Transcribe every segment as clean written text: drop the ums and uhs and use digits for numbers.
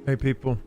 Hey people.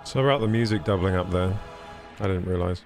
So about the music doubling up there. I didn't realise.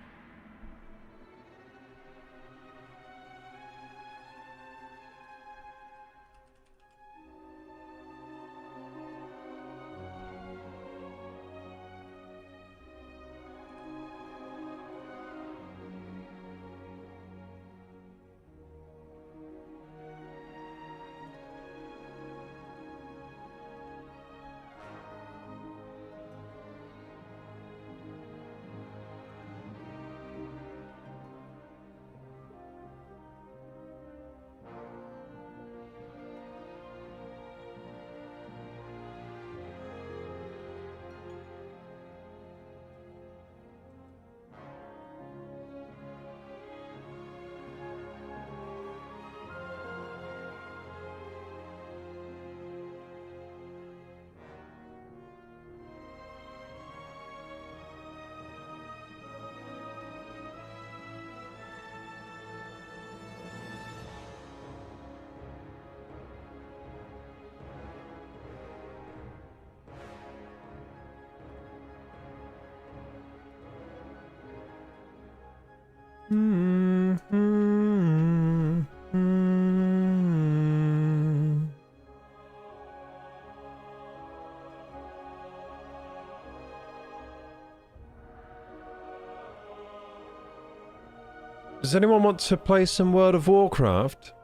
Does anyone want to play some World of Warcraft?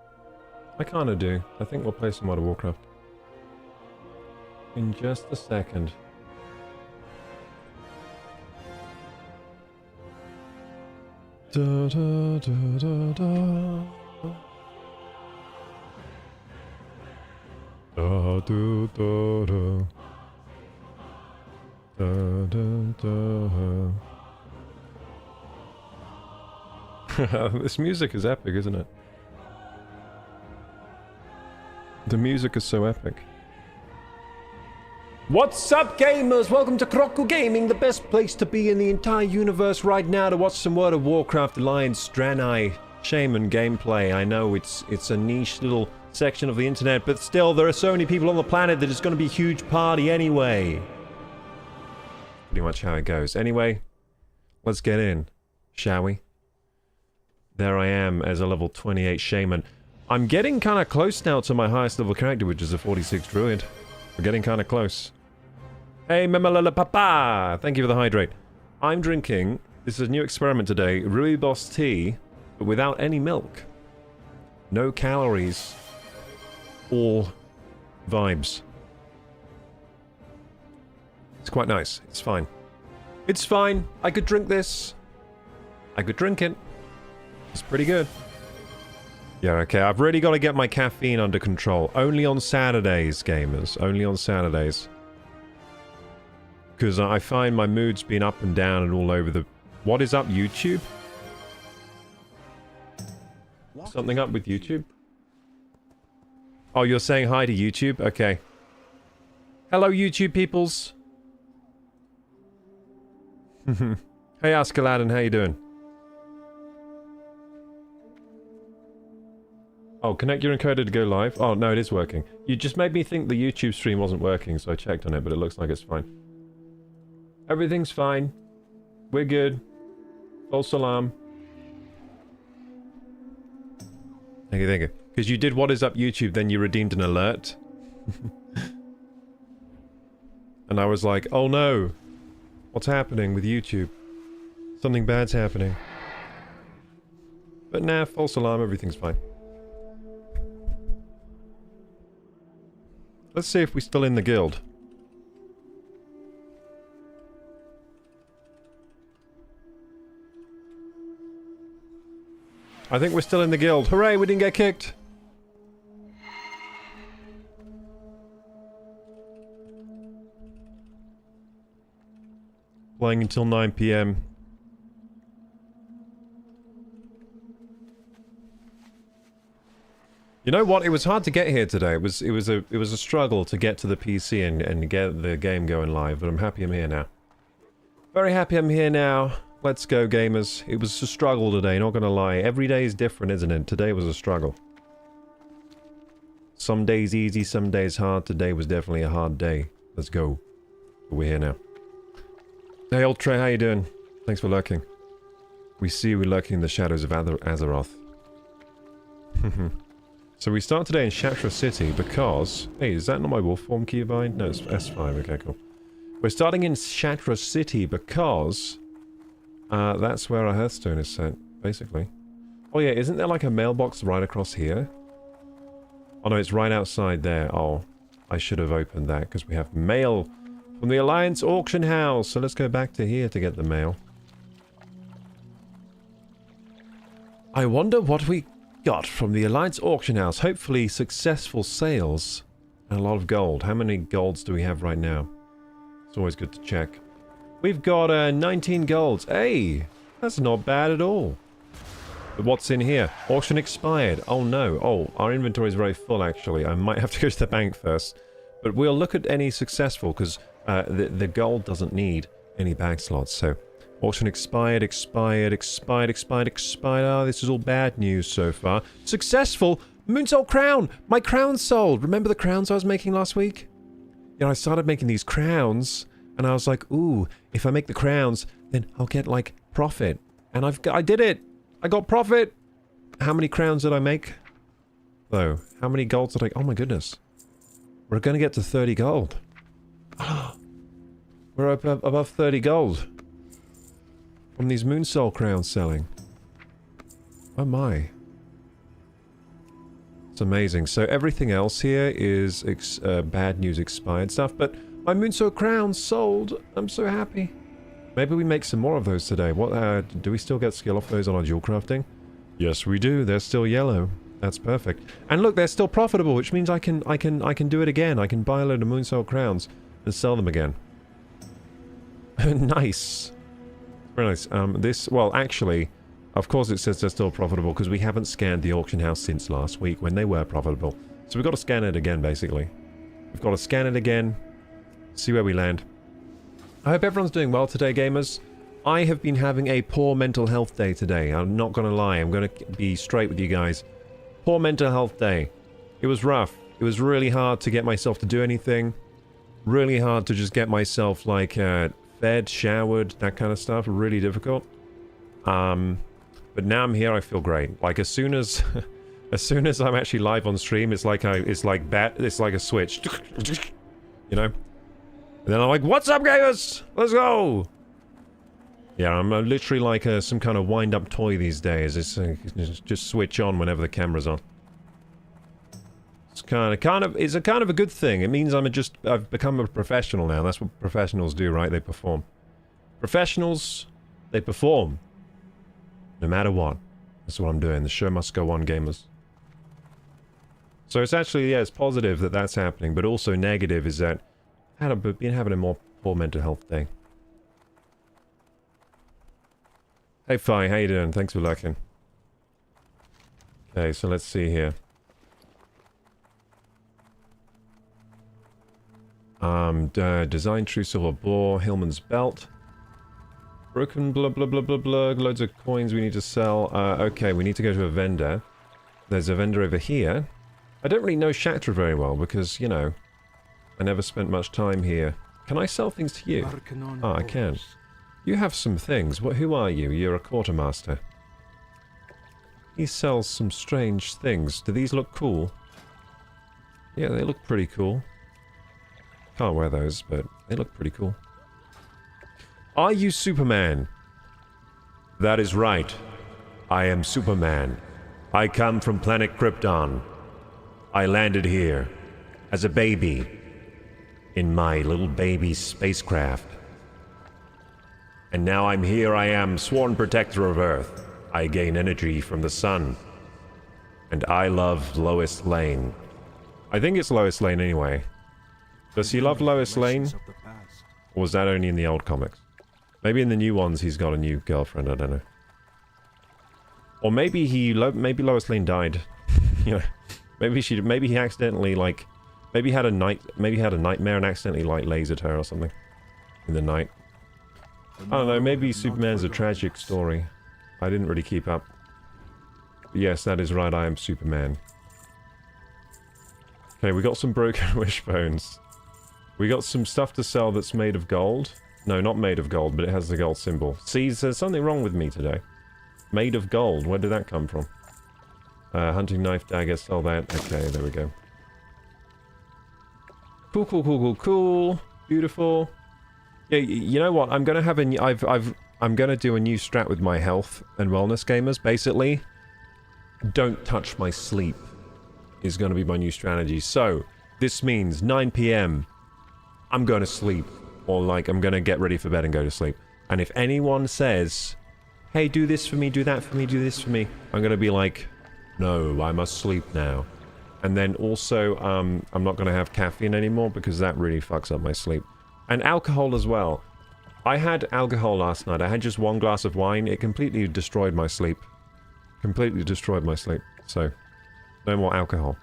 I kind of do. I think we'll play some World of Warcraft. In just a second. Da, da, da, da, da. Da, da, da, da. Da, da, da. This music is epic, isn't it? The music is so epic. What's up, gamers? Welcome to KorokuGaming, the best place to be in the entire universe right now to watch some World of Warcraft Alliance Draenei Shaman gameplay. I know it's a niche little section of the internet, but still, there are so many people on the planet that it's going to be a huge party anyway. Pretty much how it goes. Anyway, let's get in, shall we? There I am as a level 28 Shaman. I'm getting kind of close now to my highest level character, which is a 46 Druid. We're getting kind of close. Hey, Memalala Papa! Thank you for the hydrate. I'm drinking, this is a new experiment today, Rooibos tea, but without any milk. No calories. All vibes. It's quite nice. It's fine. It's fine. I could drink this. I could drink it. It's pretty good. Yeah, okay. I've really got to get my caffeine under control. Only on Saturdays, gamers. Only on Saturdays. Because I find my mood's been up and down and all over the... What is up, YouTube? Something up with YouTube? Oh, you're saying hi to YouTube? Okay. Hello, YouTube peoples. Hey, Askeladdin, how you doing? Oh, connect your encoder to go live. Oh, no, it is working. You just made me think the YouTube stream wasn't working, so I checked on it, but it looks like it's fine. Everything's fine. We're good. False alarm. Thank you, thank you. Because you did What Is Up YouTube, then you redeemed an alert. And I was like, oh no. What's happening with YouTube? Something bad's happening. But nah, false alarm, everything's fine. Let's see if we're still in the guild. I think we're still in the guild. Hooray, we didn't get kicked! Playing until 9 PM. You know what? It was hard to get here today. It was a struggle to get to the PC and get the game going live, but I'm happy I'm here now. Very happy I'm here now. Let's go, gamers. It was a struggle today, not gonna lie. Every day is different, isn't it? Today was a struggle. Some days easy, some days hard. Today was definitely a hard day. Let's go. But we're here now. Hey, old Trey, how you doing? Thanks for lurking. We see you lurking in the shadows of Azeroth. So we start today in Shatra City because... Hey, is that not my wolf form keybind? No, it's S5. Okay, cool. We're starting in Shatra City because... that's where our Hearthstone is set, basically. Oh yeah, isn't there like a mailbox right across here? Oh no, it's right outside there. Oh, I should have opened that because we have mail from the Alliance Auction House. So let's go back to here to get the mail. I wonder what we got from the Alliance Auction House. Hopefully successful sales and a lot of gold. How many golds do we have right now? It's always good to check. We've got 19 golds. Hey, that's not bad at all. But what's in here? Auction expired. Oh no. Oh, our inventory is very full actually. I might have to go to the bank first. But we'll look at any successful because the gold doesn't need any bag slots. So auction expired, expired. Oh, this is all bad news so far. Successful! Moonsoul crown! My crown sold! Remember the crowns I was making last week? Yeah, I started making these crowns. And I was like, ooh, if I make the crowns, then I'll get, like, profit. And I did it! I got profit! How many crowns did I make? Though, how many golds did I... Oh my goodness. We're gonna get to 30 gold. We're up above 30 gold. From these Moonsoul crowns selling. Oh my. It's amazing. So everything else here is bad news expired stuff, but my Moonsaw crowns sold. I'm so happy. Maybe we make some more of those today. What? Do we still get skill off those on our dual crafting? Yes, we do. They're still yellow. That's perfect. And look, they're still profitable, which means I can do it again. I can buy a load of Moonsaw crowns and sell them again. Nice. Very nice. Well, actually, of course it says they're still profitable because we haven't scanned the auction house since last week when they were profitable. So we've got to scan it again, basically. We've got to scan it again, see where we land. I hope everyone's doing well today, gamers. I have been having a poor mental health day today. I'm not going to lie. I'm going to be straight with you guys. Poor mental health day. It was rough. It was really hard to get myself to do anything. Really hard to just get myself, like, fed, showered, that kind of stuff. Really difficult. But now I'm here, I feel great. Like, as soon as I'm actually live on stream, it's like a switch. You know? And then I'm like, what's up, gamers? Let's go! Yeah, I'm literally like some kind of wind-up toy these days. It's just switch on whenever the camera's on. It's it's a kind of a good thing. It means I've become a professional now. That's what professionals do, right? They perform. Professionals, they perform. No matter what. That's what I'm doing. The show must go on, gamers. So it's actually, yeah, it's positive that that's happening, but also negative is that I've been having a more poor mental health day. Hey Fi, how you doing? Thanks for lurking. Okay, so let's see here. Design true silver boar, Hillman's belt. Broken blah blah blah blah blah, loads of coins we need to sell. Okay, we need to go to a vendor. There's a vendor over here. I don't really know Shatra very well because, you know, I never spent much time here. Can I sell things to you? Ah, I can. You have some things. Who are you? You're a quartermaster. He sells some strange things. Do these look cool? Yeah, they look pretty cool. Can't wear those, but they look pretty cool. Are you Superman? That is right. I am Superman. I come from planet Krypton. I landed here as a baby in my little baby spacecraft. And now I'm here, I am sworn protector of Earth. I gain energy from the sun. And I love Lois Lane. I think it's Lois Lane anyway. Does he love Lois Lane? Or was that only in the old comics? Maybe in the new ones he's got a new girlfriend, I don't know. Or maybe maybe Lois Lane died. You know, maybe he accidentally, like, maybe had a nightmare and accidentally, like, lasered her or something in the night. I don't know, maybe Superman's a tragic story. I didn't really keep up. But yes, that is right, I am Superman. Okay, we got some broken wishbones. We got some stuff to sell that's made of gold. No, not made of gold, but it has the gold symbol. See, there's something wrong with me today. Made of gold, where did that come from? Hunting knife, dagger, sell that. Okay, there we go. Cool, cool, cool, cool, cool. Beautiful. Yeah, you know what? I'm gonna have I'm gonna do a new strat with my health and wellness, gamers. Basically, don't touch my sleep is gonna be my new strategy. So this means 9 PM. I'm gonna sleep, or like I'm gonna get ready for bed and go to sleep. And if anyone says, "Hey, do this for me, do that for me, do this for me," I'm gonna be like, "No, I must sleep now." And then also, I'm not gonna have caffeine anymore because that really fucks up my sleep. And alcohol as well. I had alcohol last night. I had just one glass of wine. It completely destroyed my sleep. Completely destroyed my sleep. So, no more alcohol.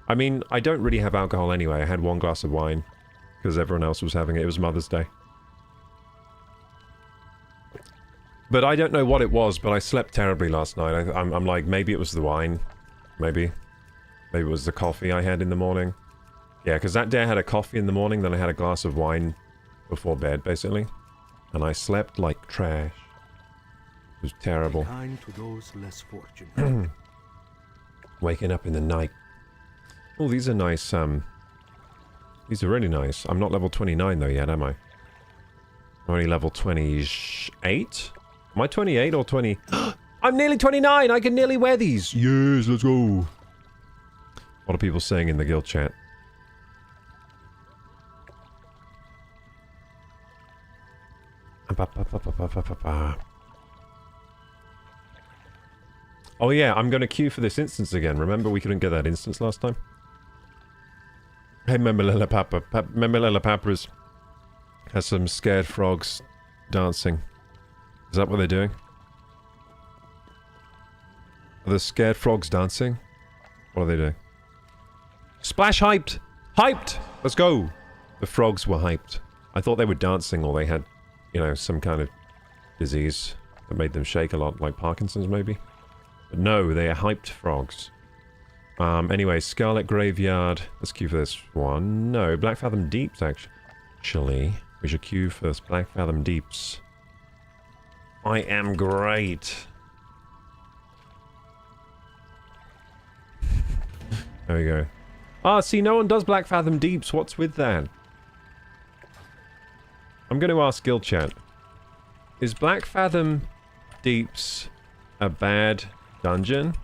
I mean, I don't really have alcohol anyway. I had one glass of wine because everyone else was having it. It was Mother's Day. But I don't know what it was, but I slept terribly last night. I'm like, maybe it was the wine. Maybe. Maybe it was the coffee I had in the morning. Yeah, because that day I had a coffee in the morning, then I had a glass of wine before bed, basically. And I slept like trash. It was terrible. Kind to those less fortunate. Waking up in the night. Oh, these are nice, these are really nice. I'm not level 29 though yet, am I? I'm only level 28? Am I 28 or 20? I'm nearly 29! I can nearly wear these! Yes, let's go! What are people saying in the guild chat? Oh yeah, I'm going to queue for this instance again. Remember we couldn't get that instance last time? Hey, Memililla Papras has some scared frogs dancing. Is that what they're doing? Are the scared frogs dancing? What are they doing? Splash hyped! Hyped! Let's go! The frogs were hyped. I thought they were dancing or they had, you know, some kind of disease that made them shake a lot, like Parkinson's maybe. But no, they are hyped frogs. Anyway, Scarlet Graveyard. Let's queue for this one. No, Black Fathom Deeps, actually. We should queue first. Black Fathom Deeps. I am great. There we go. Ah, see, no one does Black Fathom Deeps. What's with that? I'm going to ask Guild Chat. Is Black Fathom Deeps a bad dungeon?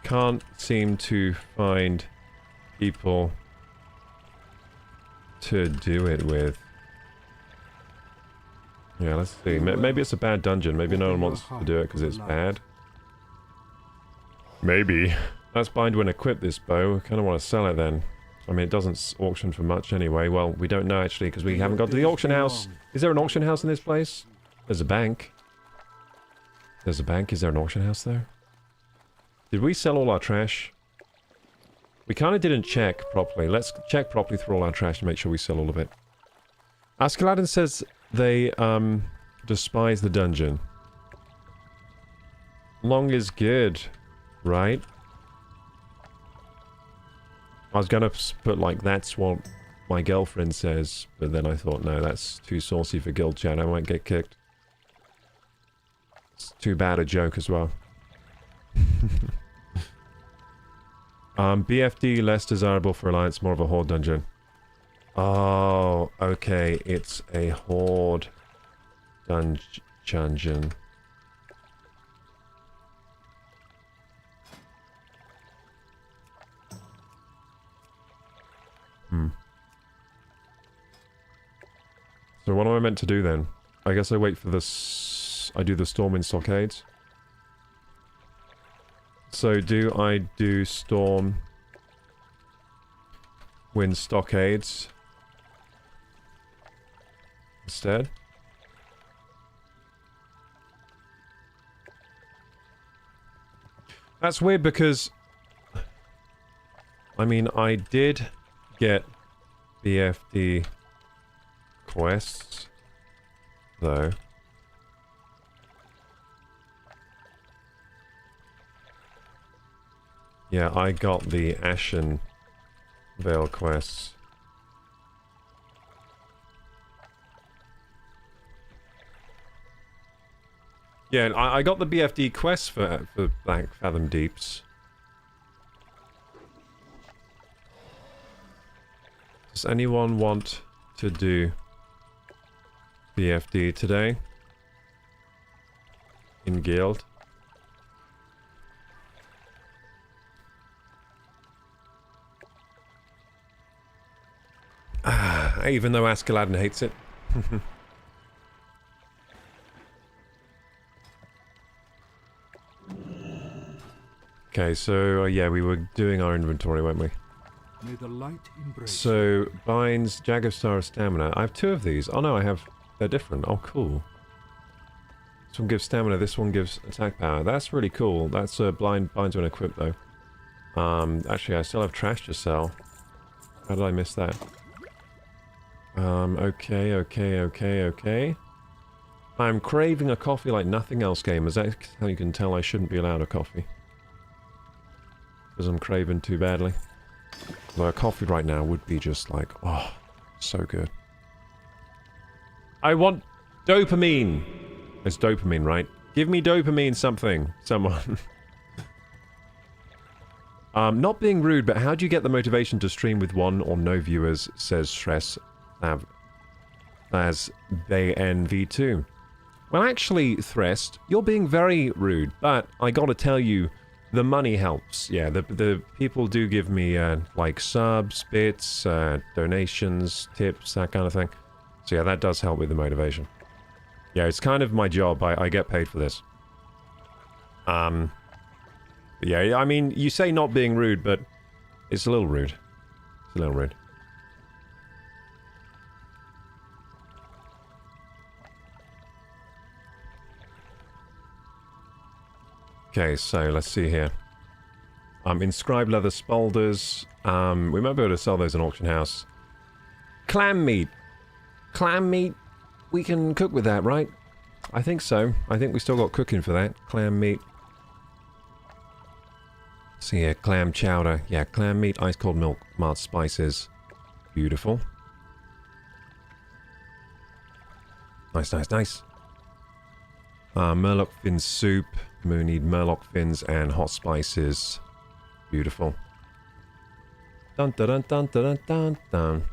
Can't seem to find people to do it with. Yeah, let's see. Maybe it's a bad dungeon. Maybe no one wants to do it because it's bad. Maybe. Let's bind and equip this bow. I kind of want to sell it then. I mean, it doesn't auction for much anyway. Well, we don't know actually because we haven't got to the auction house. Is there an auction house in this place? There's a bank. There's a bank. Is there an auction house there? Did we sell all our trash? We kind of didn't check properly. Let's check properly through all our trash and make sure we sell all of it. Askeladden says they despise the dungeon. Long is good, right? I was gonna put like, that's what my girlfriend says, but then I thought, no, that's too saucy for guild chat. I won't get kicked. It's too bad a joke as well. BFD less desirable for Alliance, more of a horde dungeon. Oh, okay, it's a horde dungeon. So what am I meant to do then? I guess I wait for this. I do the storm in stockades. So do I do storm win stockades instead? That's weird because I mean I did get BFD quests though. Yeah, I got the Ashen Veil quests. Yeah, I got the BFD quests for Black Fathom Deeps. Does anyone want to do BFD today? In guild? Even though Askeladden hates it. Okay, so yeah, we were doing our inventory, weren't we? May the light embrace. So, binds Jag of Star of Stamina. I have two of these. Oh no, I have... They're different. Oh, cool. This one gives stamina, this one gives attack power. That's really cool. That's binds when equipped, though. Actually, I still have trash to sell. How did I miss that? Okay. I'm craving a coffee like nothing else, gamers. That's how you can tell I shouldn't be allowed a coffee. Because I'm craving too badly. Although a coffee right now would be just like, oh, so good. I want dopamine! It's dopamine, right? Give me dopamine something, someone. Not being rude, but how do you get the motivation to stream with one or no viewers, says Stress as BNV2. Well, actually, Threst, you're being very rude, but I gotta tell you, the money helps. Yeah, the people do give me, like, subs, bits, donations, tips, that kind of thing. So yeah, that does help with the motivation. Yeah, it's kind of my job. I get paid for this. But yeah, I mean, you say not being rude, but it's a little rude. It's a little rude. Okay, so let's see here. Inscribed leather spolders. We might be able to sell those in auction house. Clam meat. Clam meat. We can cook with that, right? I think so. I think we still got cooking for that. Clam meat. See here, clam chowder. Yeah, clam meat, ice cold milk, mart spices. Beautiful. Nice, nice, nice. Murloc fin soup. We need murloc fins and hot spices. Beautiful. Dun dun dun dun dun dun dun.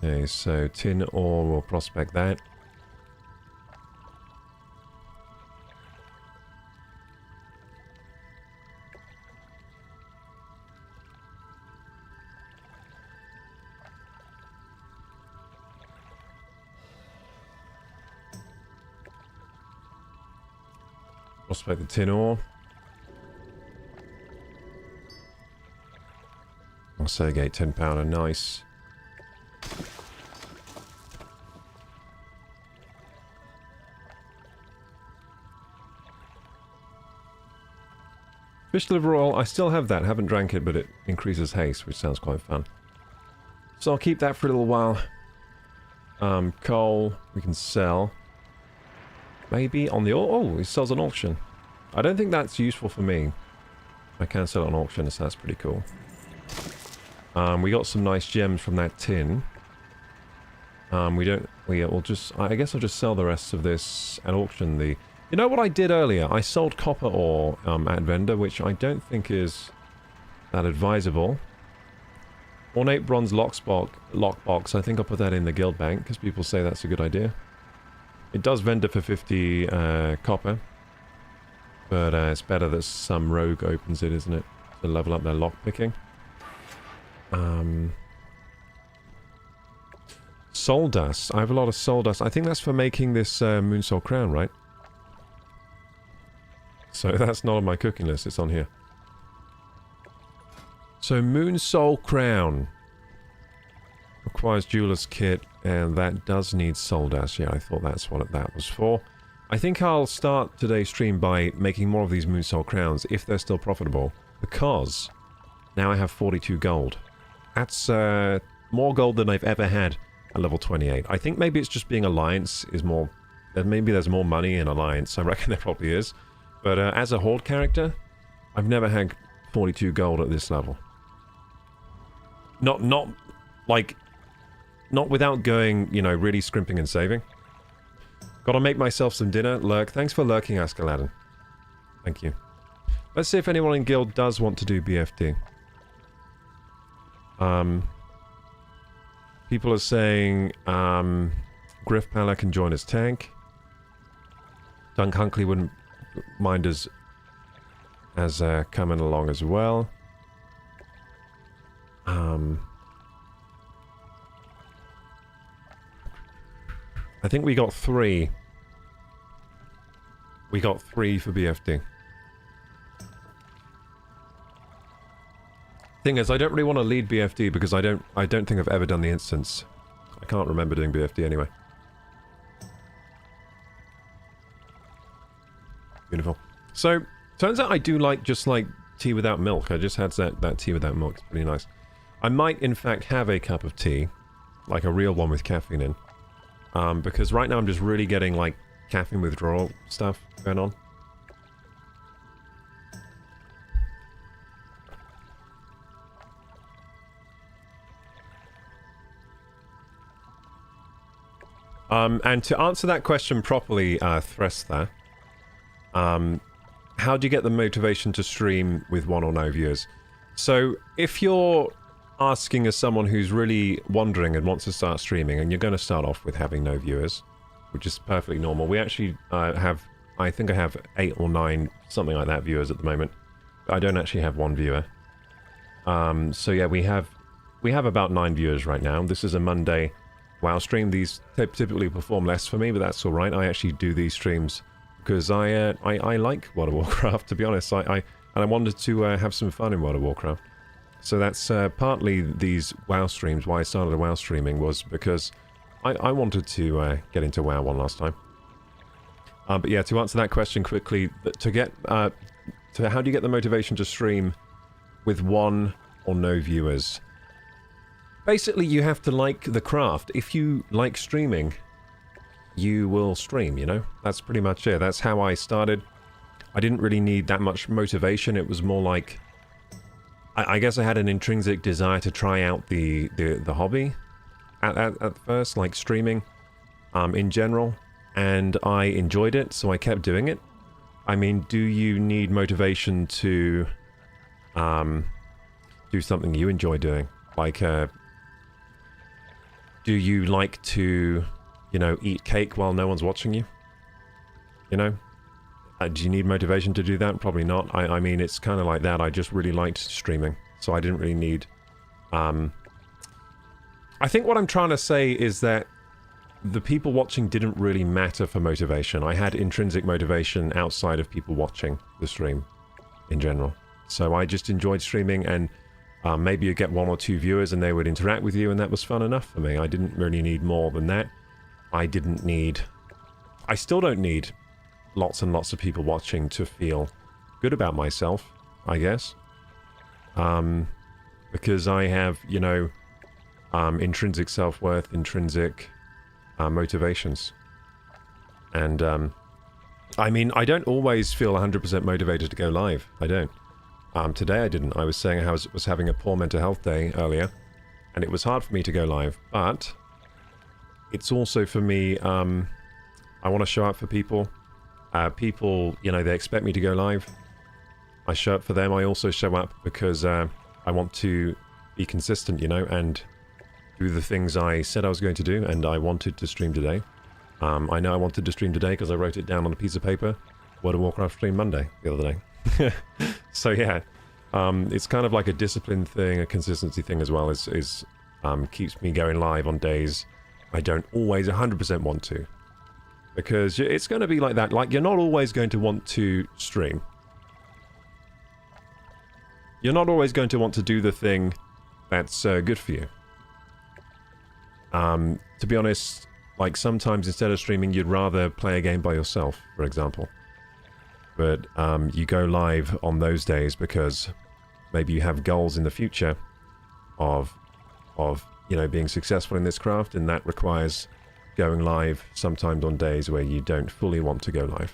Okay, so tin ore, we'll prospect that. Prospect the tin ore. I'll segregate 10 pounder, nice. Fish liver oil, I still have that, haven't drank it, but it increases haste, which sounds quite fun. So I'll keep that for a little while. Coal, we can sell. Maybe on the... Oh, it sells on auction. I don't think that's useful for me. I can sell it on auction, so that's pretty cool. We got some nice gems from that tin. We'll just... I guess I'll just sell the rest of this and auction the... You know what I did earlier? I sold copper ore at vendor, which I don't think is that advisable. Ornate bronze lockbox. I think I'll put that in the guild bank, because people say that's a good idea. It does vendor for 50 copper. But it's better that some rogue opens it, isn't it? To level up their lockpicking. Soul dust. I have a lot of soul dust. I think that's for making this Moonsoul crown, right? So that's not on my cooking list. It's on here. So Moonsoul crown. Requires jeweler's kit. And that does need soul dust. Yeah, I thought that's what that was for. I think I'll start today's stream by making more of these Moonsoul crowns, if they're still profitable. Because now I have 42 gold. That's more gold than I've ever had at level 28. I think maybe it's just being Alliance is more... Maybe there's more money in Alliance. I reckon there probably is. But as a Horde character, I've never had 42 gold at this level. Not without going, you know, really scrimping and saving. Gotta make myself some dinner. Lurk. Thanks for lurking, Askeladdin. Thank you. Let's see if anyone in guild does want to do BFD. People are saying, Griff Pala can join as tank. Dunk Hunkley wouldn't mind as coming along as well. I think we got 3. We got 3 for BFD. Thing is, I don't really want to lead BFD because I don't think I've ever done the instance. I can't remember doing BFD anyway. Beautiful. So, turns out I do just like tea without milk. I just had that tea without milk. It's pretty nice. I might, in fact, have a cup of tea. Like a real one with caffeine in. Because right now I'm just really getting, like, caffeine withdrawal stuff going on. And to answer that question properly, Threster, how do you get the motivation to stream with 1 or no viewers? So, if you're asking as someone who's really wondering and wants to start streaming, and you're going to start off with having no viewers, which is perfectly normal. We actually have, I think I have 8 or 9, something like that, viewers at the moment. I don't actually have 1 viewer. So yeah, we have about 9 viewers right now. This is a Monday WoW stream. These typically perform less for me, but that's all right. I actually do these streams because I like World of Warcraft, to be honest. And I wanted to have some fun in World of Warcraft. So that's partly these WoW streams. Why I started WoW streaming was because I wanted to get into WoW one last time. But yeah, to answer that question quickly, how do you get the motivation to stream with 1 or no viewers? Basically, you have to like the craft. If you like streaming, you will stream, you know? That's pretty much it. That's how I started. I didn't really need that much motivation. It was more like, I guess I had an intrinsic desire to try out the hobby at first, like streaming in general, and I enjoyed it, so I kept doing it. I mean, do you need motivation to do something you enjoy doing? Like, do you like to, you know, eat cake while no one's watching you? You know? Do you need motivation to do that? Probably not. I mean, it's kind of like that. I just really liked streaming, so I didn't really need... I think what I'm trying to say is that the people watching didn't really matter for motivation. I had intrinsic motivation outside of people watching the stream in general. So I just enjoyed streaming, and maybe you get 1 or 2 viewers and they would interact with you, and that was fun enough for me. I didn't really need more than that. I still don't need lots and lots of people watching to feel good about myself, I guess. Because I have, you know, intrinsic self-worth, intrinsic motivations. And, I mean, I don't always feel 100% motivated to go live. I don't. Today I didn't. I was saying I was having a poor mental health day earlier, and it was hard for me to go live, but it's also for me, I want to show up for people. People, you know, they expect me to go live. I show up for them. I also show up because I want to be consistent, you know, and do the things I said I was going to do, and I wanted to stream today. I know I wanted to stream today because I wrote it down on a piece of paper. World of Warcraft stream Monday the other day. So yeah, it's kind of like a discipline thing, a consistency thing as well. Is keeps me going live on days I don't always 100% want to. Because it's going to be like that. Like, you're not always going to want to stream. You're not always going to want to do the thing that's good for you. To be honest, like, sometimes instead of streaming, you'd rather play a game by yourself, for example. But you go live on those days because maybe you have goals in the future of you know, being successful in this craft, and that requires going live sometimes on days where you don't fully want to go live.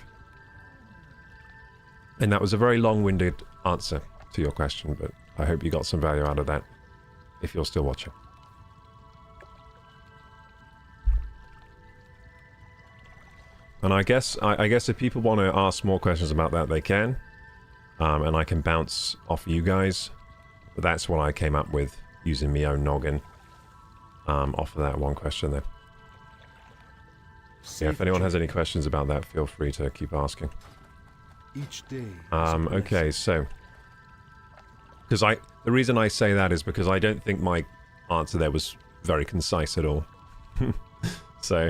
And that was a very long-winded answer to your question, but I hope you got some value out of that, if you're still watching. And I guess if people want to ask more questions about that, they can. And I can bounce off you guys. But that's what I came up with, using my own noggin. Off of that one question there. Yeah, if anyone has any questions about that, feel free to keep asking. Each day. Okay, so... Because the reason I say that is because I don't think my answer there was very concise at all. So...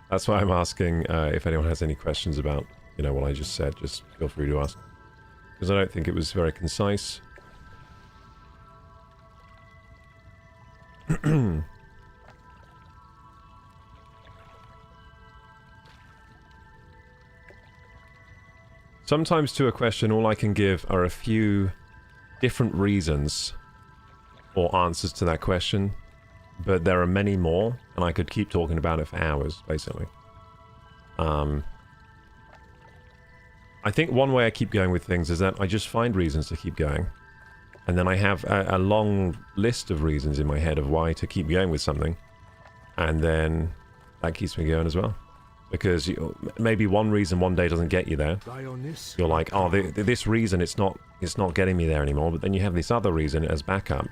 That's why I'm asking if anyone has any questions about, you know, what I just said. Just feel free to ask. Because I don't think it was very concise. Sometimes to a question, all I can give are a few different reasons or answers to that question. But there are many more, and I could keep talking about it for hours, basically. I think one way I keep going with things is that I just find reasons to keep going. And then I have a long list of reasons in my head of why to keep going with something. And then that keeps me going as well. Because maybe one reason one day doesn't get you there. You're like, oh, this reason, it's not getting me there anymore. But then you have this other reason as backup.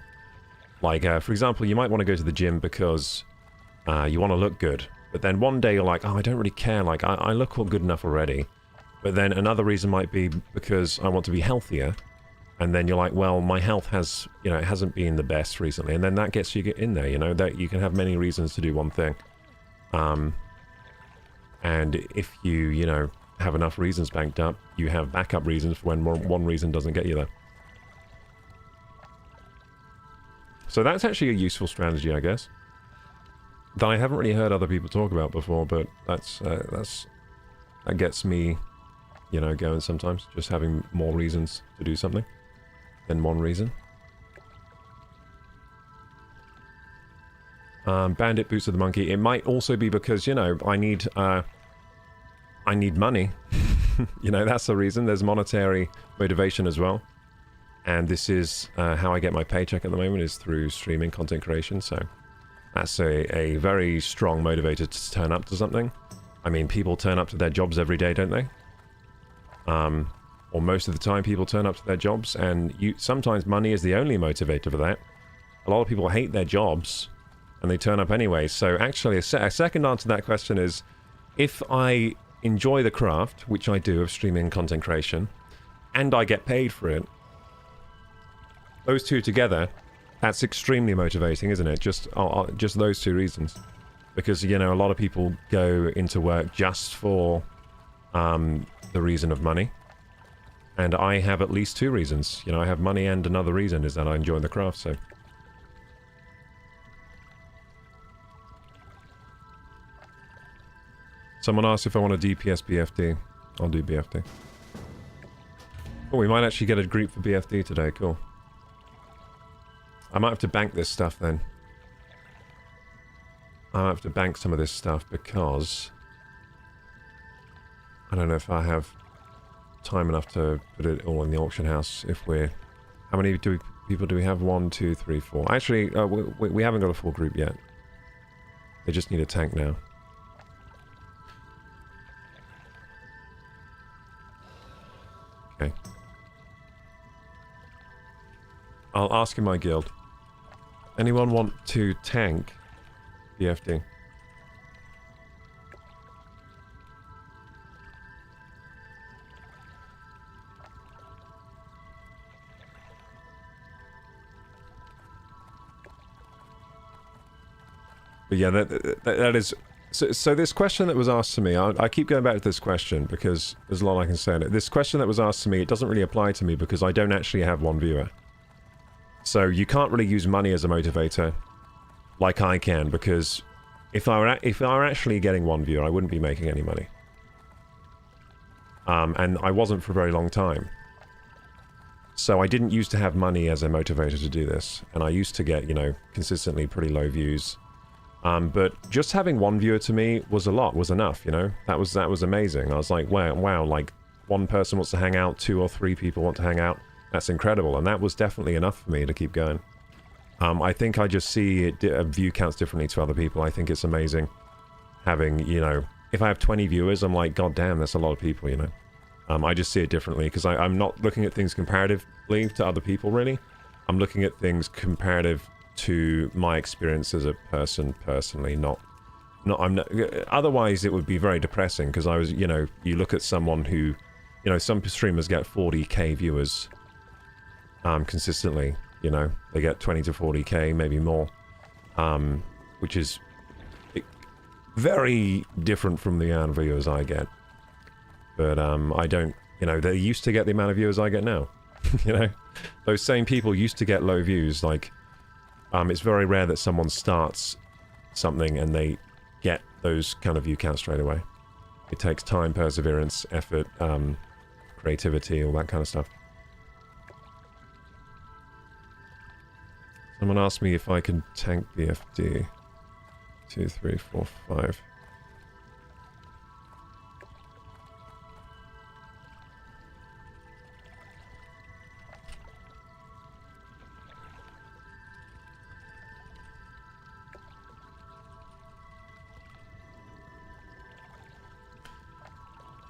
Like, for example, you might want to go to the gym because you want to look good. But then one day you're like, oh, I don't really care. Like, I look all good enough already. But then another reason might be because I want to be healthier. And then you're like, well, my health has, you know, it hasn't been the best recently. And then that gets you in there, you know, that you can have many reasons to do one thing. And if you know, have enough reasons banked up, you have backup reasons for when one reason doesn't get you there. So that's actually a useful strategy, I guess. That I haven't really heard other people talk about before, but that gets me, you know, going sometimes. Just having more reasons to do something than one reason. Bandit Boots of the Monkey. It might also be because, you know, I need money. You know, that's the reason. There's monetary motivation as well. And this is how I get my paycheck at the moment, is through streaming content creation. So that's a very strong motivator to turn up to something. I mean, people turn up to their jobs every day, don't they? Or most of the time people turn up to their jobs, and sometimes money is the only motivator for that. A lot of people hate their jobs, and they turn up anyway. So actually, a second answer to that question is, if I enjoy the craft, which I do, of streaming content creation, and I get paid for it, those two together, that's extremely motivating, isn't it? Just those two reasons. Because, you know, a lot of people go into work just for the reason of money. And I have at least two reasons. You know, I have money, and another reason is that I enjoy the craft, so... Someone asked if I want a DPS BFD. I'll do BFD. Oh, we might actually get a group for BFD today. Cool. I might have to bank this stuff then. I might have to bank some of this stuff because... I don't know if I have time enough to put it all in the auction house if we're... How many people do we have? 1, 2, 3, 4. Actually, we haven't got a full group yet. They just need a tank now. Okay. I'll ask in my guild. Anyone want to tank BFD? But yeah, that is... So this question that was asked to me, I keep going back to this question because there's a lot I can say on it. This question that was asked to me, it doesn't really apply to me because I don't actually have one viewer. So you can't really use money as a motivator like I can, because if I were actually getting one viewer, I wouldn't be making any money. And I wasn't for a very long time. So I didn't used to have money as a motivator to do this. And I used to get, you know, consistently pretty low views. But just having one viewer to me was enough, you know? That was amazing. I was like, wow, like, one person wants to hang out, 2 or 3 people want to hang out. That's incredible, and that was definitely enough for me to keep going. I think I just see view counts differently to other people. I think it's amazing having, you know... If I have 20 viewers, I'm like, god damn, that's a lot of people, you know? I just see it differently, because I'm not looking at things comparatively to other people, really. I'm looking at things comparative to my experience as a person personally, otherwise it would be very depressing, because I was, you know, you look at someone who, you know, some streamers get 40k viewers consistently, you know, they get 20 to 40k, maybe more, which is very different from the amount of viewers I get. But I don't, you know, they used to get the amount of viewers I get now. You know, those same people used to get low views. Like, it's very rare that someone starts something and they get those kind of view counts straight away. It takes time, perseverance, effort, creativity, all that kind of stuff. Someone asked me if I can tank BFD. 2, 3, 4, 5.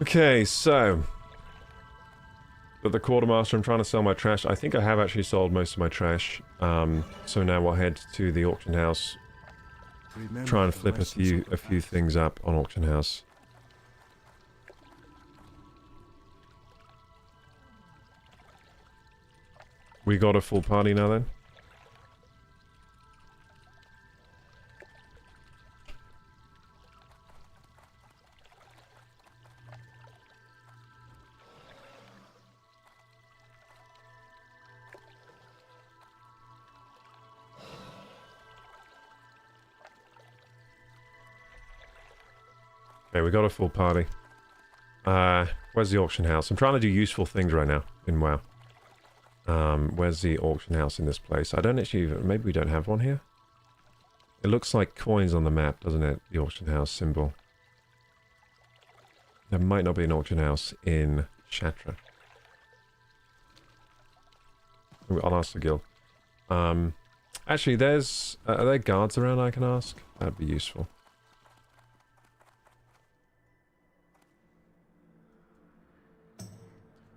Okay, so But the quartermaster, I'm trying to sell my trash. I think I have actually sold most of my trash. So now we'll head to the auction house. Try and flip a few things up on auction house. We got a full party now then? Okay, we got a full party. Where's the auction house? I'm trying to do useful things right now in WoW. Where's the auction house in this place? I don't actually... Maybe we don't have one here? It looks like coins on the map, doesn't it? The auction house symbol. There might not be an auction house in Shatra. I'll ask the guild. Actually, there's... are there guards around I can ask? That'd be useful.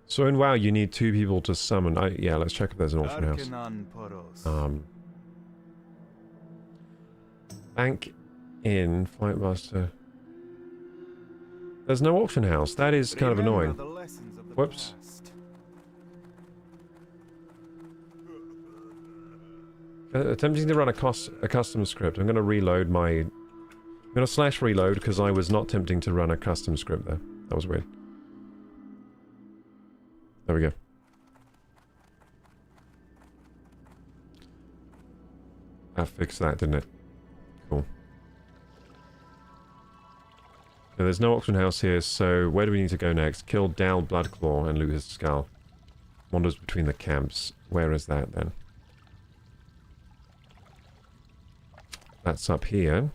So in WoW, you need 2 people to summon. Yeah, let's check if there's an auction house. Bank in Fightmaster. There's no auction house. That is kind of annoying. Whoops. Attempting to run a custom script. I'm going to reload my... I'm going to slash reload because I was not attempting to run a custom script there. That was weird. There we go. That fixed that, didn't it? Cool. Now, there's no auction house here, so where do we need to go next? Kill Dal Bloodclaw and loot his skull. Wanders between the camps. Where is that then? That's up here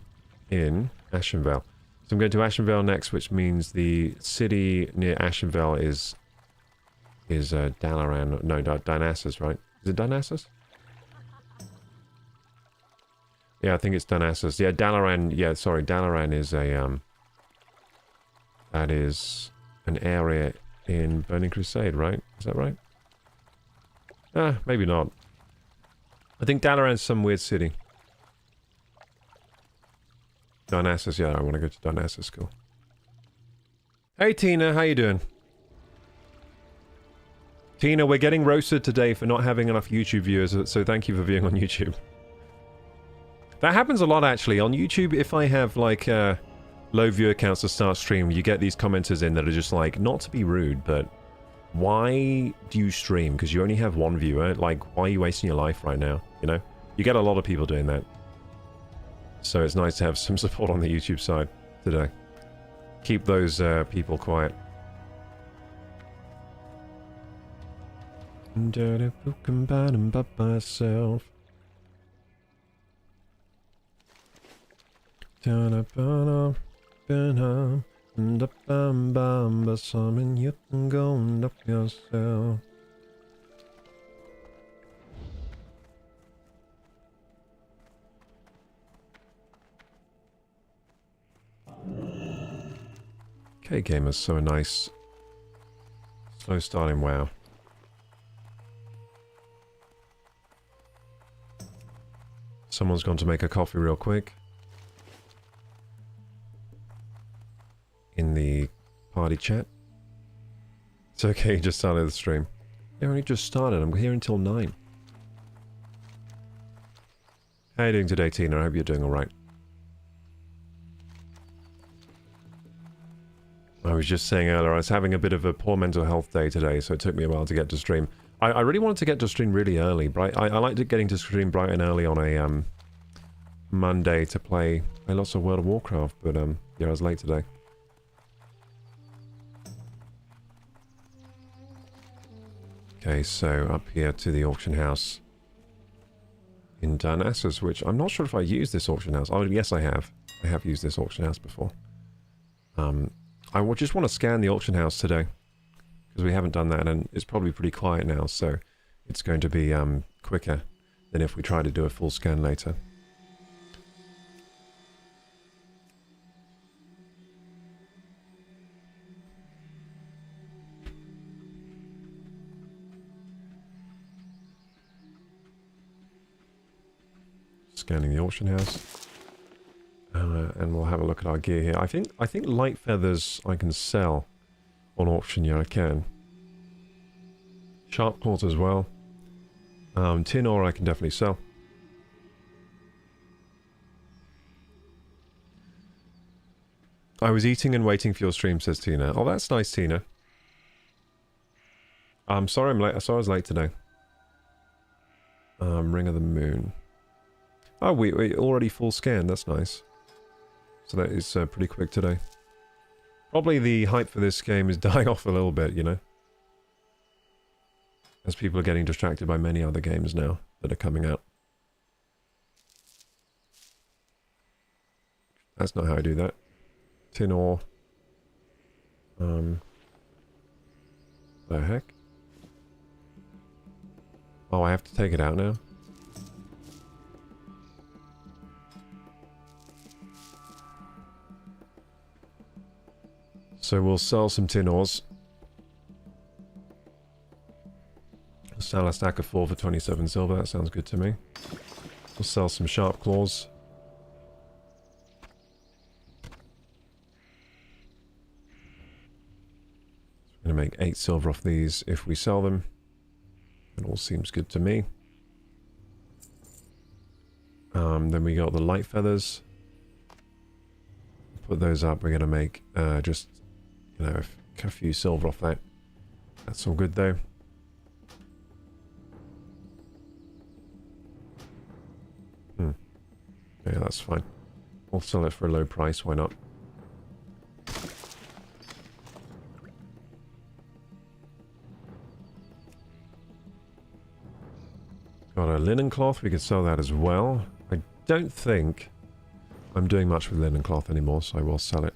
in Ashenvale. So I'm going to Ashenvale next, which means the city near Ashenvale is Dalaran. No, Dionysus, right? Is it Dionysus? Yeah, I think it's Dionysus. Yeah, Dalaran. Yeah, sorry, Dalaran is a that is an area in Burning Crusade, right? Is that right? Maybe not. I think Dalaran's some weird city. Dionysus, yeah, I want to go to Dionysus. Cool. Hey Tina, how you doing? Tina, we're getting roasted today for not having enough YouTube viewers, so thank you for viewing on YouTube. That happens a lot, actually. On YouTube, if I have, like, low viewer counts to start stream, you get these commenters in that are just like, not to be rude, but why do you stream? Because you only have 1 viewer. Like, why are you wasting your life right now? You know? You get a lot of people doing that. So it's nice to have some support on the YouTube side today. Keep those people quiet. Dirty broken bottom by myself. Summon you can go and up yourself. Okay, gamers, so a nice slow starting WoW. Someone's gone to make a coffee real quick. In the party chat. It's okay, just started the stream. Yeah, only just started. I'm here until 9. How are you doing today, Tina? I hope you're doing alright. I was just saying earlier, I was having a bit of a poor mental health day today, so it took me a while to get to stream. I really wanted to get to stream really early. I like getting to stream bright and early on a Monday to play lots of World of Warcraft, but yeah, I was late today. Okay, so up here to the auction house in Darnassus, which I'm not sure if I used this auction house. Oh, yes, I have. I have used this auction house before. I just want to scan the auction house today, because we haven't done that, and it's probably pretty quiet now, so it's going to be quicker than if we try to do a full scan later. scanning the auction house. And we'll have a look at our gear here. I think light feathers I can sell on auction. Yeah, I can. Sharp claws as well. Tin ore I can definitely sell. I was eating and waiting for your stream, says Tina. Oh, that's nice, Tina. I'm sorry I'm late. I saw I was late today. Ring of the Moon. Oh, we already full scan. That's nice. So that is pretty quick today. Probably the hype for this game is dying off a little bit, you know? As people are getting distracted by many other games now that are coming out. That's not how I do that. Tin ore. The heck? Oh, I have to take it out now? So we'll sell some tin ores. Sell a stack of 4 for 27 silver, that sounds good to me. We'll sell some sharp claws. We're going to make 8 silver off these if we sell them. It all seems good to me. Then we got the light feathers. Put those up, we're going to make just, you know, a few silver off that. That's all good though. Yeah, that's fine. We'll sell it for a low price, why not? Got a linen cloth, we could sell that as well. I don't think I'm doing much with linen cloth anymore, so I will sell it.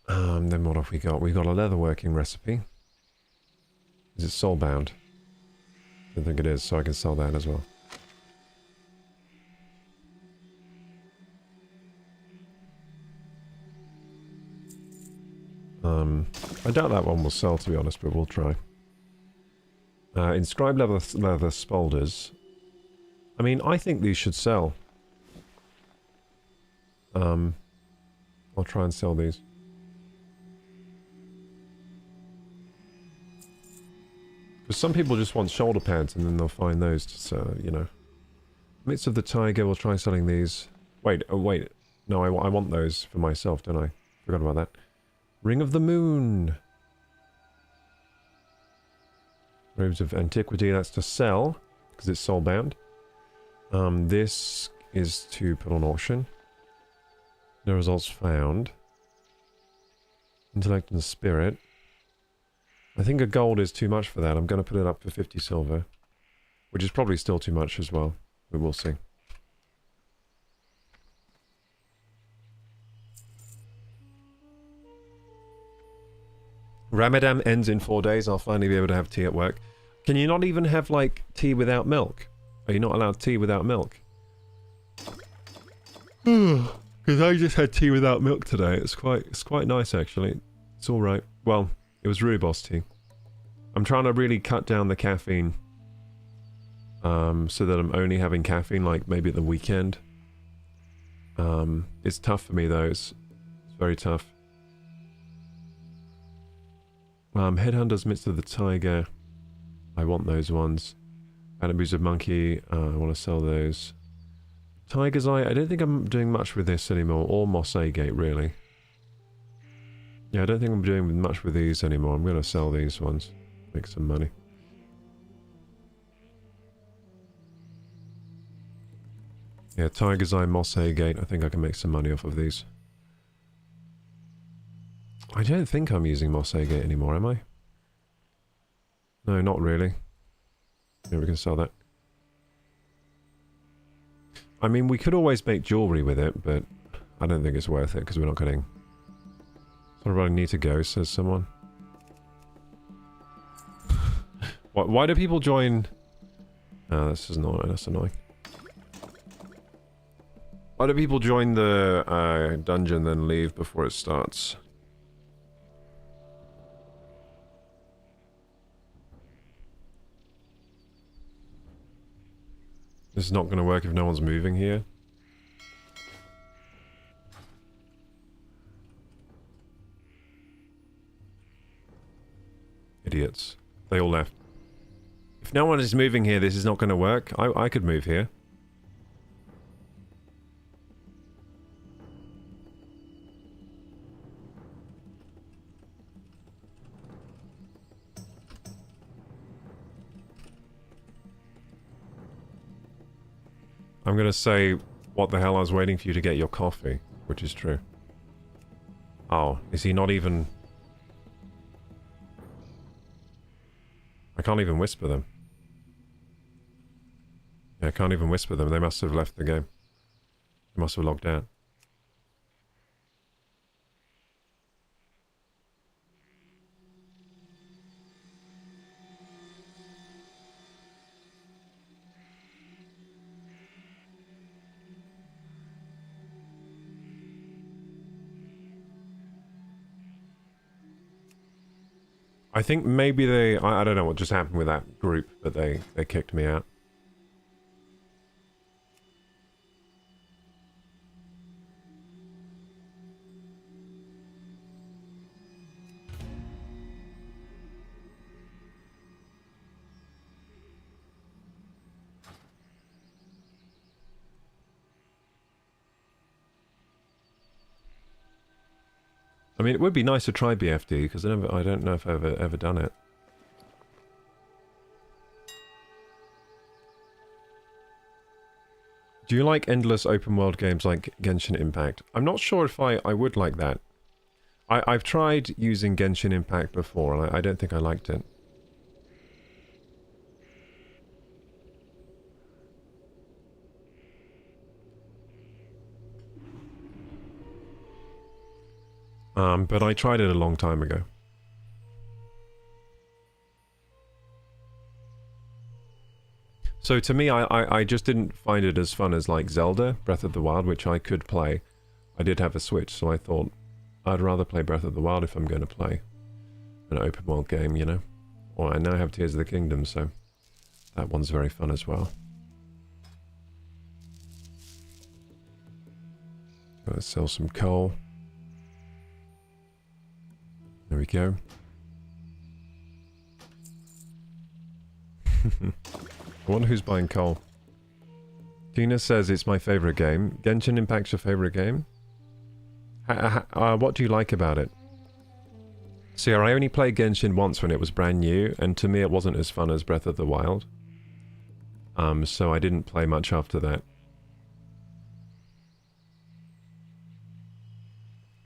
Then what have we got? We got a leatherworking recipe. Is it soulbound? I don't think it is, so I can sell that as well. I doubt that one will sell, to be honest, but we'll try. Inscribed leather spolders. I mean, I think these should sell. I'll try and sell these. Because some people just want shoulder pads and then they'll find those to sell, you know. Mitts of the Tiger, we'll try selling these. Wait, oh wait. No, I want those for myself, don't I? Forgot about that. Ring of the Moon. Robes of Antiquity, that's to sell, because it's soulbound. This is to put on auction. No results found. Intellect and Spirit. I think a gold is too much for that. I'm going to put it up for 50 silver. Which is probably still too much as well. But we'll see. Ramadan ends in 4 days. I'll finally be able to have tea at work. Can you not even have, like, tea without milk? Are you not allowed tea without milk? Because I just had tea without milk today. It's quite nice, actually. It's alright. Well, it was rooibos tea. I'm trying to really cut down the caffeine. So that I'm only having caffeine, like, maybe at the weekend. It's tough for me, though. It's very tough. Headhunters, Midst of the Tiger. I want those ones. Banaboos of Monkey. I want to sell those. Tiger's Eye. I don't think I'm doing much with this anymore. Or Moss Agate, really. Yeah, I don't think I'm doing much with these anymore. I'm going to sell these ones. Make some money. Yeah, Tiger's Eye, Moss Agate. I think I can make some money off of these. I don't think I'm using Moss Agate anymore, am I? No, not really. Yeah, we can sell that. I mean, we could always make jewellery with it, but I don't think it's worth it because we're not getting... Sort of I need to go, says someone. Why do people join... Oh, this is not... That's annoying. Why do people join the dungeon then leave before it starts? This is not going to work if no one's moving here. Idiots. They all left. If no one is moving here, this is not going to work. I could move here. I'm going to say, what the hell, I was waiting for you to get your coffee, which is true. Oh, is he not even... I can't even whisper them. Yeah, I can't even whisper them. They must have left the game. They must have logged out. I think maybe they... I don't know what just happened with that group, but they kicked me out. I mean, it would be nice to try BFD, because I don't know if I've ever done it. Do you like endless open world games like Genshin Impact? I'm not sure if I would like that. I've tried using Genshin Impact before, and I don't think I liked it. But I tried it a long time ago. So to me, I just didn't find it as fun as like Zelda, Breath of the Wild, which I could play. I did have a Switch, so I thought I'd rather play Breath of the Wild if I'm going to play an open world game, you know? Or I now have Tears of the Kingdom, so that one's very fun as well. Let's sell some coal. There we go. I wonder who's buying coal. Tina says it's my favourite game. Genshin Impact's your favourite game? What do you like about it? See, I only played Genshin once when it was brand new, and to me it wasn't as fun as Breath of the Wild. So I didn't play much after that.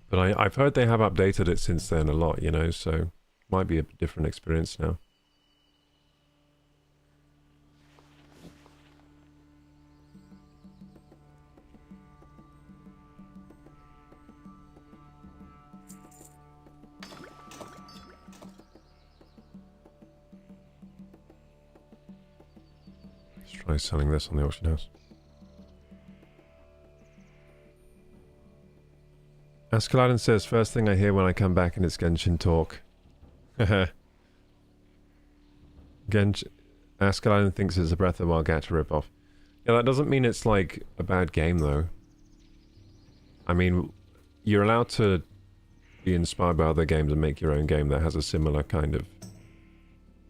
But I've heard they have updated it since then a lot, you know, so might be a different experience now. Let's try selling this on the auction house. Ascaladen says, first thing I hear when I come back and it's Genshin talk. Ascaladen thinks it's a Breath of the Wild gacha ripoff. Yeah, that doesn't mean it's like a bad game though. I mean, you're allowed to be inspired by other games and make your own game that has a similar kind of,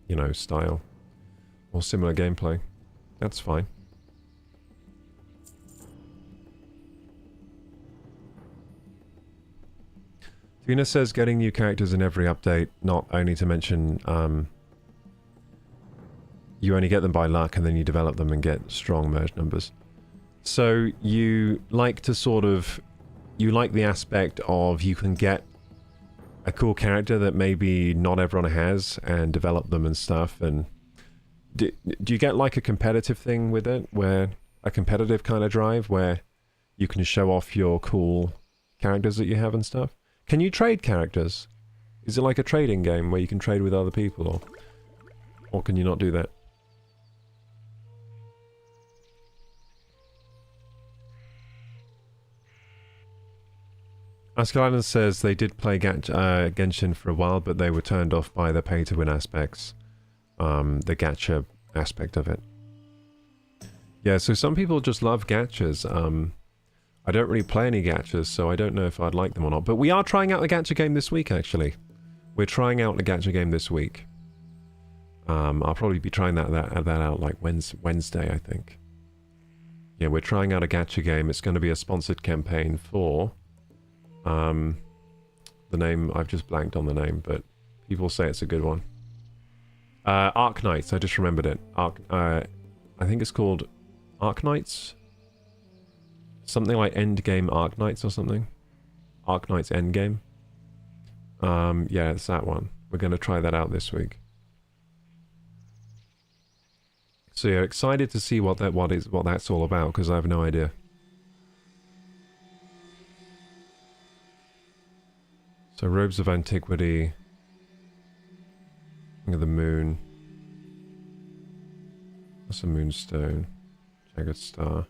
you know, style. Or similar gameplay. That's fine. Tina says getting new characters in every update, not only to mention you only get them by luck and then you develop them and get strong merge numbers. So you like to sort of, you like the aspect of you can get a cool character that maybe not everyone has and develop them and stuff. And do you get like a competitive thing with it, where a competitive kind of drive where you can show off your cool characters that you have and stuff? Can you trade characters? Is it like a trading game where you can trade with other people, or can you not do that? Ascaladen says they did play Genshin for a while, but they were turned off by the pay-to-win aspects. The gacha aspect of it. Yeah, so some people just love gachas. I don't really play any gachas, so I don't know if I'd like them or not. But we are trying out a gacha game this week, actually. We're trying out a gacha game this week. I'll probably be trying that out like Wednesday, I think. Yeah, we're trying out a gacha game. It's going to be a sponsored campaign for... the name, I've just blanked on the name, but people say it's a good one. Arc Knights, I just remembered it. I think it's called Arc Knights? Something like Endgame Arc Knights or something. Arc Knights Endgame. Yeah, it's that one. We're going to try that out this week. So yeah, excited to see what that's all about, because I have no idea. So Robes of Antiquity. King of the Moon. That's a Moonstone. Jagged Star.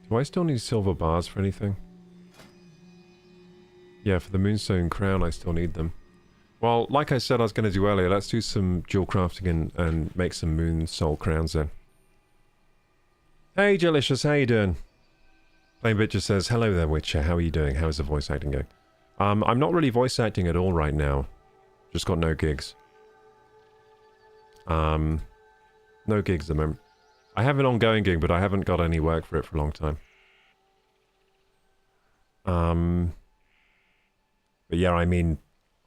Do I still need silver bars for anything? Yeah, for the Moonstone Crown I still need them. Well, like I said I was going to do earlier, let's do some jewel crafting and make some Moon Soul Crowns then. Hey Delicious, how you doing? Plain Bitcher says, hello there Witcher, how are you doing? How's the voice acting going? I'm not really voice acting at all right now. Just got no gigs. No gigs at the moment. I have an ongoing gig, but I haven't got any work for it for a long time. But yeah, I mean,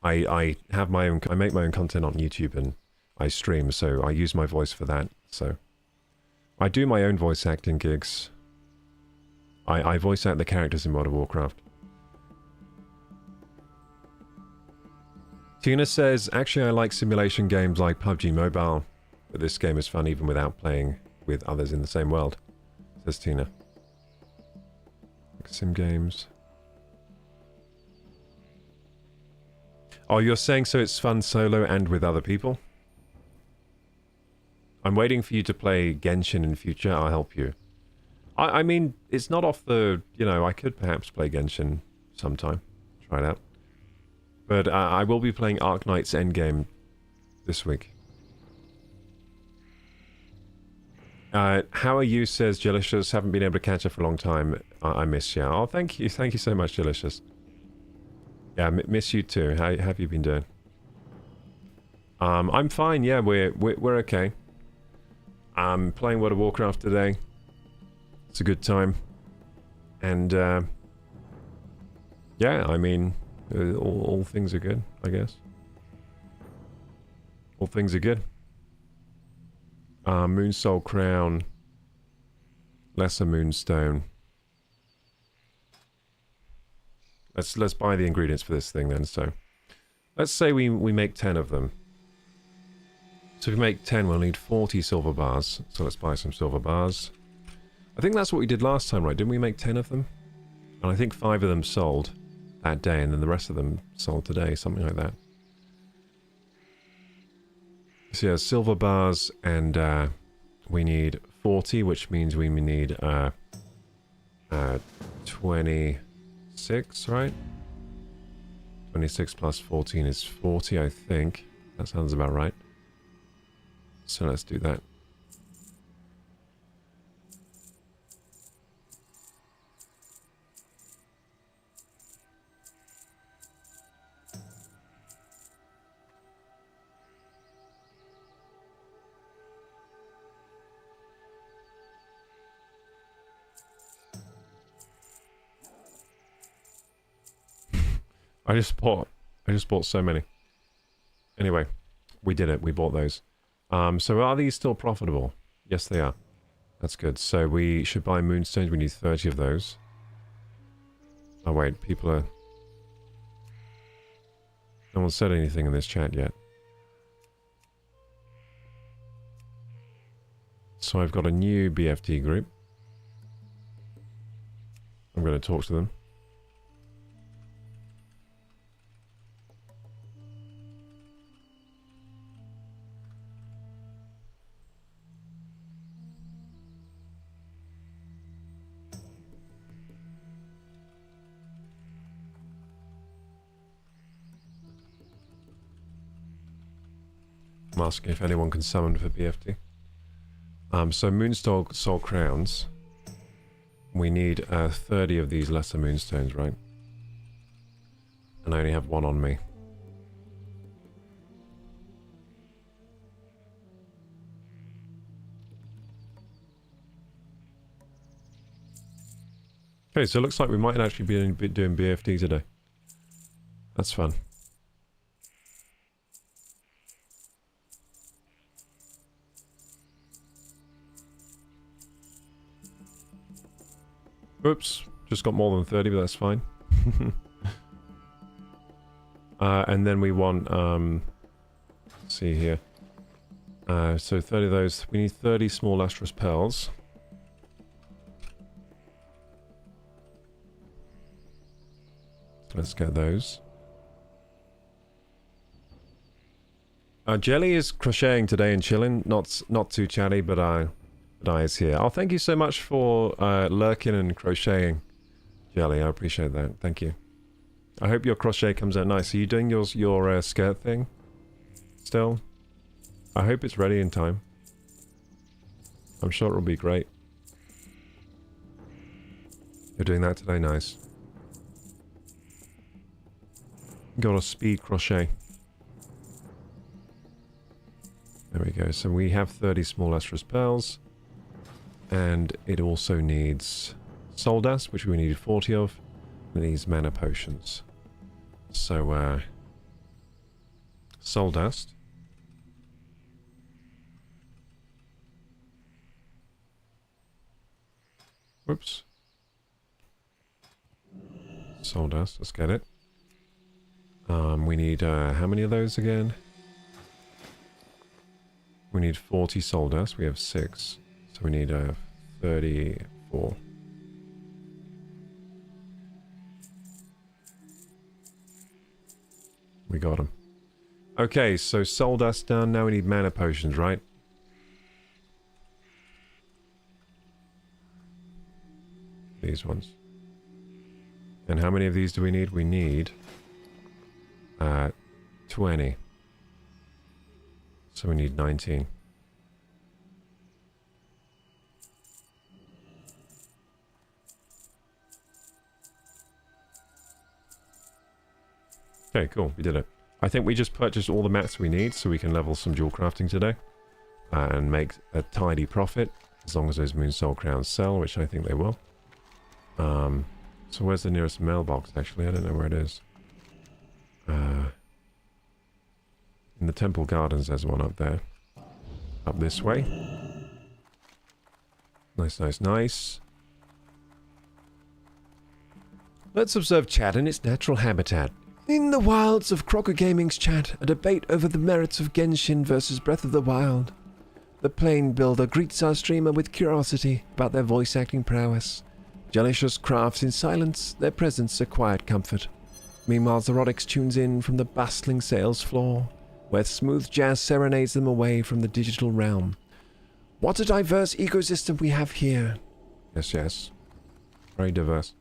I have my own, I make my own content on YouTube and I stream, so I use my voice for that, so. I do my own voice acting gigs. I voice act the characters in World of Warcraft. Tina says, actually I like simulation games like PUBG Mobile, but this game is fun even without playing with others in the same world, says Tina. Sim games. Oh, you're saying so it's fun solo and with other people? I'm waiting for you to play Genshin in future, I'll help you. I mean, it's not off the... You know, I could perhaps play Genshin sometime. Try it out. But I will be playing Arc Knight's Endgame this week. How are you, says Delicious. Haven't been able to catch her for a long time. I miss you. Oh, thank you. Thank you so much, Delicious. Yeah, miss you too. How have you been doing? I'm fine, yeah, we're okay. I'm playing World of Warcraft today. It's a good time. And, yeah, I mean, all things are good, I guess. All things are good. Moon Soul Crown. Lesser Moonstone. Let's buy the ingredients for this thing then, so. Let's say we make 10 of them. So if we make 10, we'll need 40 silver bars. So let's buy some silver bars. I think that's what we did last time, right? Didn't we make 10 of them? And I think 5 of them sold that day, and then the rest of them sold today, something like that. So yeah, silver bars, and we need 40, which means we need 26, right? 26 plus 14 is 40, I think. That sounds about right. So let's do that. I just bought so many. Anyway, we did it. We bought those. So are these still profitable? Yes, they are. That's good. So we should buy moonstones. We need 30 of those. Oh wait, people are... No one said anything in this chat yet. So I've got a new BFT group. I'm going to talk to them. I'm asking if anyone can summon for BFT. So Moonstone Soul Crowns. We need 30 of these lesser moonstones, right? And I only have one on me. Okay, so it looks like we might actually be doing BFT today. That's fun. Oops, just got more than 30, but that's fine. And then we want, let's see here. So 30 of those. We need 30 small lustrous pearls. So let's get those. Jelly is crocheting today and chilling. Not too chatty, but I is here. Oh, thank you so much for lurking and crocheting, Jelly. I appreciate that. Thank you. I hope your crochet comes out nice. Are you doing your skirt thing still? I hope it's ready in time. I'm sure it'll be great. You're doing that today, nice. Got a speed crochet. There we go. So we have 30 small lustrous pearls. And it also needs soul dust, which we needed 40 of. And these mana potions. So, soul dust. Whoops. Soul dust, let's get it. We need, how many of those again? We need 40 soul dust, we have 6. So we need 34. We got them. Okay, so soul dust done, now we need mana potions, right? These ones. And how many of these do we need? We need 20. So we need 19. Okay, cool. We did it. I think we just purchased all the mats we need so we can level some jewel crafting today. And make a tidy profit. As long as those moon soul crowns sell, which I think they will. So where's the nearest mailbox, actually? I don't know where it is. In the temple gardens, there's one up there. Up this way. Nice, nice, nice. Let's observe chat in its natural habitat. In the wilds of KorokuGaming's chat, a debate over the merits of Genshin versus Breath of the Wild. The Plane Builder greets our streamer with curiosity about their voice acting prowess. Jellicious crafts in silence, their presence a quiet comfort. Meanwhile, Zerodix tunes in from the bustling sales floor, where smooth jazz serenades them away from the digital realm. What a diverse ecosystem we have here. Yes, yes. Very diverse.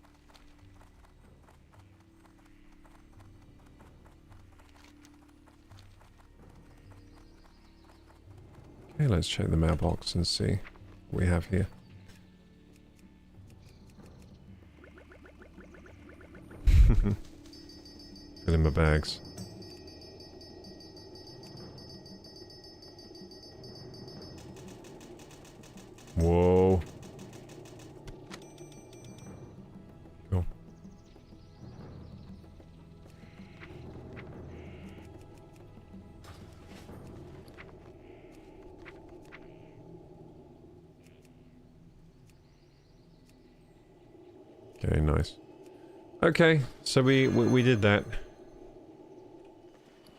Okay, let's check the mailbox and see what we have here. Fill in my bags. Whoa. Cool. Okay, nice. Okay, so we did that.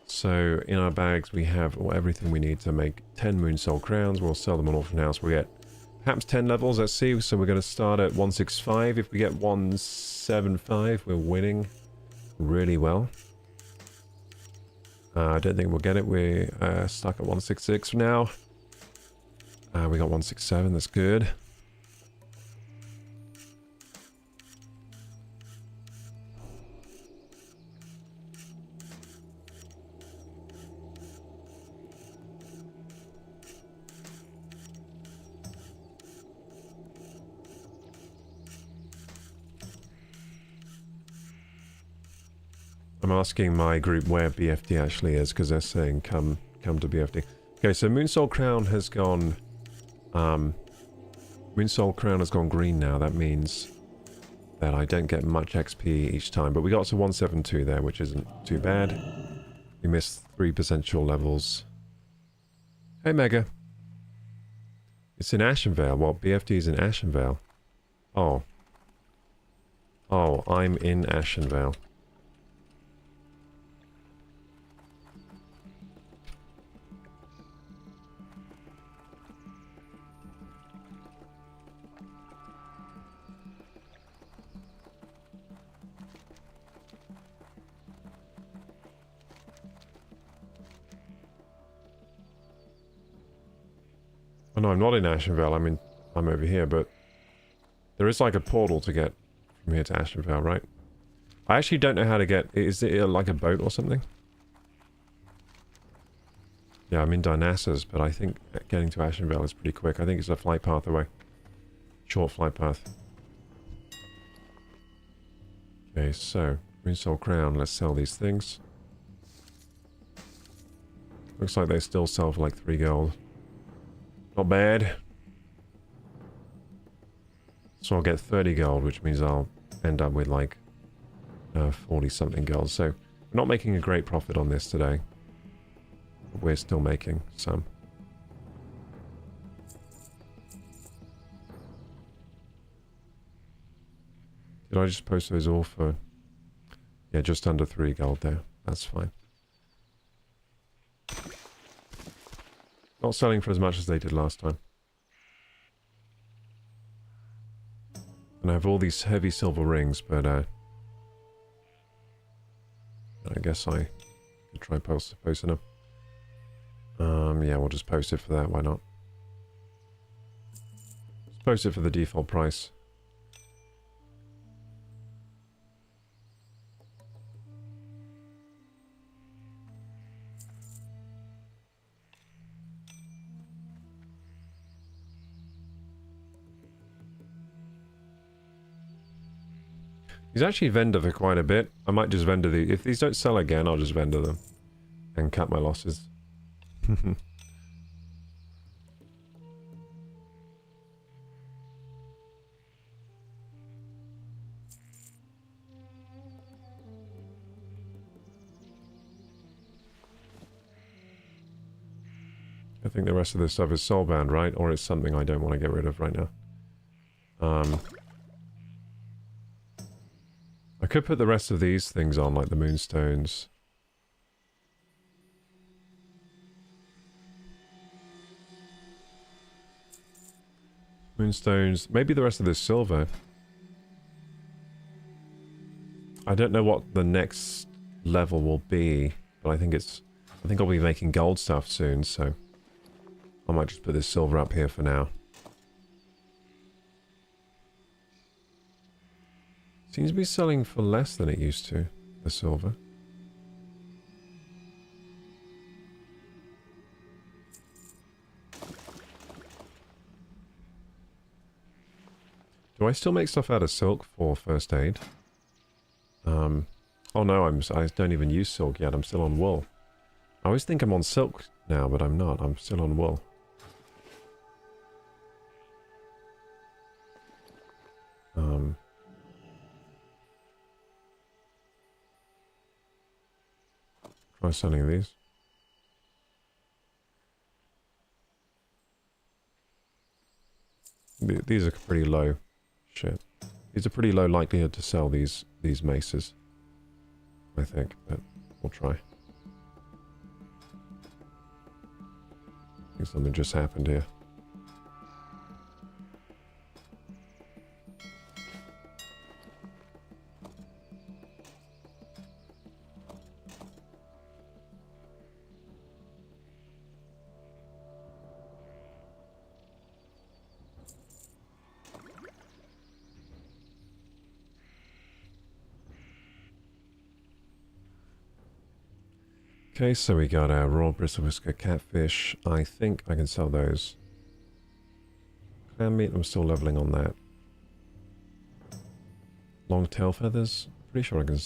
So in our bags we have everything we need to make 10 moon soul crowns. We'll sell them on auction house. We'll get perhaps 10 levels, let's see. So we're going to start at 165. If we get 175, we're winning really well. I don't think we'll get it. We're stuck at 166 for now. We got 167, that's good. I'm asking my group where BFD actually is, because they're saying come to BFD. Okay, so Moonsoul Crown has gone... Moonsoul Crown has gone green now. That means that I don't get much XP each time. But we got to 172 there, which isn't too bad. We missed 3 potential levels. Hey, Mega. It's in Ashenvale. Well, BFD is in Ashenvale. Oh. Oh, I'm in Ashenvale. Oh no, I'm not in Ashenvale. I'm over here, but there is like a portal to get from here to Ashenvale, right? I actually don't know how to get... Is it like a boat or something? Yeah, I'm in Dynassus, but I think getting to Ashenvale is pretty quick. I think it's a flight path away. Short flight path. Okay, so Moonsoul Crown. Let's sell these things. Looks like they still sell for like 3 gold. Not bad. So I'll get 30 gold, which means I'll end up with like 40 something gold. So we're not making a great profit on this today. But we're still making some. Did I just post those all for... Yeah, just under 3 gold there. That's fine. Not selling for as much as they did last time. And I have all these heavy silver rings, but I guess I could try posting them. Yeah, we'll just post it for that, why not? Just post it for the default price. He's actually vendor for quite a bit. I might just vendor the... If these don't sell again, I'll just vendor them. And cut my losses. I think the rest of this stuff is soulbound, right? Or it's something I don't want to get rid of right now. I could put the rest of these things on, like the moonstones. Moonstones. Maybe the rest of this silver. I don't know what the next level will be, but I think I'll be making gold stuff soon, so I might just put this silver up here for now. Seems to be selling for less than it used to, the silver. Do I still make stuff out of silk for first aid? Oh no, I don't even use silk yet. I'm still on wool. I always think I'm on silk now, but I'm not. I'm still on wool. Try selling these. These are pretty low. Shit. These are pretty low likelihood to sell these maces. I think, but we'll try. I think something just happened here. Okay, so we got our raw bristle whisker catfish. I think I can sell those. Clam meat, I'm still leveling on that. Long tail feathers, pretty sure I can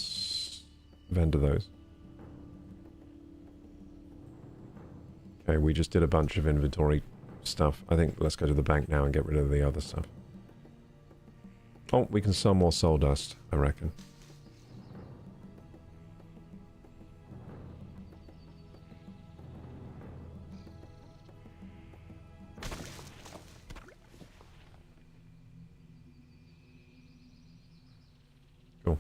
vendor those. Okay, we just did a bunch of inventory stuff. I think let's go to the bank now and get rid of the other stuff. Oh, we can sell more soul dust, I reckon. Cool.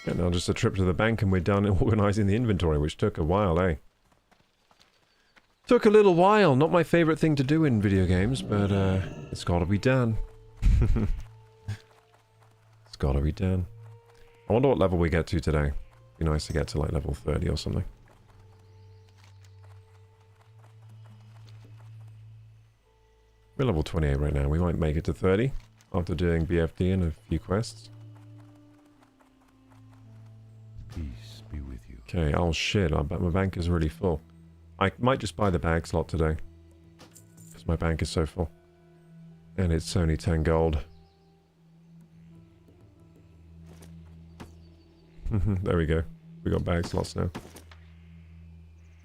Yeah, now just a trip to the bank and we're done organizing the inventory, which took a while, eh? Took a little while. Not my favorite thing to do in video games, but it's gotta be done. It's gotta be done. I wonder what level we get to today. Be nice to get to like level 30 or something. We're level 28 right now. We might make it to 30 after doing BFD and a few quests. Peace be with you. Okay, oh shit, I bet my bank is really full. I might just buy the bag slot today. Because my bank is so full. And it's only 10 gold. There we go. We got bag slots now.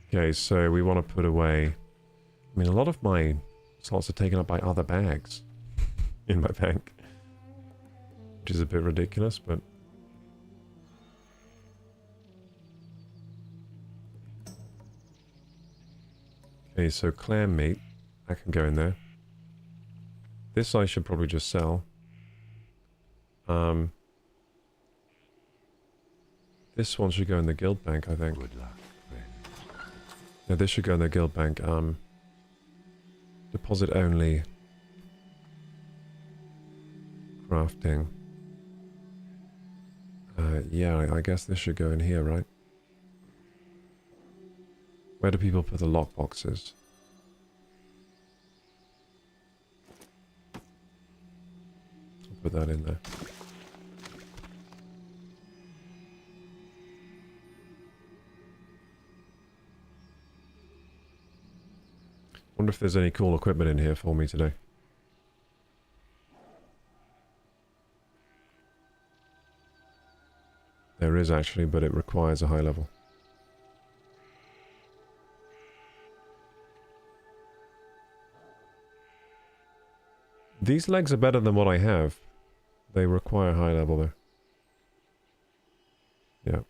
Okay, so we want to put away... I mean, a lot of my slots are taken up by other bags in my bank. Which is a bit ridiculous, but... Okay, so clam meat. I can go in there. This I should probably just sell. This one should go in the guild bank, I think. Good luck, friend. Yeah, this should go in the guild bank. Deposit only. Crafting. Yeah, I guess this should go in here, right? Where do people put the lockboxes? I'll put that in there. Wonder if there's any cool equipment in here for me today. There is actually, but it requires a high level. These legs are better than what I have. They require high level though. Yeah.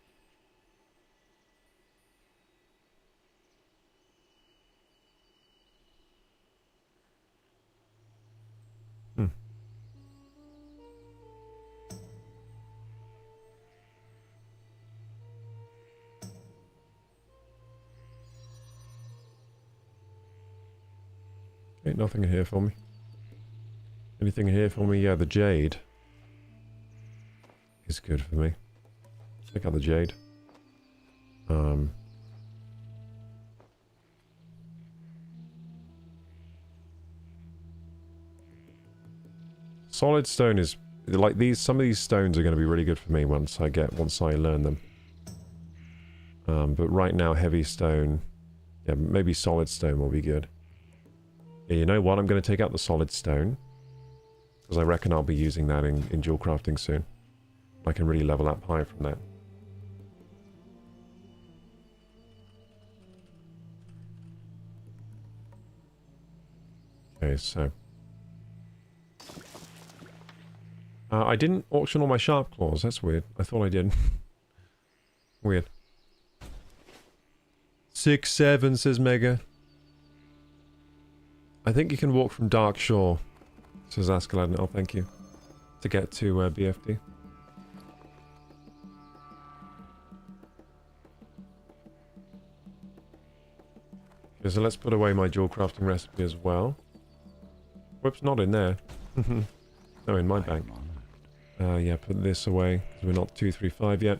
Ain't nothing in here for me. Anything in here for me? Yeah, the jade is good for me. Check out the jade. Solid stone is like these. Some of these stones are going to be really good for me once I learn them. But right now, heavy stone. Yeah, maybe solid stone will be good. Yeah, you know what? I'm going to take out the solid stone. Because I reckon I'll be using that in dual crafting soon. I can really level up high from that. Okay, so... I didn't auction all my sharp claws. That's weird. I thought I did. Weird. 6-7, says Mega. I think you can walk from Dark Shore, says Askeladd. Oh, thank you. To get to BFD. Okay, so let's put away my dual crafting recipe as well. Whoops, not in there. No, in my bank. Yeah, put this away, because we're not 235 yet.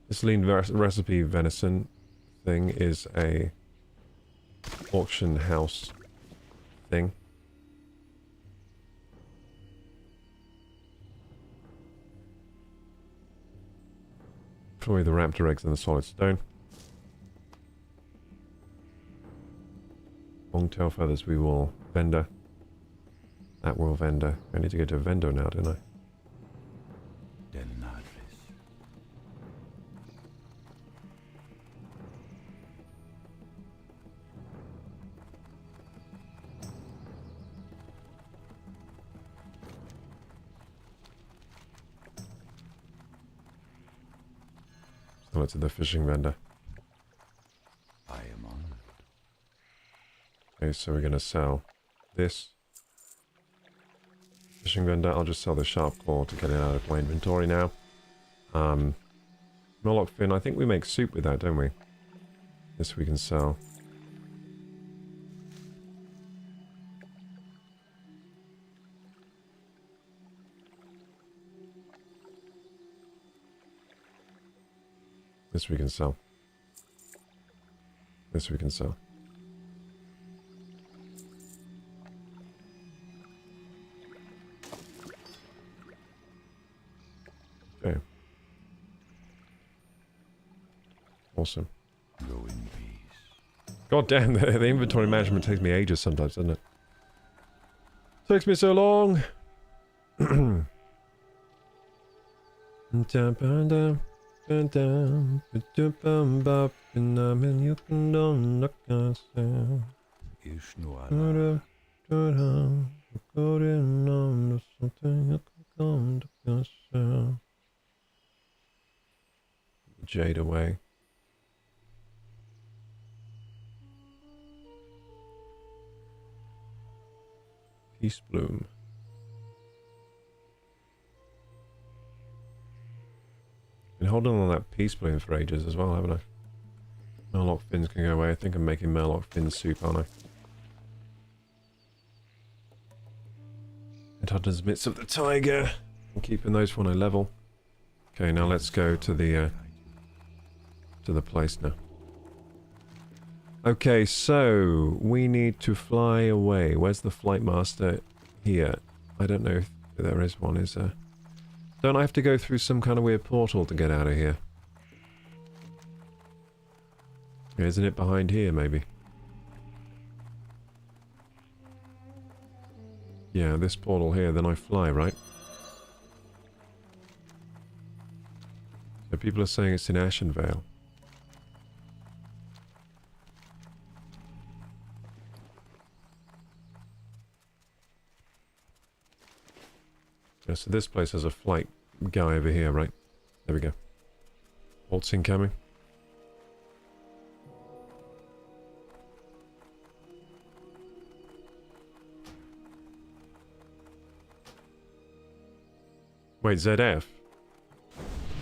This lean recipe venison thing is a auction house thing. Probably the raptor eggs and the solid stone. Long tail feathers we will vendor. That will vendor. I need to go to a vendor now, don't I? Denadris. Sell it to the fishing vendor. I am honored. Okay, so we're going to sell this. Fishing vendor, I'll just sell the sharp claw to get it out of my inventory now. Murloc fin, I think we make soup with that, don't we? This we can sell. This we can sell. This we can sell. Okay. Awesome. Go in peace. God damn, the inventory management takes me ages sometimes, doesn't it? Takes me so long. Ishnu Allah. Jade away. Peace bloom. Been holding on that peace bloom for ages as well, haven't I? Murloc fins can go away. I think I'm making Murloc fin soup, aren't I? Headhunters Midst of the Tiger. I'm keeping those for when I level. Okay, now let's go to the place now. Okay, so we need to fly away. Where's the flight master? Here. I don't know if there is one, is there? Don't I have to go through some kind of weird portal to get out of here? Isn't it behind here, maybe? Yeah, this portal here, then I fly, right? So people are saying it's in Ashenvale. Yeah, so this place has a flight guy over here, right? There we go. Bolts incoming. Wait, ZF?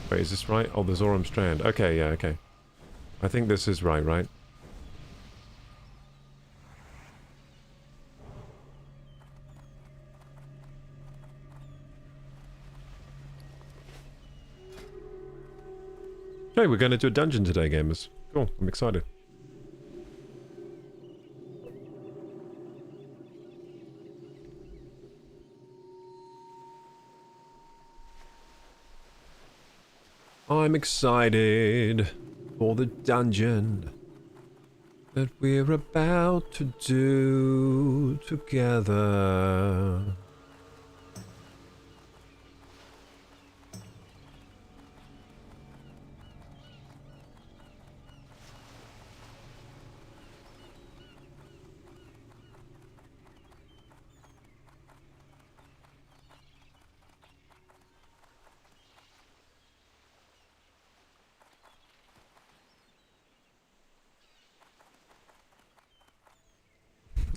Wait, is this right? Oh, the Zoram Strand. Okay, yeah, okay. I think this is right, right? Hey, we're going to do a dungeon today, gamers. Cool, I'm excited. I'm excited for the dungeon that we're about to do together.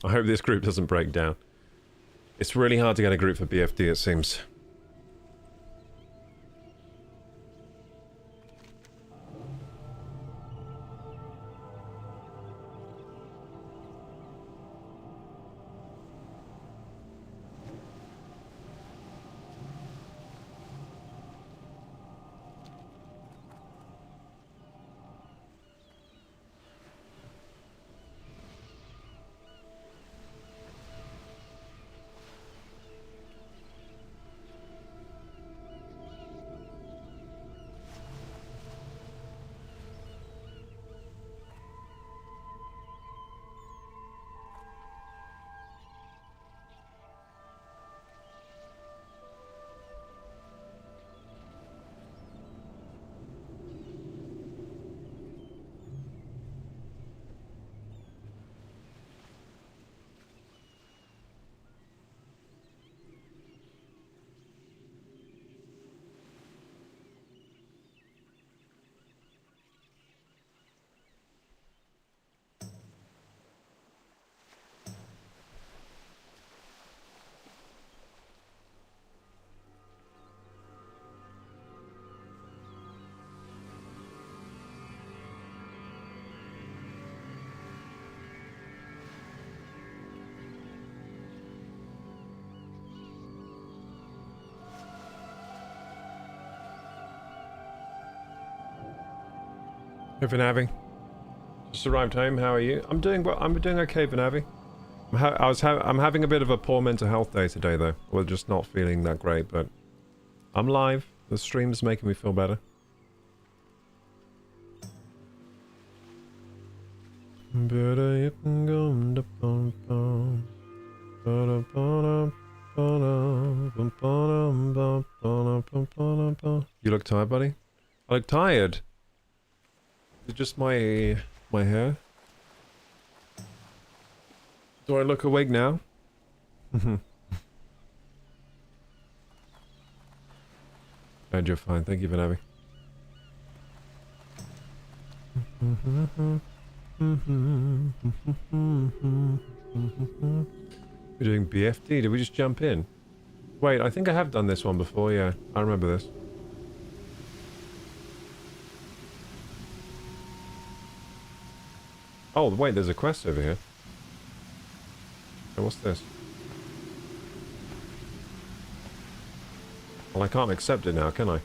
I hope this group doesn't break down. It's really hard to get a group for BFD, it seems. Hey, Vinavi. Just arrived home. How are you? I'm doing well. I'm doing okay, Vinavi. I'm having a bit of a poor mental health day today, though. We're just not feeling that great, but I'm live. The stream's making me feel better. You look tired, buddy? I look tired. Is it just my hair? Do I look awake now? And you're fine. Thank you for having. We're doing BFD. Did we just jump in? Wait, I think I have done this one before. Yeah, I remember this. Oh, wait, there's a quest over here. Hey, what's this? Well, I can't accept it now, can I?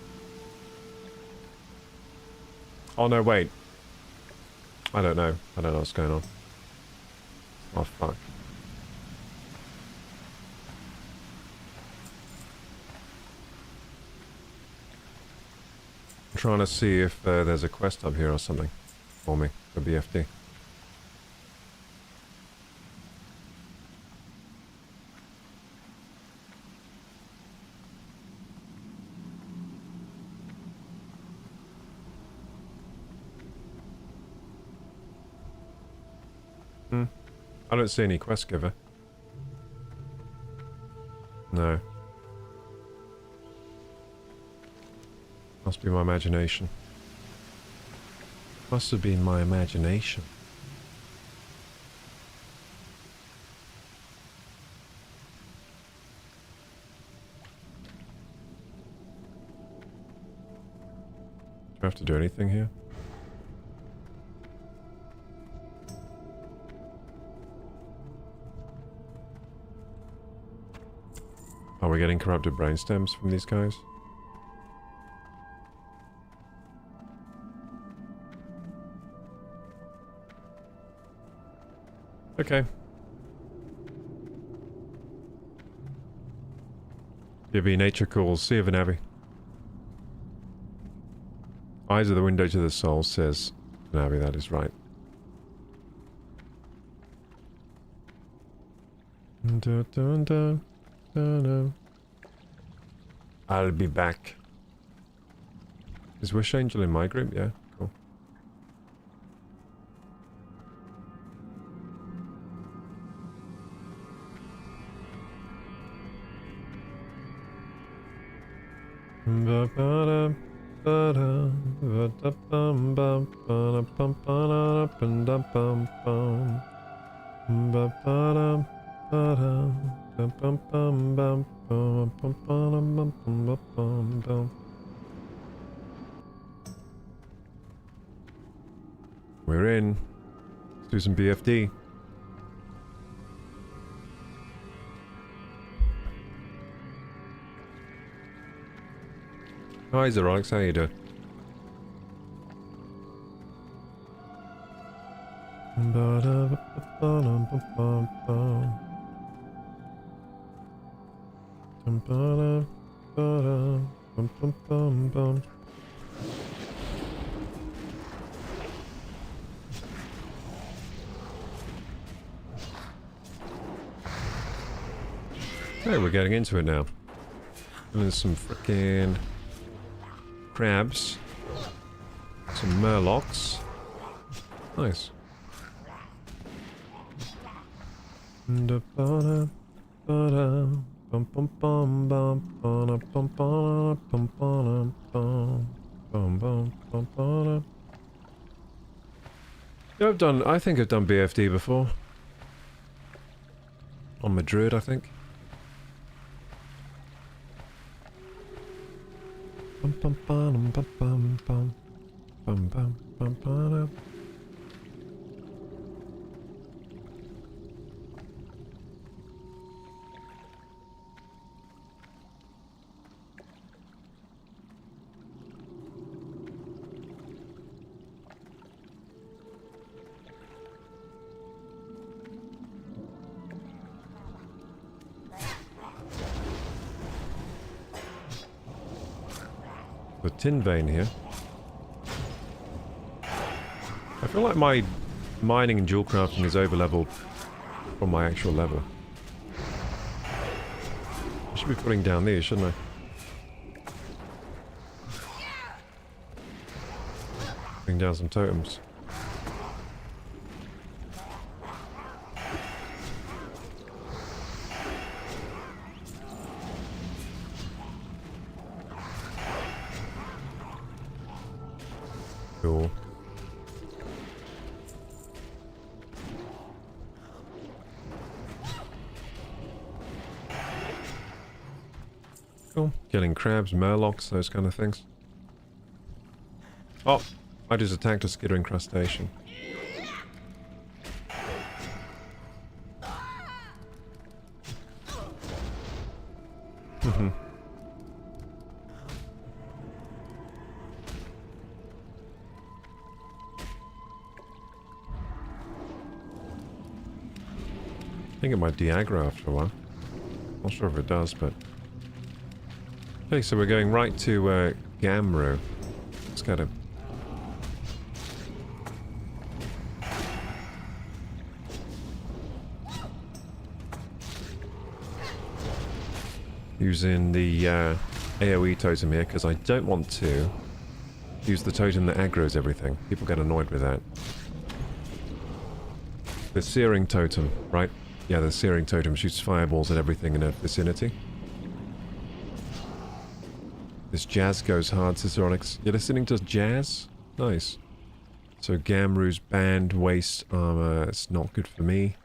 Oh, no, wait. I don't know. I don't know what's going on. Oh, fuck. I'm trying to see if there's a quest up here or something for me, for BFD. I don't see any quest giver. No. Must be my imagination. Must have been my imagination. Do I have to do anything here? Are we getting corrupted brainstems from these guys? Okay. Gibby, nature calls. See you, Vinavi. Eyes are the window to the soul, says Vinavi. That is right. Dun, dun, dun. No. I'll be back. Is Wish Angel in my group? Yeah, cool. We're in. Let's do some BFD. Hi, Xerox. How you doing? Hey, we're getting into it now. And there's some frickin' crabs. Some murlocs. Nice. Yeah, I think I've done BFD before. On Madrid, I think. The tin vein here. I feel like my mining and jewel crafting is over-leveled from my actual level. I should be putting down these, shouldn't I? Putting down some totems. Cool. Cool. Killing crabs, murlocs, those kind of things. Oh, I just attacked a skittering crustacean. I think it might de-aggro after a while. Not sure if it does, but... Okay, so we're going right to Gamru. Let's get him. Using the AoE totem here, because I don't want to use the totem that aggroes everything. People get annoyed with that. The searing totem, right? Yeah, the searing totem shoots fireballs at everything in a vicinity. This jazz goes hard, Ciceronix. You're listening to jazz? Nice. So Gamru's banned waist armor. It's not good for me.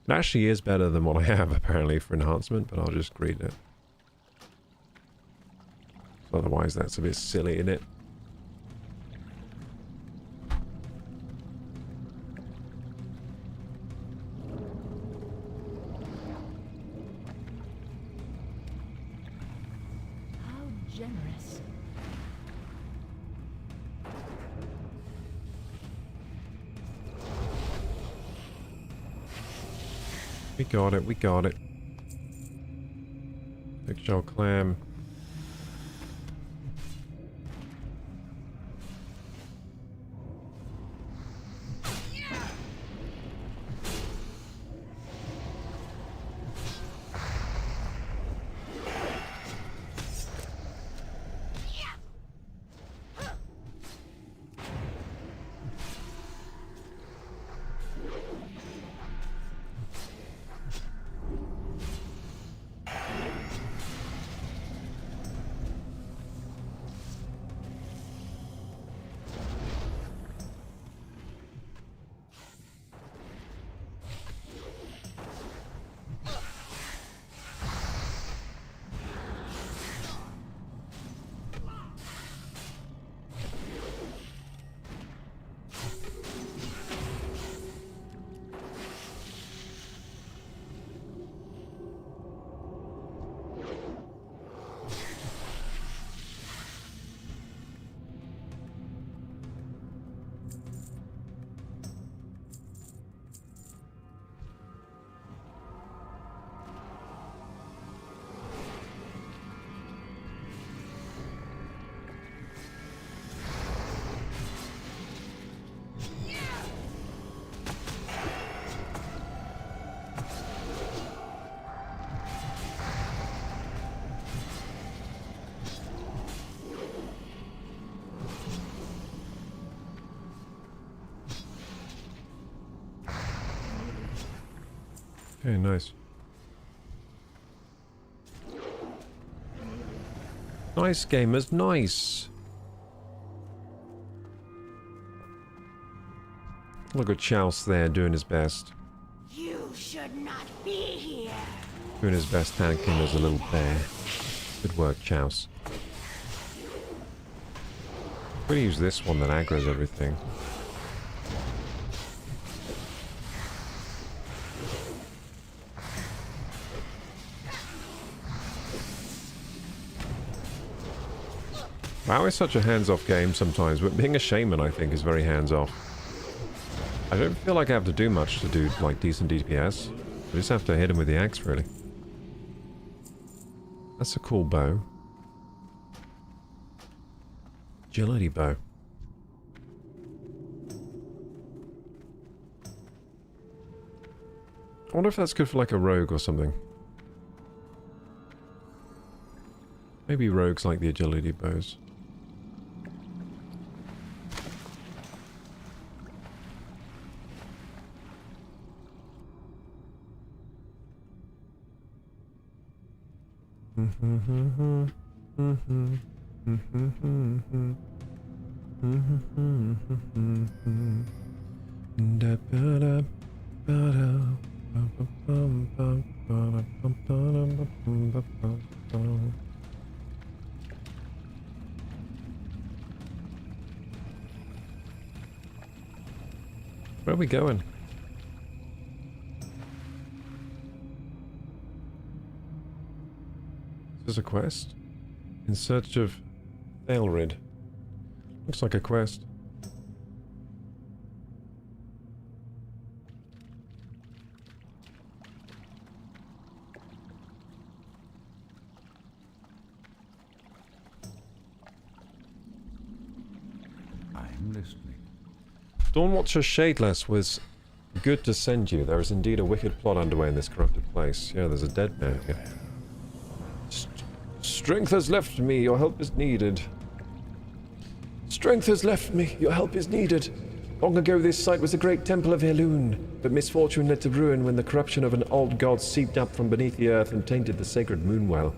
It actually is better than what I have, apparently, for enhancement, but I'll just read it. Otherwise, that's a bit silly, isn't it? Generous. We got it, we got it. Big shell clam. Okay, nice. Nice, gamers, nice. Look at Chouse there doing his best. You should not be here. Doing his best tanking as a little bear. Good work, Chouse. I'm gonna use this one that aggroes everything. WoW is such a hands-off game sometimes, but being a shaman, I think, is very hands-off. I don't feel like I have to do much to do, like, decent DPS. I just have to hit him with the axe, really. That's a cool bow. Agility bow. I wonder if that's good for like a rogue or something. Maybe rogues like the agility bows. Where are we going? Is this a quest? In search of Tel'Abim. Looks like a quest. I'm listening. Dawnwatcher Shadeless was good to send you. There is indeed a wicked plot underway in this corrupted place. Yeah, there's a dead man here. Strength has left me, your help is needed. Strength has left me, your help is needed. Long ago this site was a great temple of Helun, but misfortune led to ruin when the corruption of an old god seeped up from beneath the earth and tainted the sacred moonwell.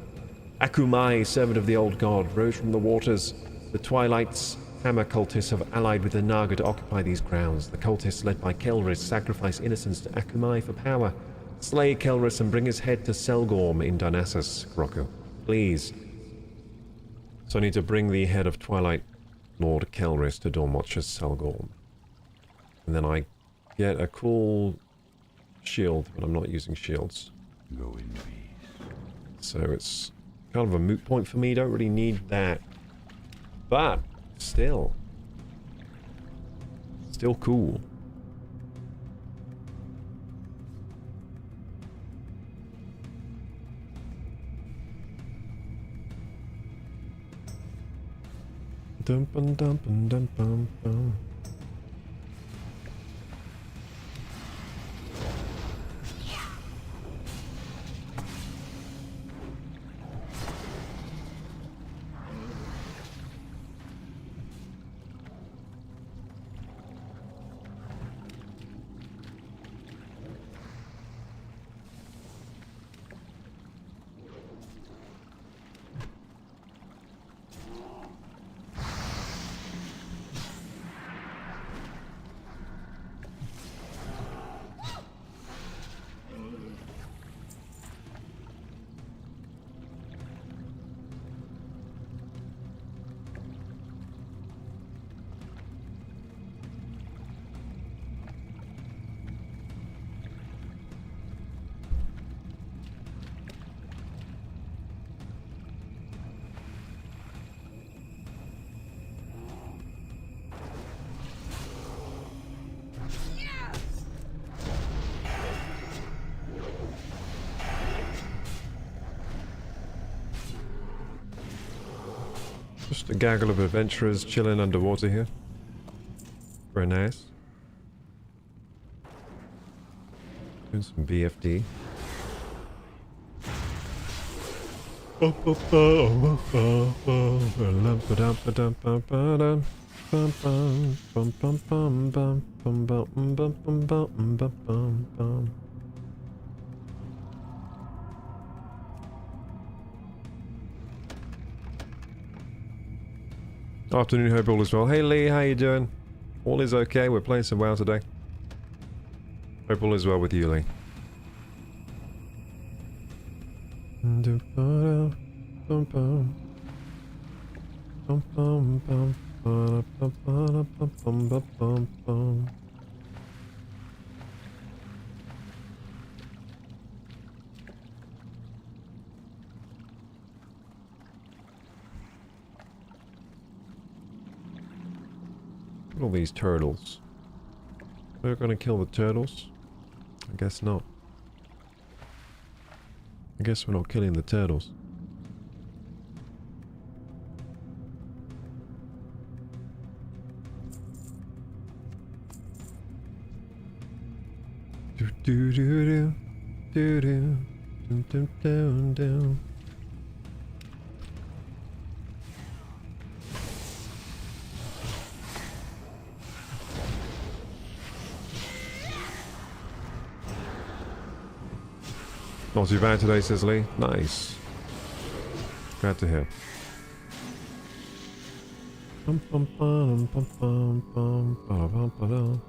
Akumai, servant of the old god, rose from the waters. The Twilight's Hammer cultists have allied with the Naga to occupy these grounds. The cultists, led by Kelris, sacrifice innocents to Akumai for power. Slay Kelris and bring his head to Selgorm in Darnassus, Roku. Please. So I need to bring the head of Twilight Lord Kelris to Dawnwatcher's Selgorm. And then I get a cool shield, but I'm not using shields. Go in peace. So it's kind of a moot point for me. Don't really need that. But still cool. Dum bum dum bum dum bum bum. Just a gaggle of adventurers chilling underwater here. Very nice. Doing some BFD. Afternoon, hope all is well. Hey Lee, how you doing? All is okay, we're playing some WoW today. Hope all is well with you, Lee. Look at all these turtles. We're gonna kill the turtles? I guess not. I guess we're not killing the turtles. Do do do do do dum dum dum dum. Not too bad today, Sisley. Nice. Glad to hear. Bum, bum, bum, bum, bum, bum, bum, bum, bum.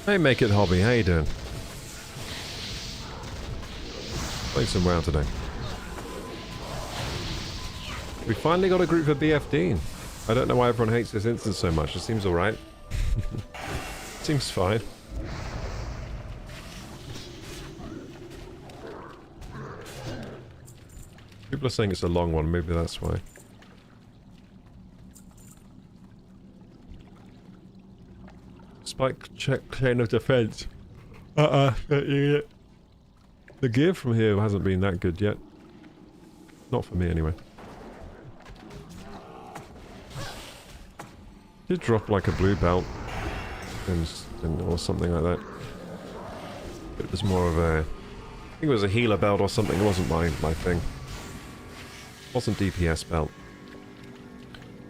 Hey, Make It Hobby, how you doing? Playing some WoW today. We finally got a group for BFD. I don't know why everyone hates this instance so much. It seems alright. Seems fine. People are saying it's a long one, maybe that's why. Spike check chain of defense. The gear from here hasn't been that good yet. Not for me anyway. Did drop like a blue belt or something like that. It was more of a, I think it was a healer belt or something. It wasn't my thing. It wasn't DPS belt.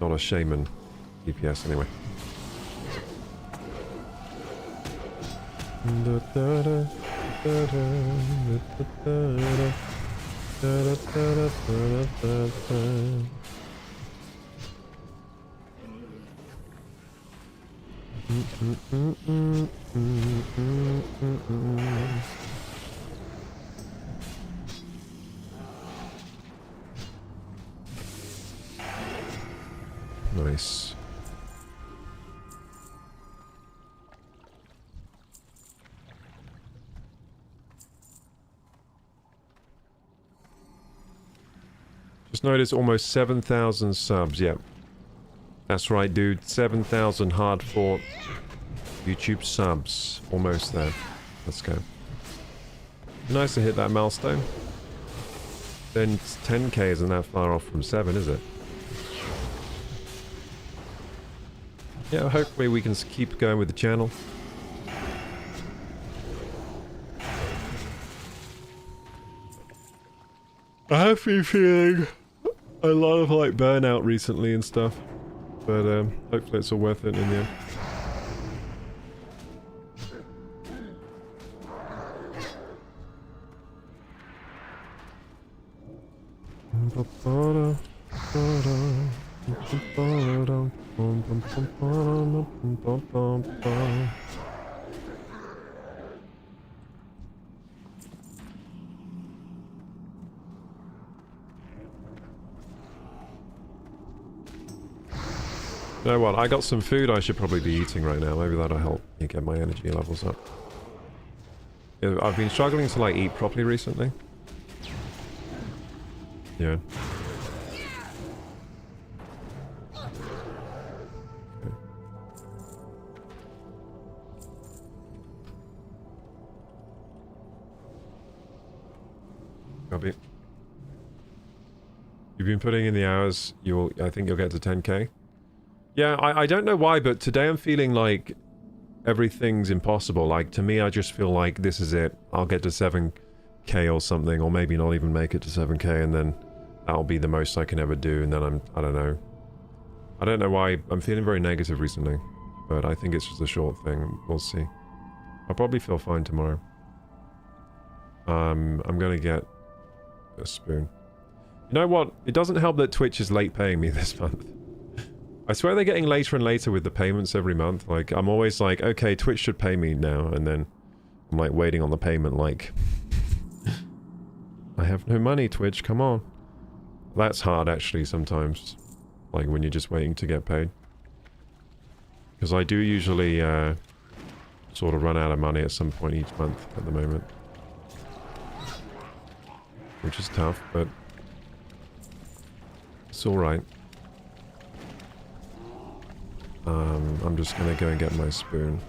Not a shaman DPS anyway. Nice. Just noticed almost 7,000 subs. Yep. That's right, dude. 7,000 hard-fought YouTube subs. Almost there. Let's go. Nice to hit that milestone. Then 10k isn't that far off from 7, is it? Yeah, hopefully we can keep going with the channel. I have been feeling a lot of like burnout recently and stuff. But hopefully it's all worth it in the end. You know what, I got some food I should probably be eating right now. Maybe that'll help me get my energy levels up. Yeah, I've been struggling to like eat properly recently. Yeah. Okay. Copy. You've been putting in the hours, I think you'll get to 10k. Yeah, I don't know why, but today I'm feeling like everything's impossible. Like, to me, I just feel like this is it. I'll get to 7k or something, or maybe not even make it to 7k, and then that'll be the most I can ever do, and then I don't know. I don't know why I'm feeling very negative recently, but I think it's just a short thing. We'll see. I'll probably feel fine tomorrow. I'm gonna get a spoon. You know what? It doesn't help that Twitch is late paying me this month. I swear they're getting later and later with the payments every month. Like, I'm always like, okay, Twitch should pay me now, and then I'm like waiting on the payment like... I have no money, Twitch, come on. That's hard actually sometimes. Like when you're just waiting to get paid. Because I do usually sort of run out of money at some point each month at the moment. Which is tough, but it's alright. I'm just gonna go and get my spoon.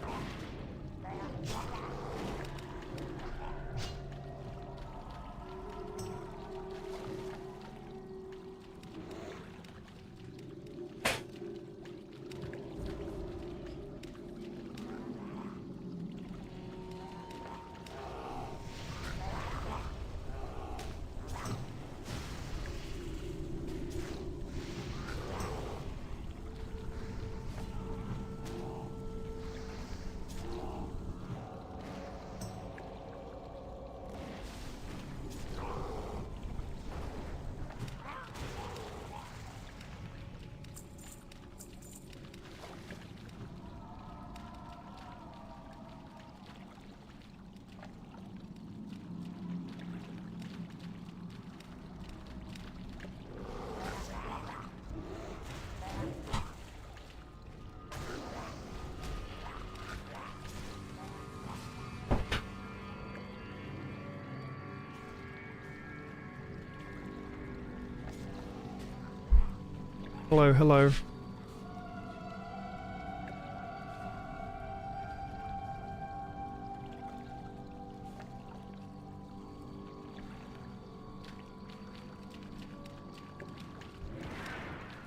Hello, hello.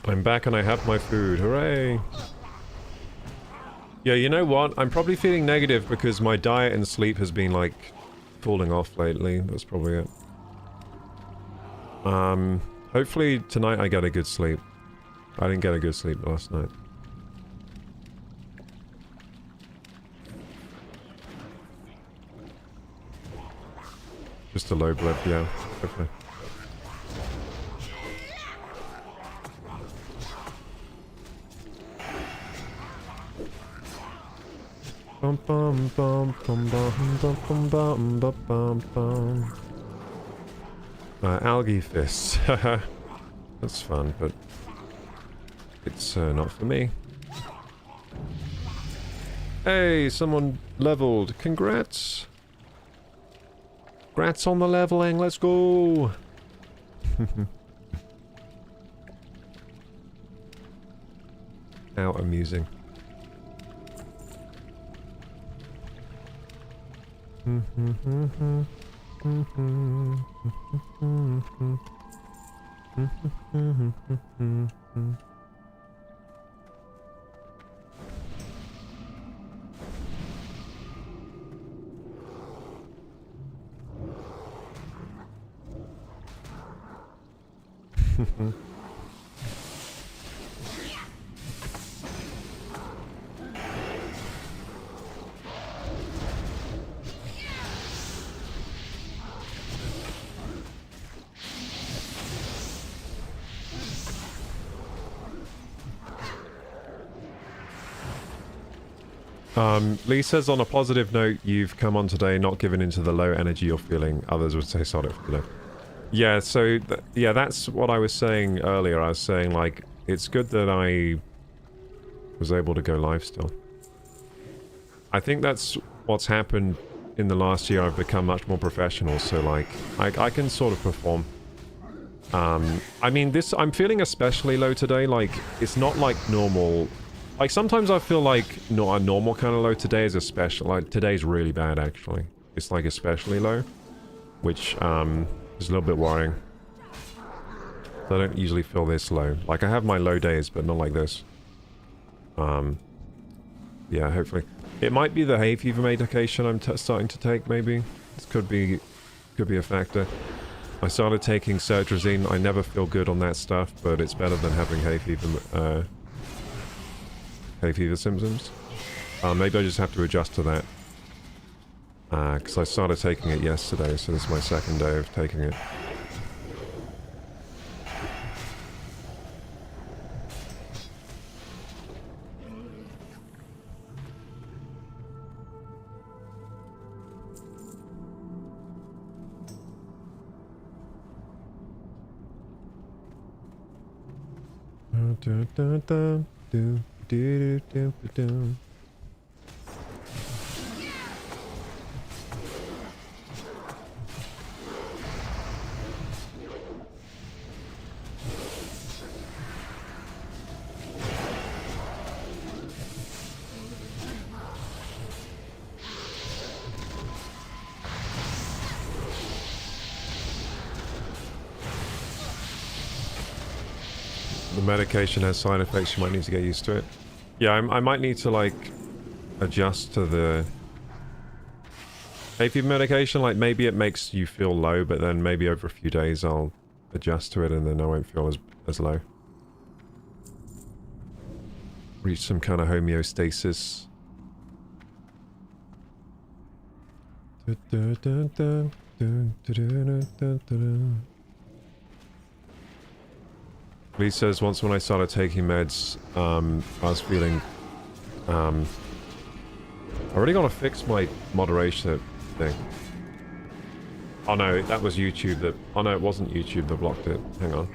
I'm back and I have my food, hooray! Yeah, you know what? I'm probably feeling negative because my diet and sleep has been, like, falling off lately. That's probably it. Hopefully tonight I get a good sleep. I didn't get a good sleep last night. Just a low blood, yeah. Hopefully. Bum bum bum bum bum bum bum bum bum bum bum. Algae fists. That's fun, but it's not for me. Hey, someone leveled. Congrats. Congrats on the leveling. Let's go. How amusing. Lee says, on a positive note, you've come on today not given into the low energy you're feeling. Others would say sorry for below. Yeah, so, yeah, that's what I was saying earlier. I was saying, like, it's good that I was able to go live still. I think that's what's happened in the last year. I've become much more professional, so, like, I can sort of perform. I mean, I'm feeling especially low today. Like, it's not like normal. Like, sometimes I feel like not a normal kind of low. Today is especially, like, today's really bad, actually. It's, like, especially low, which, is a little bit worrying. I don't usually feel this low. Like, I have my low days, but not like this. Yeah, hopefully. It might be the hay fever medication I'm starting to take, maybe. This could be a factor. I started taking sertrazine. I never feel good on that stuff, but it's better than having hay fever symptoms. Maybe I just have to adjust to that. Because I started taking it yesterday, so this is my second day of taking it. The medication has side effects, you might need to get used to it. Yeah, I might need to, like, adjust to the hay fever medication. Like, maybe it makes you feel low, but then maybe over a few days I'll adjust to it and then I won't feel as low. Reach some kind of homeostasis. Lee says, once when I started taking meds, I was feeling, I already got to fix my moderation thing. Oh no, that was YouTube that, oh no, it wasn't YouTube that blocked it. Hang on.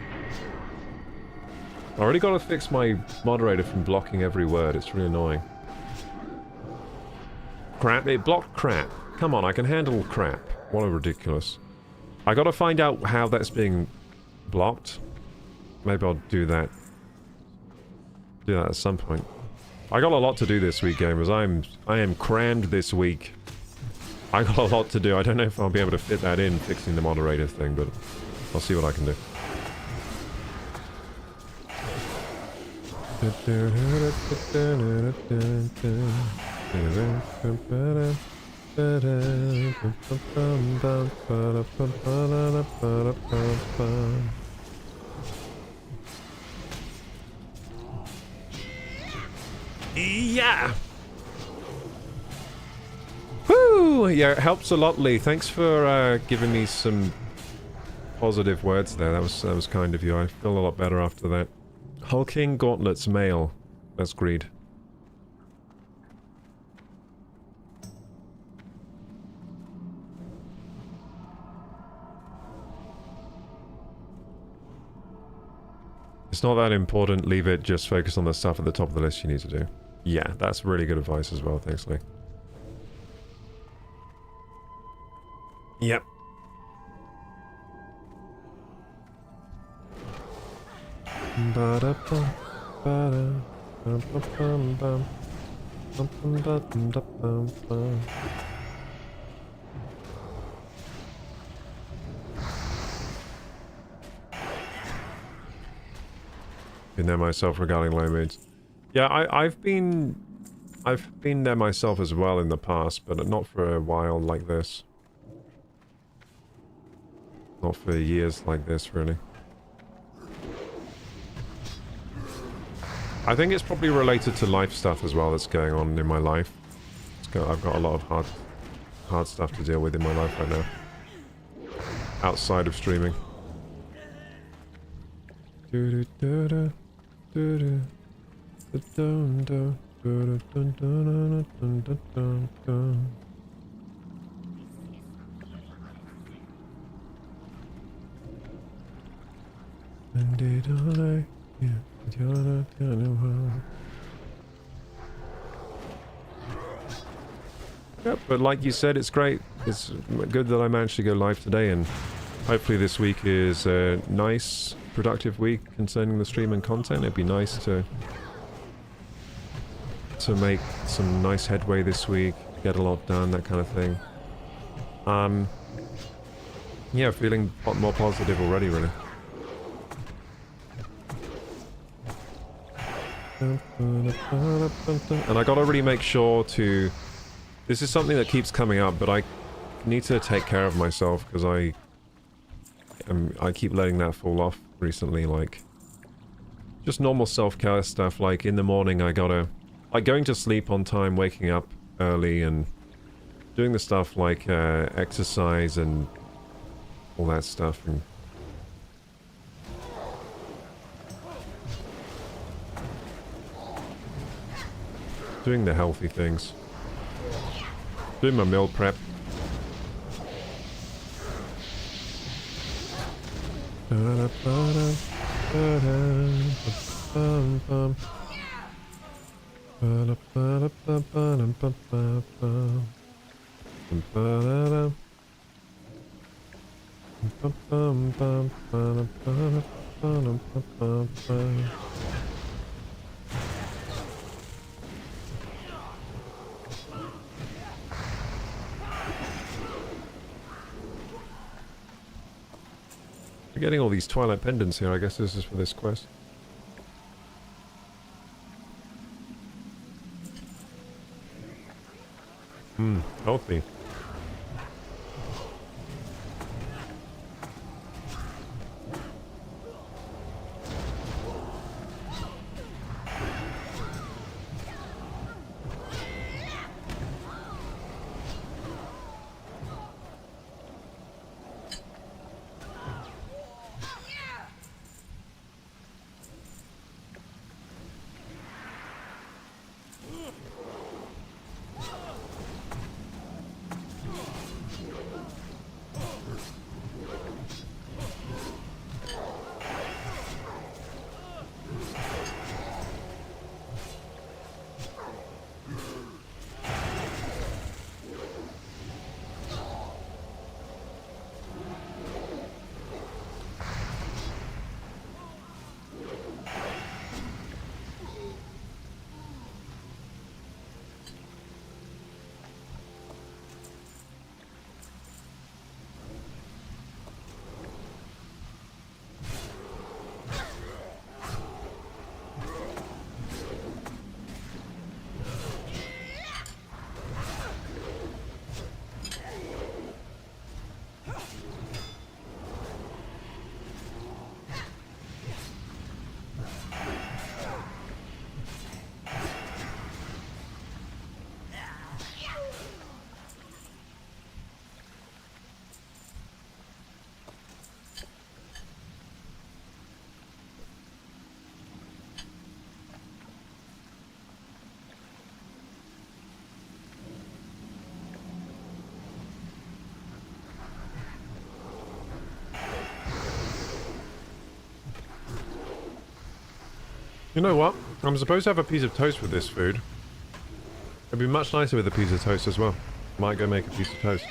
I already got to fix my moderator from blocking every word. It's really annoying. Crap, it blocked crap. Come on, I can handle crap. What a ridiculous. I got to find out how that's being blocked. Maybe I'll do that. Do that at some point. I got a lot to do this week, gamers. I am crammed this week. I got a lot to do. I don't know if I'll be able to fit that in, fixing the moderator thing, but I'll see what I can do. Yeah! Woo! Yeah, it helps a lot, Lee. Thanks for giving me some positive words there. That was kind of you. I feel a lot better after that. Hulking Gauntlets Male. That's greed. It's not that important. Leave it. Just focus on the stuff at the top of the list you need to do. Yeah, that's really good advice as well. Thanks, Lee. Yep. Been there myself regarding low moods. Yeah, I've been there myself as well in the past, but not for a while like this. Not for years like this, really. I think it's probably related to life stuff as well that's going on in my life. I've got a lot of hard stuff to deal with in my life right now. Outside of streaming. Yep, but like you said, it's great. It's good that I managed to go live today, and hopefully this week is a nice, productive week concerning the stream and content. It'd be nice to make some nice headway this week, get a lot done, that kind of thing. Yeah, feeling more positive already, really. And I gotta really make sure to... This is something that keeps coming up, but I need to take care of myself because I keep letting that fall off recently, like... Just normal self-care stuff, like in the morning I gotta... Like going to sleep on time, waking up early, and doing the stuff like exercise and all that stuff. And doing the healthy things. Doing my meal prep. We're getting all these Twilight pendants here. I guess this is for this quest. Healthy. You know what? I'm supposed to have a piece of toast with this food. It'd be much nicer with a piece of toast as well. Might go make a piece of toast.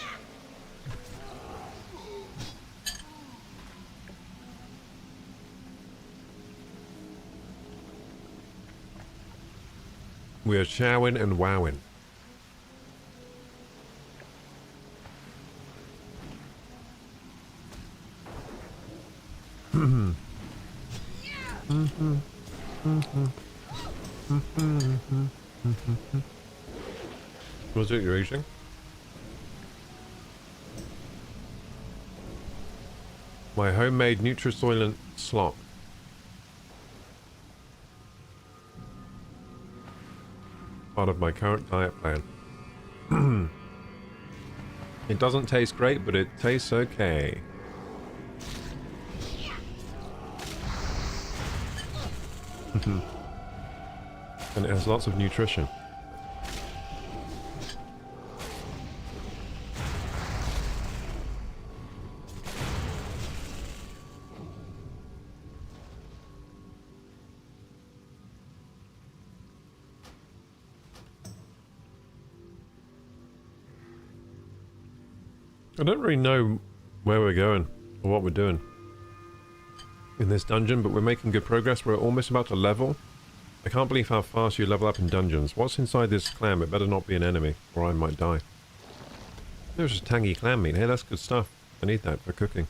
We are showing and wowing. What's it you're eating? My homemade Nutrisoylent slop. Part of my current diet plan. It doesn't taste great, but it tastes okay. And it has lots of nutrition. I don't really know where we're going or what we're doing in this dungeon, but we're making good progress. We're almost about to level. I can't believe how fast you level up in dungeons. What's inside this clam? It better not be an enemy, or I might die. There's just tangy clam meat. Hey, that's good stuff. I need that for cooking.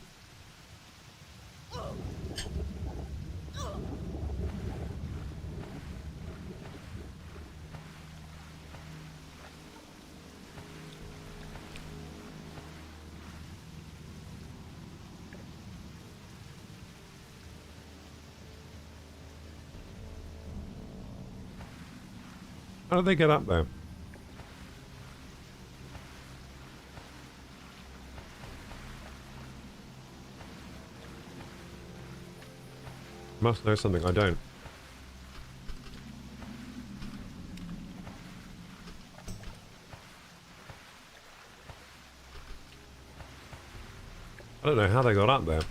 How did they get up there? Must know something I don't. I don't know how they got up there.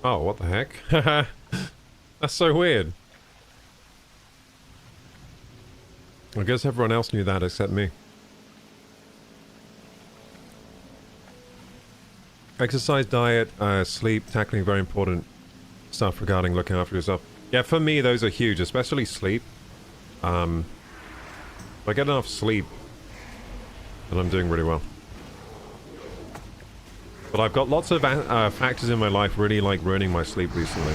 Oh, what the heck? That's so weird. I guess everyone else knew that except me. Exercise, diet, sleep, tackling very important stuff regarding looking after yourself. Yeah, for me, those are huge, especially sleep. If I get enough sleep, then I'm doing really well. But I've got lots of factors in my life really like ruining my sleep recently.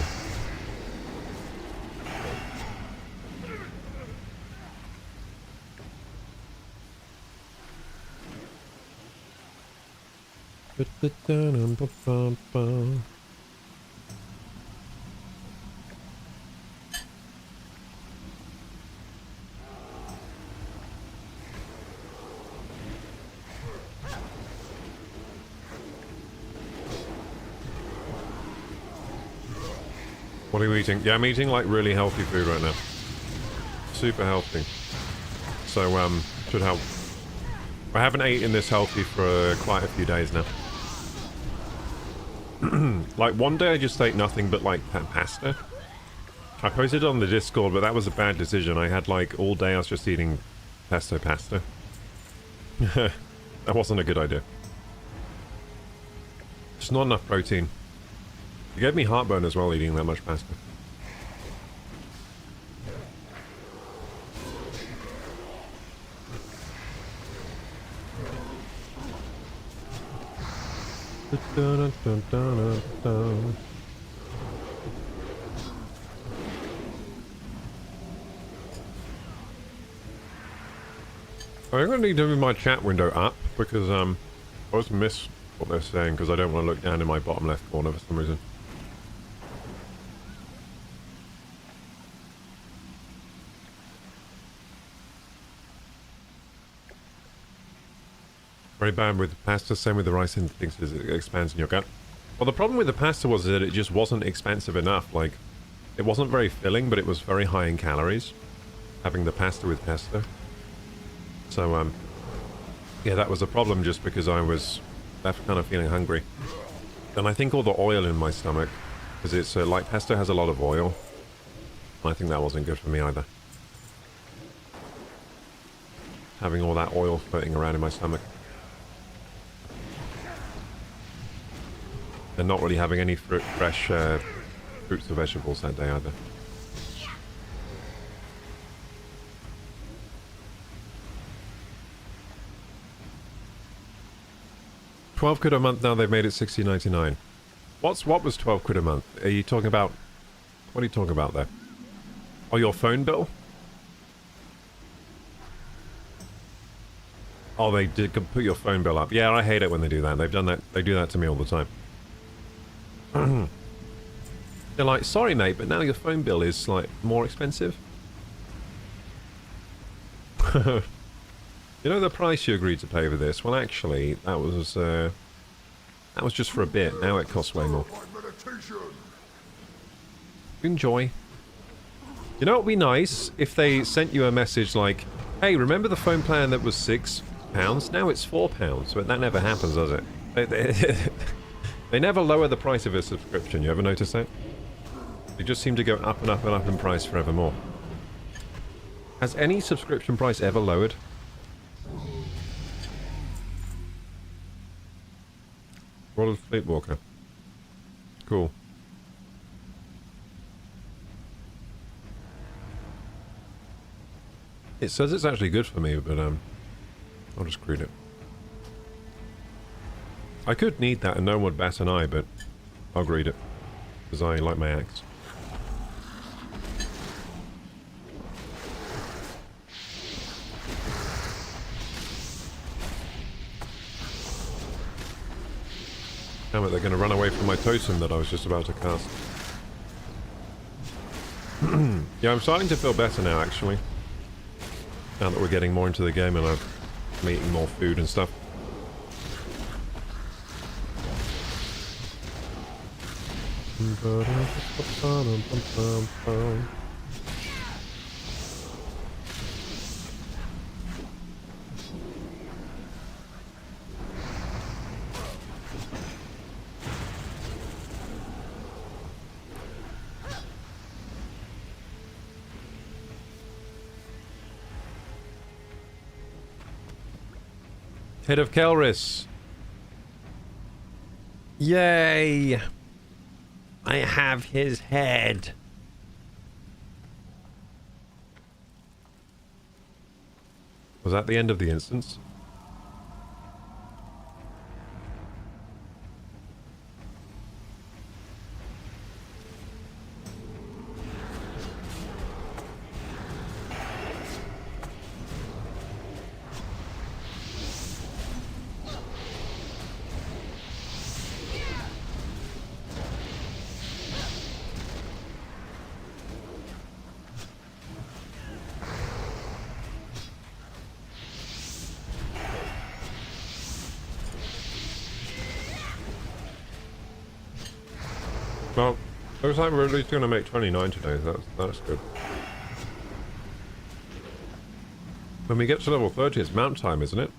What are you eating? Yeah, I'm eating like really healthy food right now. Super healthy. So, should help. I haven't eaten this healthy for quite a few days now. Like one day I just ate nothing but like pasta. I posted it on the Discord, but that was a bad decision. I had like all day I was just eating pesto pasta. That wasn't a good idea. Just not enough protein. It gave me heartburn as well eating that much pasta. I'm going to need to move my chat window up because I always miss what they're saying because I don't want to look down in my bottom left corner for some reason. Very bad with the pasta, same with the rice and things as it expands in your gut. Well, the problem with the pasta was that it just wasn't expensive enough. Like, it wasn't very filling, but it was very high in calories, having the pasta with pesto. So, yeah, that was a problem just because I was left kind of feeling hungry. And I think all the oil in my stomach, because it's, like, pesto has a lot of oil. I think that wasn't good for me either. Having all that oil floating around in my stomach. And not really having any fresh fruits or vegetables that day either. £12 a month now, they've made it $16.99. What was 12 quid a month? Are you talking about... What are you talking about there? Oh, your phone bill? Oh, they did put your phone bill up. Yeah, I hate it when they do that. They've done that. They do that to me all the time. They're like, sorry mate, but now your phone bill is like more expensive. You know the price you agreed to pay for this? Well, actually, that was just for a bit. Now it costs way more. Enjoy. You know what would be nice if they sent you a message like, hey, remember the phone plan that was £6? Now it's £4. But that never happens, does it? They never lower the price of a subscription. You ever notice that? They just seem to go up and up and up in price forevermore. Has any subscription price ever lowered? World of Fleetwalker. cool. It says it's actually good for me, but I'll just greet it. I could need that and no one would bat an eye, but I'll greet it. Because I like my axe. Damn it, they're going to run away from my totem that I was just about to cast. Yeah, I'm starting to feel better now, actually. Now that we're getting more into the game and I'm eating more food and stuff. Head of Kelris. Yay! I have his head. Was that the end of the instance? Well, looks like we're at least going to make 29 today. That's good. When we get to level 30, it's mount time, isn't it?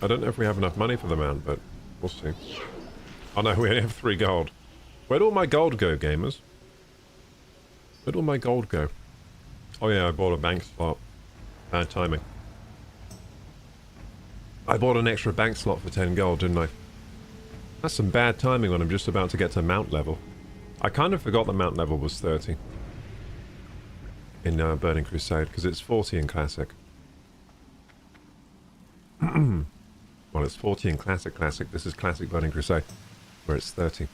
I don't know if we have enough money for the mount, but we'll see. Oh no, we only have 3 gold. Where'd all my gold go, gamers? Where'd all my gold go? Oh yeah, I bought a bank slot. Bad timing. I bought an extra bank slot for 10 gold, didn't I? That's some bad timing when I'm just about to get to mount level. I kind of forgot the mount level was 30 in Burning Crusade, because it's 40 in Classic. Well, it's 40 in Classic. This is Classic Burning Crusade, where it's 30.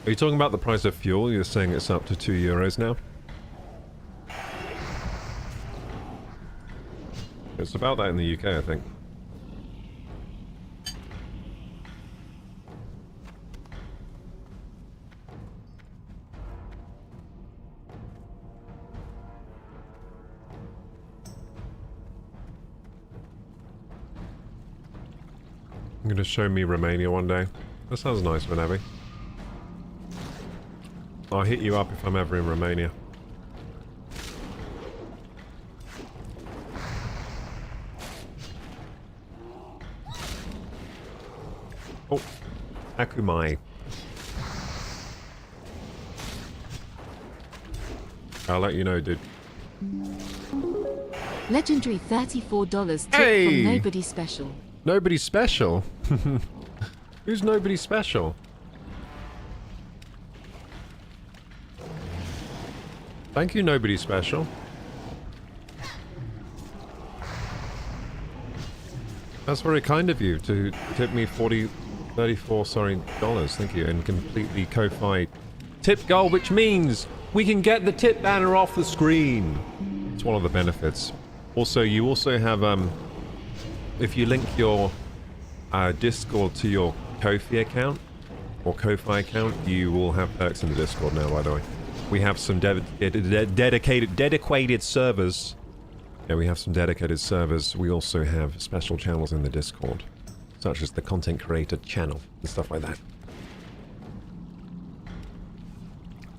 Are you talking about the price of fuel? You're saying it's up to €2 now? It's about that in the UK, I think. I'm going to show me Romania one day. That sounds nice, Vanavi. I'll hit you up if I'm ever in Romania. Oh, Akumai. I'll let you know, dude. Legendary $34 tip Hey! from Nobody Special. Nobody special? Who's nobody special? Thank you, nobody special. That's very kind of you to tip me $34 dollars. Thank you, and completely ko-fi tip goal, which means we can get the tip banner off the screen. It's one of the benefits. Also, you also have if you link your Discord to your Ko-fi account or Ko-fi account, you will have perks in the Discord now. By the way, we have some dedicated servers. Yeah, we have some dedicated servers. We also have special channels in the Discord, such as the content creator channel and stuff like that.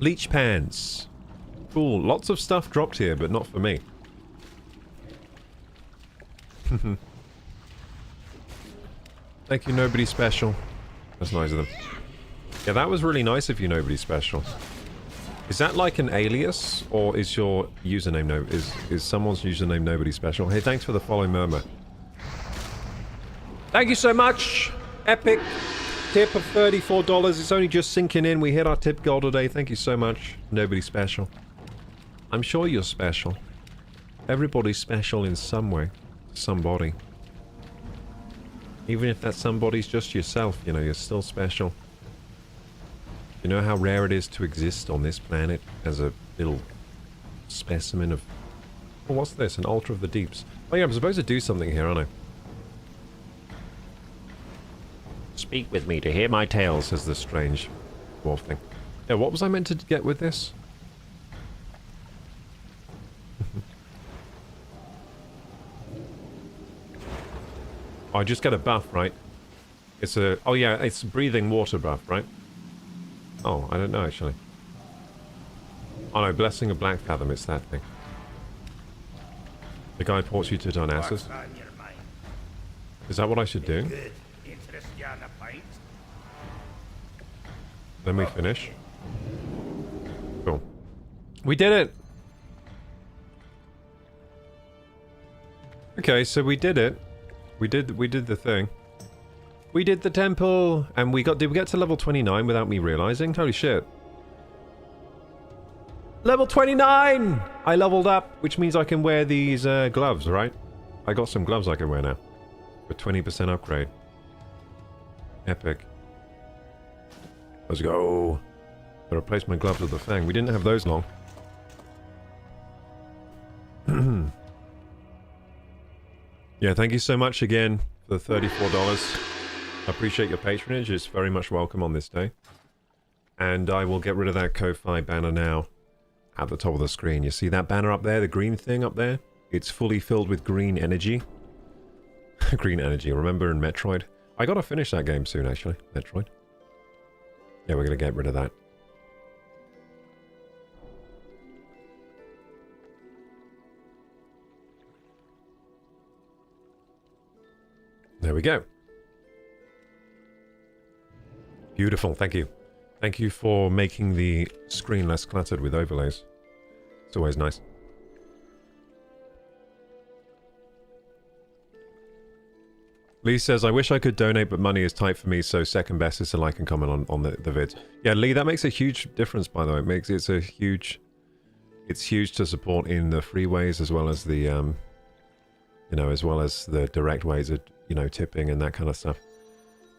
Leech pants. Cool. Lots of stuff dropped here, but not for me. Thank you, nobody special. That's nice of them. Yeah, that was really nice of you, nobody special. Is that like an alias, or is your username is someone's username nobody special? Hey, thanks for the follow, Murmur. Thank you so much. Epic tip of $34. It's only just sinking in. We hit our tip goal today. Thank you so much. Nobody special. I'm sure you're special. Everybody's special in some way. Somebody. Even if that somebody's just yourself, you know, you're still special. You know how rare it is to exist on this planet as a little specimen of... Oh, what's this? An altar of the deeps. Oh yeah, I'm supposed to do something here, aren't I? Speak with me to hear my tale, says the strange dwarf thing. Yeah, what was I meant to get with this? Oh, I just get a buff, right? It's a... Oh yeah, it's breathing water buff, right? Oh, I don't know, actually. Oh no, Blessing of Black Fathom, it's that thing. The guy ports you to Darnassus. Is that what I should do? Then we finish. Cool. We did it! Okay, so we did it. We did the thing. We did the temple, and we got... Did we get to level 29 without me realizing? Holy shit. Level 29! I leveled up, which means I can wear these gloves, right? I got some gloves I can wear now. For 20% upgrade. Epic. Let's go. I replaced my gloves with the Fang. We didn't have those long. Yeah, thank you so much again for the $34. I appreciate your patronage. It's very much welcome on this day. And I will get rid of that Ko-Fi banner now at the top of the screen. You see that banner up there, the green thing up there? It's fully filled with green energy. Green energy, remember in Metroid? I gotta finish that game soon, actually. Metroid. Yeah, we're gonna get rid of that. There we go. Beautiful, thank you. Thank you for making the screen less cluttered with overlays. It's always nice. Lee says, I wish I could donate, but money is tight for me, so second best is to like and comment on the vids. Yeah, Lee, that makes a huge difference, by the way. It's huge to support in the free ways as well as the, you know, as well as the direct ways of, you know, tipping and that kind of stuff.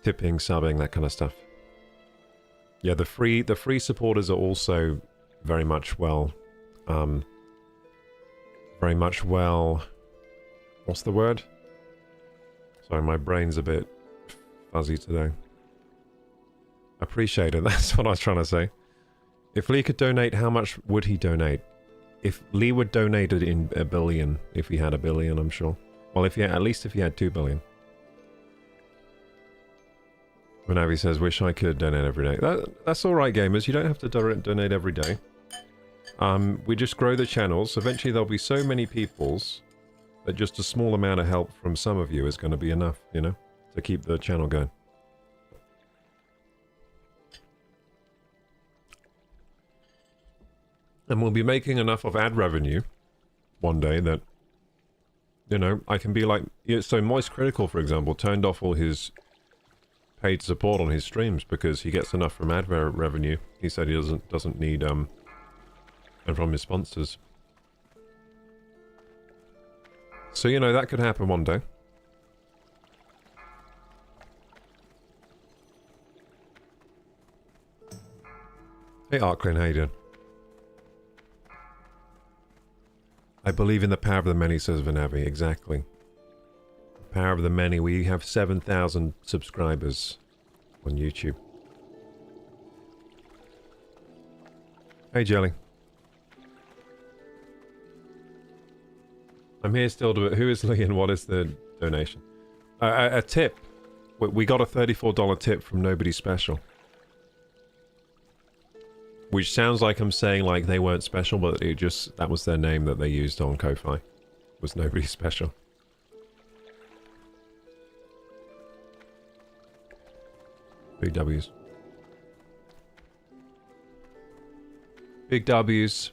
Tipping, subbing, that kind of stuff. Yeah, the free supporters are also very much well, what's the word? Sorry, my brain's a bit fuzzy today. Appreciate it, that's what I was trying to say. If Lee could donate, how much would he donate? If Lee would donate it in a billion, if he had a billion, I'm sure. Well, if he had, at least if he had 2 billion. Manavi says, wish I could donate every day. That's alright, gamers. You don't have to donate every day. We just grow the channels. Eventually there'll be so many peoples that just a small amount of help from some of you is going to be enough, you know, to keep the channel going. And we'll be making enough of ad revenue one day that, you know, I can be like... So Moist Critical, for example, turned off all his paid support on his streams because he gets enough from ad revenue. He said he doesn't need, and from his sponsors. So, you know, that could happen one day. Hey, Arklin, how you doing? I believe in the power of the many, says Vanavi. Exactly. The power of the many. We have 7,000 subscribers on YouTube. Hey, Jelly. I'm here still to... Who is Lee and what is the donation? A tip. We got a $34 tip from Nobody Special. Which sounds like I'm saying like they weren't special, but it just... That was their name that they used on Ko-Fi. Was Nobody Special. Big W's. Big W's.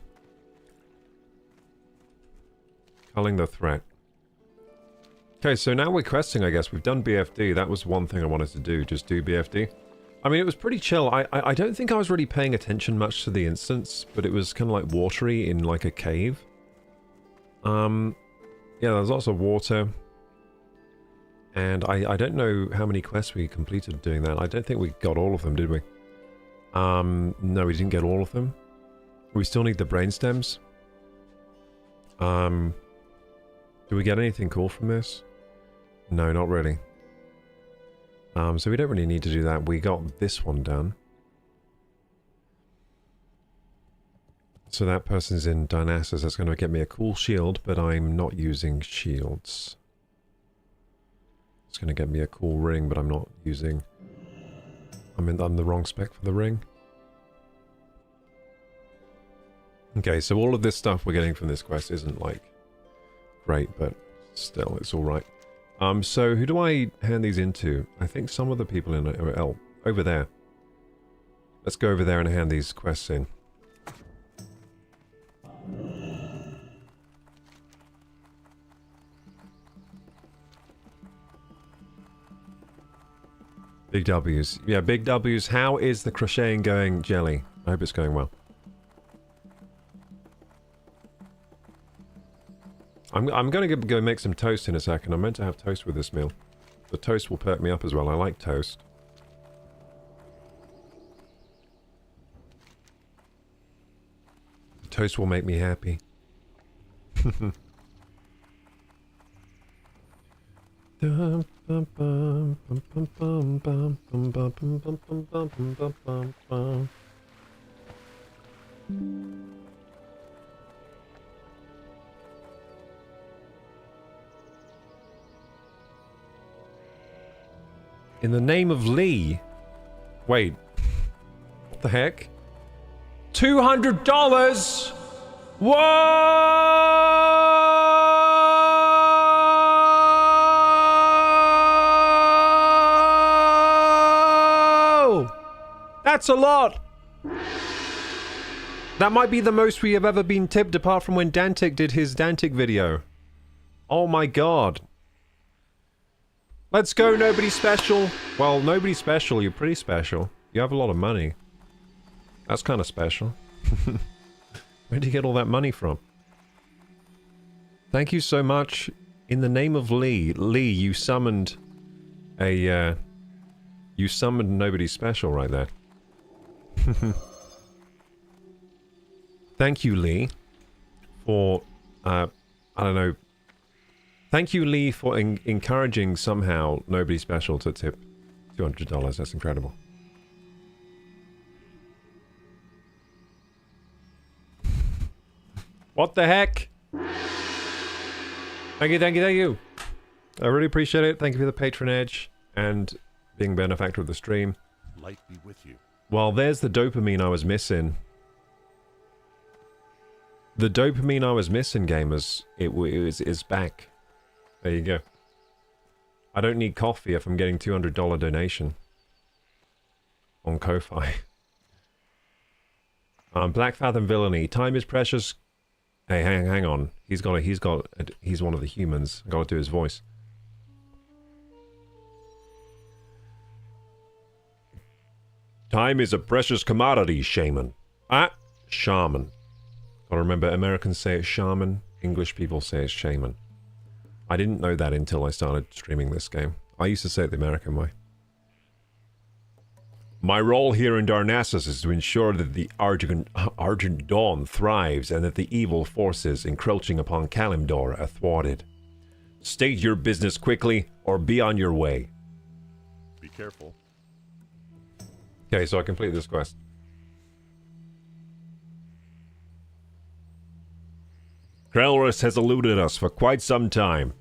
Culling the threat. Okay, so now we're questing, I guess. We've done BFD. That was one thing I wanted to do, just do BFD. I mean, it was pretty chill. I don't think I was really paying attention much to the instance, but it was kind of like watery in like a cave. Yeah, there's lots of water. And I don't know how many quests we completed doing that. I don't think we got all of them, did we? No, we didn't get all of them. We still need the brainstems. Do we get anything cool from this? No, not really. So we don't really need to do that. We got this one done. So that person's in Dionysus. That's going to get me a cool shield, but I'm not using shields. It's going to get me a cool ring, but I'm not using... I'm the wrong spec for the ring. Okay, so all of this stuff we're getting from this quest isn't, like, great, but still, it's alright. So who do I hand these into? I think some of the people in over there. Let's go over there and hand these quests in. Big W's. Yeah, big W's. How is the crocheting going, Jelly? I hope it's going well. I'm going to go make some toast in a second. I'm meant to have toast with this meal. The toast will perk me up as well. I like toast. The toast will make me happy. In the name of Lee. Wait. What the heck? $200! Whoa! That's a lot! That might be the most we have ever been tipped apart from when Dantic did his Dantic video. Oh my god. Let's go, nobody special. Well, nobody special, you're pretty special. You have a lot of money. That's kind of special. Where did you get all that money from? Thank you so much. In the name of Lee. Lee, you summoned a, you summoned nobody special right there. Thank you, Lee, for, I don't know. Thank you, Lee, for encouraging somehow nobody special to tip $200. That's incredible. What the heck? Thank you, thank you, thank you. I really appreciate it. Thank you for the patronage and being benefactor of the stream. Light be with you. Well, there's the dopamine I was missing. The dopamine I was missing, gamers, is back. There you go. I don't need coffee if I'm getting $200 donation on Ko-Fi. Black Fathom Villainy. Time is precious. Hey, hang on. He's one of the humans. Gotta do his voice. Time is a precious commodity, shaman. Shaman. Gotta remember, Americans say it's shaman. English people say it's shaman. I didn't know that until I started streaming this game. I used to say it the American way. My role here in Darnassus is to ensure that the Argent Dawn thrives and that the evil forces encroaching upon Kalimdor are thwarted. State your business quickly or be on your way. Be careful. Okay, so I completed this quest. Krelrus has eluded us for quite some time.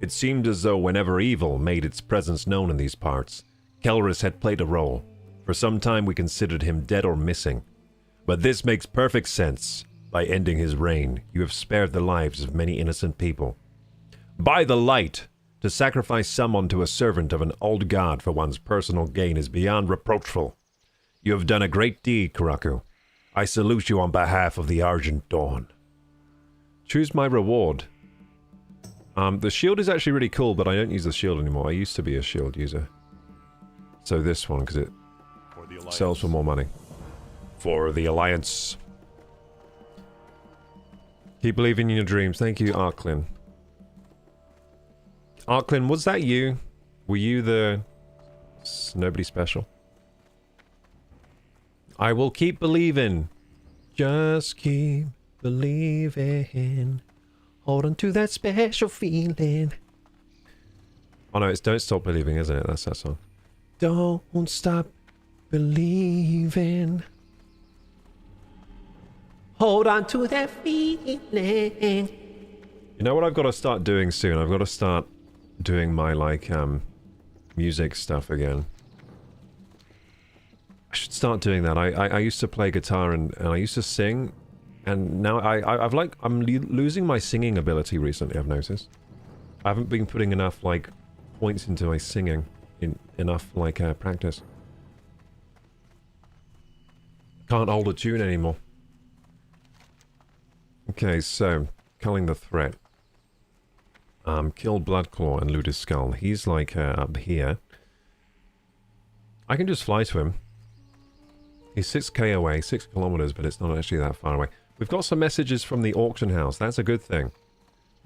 It seemed as though whenever evil made its presence known in these parts, Kelrus had played a role. For some time we considered him dead or missing. But this makes perfect sense. By ending his reign, you have spared the lives of many innocent people. By the light! To sacrifice someone to a servant of an old god for one's personal gain is beyond reproachful. You have done a great deed, Koroku. I salute you on behalf of the Argent Dawn. Choose my reward. The shield is actually really cool, but I don't use the shield anymore. I used to be a shield user. So this one, because it sells for more money. For the Alliance. Keep believing in your dreams. Thank you, Arklin. Arklin, was that you? Were you the... Nobody special? I will keep believing. Just keep believing. Hold on to that special feeling. Oh no, it's Don't Stop Believing, isn't it? That's that song. Don't stop believing. Hold on to that feeling. You know what I've got to start doing soon? I've got to start doing my, like, music stuff again. I should start doing that. I used to play guitar and I used to sing, and now I'm losing my singing ability recently, I've noticed. I haven't been putting enough, like, points into my singing, enough, like, practice. Can't hold a tune anymore. Okay, so, culling the threat. Kill Bloodclaw and loot his skull. He's, like, up here. I can just fly to him. He's 6k away, 6 kilometers, but it's not actually that far away. We've got some messages from the auction house. That's a good thing.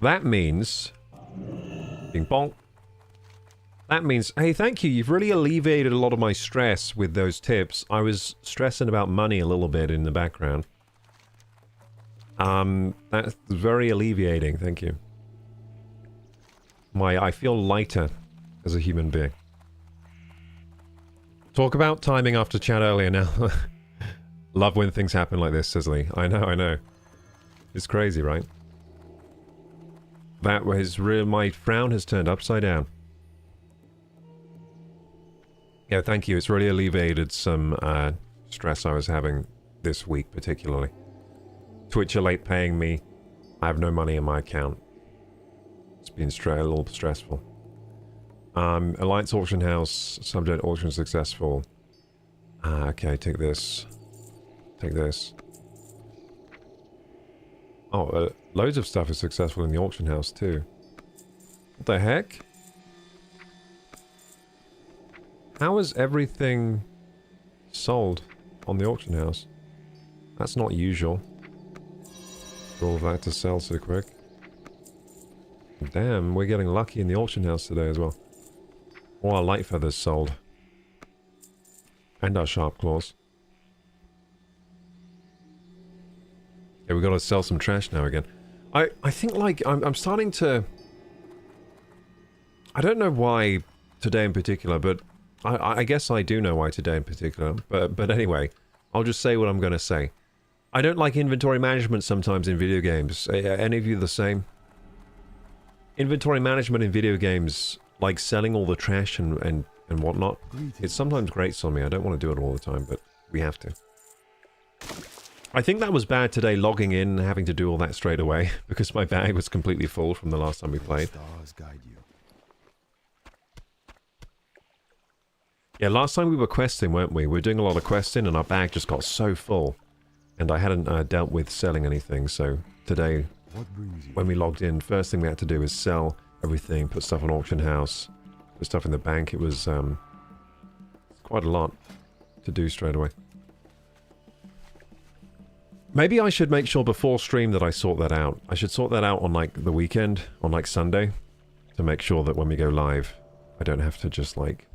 That means... Bing bong. That means... Hey, thank you. You've really alleviated a lot of my stress with those tips. I was stressing about money a little bit in the background. That's very alleviating. Thank you. I feel lighter as a human being. Talk about timing after chat earlier now. Love when things happen like this, says Lee. I know. It's crazy, right? That was real. My frown has turned upside down. Yeah, thank you. It's really alleviated some stress I was having this week, particularly. Twitch are late paying me. I have no money in my account. It's been a little stressful. Alliance auction house, subject auction successful. Okay, take this. Take this. Oh, loads of stuff is successful in the auction house too. What the heck? How is everything sold on the auction house? That's not usual. For all of that to sell so quick. Damn, we're getting lucky in the auction house today as well. All our light feathers sold. And our sharp claws. Yeah, we've got to sell some trash now again. I think, like, I'm starting to... I don't know why today in particular, but I guess I do know why today in particular. But anyway, I'll just say what I'm going to say. I don't like inventory management sometimes in video games. Any of you the same? Inventory management in video games, like selling all the trash and whatnot, it sometimes grates on me. I don't want to do it all the time, but we have to. I think that was bad today, logging in and having to do all that straight away, because my bag was completely full from the last time we played. Stars guide you. Yeah, last time we were questing, weren't we? We were doing a lot of questing and our bag just got so full. And I hadn't dealt with selling anything, so today, when we logged in, first thing we had to do was sell everything, put stuff on auction house, put stuff in the bank. It was quite a lot to do straight away. Maybe I should make sure before stream that I sort that out. I should sort that out on, like, the weekend, on, like, Sunday, to make sure that when we go live, I don't have to just, like,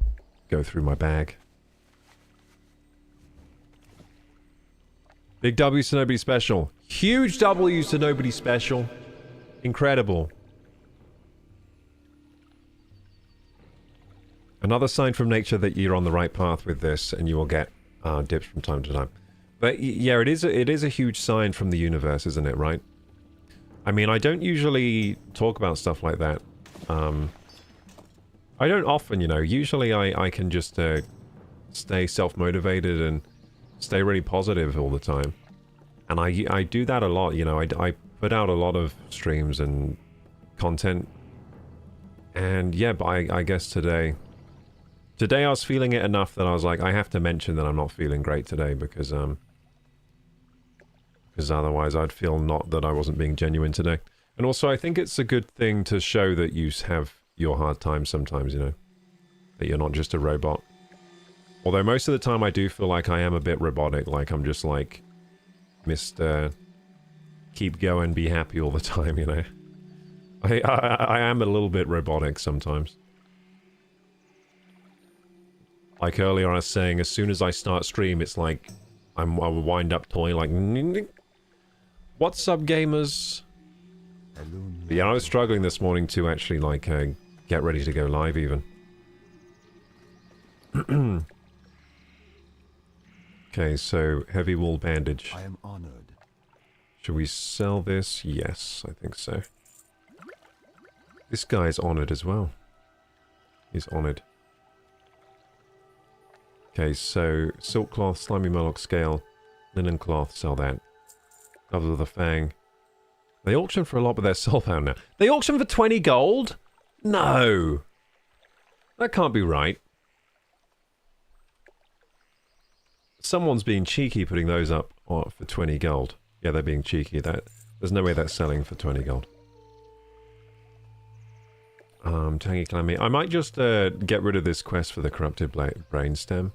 go through my bag. Big W's to nobody special. Huge W's to nobody special. Incredible. Another sign from nature that you're on the right path with this, and you will get dips from time to time. But yeah, it is a huge sign from the universe, isn't it, right? I mean, I don't usually talk about stuff like that. I don't often, you know. Usually I can just stay self-motivated and stay really positive all the time. And I do that a lot, you know. I put out a lot of streams and content. And yeah, but I guess today I was feeling it enough that I was like, I have to mention that I'm not feeling great today because otherwise I'd feel not that I wasn't being genuine today. And also, I think it's a good thing to show that you have your hard times sometimes, you know? That you're not just a robot. Although most of the time I do feel like I am a bit robotic, like I'm just like Mr. Keep going, be happy all the time, you know? I am a little bit robotic sometimes. Like earlier I was saying, as soon as I start stream, it's like I'm a wind-up toy, like... What's up, gamers? But yeah, I was struggling this morning to actually, like, get ready to go live, even. Okay, so heavy wool bandage. I am honored. Should we sell this? Yes, I think so. This guy's honored as well. He's honored. Okay, so silk cloth, slimy murloc scale, linen cloth, sell that. Gloves of the Fang. They auction for a lot, but they're soulbound now. They auction for 20 gold? No! That can't be right. Someone's being cheeky putting those up for 20 gold. Yeah, they're being cheeky. There's no way that's selling for 20 gold. Tangy Clammy. I might just get rid of this quest for the corrupted brainstem.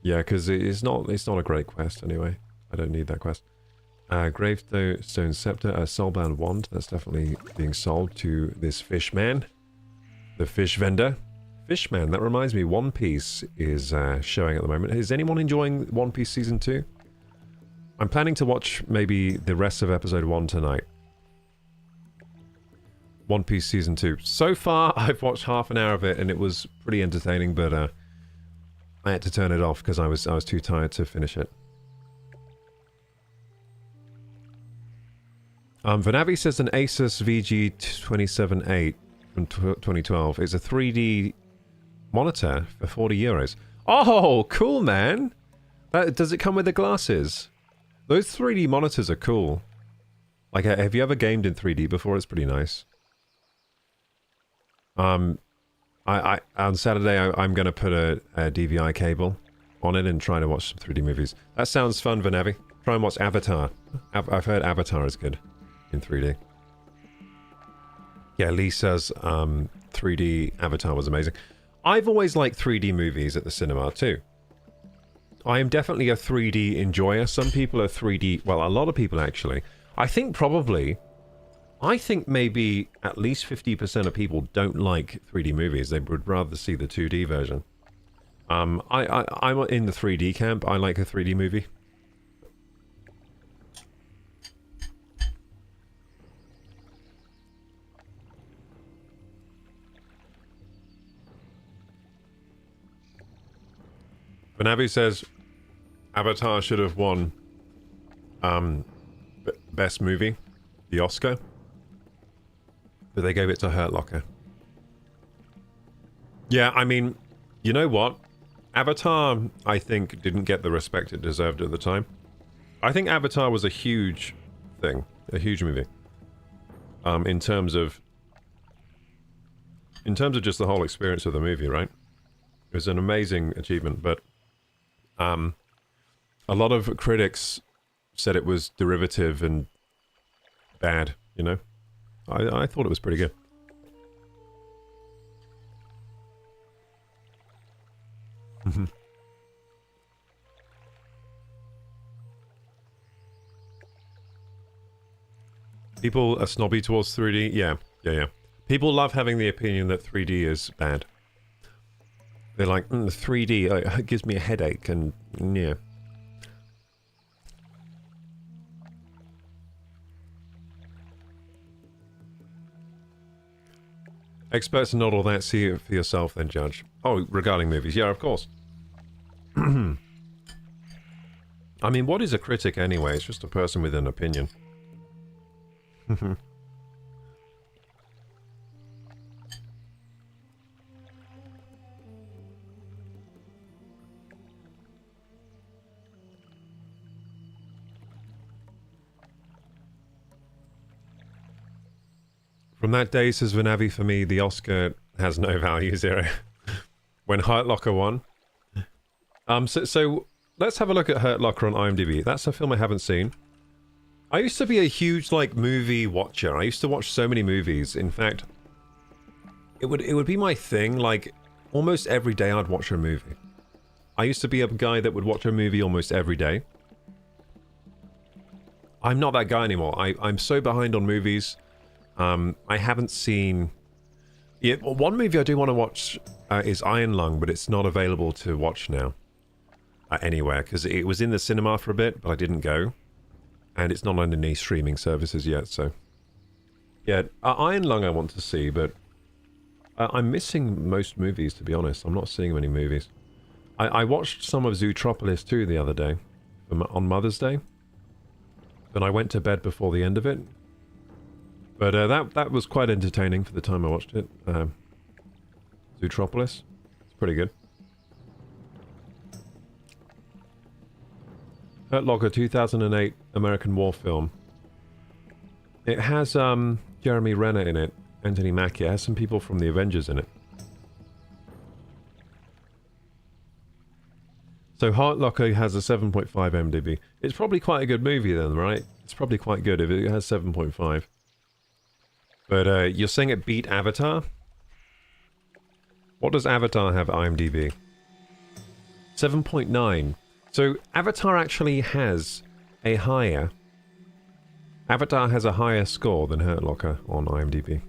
Yeah, because it's not a great quest anyway. I don't need that quest. Gravestone Scepter, a soulbound wand. That's definitely being sold to this fish man. The fish vendor. Fishman, that reminds me, One Piece is showing at the moment. Is anyone enjoying One Piece Season 2? I'm planning to watch maybe the rest of Episode 1 tonight. One Piece Season 2. So far, I've watched half an hour of it, and it was pretty entertaining, but I had to turn it off because I was too tired to finish it. Vanavi says an Asus VG278 from 2012 is a 3D monitor for 40 euros. Oh, cool, man! Does it come with the glasses? Those 3D monitors are cool. Like, have you ever gamed in 3D before? It's pretty nice. On Saturday, I'm going to put a DVI cable on it and try to watch some 3D movies. That sounds fun, Vanavi. Try and watch Avatar. I've heard Avatar is good in 3D. Yeah, Lee says 3D Avatar was amazing. I've always liked 3D movies at the cinema too. I am definitely a 3D enjoyer. Some people are 3D... Well, a lot of people actually. I think maybe at least 50% of people don't like 3D movies. They would rather see the 2D version. I'm in the 3D camp. I like a 3D movie. Vanavi says Avatar should have won Best Movie, the Oscar. But they gave it to Hurt Locker. Yeah, I mean, you know what? Avatar, I think, didn't get the respect it deserved at the time. I think Avatar was a huge thing. A huge movie. In terms of just the whole experience of the movie, right? It was an amazing achievement, but a lot of critics said it was derivative and bad, you know? I thought it was pretty good. People are snobby towards 3D? Yeah. People love having the opinion that 3D is bad. They're like, 3D, it gives me a headache, and yeah. Experts are not all that. See it for yourself, then judge. Oh, regarding movies. Yeah, of course. I mean, what is a critic anyway? It's just a person with an opinion. From that day, says Vanavi, for me, the Oscar has no value, 0. When Hurt Locker won. So let's have a look at Hurt Locker on IMDb. That's a film I haven't seen. I used to be a huge, like, movie watcher. I used to watch so many movies. In fact, it would be my thing, like, almost every day I'd watch a movie. I used to be a guy that would watch a movie almost every day. I'm not that guy anymore. I'm so behind on movies. I haven't seen... Yeah, one movie I do want to watch is Iron Lung, but it's not available to watch now. Anywhere, because it was in the cinema for a bit, but I didn't go. And it's not on any streaming services yet, so... Yeah, Iron Lung I want to see, but... I'm missing most movies, to be honest. I'm not seeing many movies. I watched some of Zootropolis 2 the other day, on Mother's Day. And I went to bed before the end of it. But that was quite entertaining for the time I watched it. Zootropolis. It's pretty good. Hurt Locker 2008 American war film. It has Jeremy Renner in it, Anthony Mackie. It has some people from the Avengers in it. So Hurt Locker has a 7.5 MDB. It's probably quite a good movie then, right? It's probably quite good if it has 7.5. But you're saying it beat Avatar? What does Avatar have IMDb? 7.9. So Avatar actually has a higher... Avatar has a higher score than Hurt Locker on IMDb.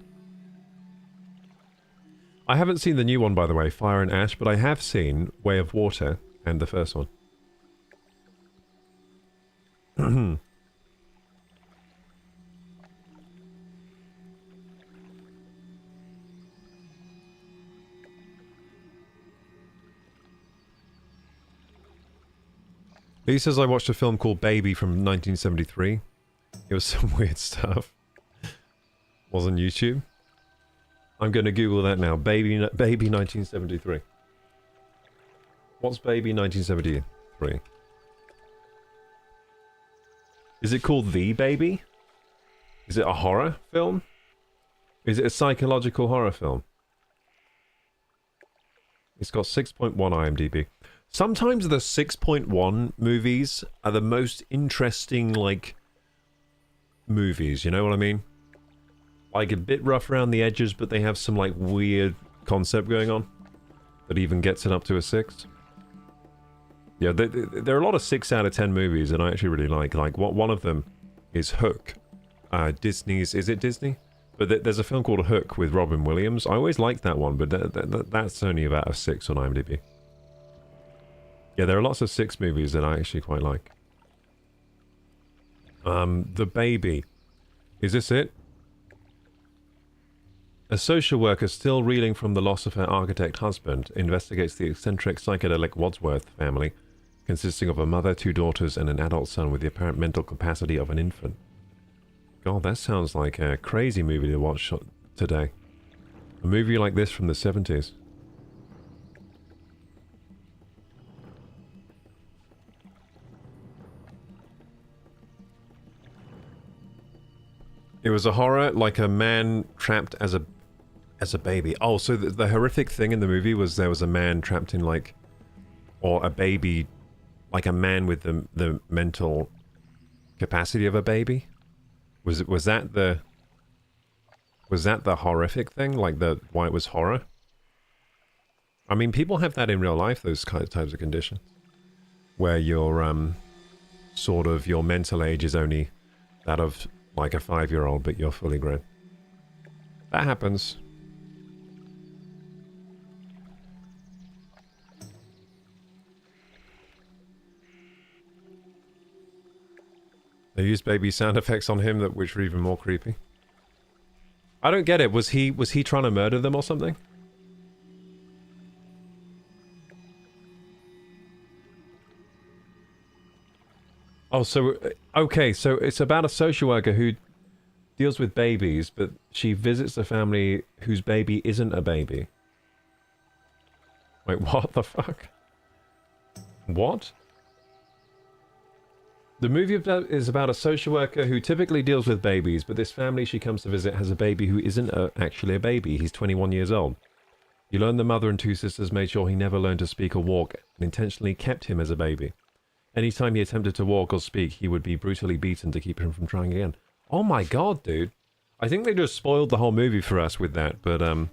I haven't seen the new one, by the way, Fire and Ash, but I have seen Way of Water and the first one. He says I watched a film called Baby from 1973. It was some weird stuff. Was on YouTube. I'm going to Google that now. Baby 1973. What's Baby 1973? Is it called The Baby? Is it a horror film? Is it a psychological horror film? It's got 6.1 IMDb. Sometimes the 6.1 movies are the most interesting, like, movies, you know what I mean? Like, a bit rough around the edges, but they have some, like, weird concept going on that even gets it up to a 6. Yeah, there are a lot of 6 out of 10 movies that I actually really like. Like, one of them is Hook. Disney's... Is it Disney? But there's a film called Hook with Robin Williams. I always liked that one, but that's only about a 6 on IMDb. Yeah, there are lots of 6 movies that I actually quite like. The Baby. Is this it? A social worker still reeling from the loss of her architect husband investigates the eccentric psychedelic Wadsworth family, consisting of a mother, 2 daughters, and an adult son with the apparent mental capacity of an infant. God, that sounds like a crazy movie to watch today. A movie like this from the 70s. It was a horror, like a man trapped as a baby. Oh, so the horrific thing in the movie was there was a man trapped in, like, or a baby, like a man with the mental capacity of a baby. Was that the horrific thing? Like why it was horror? I mean, people have that in real life, those types of conditions, where your sort of your mental age is only that of like a 5-year-old, but you're fully grown. That happens. They used baby sound effects on him which were even more creepy. I don't get it. Was he trying to murder them or something? Oh, so okay, so it's about a social worker who deals with babies, but she visits a family whose baby isn't a baby. Wait, what the fuck? What? The movie is about a social worker who typically deals with babies, but this family she comes to visit has a baby who isn't actually a baby. He's 21 years old. You learn the mother and 2 sisters made sure he never learned to speak or walk and intentionally kept him as a baby. Anytime he attempted to walk or speak, he would be brutally beaten to keep him from trying again. Oh my god, dude. I think they just spoiled the whole movie for us with that, but, you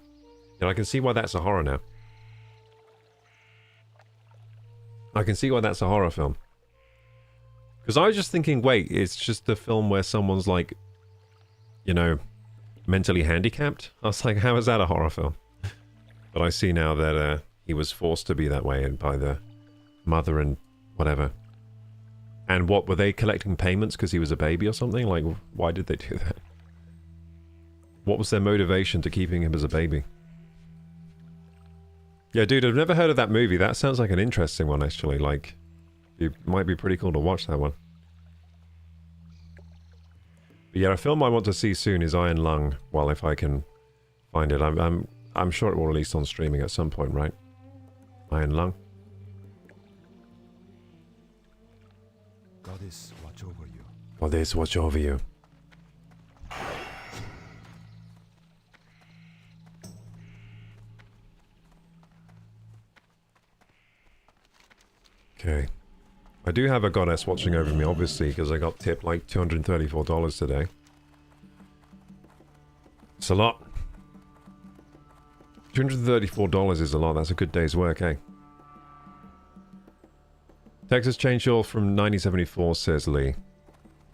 know, I can see why that's a horror now. I can see why that's a horror film. Because I was just thinking, wait, it's just a film where someone's like, you know, mentally handicapped? I was like, how is that a horror film? But I see now that he was forced to be that way by the mother and whatever. And what, were they collecting payments because he was a baby or something? Like, why did they do that? What was their motivation to keeping him as a baby? Yeah, dude, I've never heard of that movie. That sounds like an interesting one, actually. Like, it might be pretty cool to watch that one. But yeah, a film I want to see soon is Iron Lung. Well, if I can find it. I'm sure it will release on streaming at some point, right? Iron Lung. Goddess, watch over you. Goddess, watch over you. Okay. I do have a goddess watching over me, obviously, because I got tipped like $234 today. It's a lot. $234 is a lot. That's a good day's work, eh? Texas Chainsaw from 1974, says Lee.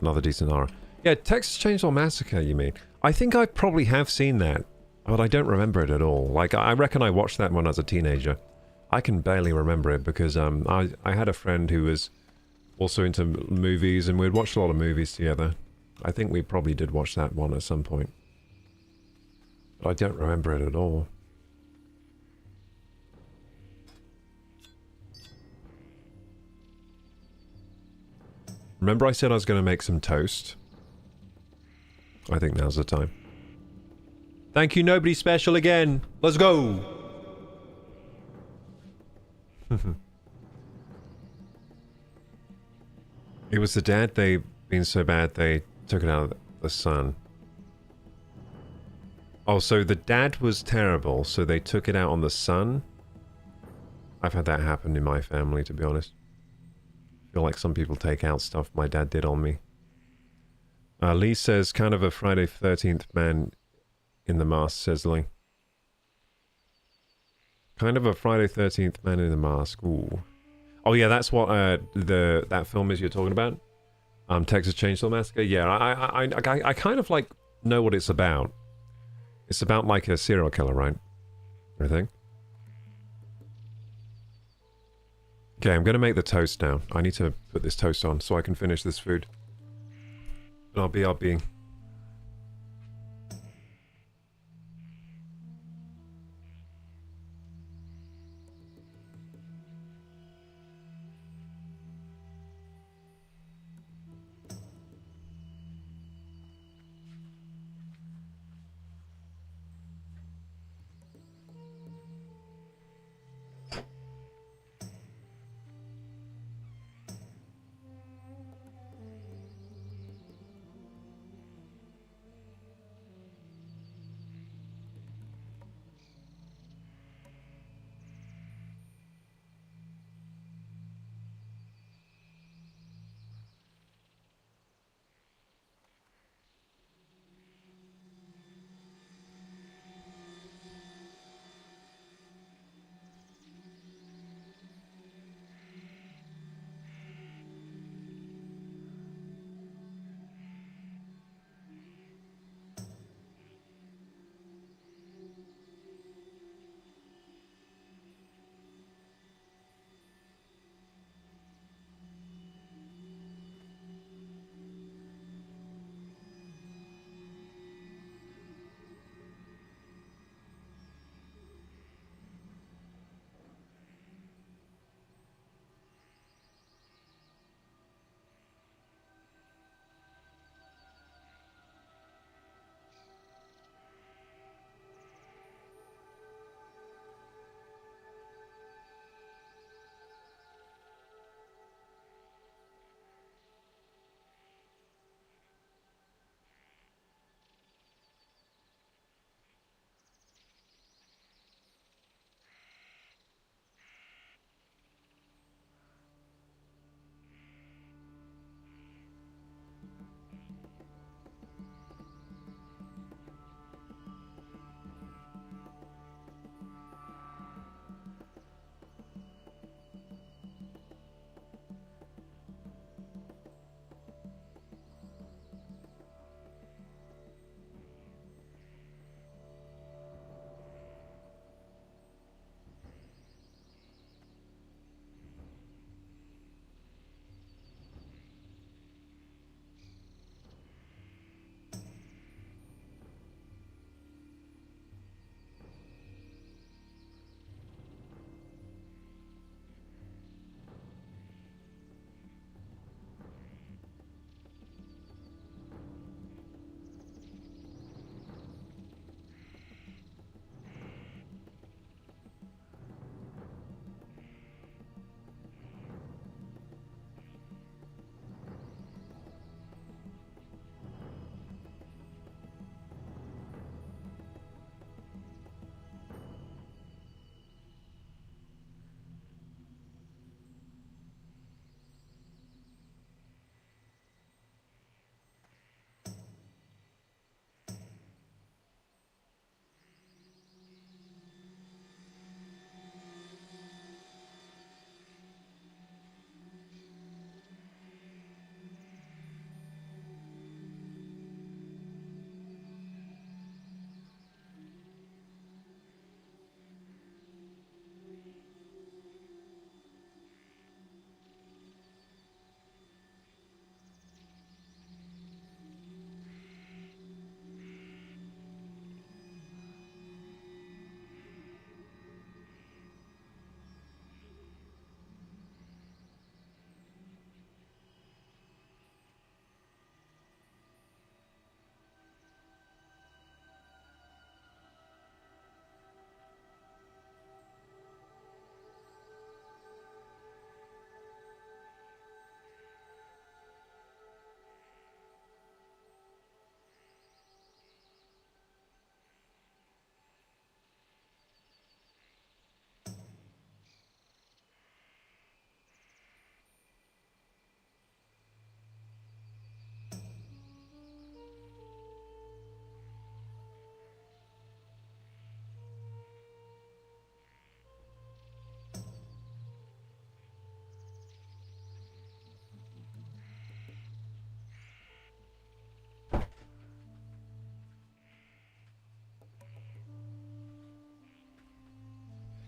Another decent horror. Yeah, Texas Chainsaw Massacre, you mean? I think I probably have seen that, but I don't remember it at all. Like, I reckon I watched that one as a teenager. I can barely remember it because I had a friend who was also into movies, and we'd watched a lot of movies together. I think we probably did watch that one at some point. But I don't remember it at all. Remember I said I was going to make some toast? I think now's the time. Thank you, nobody special again. Let's go! It was the dad. They been so bad they took it out of the son. Oh, so the dad was terrible, so they took it out on the son? I've had that happen in my family, to be honest. I feel like some people take out stuff my dad did on me. Lee says, kind of a Friday 13th man in the mask, says Lee. Kind of a Friday 13th man in the mask. Ooh. Oh yeah, that's what that film is you're talking about? Texas Chainsaw Massacre? Yeah, I kind of like know what it's about. It's about like a serial killer, right? I think. Okay, I'm gonna make the toast now. I need to put this toast on so I can finish this food. But RB.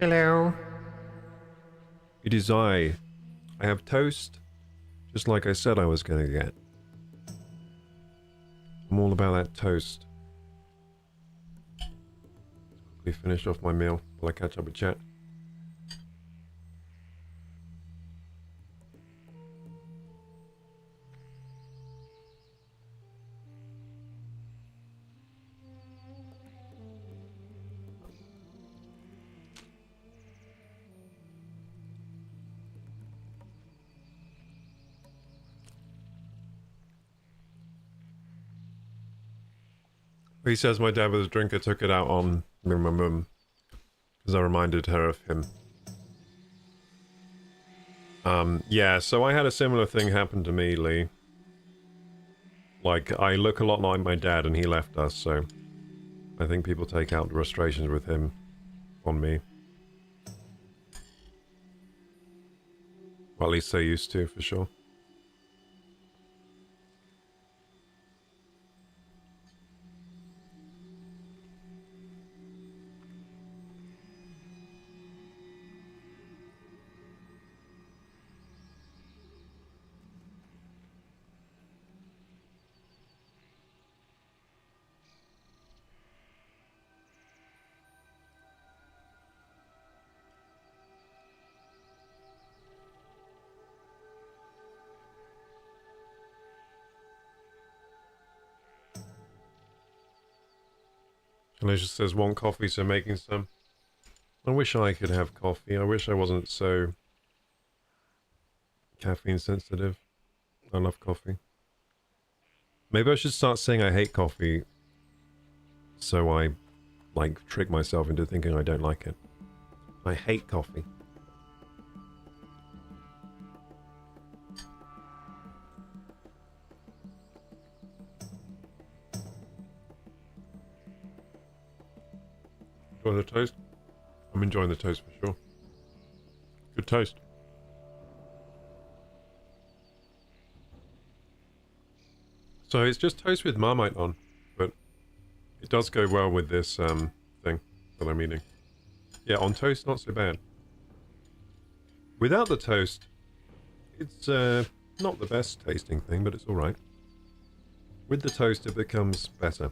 Hello. It is I. I have toast, just like I said I was going to get. I'm all about that toast. Quickly finish off my meal while I catch up with chat. He says my dad was a drinker, took it out on my mum because I reminded her of him. Yeah, so I had a similar thing happen to me, Lee. Like, I look a lot like my dad and he left us, so I think people take out the frustrations with him on me. Well, at least they used to, for sure. Alicia says, want coffee, so making some. I wish I could have coffee. I wish I wasn't so caffeine sensitive. I love coffee. Maybe I should start saying I hate coffee so I, like, trick myself into thinking I don't like it. I hate coffee. Enjoy the toast? I'm enjoying the toast for sure. Good toast. So it's just toast with Marmite on, but it does go well with this thing that I'm eating. Yeah, on toast, not so bad. Without the toast, it's not the best tasting thing, but it's alright. With the toast, it becomes better.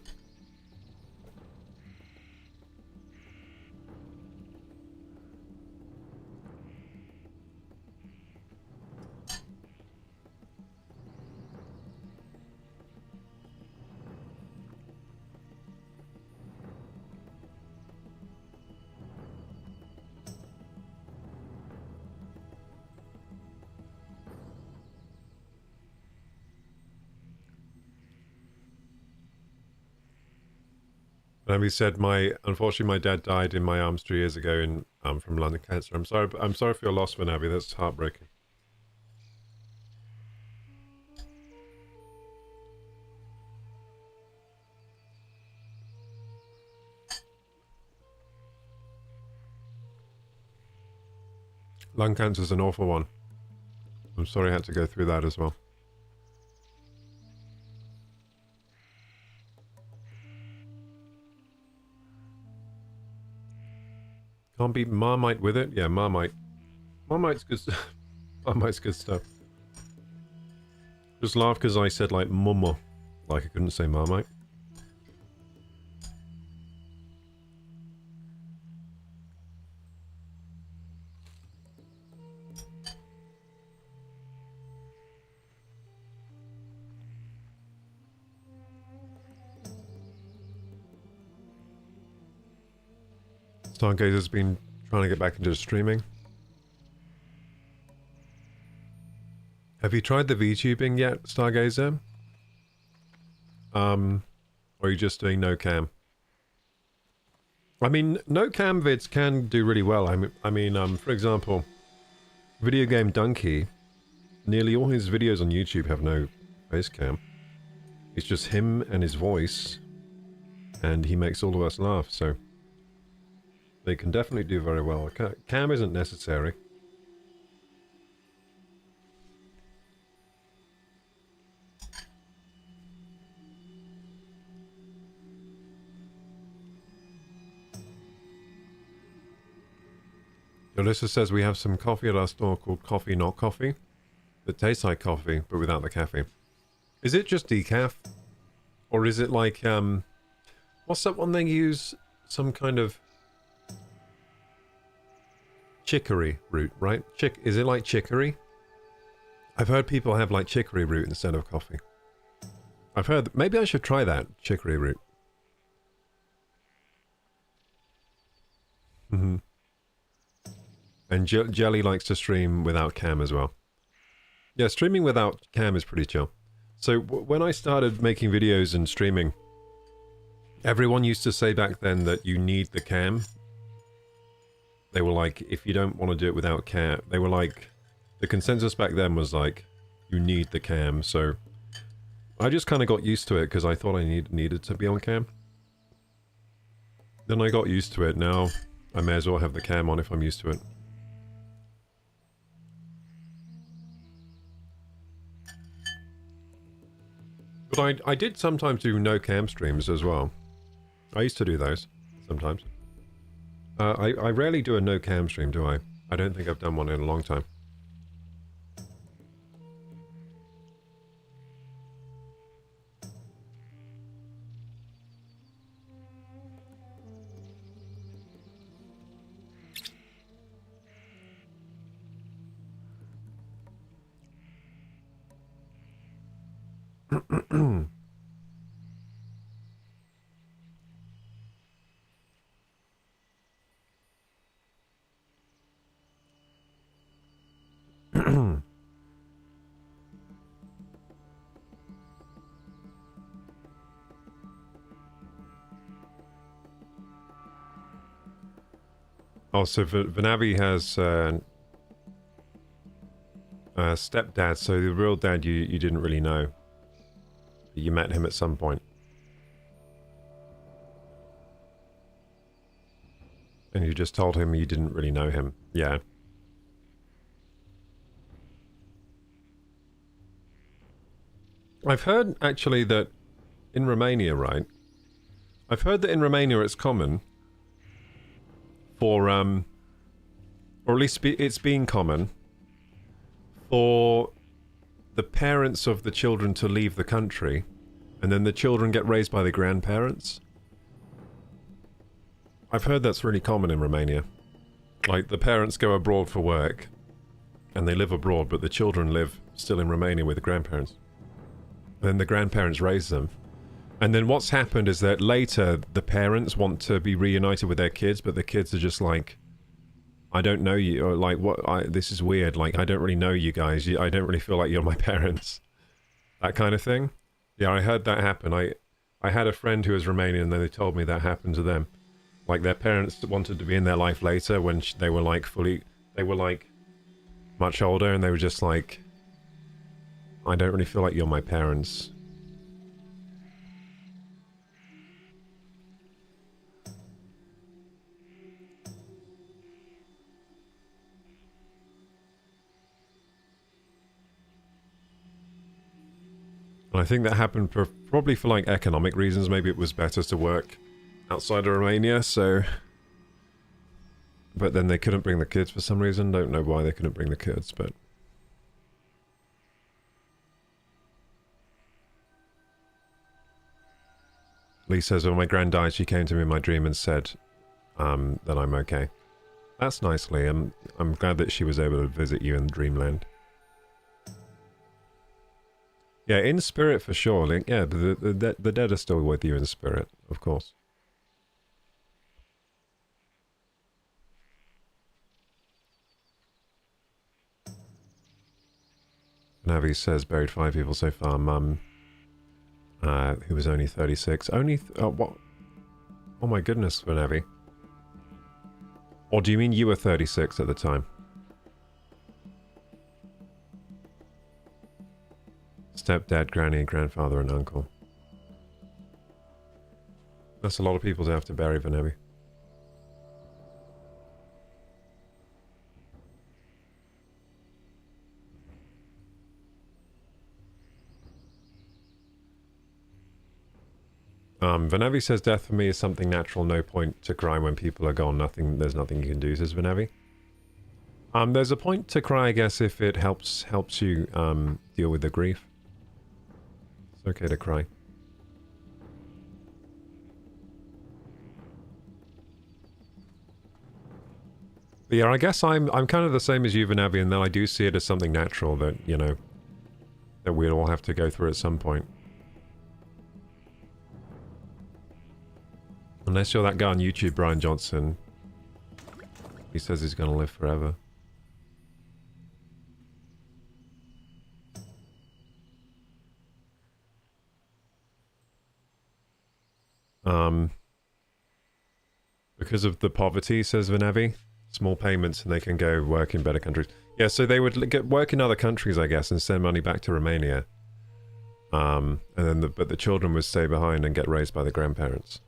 And he said, unfortunately, my dad died in my arms 3 years ago from lung cancer. I'm sorry for your loss, Vanavi. That's heartbreaking. Lung cancer's an awful one. I'm sorry I had to go through that as well. Can't beat Marmite with it? Yeah, Marmite. Marmite's good stuff. Marmite's good stuff. Just laugh because I said, like, mumma. Like I couldn't say Marmite. Stargazer's been trying to get back into streaming. Have you tried the VTubing yet, Stargazer? Or are you just doing no cam? I mean, no cam vids can do really well. I mean, for example, Video Game Donkey, nearly all his videos on YouTube have no face cam. It's just him and his voice, and he makes all of us laugh, so they can definitely do very well. Cam isn't necessary. Alyssa says we have some coffee at our store called Coffee Not Coffee that tastes like coffee but without the caffeine. Is it just decaf? Or is it like, what's that one they use? Some kind of chicory root, right? Is it like chicory? I've heard people have like chicory root instead of coffee. I've heard that maybe I should try that chicory root. Mm-hmm. And Jelly likes to stream without cam as well. Yeah, streaming without cam is pretty chill. So when I started making videos and streaming, everyone used to say back then that you need the cam. They were like, if you don't want to do it without cam, they were like, the consensus back then was like, you need the cam. So I just kind of got used to it because I thought I needed to be on cam. Then I got used to it. Now I may as well have the cam on if I'm used to it. But I did sometimes do no cam streams as well. I used to do those sometimes. I rarely do a no cam stream, do I? I don't think I've done one in a long time. Also, Vanavi has a stepdad, so the real dad you didn't really know. You met him at some point. And you just told him you didn't really know him. Yeah. I've heard, actually, that in Romania, right? I've heard that in Romania it's common for, or at least it's been common for the parents of the children to leave the country, and then the children get raised by the grandparents. I've heard that's really common in Romania. Like, the parents go abroad for work, and they live abroad, but the children live still in Romania with the grandparents. And then the grandparents raise them. And then what's happened is that later, the parents want to be reunited with their kids, but the kids are just like, I don't know you, or like, this is weird, like, I don't really know you guys, I don't really feel like you're my parents. That kind of thing. Yeah, I heard that happen. I had a friend who was Romanian, and then they told me that happened to them. Like, their parents wanted to be in their life later when they were like they were like much older, and they were just like, I don't really feel like you're my parents. And I think that happened probably for like economic reasons. Maybe it was better to work outside of Romania, so... But then they couldn't bring the kids for some reason. Don't know why they couldn't bring the kids, but... Lee says, when my grand died, she came to me in my dream and said that I'm okay. That's nice, Lee. I'm glad that she was able to visit you in dreamland. Yeah, in spirit for sure, Link. Yeah, the dead are still with you in spirit, of course. Navi says, buried 5 people so far. Mum, who was only 36. Only, what? Oh my goodness, Navi. Or do you mean you were 36 at the time? Stepdad, granny, grandfather, and uncle. That's a lot of people to have to bury, Vanavi. Vanavi says, death for me is something natural, no point to cry when people are gone. There's nothing you can do, says Vanavi. There's a point to cry, I guess, if it helps you deal with the grief. It's okay to cry. But yeah, I guess I'm kind of the same as you, Vanavi, and that I do see it as something natural that, you know, that we'll all have to go through at some point. Unless you're that guy on YouTube, Brian Johnson. He says he's going to live forever. Because of the poverty, says Vanavi. Small payments and they can go work in better countries. Yeah, so they would get work in other countries, I guess, and send money back to Romania. And then but the children would stay behind and get raised by the grandparents.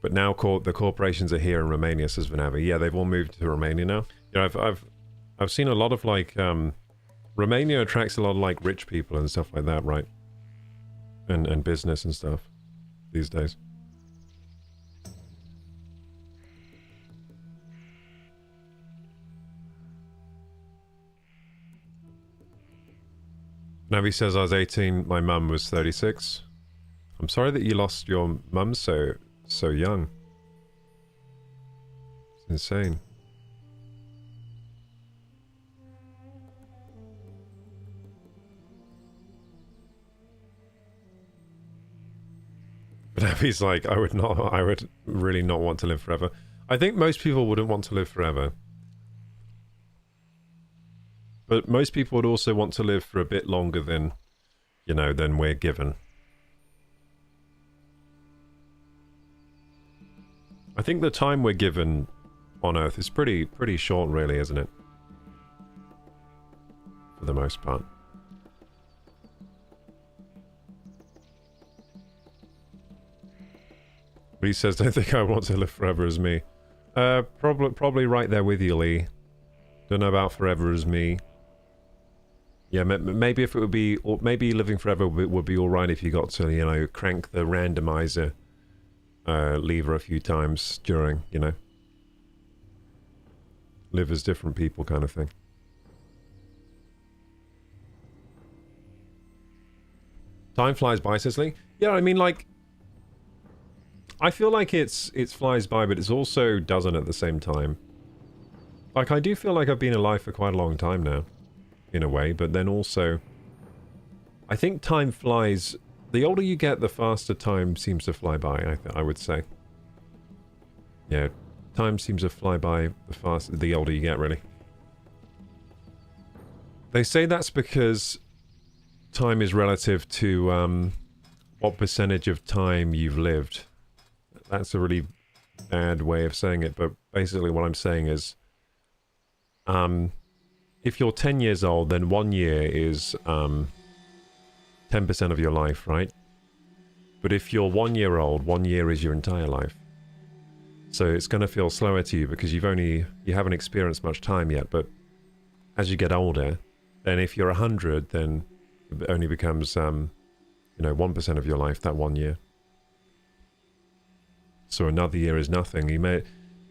But now the corporations are here in Romania, says Vanavi. Yeah, they've all moved to Romania now. You know, I've seen a lot of like Romania attracts a lot of like rich people and stuff like that, right? And business and stuff these days. Navi says I was 18, my mum was 36. I'm sorry that you lost your mum so young. It's insane. But Navi's like, I would really not want to live forever. I think most people wouldn't want to live forever. But most people would also want to live for a bit longer than, you know, than we're given. I think the time we're given on Earth is pretty short, really, isn't it? For the most part. But he says, don't think I want to live forever as me. Probably right there with you, Lee. Don't know about forever as me. Yeah, maybe if it would be, or maybe living forever would be all right if you got to, you know, crank the randomizer lever a few times during, you know, live as different people kind of thing. Time flies by, says Lee. Yeah, I mean, like, I feel like it flies by, but it also doesn't at the same time. Like, I do feel like I've been alive for quite a long time now. In a way, but then also I think time flies, the older you get, the faster time seems to fly by, I would say. Yeah, time seems to fly by the older you get, really. They say that's because time is relative to what percentage of time you've lived. That's a really bad way of saying it, but basically what I'm saying is if you're 10 years old, then 1 year is 10% of your life, right? But if you're 1 year old, 1 year is your entire life. So it's going to feel slower to you because you haven't experienced much time yet. But as you get older, then if you're 100, then it only becomes, you know, 1% of your life, that 1 year. So another year is nothing.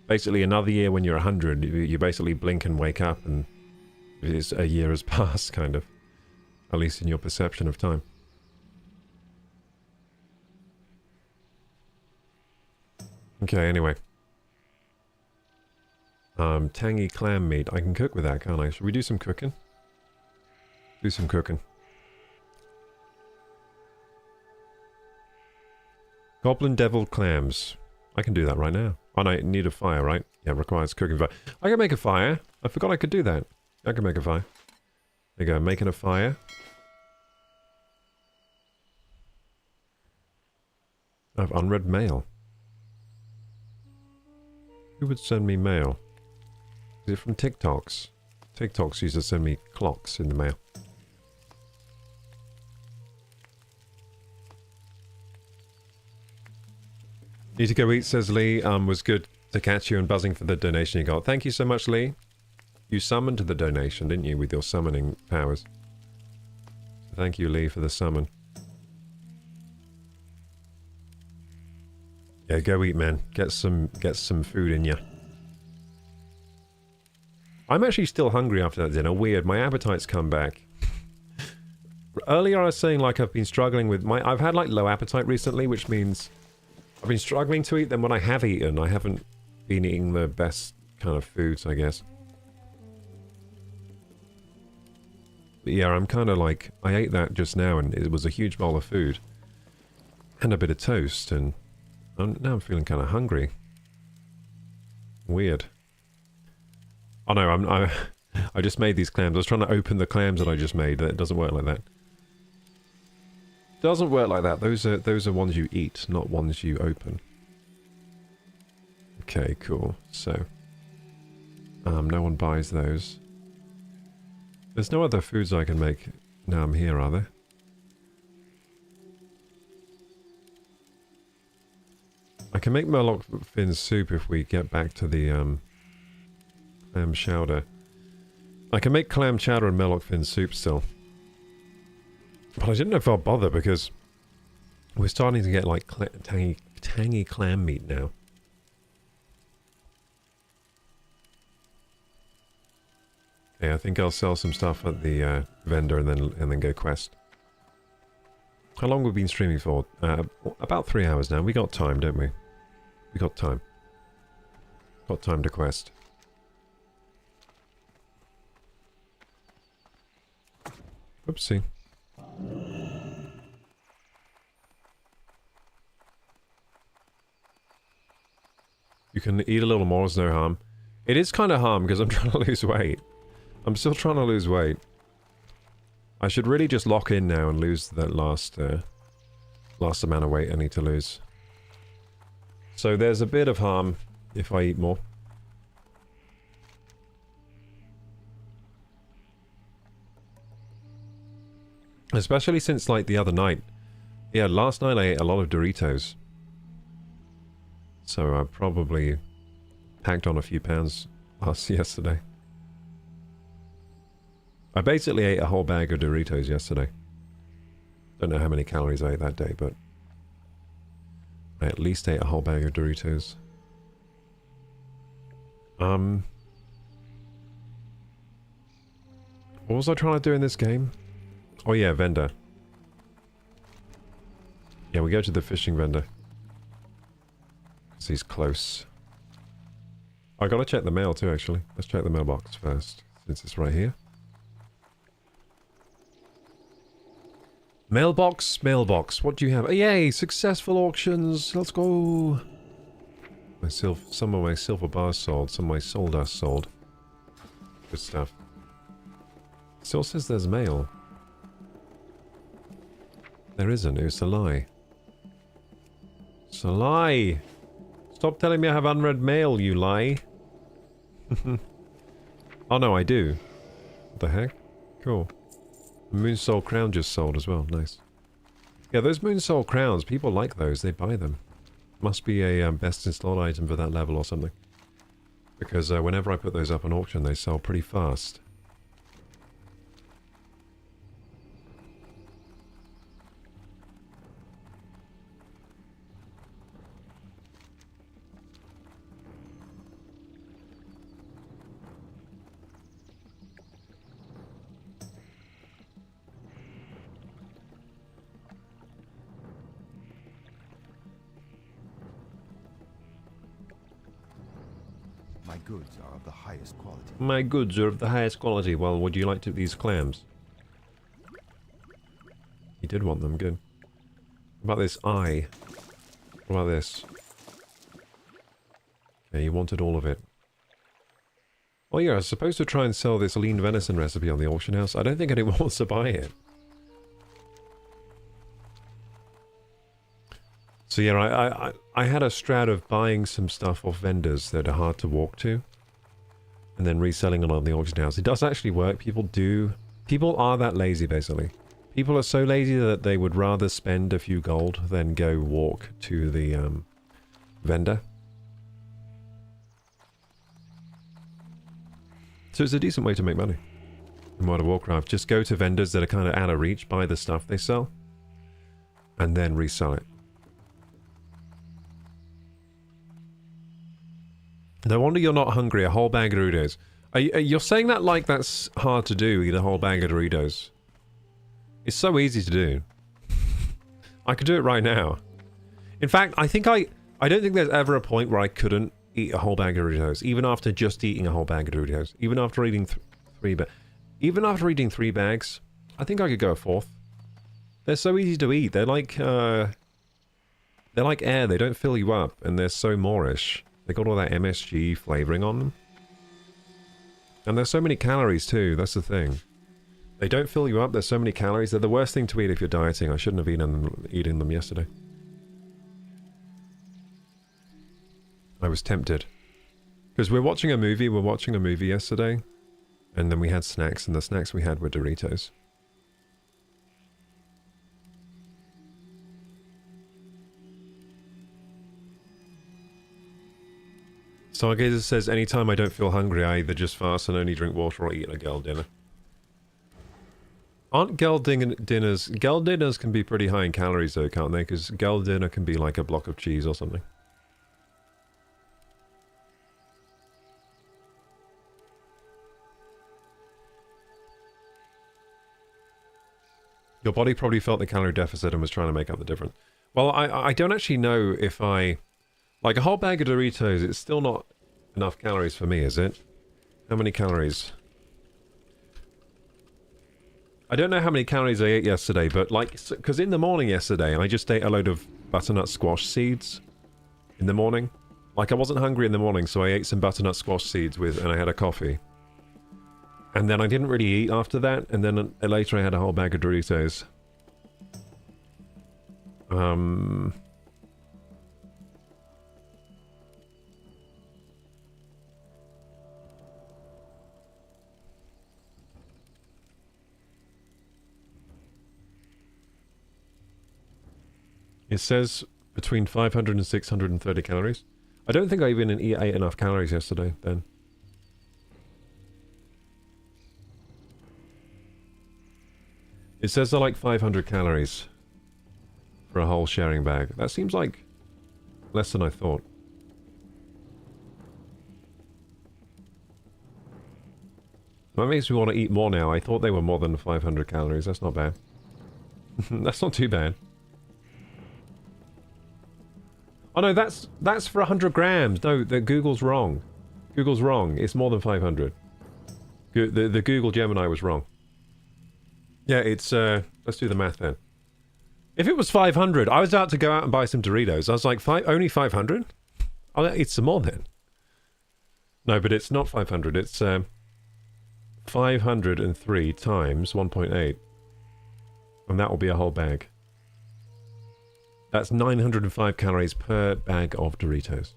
Basically another year when you're 100, you basically blink and wake up and a year has passed, kind of. At least in your perception of time. Okay, anyway. Tangy clam meat. I can cook with that, can't I? Should we do some cooking? Do some cooking. Goblin deviled clams. I can do that right now. Oh, no, I need a fire, right? Yeah, requires cooking fire. I can make a fire. I forgot I could do that. I can make a fire. There you go, making a fire. I have unread mail. Who would send me mail? Is it from TikToks? TikToks used to send me clocks in the mail. Need to go eat, says Lee. Was good to catch you and buzzing for the donation you got. Thank you so much, Lee. You summoned the donation, didn't you, with your summoning powers? Thank you, Lee, for the summon. Yeah, go eat, man. Get some food in ya. I'm actually still hungry after that dinner. Weird, my appetite's come back. Earlier I was saying like I've been struggling with I've had like low appetite recently, which means I've been struggling to eat. Then when I have eaten, I haven't been eating the best kind of foods, I guess. But yeah, I'm kind of like, I ate that just now and it was a huge bowl of food. And a bit of toast, and now I'm feeling kind of hungry. Weird. Oh no, I just made these clams. I was trying to open the clams that I just made. It doesn't work like that. Doesn't work like that. Those are ones you eat, not ones you open. Okay, cool. So, no one buys those. There's no other foods I can make now I'm here, are there? I can make Murloc fin soup if we get back to the clam chowder. I can make clam chowder and Murloc fin soup still. But I didn't know if I'll bother because we're starting to get like tangy clam meat now. Okay, I think I'll sell some stuff at the vendor and then go quest. How long have we been streaming for? About 3 hours now. We got time, don't we? We got time. Got time to quest. Oopsie. You can eat a little more, there's no harm. It is kind of harm because I'm trying to lose weight. I'm still trying to lose weight. I should really just lock in now and lose that last amount of weight I need to lose. So there's a bit of harm if I eat more. Especially since like the other night. Yeah, last night I ate a lot of Doritos. So I probably packed on a few pounds yesterday. I basically ate a whole bag of Doritos yesterday. Don't know how many calories I ate that day, but I at least ate a whole bag of Doritos. What was I trying to do in this game? Oh yeah, vendor. Yeah, we go to the fishing vendor. Because he's close. I gotta check the mail too, actually. Let's check the mailbox first, since it's right here. Mailbox, mailbox. What do you have? Oh, yay! Successful auctions. Let's go. Some of my silver bars sold. Some of my soul dust sold. Good stuff. Still says there's mail. There isn't. It's a lie. It's a lie. Stop telling me I have unread mail, you lie. Oh no, I do. What the heck? Cool. Moonsoul crown just sold as well. Nice. Yeah, those Moonsoul crowns, people like those. They buy them. Must be a best in slot item for that level or something. Because whenever I put those up on auction, they sell pretty fast. My goods are of the highest quality. My goods are of the highest quality. Well, would you like to these clams? You did want them, good. What about this eye? What about this? Okay, you wanted all of it. Oh yeah, I was supposed to try and sell this lean venison recipe on the auction house. I don't think anyone wants to buy it. So yeah, I had a strat of buying some stuff off vendors that are hard to walk to. And then reselling it on the auction house. It does actually work. People are that lazy, basically. People are so lazy that they would rather spend a few gold than go walk to the vendor. So it's a decent way to make money in World of Warcraft. Just go to vendors that are kind of out of reach, buy the stuff they sell, and then resell it. No wonder you're not hungry. A whole bag of Doritos. You're saying that like that's hard to do, eat a whole bag of Doritos. It's so easy to do. I could do it right now. In fact, I don't think there's ever a point where I couldn't eat a whole bag of Doritos, even after just eating a whole bag of Doritos. Even after eating three bags, I think I could go a fourth. They're so easy to eat. They're like air. They don't fill you up, and they're so moreish. They got all that MSG flavoring on them. And there's so many calories too, that's the thing. They don't fill you up, there's so many calories. They're the worst thing to eat if you're dieting. I shouldn't have eaten them yesterday. I was tempted. Because we're watching a movie yesterday. And then we had snacks, and the snacks we had were Doritos. Stargazer says, anytime I don't feel hungry, I either just fast and only drink water or eat a girl dinner. Aren't girl dinners... Girl dinners can be pretty high in calories though, can't they? Because girl dinner can be like a block of cheese or something. Your body probably felt the calorie deficit and was trying to make up the difference. Well, I don't actually know if I... Like, a whole bag of Doritos, it's still not enough calories for me, is it? How many calories? I don't know how many calories I ate yesterday, but like... Because in the morning yesterday, I just ate a load of butternut squash seeds. In the morning. Like, I wasn't hungry in the morning, so I ate some butternut squash seeds and I had a coffee. And then I didn't really eat after that, and then later I had a whole bag of Doritos. It says between 500 and 630 calories. I don't think I even ate enough calories yesterday, then. It says they're like 500 calories for a whole sharing bag. That seems like less than I thought. That makes me want to eat more now. I thought they were more than 500 calories. That's not bad. That's not too bad. Oh no, that's for 100 grams. No, Google's wrong. Google's wrong. It's more than 500. The Google Gemini was wrong. Yeah, it's, let's do the math then. If it was 500, I was about to go out and buy some Doritos. I was like, only 500? I'll eat some more then. No, but it's not 500. It's 503 times 1.8. And that will be a whole bag. That's 905 calories per bag of Doritos.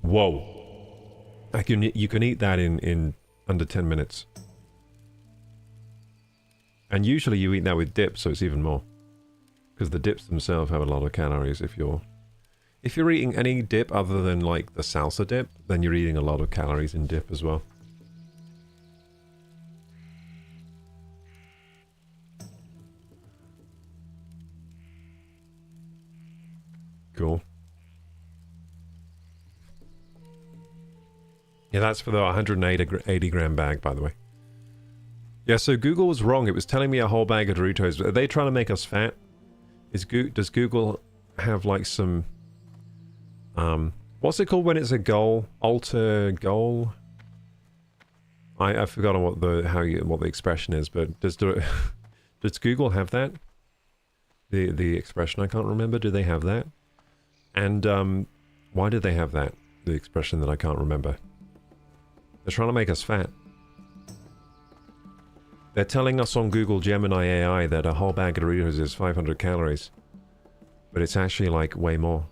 Whoa. You can eat that in under 10 minutes. And usually you eat that with dip, so it's even more. Because the dips themselves have a lot of calories. If you're eating any dip other than like the salsa dip, then you're eating a lot of calories in dip as well. Cool. Yeah, that's for the 180 gram bag, by the way. Yeah, so Google was wrong. It was telling me a whole bag of Doritos. Are they trying to make us fat? Does Google have like some... what's it called when it's a goal? Alter goal? I've forgotten what the expression is, but does Google have that? The expression, I can't remember. Do they have that? And why did they have that? The expression that I can't remember. They're trying to make us fat. They're telling us on Google Gemini AI that a whole bag of Doritos is 500 calories. But it's actually like way more.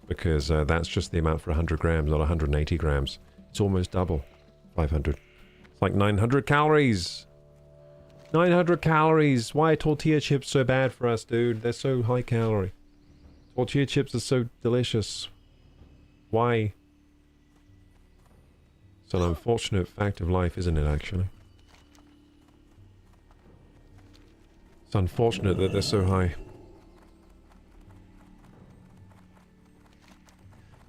Because that's just the amount for 100 grams, not 180 grams. It's almost double. 500. It's like 900 calories! 900 calories! Why are tortilla chips so bad for us, dude? They're so high calorie. Tortilla chips are so delicious. Why? It's an unfortunate fact of life, isn't it, actually? It's unfortunate that they're so high.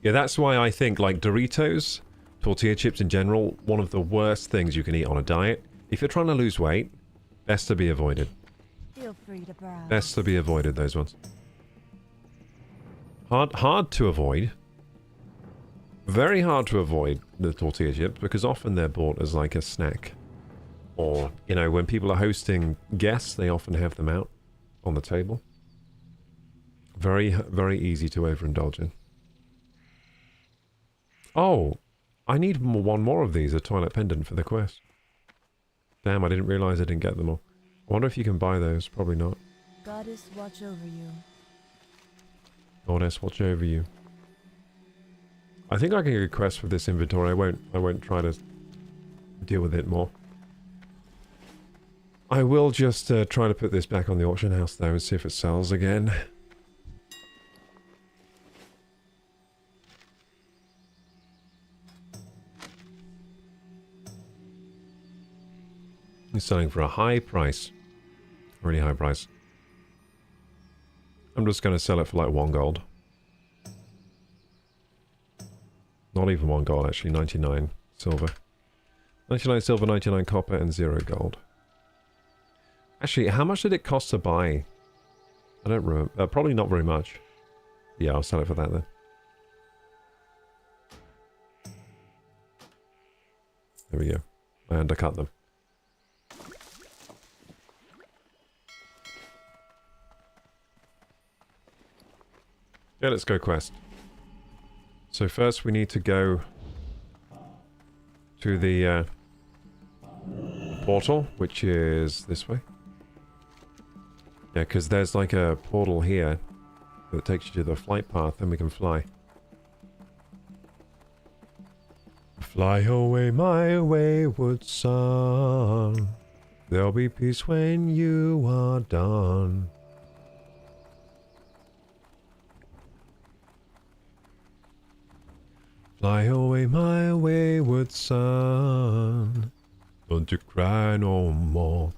Yeah, that's why I think, like, Doritos tortilla chips in general, one of the worst things you can eat on a diet. If you're trying to lose weight, best to be avoided. Feel free to browse. Best to be avoided, those ones. Hard to avoid. Very hard to avoid the tortilla chips because often they're bought as like a snack. Or, you know, when people are hosting guests, they often have them out on the table. Very, very easy to overindulge in. Oh, I need one more of these, a toilet pendant for the quest. Damn, I didn't realize I didn't get them all. I wonder if you can buy those. Probably not. Goddess watch over you. Goddess watch over you. I think I can get a quest for this inventory. I won't try to deal with it more. I will just try to put this back on the auction house though and see if it sells again. He's selling for a high price. A really high price. I'm just going to sell it for like 1 gold. Not even 1 gold actually, 99 silver. 99 silver, 99 copper and 0 gold. Actually, how much did it cost to buy? I don't remember. Probably not very much. Yeah, I'll sell it for that then. There we go. I undercut them. Yeah, let's go quest. So first we need to go to the portal, which is this way. Yeah, because there's like a portal here that takes you to the flight path, and we can fly. Fly away, my wayward son. There'll be peace when you are done. Fly away, my wayward son. Don't you cry no more.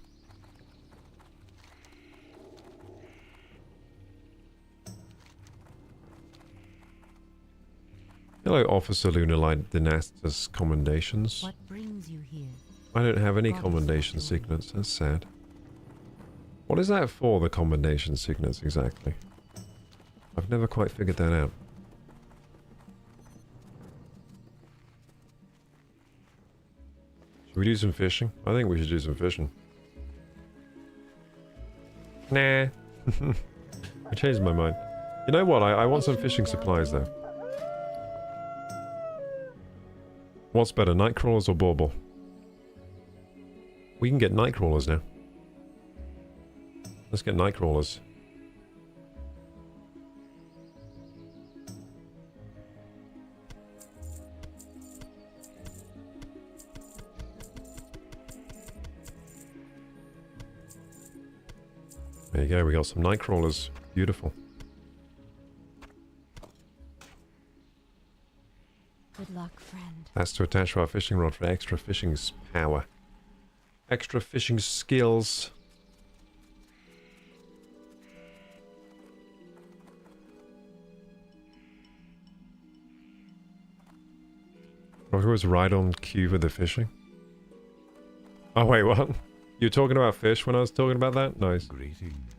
Hello, Officer Lunalight Dynastus Commendations. What brings you here? I don't have any commendation signets. That's sad. What is that for, the commendation signets, exactly? I've never quite figured that out. Should we do some fishing? I think we should do some fishing. Nah. I changed my mind. You know what? I want some fishing supplies, though. What's better, nightcrawlers or bauble? We can get nightcrawlers now. Let's get nightcrawlers. There you go, we got some nightcrawlers. Beautiful. Good luck, friend. That's to attach to our fishing rod for extra fishing power. Extra fishing skills. I always ride on cue with the fishing. Oh wait, what? You were talking about fish when I was talking about that? Nice. Greetings.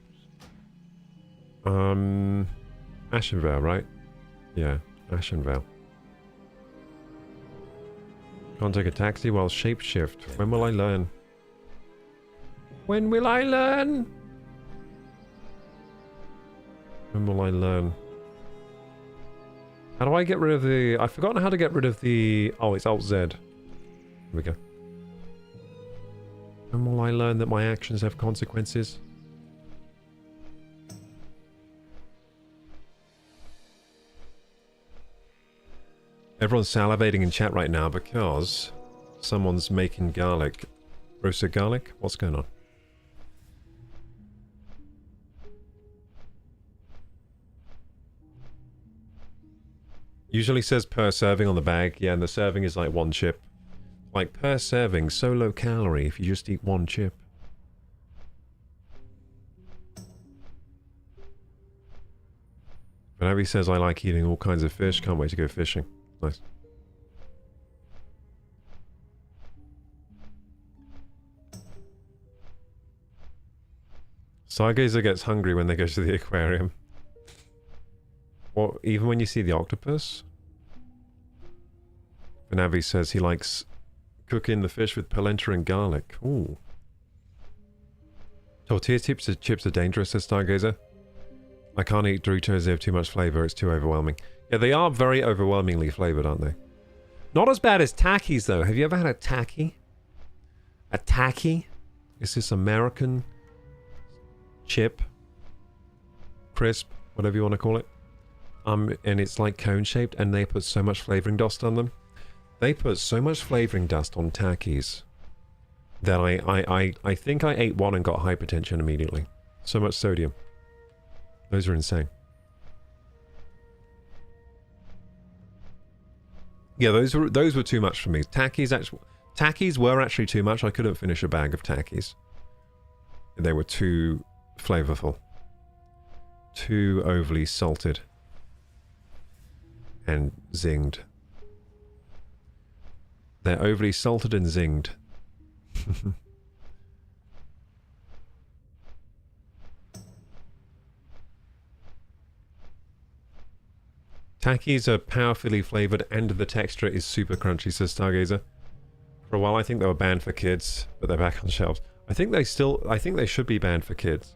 Ashenvale, right? Yeah, Ashenvale. Can't take a taxi while shapeshift. When will I learn? When will I learn? When will I learn? How do I get rid of the... I've forgotten how to get rid of the... Oh, it's Alt Z. Here we go. When will I learn that my actions have consequences? Everyone's salivating in chat right now because someone's making garlic. Roasted garlic? What's going on? Usually says per serving on the bag. Yeah, and the serving is like 1 chip. Like per serving, so low calorie if you just eat 1 chip. But Abby says I like eating all kinds of fish. Can't wait to go fishing. Nice. Stargazer gets hungry when they go to the aquarium. Or even when you see the octopus. Navi says he likes cooking the fish with polenta and garlic. Ooh. Tortilla chips are dangerous, says Stargazer. I can't eat Doritos, they have too much flavor, it's too overwhelming. Yeah, they are very overwhelmingly flavored, aren't they? Not as bad as Takis, though. Have you ever had a Taki? A Taki? Is this American chip? Crisp? Whatever you want to call it. And it's like cone-shaped, and they put so much flavoring dust on them. They put so much flavoring dust on Takis that I think I ate one and got hypertension immediately. So much sodium. Those are insane. Yeah, those were too much for me. Takis were actually too much. I couldn't finish a bag of Takis. They were too flavorful. Too overly salted. And zinged. They're overly salted and zinged. Takis are powerfully flavored and the texture is super crunchy, says Stargazer. For a while I think they were banned for kids, but they're back on shelves. I think they should be banned for kids.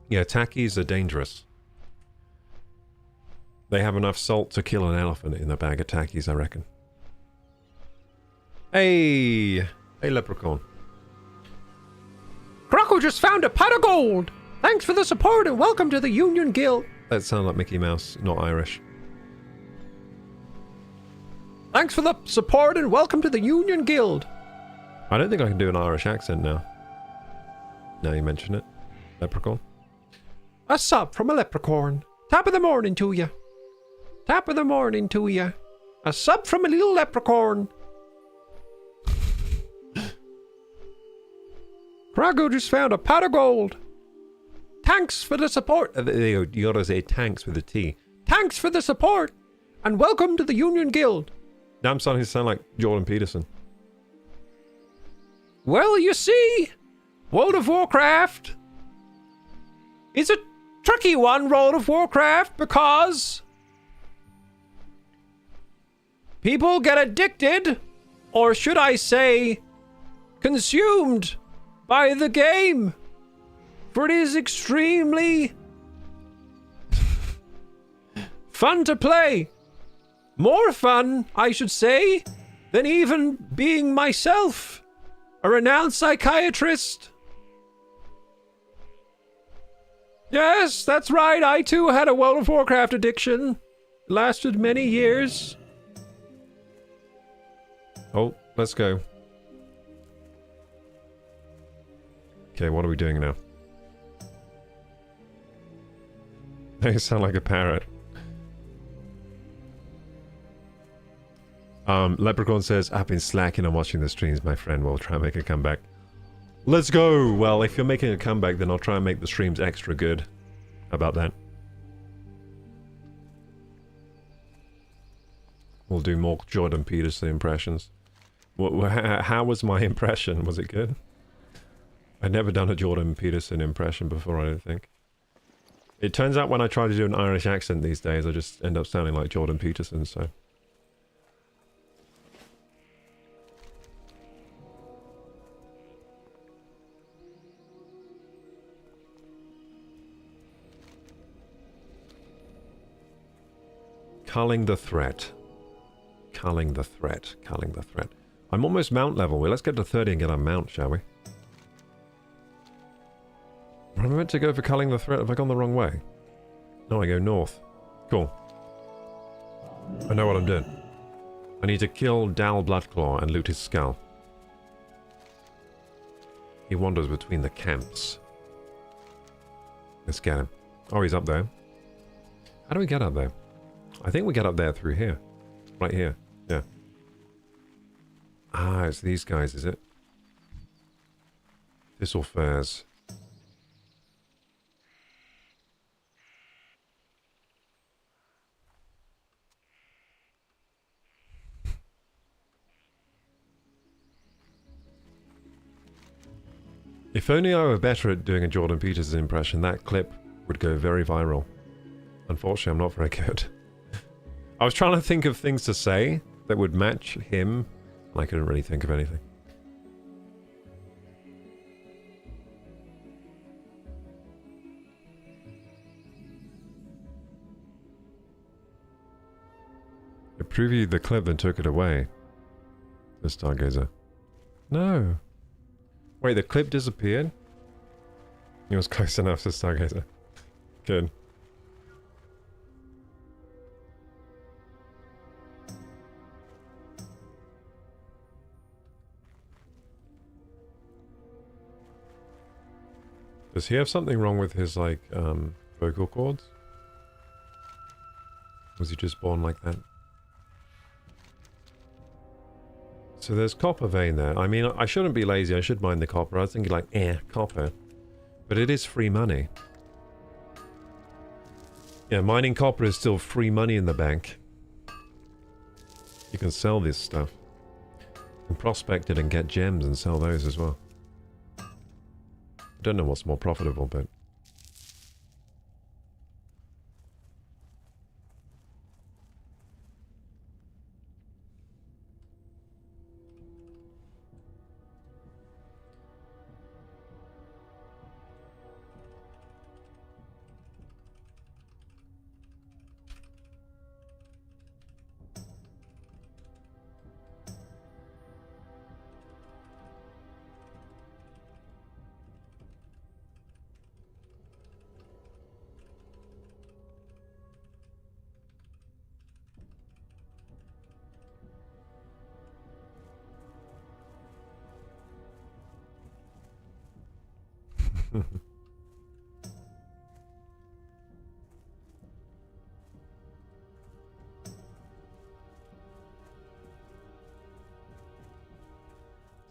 Yeah, Takis are dangerous. They have enough salt to kill an elephant in a bag of Takis, I reckon. Hey! Hey, Leprechaun. Croco just found a pot of gold! Thanks for the support and welcome to the Union Guild. That sounds like Mickey Mouse, not Irish. Thanks for the support and welcome to the Union Guild. I don't think I can do an Irish accent now. Now you mention it. Leprechaun. A sup from a leprechaun. Top of the morning to ya. Top of the morning to ya. A sup from a little leprechaun. Krago just found a pot of gold. Thanks for the support. You gotta say thanks with a T. Thanks for the support. And welcome to the Union Guild. Now I'm starting to sound like Jordan Peterson. Well, you see, World of Warcraft is a tricky one, World of Warcraft, because people get addicted, or should I say, consumed by the game. For it is extremely fun to play. More fun, I should say, than even being myself a renowned psychiatrist. Yes, that's right, I too had a World of Warcraft addiction. It lasted many years. Oh, let's go. Okay, what are we doing now? You sound like a parrot. Leprechaun says, I've been slacking on watching the streams, my friend. We'll try and make a comeback. Let's go! Well, if you're making a comeback, then I'll try and make the streams extra good. How about that? We'll do more Jordan Peterson impressions. How was my impression? Was it good? I'd never done a Jordan Peterson impression before, I don't think. It turns out when I try to do an Irish accent these days, I just end up sounding like Jordan Peterson, so... Culling the threat. Culling the threat. Culling the threat. I'm almost mount level. Well, let's get to 30 and get our mount, shall we? Am I meant to go for culling the threat? Have I gone the wrong way? No, I go north. Cool. I know what I'm doing. I need to kill Dal Bloodclaw and loot his skull. He wanders between the camps. Let's get him. Oh, he's up there. How do we get up there? I think we get up there through here. Right here. Yeah. Ah, it's these guys, is it? Thistle Fairs. If only I were better at doing a Jordan Peters impression, that clip would go very viral. Unfortunately, I'm not very good. I was trying to think of things to say that would match him, and I couldn't really think of anything. I previewed the clip, then took it away. The Stargazer. No. Wait, the clip disappeared? It was close enough to Stargazer. Good. Does he have something wrong with his, like, vocal cords? Was he just born like that? So there's copper vein there. I mean, I shouldn't be lazy. I should mine the copper. I was thinking like, copper. But it is free money. Yeah, mining copper is still free money in the bank. You can sell this stuff. You can prospect it and get gems and sell those as well. I don't know what's more profitable, but...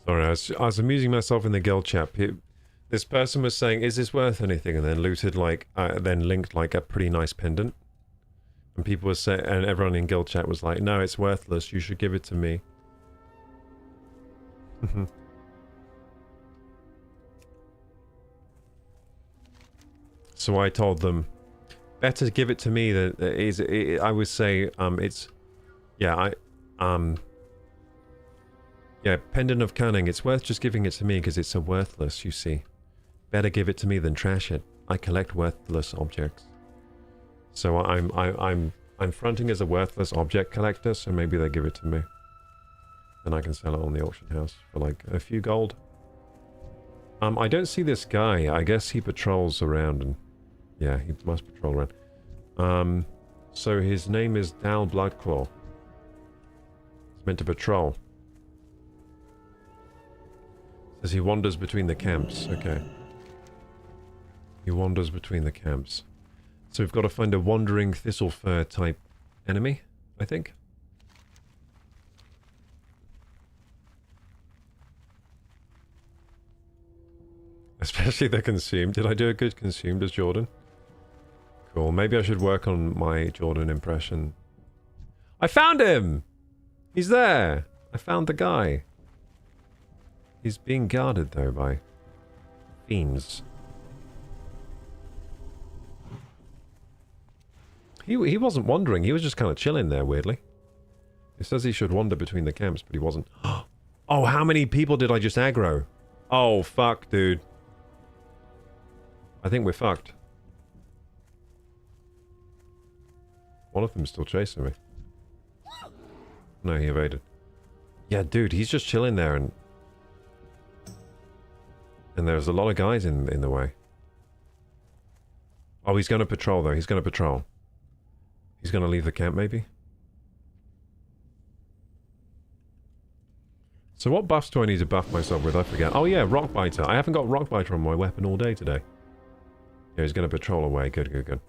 Sorry, I was amusing myself in the guild chat. This person was saying, "Is this worth anything?" and then looted like, then linked like a pretty nice pendant. And people were saying, and everyone in guild chat was like, "No, it's worthless. You should give it to me." So I told them, better give it to me than I would say, it's, yeah, yeah, Pendant of Cunning. It's worth just giving it to me because it's a worthless, you see. Better give it to me than trash it. I collect worthless objects. So I'm fronting as a worthless object collector, so maybe they give it to me. Then I can sell it on the auction house for like a few gold. I don't see this guy. I guess he patrols around and... Yeah, he must patrol around. So his name is Dal Bloodclaw. He's meant to patrol. Says he wanders between the camps. Okay. He wanders between the camps. So we've got to find a wandering thistlefur type enemy, I think. Especially the consumed. Did I do a good consumed as Jordan? Cool. Maybe I should work on my Jordan impression. I found him! He's there! I found the guy. He's being guarded though by fiends. He wasn't wandering, he was just kind of chilling there weirdly. It says he should wander between the camps, but he wasn't. Oh, how many people did I just aggro? Oh, fuck, dude. I think we're fucked. One of them's still chasing me. No, he evaded. Yeah, dude, he's just chilling there and there's a lot of guys in the way. Oh, he's going to patrol though. He's going to patrol. He's going to leave the camp maybe. So what buffs do I need to buff myself with? I forget. Oh yeah, Rock Biter. I haven't got Rock Biter on my weapon all day today. Yeah, he's going to patrol away. Good, good, good.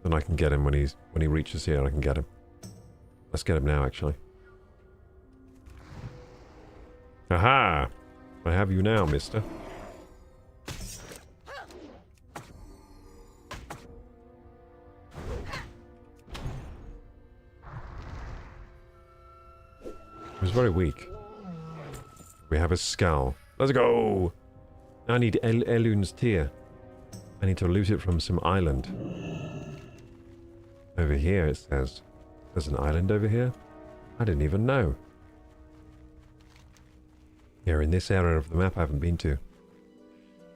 Then I can get him when he reaches here. I can get him. Let's get him now, actually. Aha! I have you now, mister. He was very weak. We have a skull. Let's go! I need Elun's tear. I need to loot it from some island. Over here it says. There's an island over here? I didn't even know. Here in this area of the map I haven't been to.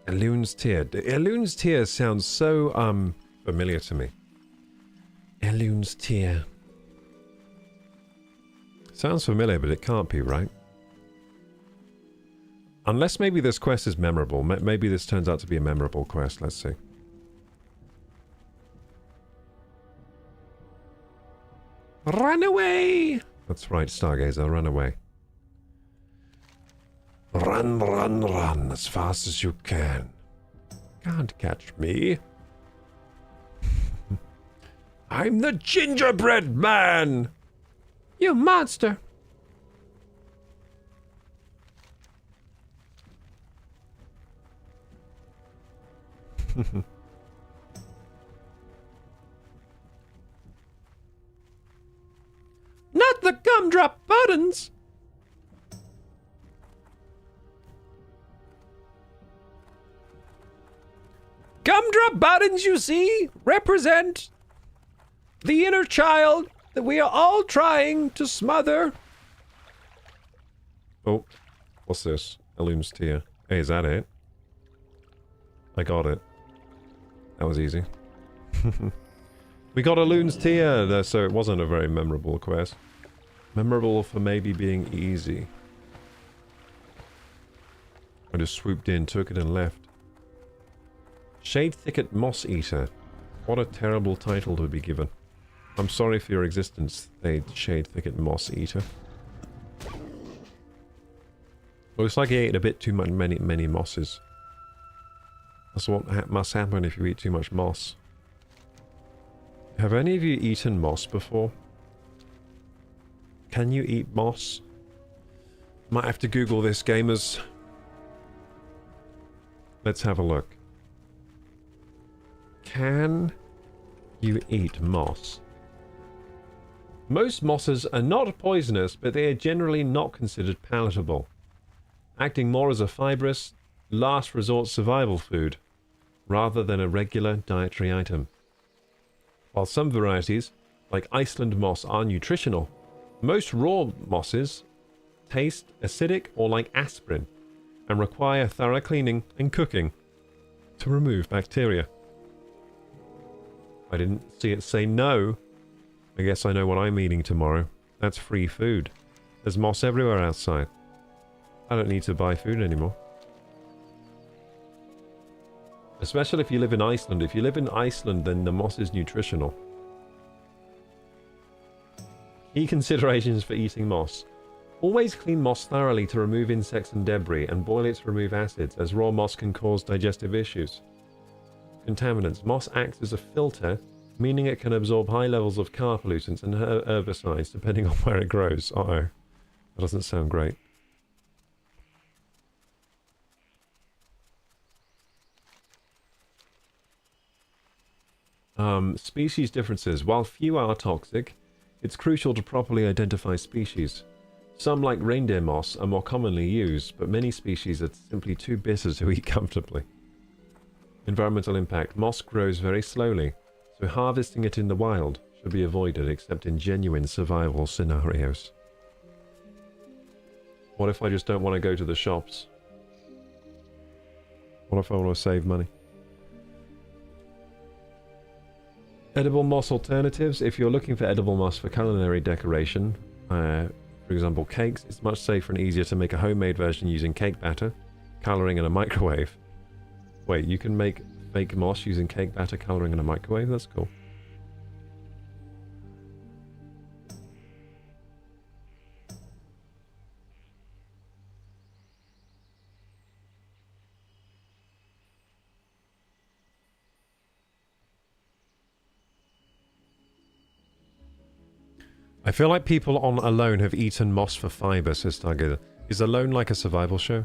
Elun's tear. Elun's tear sounds so familiar to me. Elun's tear. Sounds familiar, but it can't be, right? Unless maybe this quest is memorable. Maybe this turns out to be a memorable quest. Let's see. Run away! That's right, Stargazer. Run away. Run, run, run as fast as you can. Can't catch me. I'm the gingerbread man! You monster! Not the gumdrop buttons! Gumdrop buttons, you see, represent the inner child that we are all trying to smother. Oh, what's this? Elun's tear. Hey, is that it? I got it. That was easy. We got Elun's tear there, so it wasn't a very memorable quest. Memorable for maybe being easy. I just swooped in, took it and left. Shade Thicket Moss Eater. What a terrible title to be given. I'm sorry for your existence, Shade Thicket Moss Eater. Looks like he ate a bit too many mosses. That's what must happen if you eat too much moss. Have any of you eaten moss before? Can you eat moss? Might have to Google this, gamers. Let's have a look. Can you eat moss? Most mosses are not poisonous, but they are generally not considered palatable, acting more as a fibrous, last resort survival food, rather than a regular dietary item. While some varieties, like Iceland moss, are nutritional, most raw mosses taste acidic or like aspirin, and require thorough cleaning and cooking to remove bacteria. I didn't see it say no. I guess I know what I'm eating tomorrow. That's free food. There's moss everywhere outside. I don't need to buy food anymore. Especially if you live in Iceland. If you live in Iceland, then the moss is nutritional. Key considerations for eating moss. Always clean moss thoroughly to remove insects and debris, and boil it to remove acids, as raw moss can cause digestive issues. Contaminants. Moss acts as a filter, meaning it can absorb high levels of car pollutants and herbicides depending on where it grows. Uh-oh. That doesn't sound great. Species differences. While few are toxic, it's crucial to properly identify species. Some, like reindeer moss, are more commonly used, but many species are simply too bitter to eat comfortably. Environmental impact. Moss grows very slowly, so harvesting it in the wild should be avoided except in genuine survival scenarios. What if I just don't want to go to the shops? What if I want to save money? Edible moss alternatives. If you're looking for edible moss for culinary decoration, for example cakes, it's much safer and easier to make a homemade version using cake batter, colouring, and a microwave. Wait, you can make fake moss using cake batter, colouring, and a microwave? That's cool. I feel like people on Alone have eaten moss for fibre, says Stargazer. Is Alone like a survival show?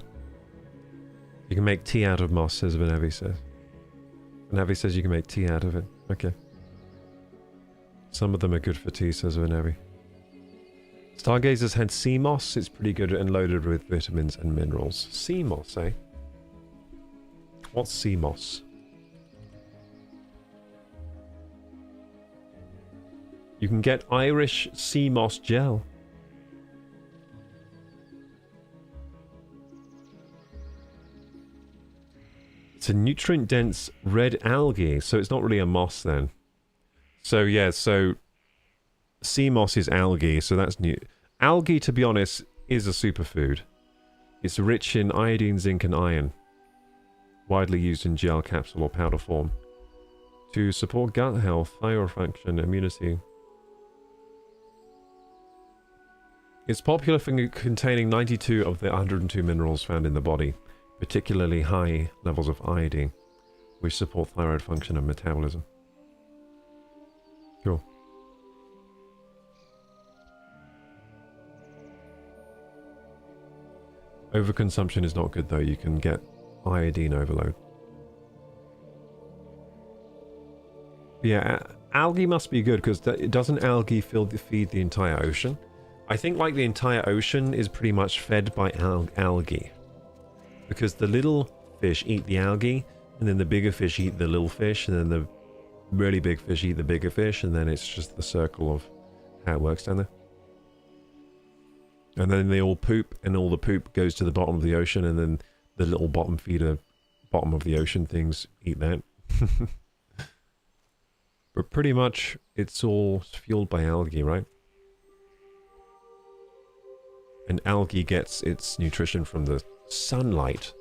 You can make tea out of moss, says Vanavi says. Vanavi says you can make tea out of it. Okay. Some of them are good for tea, says Vanavi. Stargazer's had sea moss. It's pretty good and loaded with vitamins and minerals. Sea moss, eh? What's sea moss? You can get Irish sea moss gel. It's a nutrient-dense red algae, so it's not really a moss then. So yeah, so sea moss is algae, so that's new. Algae, to be honest, is a superfood. It's rich in iodine, zinc, and iron. Widely used in gel, capsule, or powder form. To support gut health, thyroid function, immunity. It's popular for containing 92 of the 102 minerals found in the body, particularly high levels of iodine, which support thyroid function and metabolism. Cool. Overconsumption is not good though, you can get iodine overload. Yeah, algae must be good because doesn't algae feed the entire ocean? I think like the entire ocean is pretty much fed by algae. Because the little fish eat the algae, and then the bigger fish eat the little fish, and then the really big fish eat the bigger fish, and then it's just the circle of how it works down there. And then they all poop, and all the poop goes to the bottom of the ocean, and then the little bottom feeder, bottom of the ocean things eat that. But pretty much, it's all fueled by algae, right? And algae gets its nutrition from the sunlight.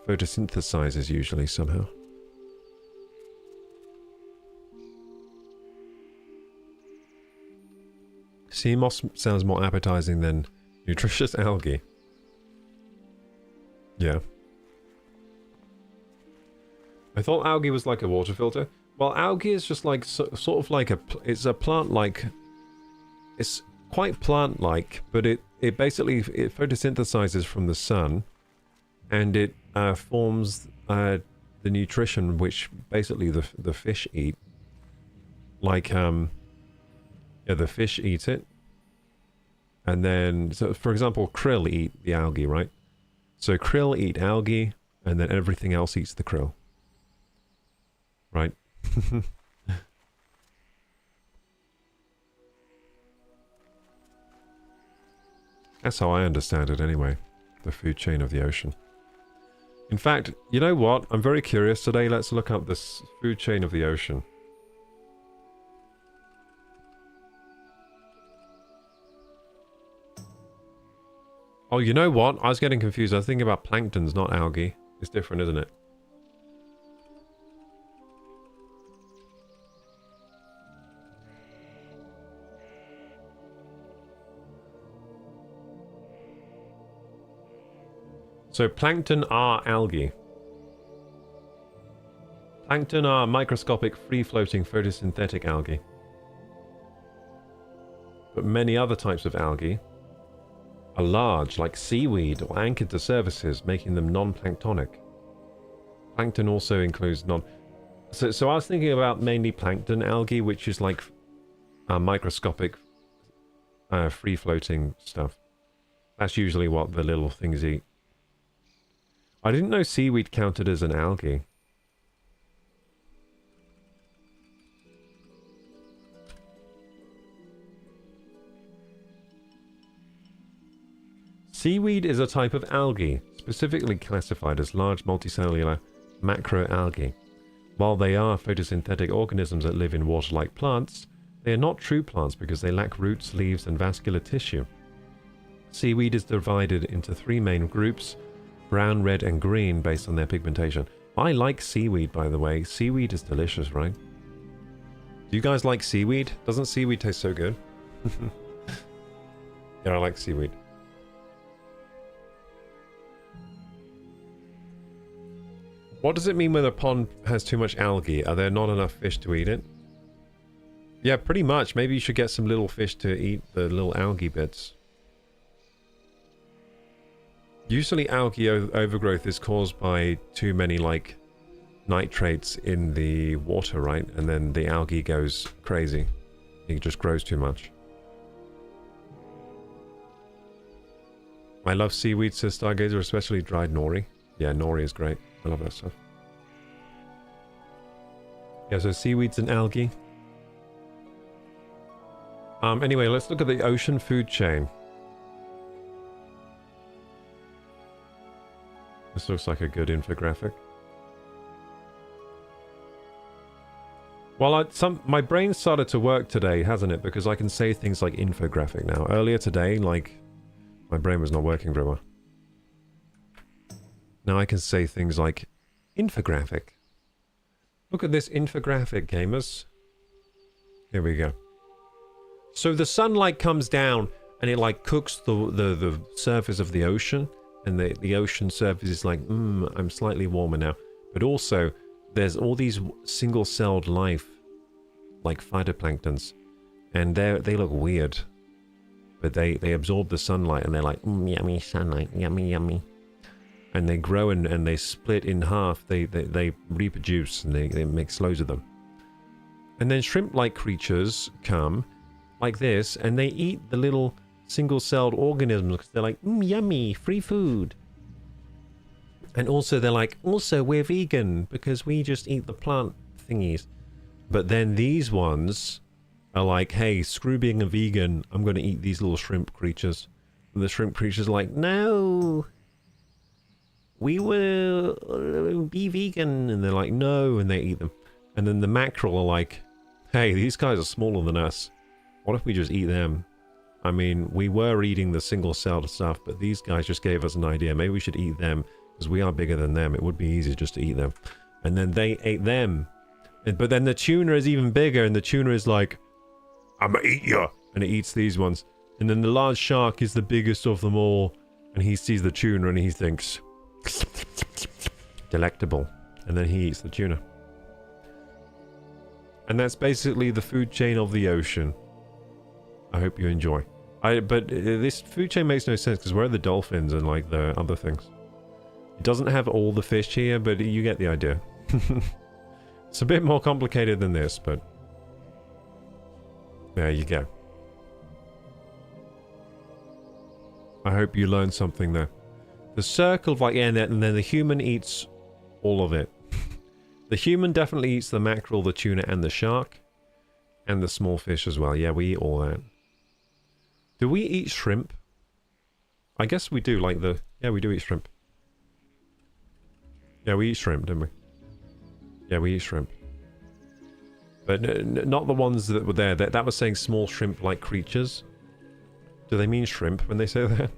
Photosynthesizes usually somehow. Sea moss sounds more appetizing than nutritious algae. Yeah. I thought algae was like a water filter. Well, algae is just like sort of like it's a plant-like. It's quite plant-like, but it basically photosynthesizes from the sun, and it forms the nutrition which basically the fish eat. Like yeah, the fish eat it, and then so for example, krill eat the algae, right? So krill eat algae, and then everything else eats the krill, right? That's how I understand it anyway, the food chain of the ocean. In fact, you know what? I'm very curious today. Let's look up this food chain of the ocean. Oh, you know what? I was getting confused. I was thinking about planktons, not algae. It's different, isn't it? So plankton are algae. Plankton are microscopic, free-floating photosynthetic algae. But many other types of algae are large, like seaweed, or anchored to surfaces, making them non-planktonic. Plankton also includes So I was thinking about mainly plankton algae, which is like microscopic, free-floating stuff. That's usually what the little things eat. I didn't know seaweed counted as an algae. Seaweed is a type of algae, specifically classified as large multicellular macroalgae. While they are photosynthetic organisms that live in water-like plants, they are not true plants because they lack roots, leaves, and vascular tissue. Seaweed is divided into three main groups: brown, red, and green, based on their pigmentation. I like seaweed, by the way. Seaweed is delicious, right? Do you guys like seaweed? Doesn't seaweed taste so good? Yeah, I like seaweed. What does it mean when a pond has too much algae? Are there not enough fish to eat it? Yeah, pretty much. Maybe you should get some little fish to eat the little algae bits. Usually algae overgrowth is caused by too many like nitrates in the water, right? And then the algae goes crazy. It just grows too much. I love seaweed, says Stargazer, especially dried nori. Yeah, nori is great. I love that stuff. Yeah, so seaweeds and algae. Anyway, let's look at the ocean food chain. This looks like a good infographic. Well, my brain started to work today, hasn't it? Because I can say things like infographic now. Earlier today, like, my brain was not working very well. Now I can say things like infographic. Look at this infographic, gamers. Here we go. So the sunlight comes down and it like cooks the surface of the ocean, and the ocean surface is like, I'm slightly warmer now. But also, there's all these single-celled life, like phytoplanktons, and they look weird. But they absorb the sunlight, and they're like, yummy sunlight, yummy, yummy. And they grow and they split in half. They reproduce, and they mix loads of them. And then shrimp-like creatures come, like this, and they eat the little single-celled organisms because they're like, yummy, free food. And also they're like, also we're vegan because we just eat the plant thingies. But then these ones are like, hey, screw being a vegan, I'm going to eat these little shrimp creatures. And the shrimp creatures are like, no, we will be vegan. And they're like, no, and they eat them. And then the mackerel are like, hey, these guys are smaller than us. What if we just eat them? I mean, we were eating the single-celled stuff, but these guys just gave us an idea. Maybe we should eat them, because we are bigger than them. It would be easier just to eat them. And then they ate them. But then the tuna is even bigger, and the tuna is like, I'm gonna eat you! And it eats these ones. And then the large shark is the biggest of them all, and he sees the tuna and he thinks, delectable. And then he eats the tuna. And that's basically the food chain of the ocean. I hope you enjoy. But this food chain makes no sense, because where are the dolphins and like the other things? It doesn't have all the fish here, but you get the idea. It's a bit more complicated than this, but there you go. I hope you learned something there. The circle of like, yeah, and then the human eats all of it. The human definitely eats the mackerel, the tuna, and the shark. And the small fish as well. Yeah, we eat all that. Do we eat shrimp? I guess we do, like the... Yeah, we do eat shrimp. Yeah, we eat shrimp, don't we? Yeah, we eat shrimp. But not the ones that were there. That was saying small shrimp-like creatures. Do they mean shrimp when they say that?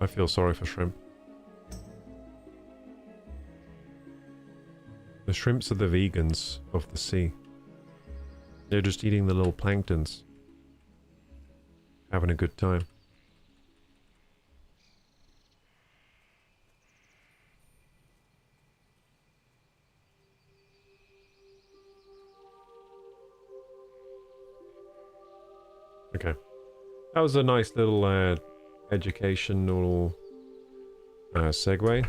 I feel sorry for shrimp. The shrimps are the vegans of the sea. They're just eating the little planktons. Having a good time. Okay. That was a nice little educational segue.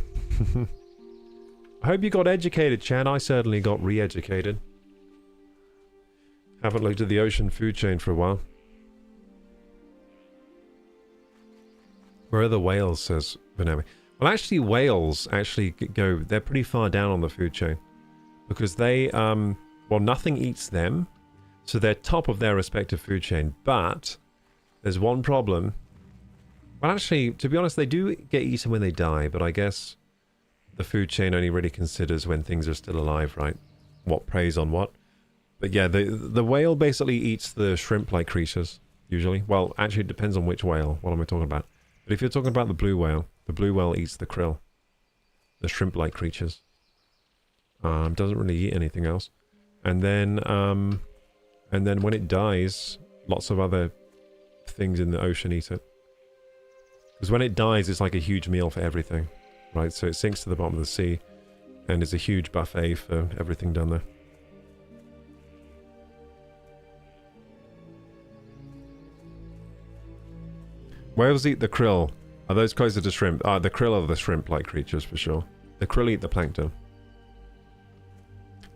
I hope you got educated, Chad. I certainly got re-educated. Haven't looked at the ocean food chain for a while. Where are the whales, says Vanemi. Well, actually, whales actually go... They're pretty far down on the food chain. Because they, well, nothing eats them. So they're top of their respective food chain. But there's one problem. Well, actually, to be honest, they do get eaten when they die. But I guess the food chain only really considers when things are still alive, right? What preys on what. But yeah, the whale basically eats the shrimp-like creatures, usually. Well, actually, it depends on which whale. What am I talking about? But if you're talking about the blue whale eats the krill. The shrimp-like creatures. Doesn't really eat anything else. And then when it dies, lots of other things in the ocean eat it. Because when it dies, it's like a huge meal for everything. Right, so it sinks to the bottom of the sea. And it's a huge buffet for everything down there. Whales eat the krill. Are those closer to shrimp? The krill are the shrimp-like creatures for sure. The krill eat the plankton.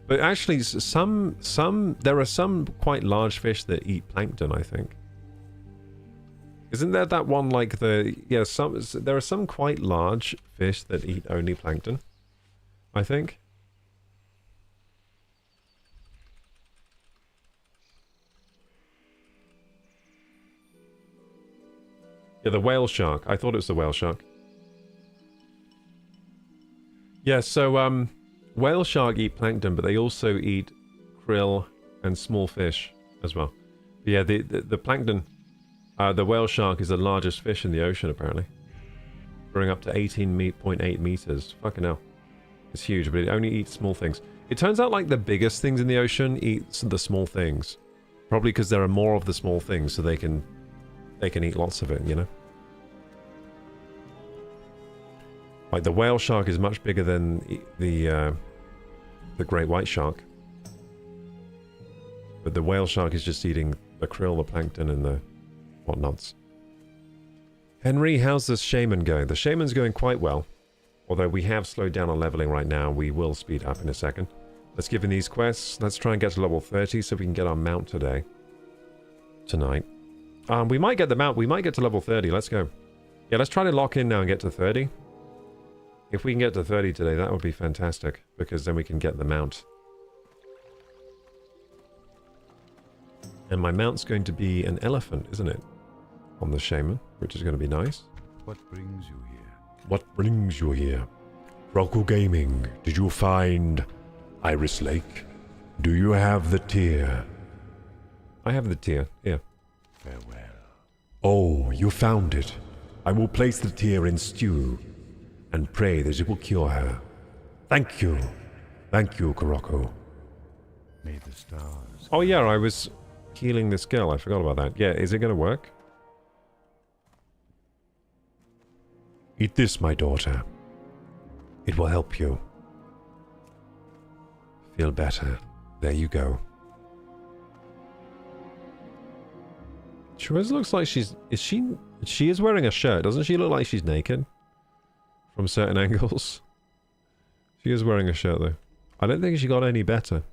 But actually, there are some quite large fish that eat plankton, I think. Isn't there that one like the... Yeah, there are some quite large fish that eat only plankton, I think. Yeah, the whale shark. I thought it was the whale shark. Yeah, so, whale shark eat plankton, but they also eat krill and small fish as well. But yeah, the plankton... the whale shark is the largest fish in the ocean, apparently. Growing up to 18.8 meters. Fucking hell. It's huge, but it only eats small things. It turns out, like, the biggest things in the ocean eat the small things. Probably because there are more of the small things, so they can eat lots of it, you know? Like, the whale shark is much bigger than the great white shark. But the whale shark is just eating the krill, the plankton, and the whatnots. Henry, how's the shaman going? The shaman's going quite well. Although we have slowed down on leveling right now, we will speed up in a second. Let's give him these quests. Let's try and get to level 30 so we can get our mount tonight. We might get the mount. We might get to level 30. Let's go. Yeah, let's try to lock in now and get to 30. If we can get to 30 today, that would be fantastic. Because then we can get the mount. And my mount's going to be an elephant, isn't it? On the shaman, which is going to be nice. What brings you here? What brings you here? KorokuGaming, did you find Iris Lake? Do you have the tear? I have the tear, here. Farewell. Oh, you found it. I will place the tear in stew and pray that it will cure her. Thank you. Thank you, Koroku. May the stars... Oh yeah, I was healing this girl. I forgot about that. Yeah, is it going to work? Eat this, my daughter. It will help you. Feel better. There you go. She always looks like she's... She is wearing a shirt. Doesn't she look like she's naked? From certain angles. She is wearing a shirt, though. I don't think she got any better.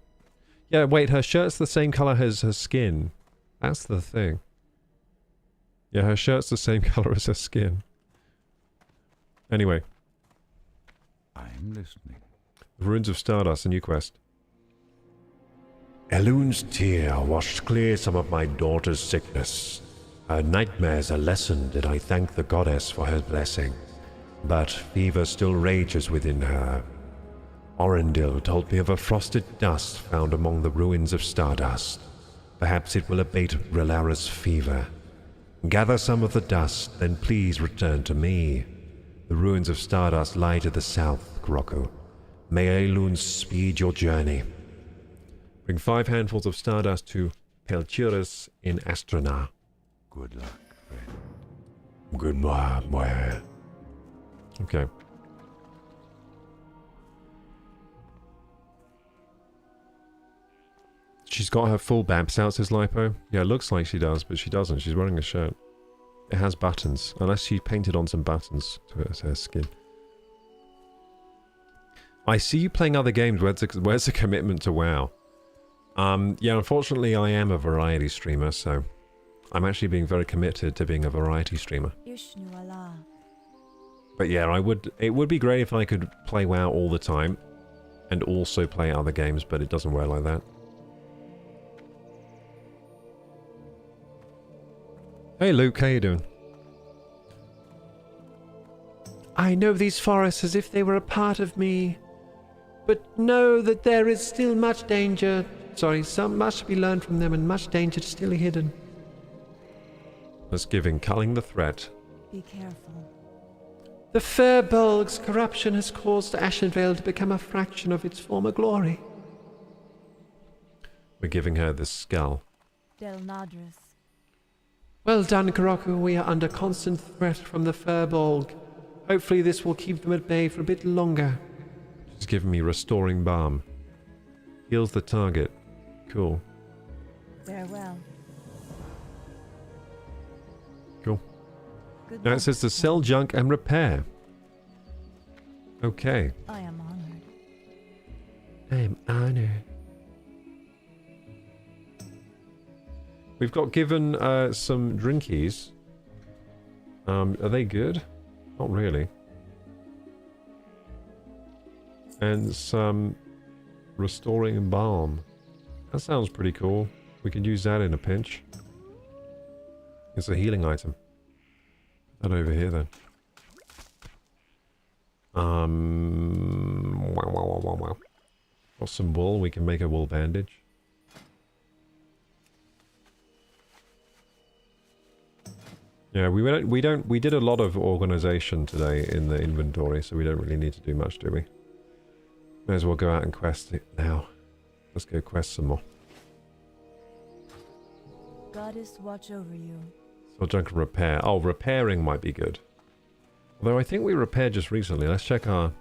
Yeah, wait, her shirt's the same color as her skin. That's the thing. Yeah, her shirt's the same color as her skin. Anyway. I'm listening. The Ruins of Stardust, a new quest. Elun's tear washed clear some of my daughter's sickness. Her nightmares are lessened, and I thank the goddess for her blessing. But fever still rages within her. Orendil told me of a frosted dust found among the ruins of Stardust. Perhaps it will abate Relara's fever. Gather some of the dust, then please return to me. The ruins of Stardust lie to the south, Koroku. May Elun speed your journey. Bring 5 handfuls of stardust to Pelchirus in Astrona. Good luck, friend. Good boy. Okay. She's got her full Babs out, says Lipo. Yeah, it looks like she does, but she doesn't. She's wearing a shirt. It has buttons, unless she painted on some buttons to her skin. I see you playing other games. Where's the commitment to WoW? Yeah, unfortunately I am a variety streamer, so I'm actually being very committed to being a variety streamer. Ishnu Allah. But yeah, it would be great if I could play WoW all the time and also play other games, but it doesn't work like that. Hey Luke, how you doing? I know these forests as if they were a part of me, but know that there is still much danger. Sorry, much to be learned from them and much danger still hidden. Let's give in culling the threat. Be careful. The Firbolg's corruption has caused Ashenvale to become a fraction of its former glory. We're giving her the skull. Del Nadris. Well done, Koroku. We are under constant threat from the Firbolg. Hopefully this will keep them at bay for a bit longer. She's giving me restoring balm. Heals the target. Cool. Farewell. Cool. Good Now it luck, says to sell friend. junk and repair. Okay. I am honored. I am honored. We've got given some drinkies. Are they good? Not really. And some restoring balm. That sounds pretty cool. We could use that in a pinch. It's a healing item. Put that over here then. Wow. Got some wool. We can make a wool bandage. Yeah, we did a lot of organization today in the inventory, so we don't really need to do much, do we? May as well go out and quest it now. Let's go quest some more. Goddess watch over you. So junk and repair. Oh, repairing might be good. Although I think we repaired just recently. Let's check our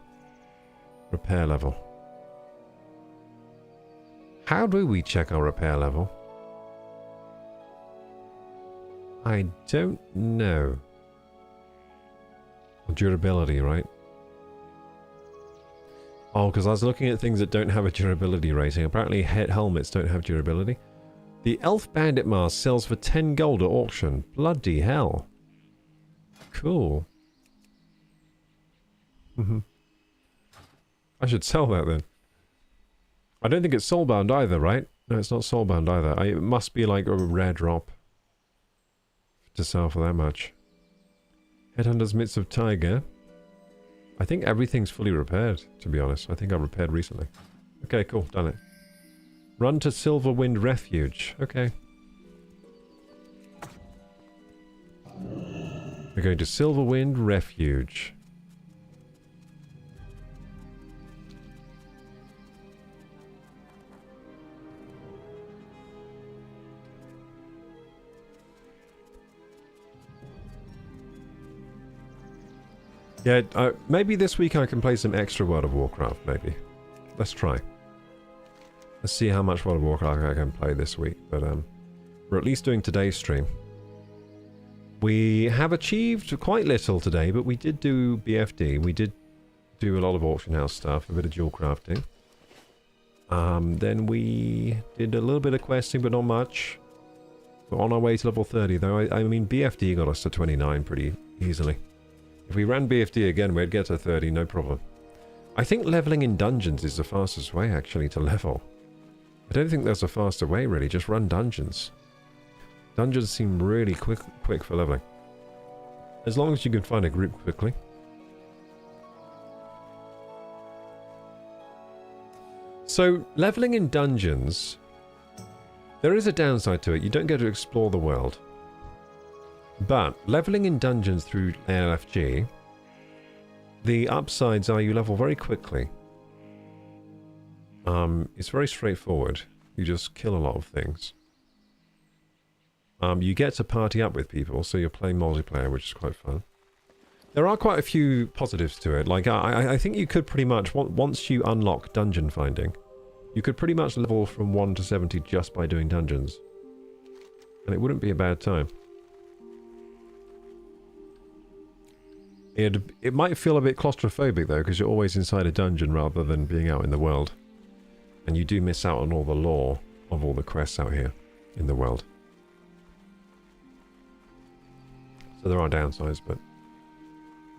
repair level. How do we check our repair level? I don't know. Durability, right? Oh, because I was looking at things that don't have a durability rating. Apparently helmets don't have durability. The Elf Bandit mask sells for 10 gold at auction. Bloody hell. Cool. I should sell that then. I don't think it's soulbound either, right? No, it's not soulbound either. It must be like a rare drop to sell for that much. Headhunter's Mitts of Tiger. I think everything's fully repaired, to be honest. I think I repaired recently. Okay, cool. Done it. Run to Silverwind Refuge. Okay. We're going to Silverwind Refuge. Yeah, maybe this week I can play some extra World of Warcraft, maybe. Let's try. Let's see how much World of Warcraft I can play this week, but we're at least doing today's stream. We have achieved quite little today, but we did do BFD. We did do a lot of auction house stuff, a bit of jewel crafting. Then we did a little bit of questing, but not much. We're on our way to level 30, though. I mean, BFD got us to 29 pretty easily. If we ran BFD again, we'd get to 30, no problem. I think leveling in dungeons is the fastest way, actually, to level. I don't think there's a faster way, really. Just run dungeons. Dungeons seem really quick for leveling. As long as you can find a group quickly. So, leveling in dungeons, there is a downside to it. You don't get to explore the world. But leveling in dungeons through LFG, the upsides are you level very quickly. It's very straightforward. You just kill a lot of things. You get to party up with people, so you're playing multiplayer, which is quite fun. There are quite a few positives to it. Like, I think you could pretty much, once you unlock dungeon finding, you could pretty much level from 1 to 70 just by doing dungeons. And it wouldn't be a bad time. It might feel a bit claustrophobic, though, because you're always inside a dungeon rather than being out in the world. And you do miss out on all the lore of all the quests out here in the world. So there are downsides, but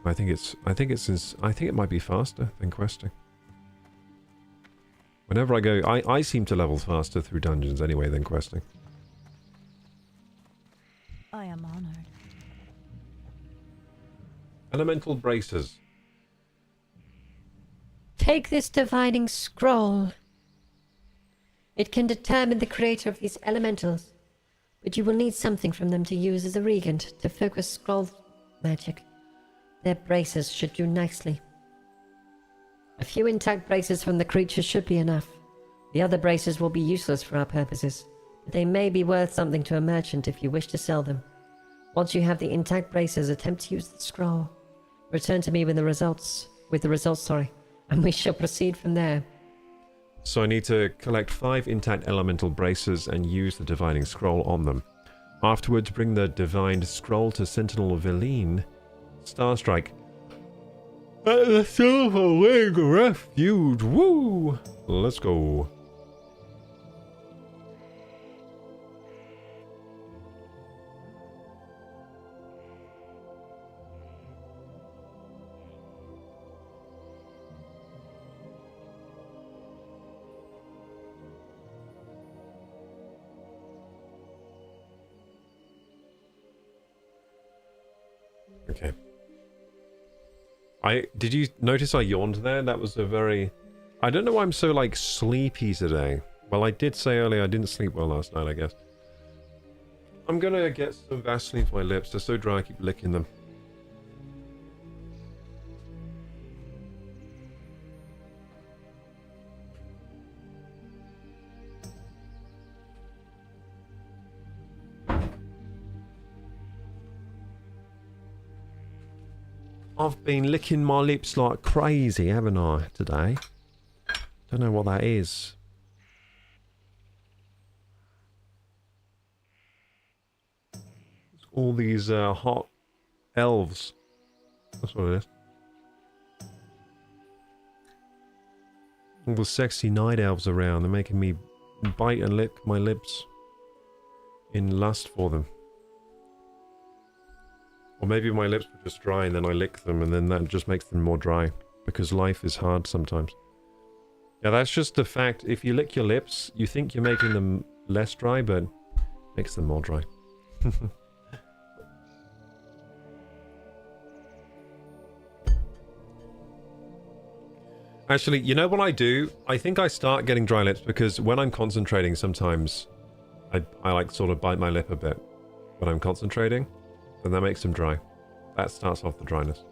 I think it might be faster than questing. Whenever I go, I seem to level faster through dungeons anyway than questing. I am honored. Elemental braces. Take this divining scroll. It can determine the creator of these elementals, but you will need something from them to use as a regent to focus scroll magic. Their braces should do nicely. A few intact braces from the creature should be enough. The other braces will be useless for our purposes, but they may be worth something to a merchant if you wish to sell them. Once you have the intact braces, attempt to use the scroll. Return to me with the results, and we shall proceed from there. So I need to collect 5 intact elemental braces and use the divining scroll on them. Afterwards, bring the divine scroll to Sentinel Veline. Starstrike. At the Silver Wing Refuge. Woo! Let's go. Okay. Did you notice I yawned there? That was a very... I don't know why I'm so, like, sleepy today. Well, I did say earlier I didn't sleep well last night, I guess. I'm gonna get some Vaseline for my lips. They're so dry I keep licking them. I've been licking my lips like crazy, haven't I, today? Don't know what that is. It's all these hot elves. That's what it is. All the sexy night elves around. They're making me bite and lick my lips in lust for them. Or maybe my lips were just dry and then I lick them and then that just makes them more dry. Because life is hard sometimes. Yeah, that's just the fact. If you lick your lips, you think you're making them less dry, but it makes them more dry. Actually, you know what I do? I think I start getting dry lips because when I'm concentrating sometimes I like sort of bite my lip a bit when I'm concentrating. And that makes them dry. That starts off the dryness.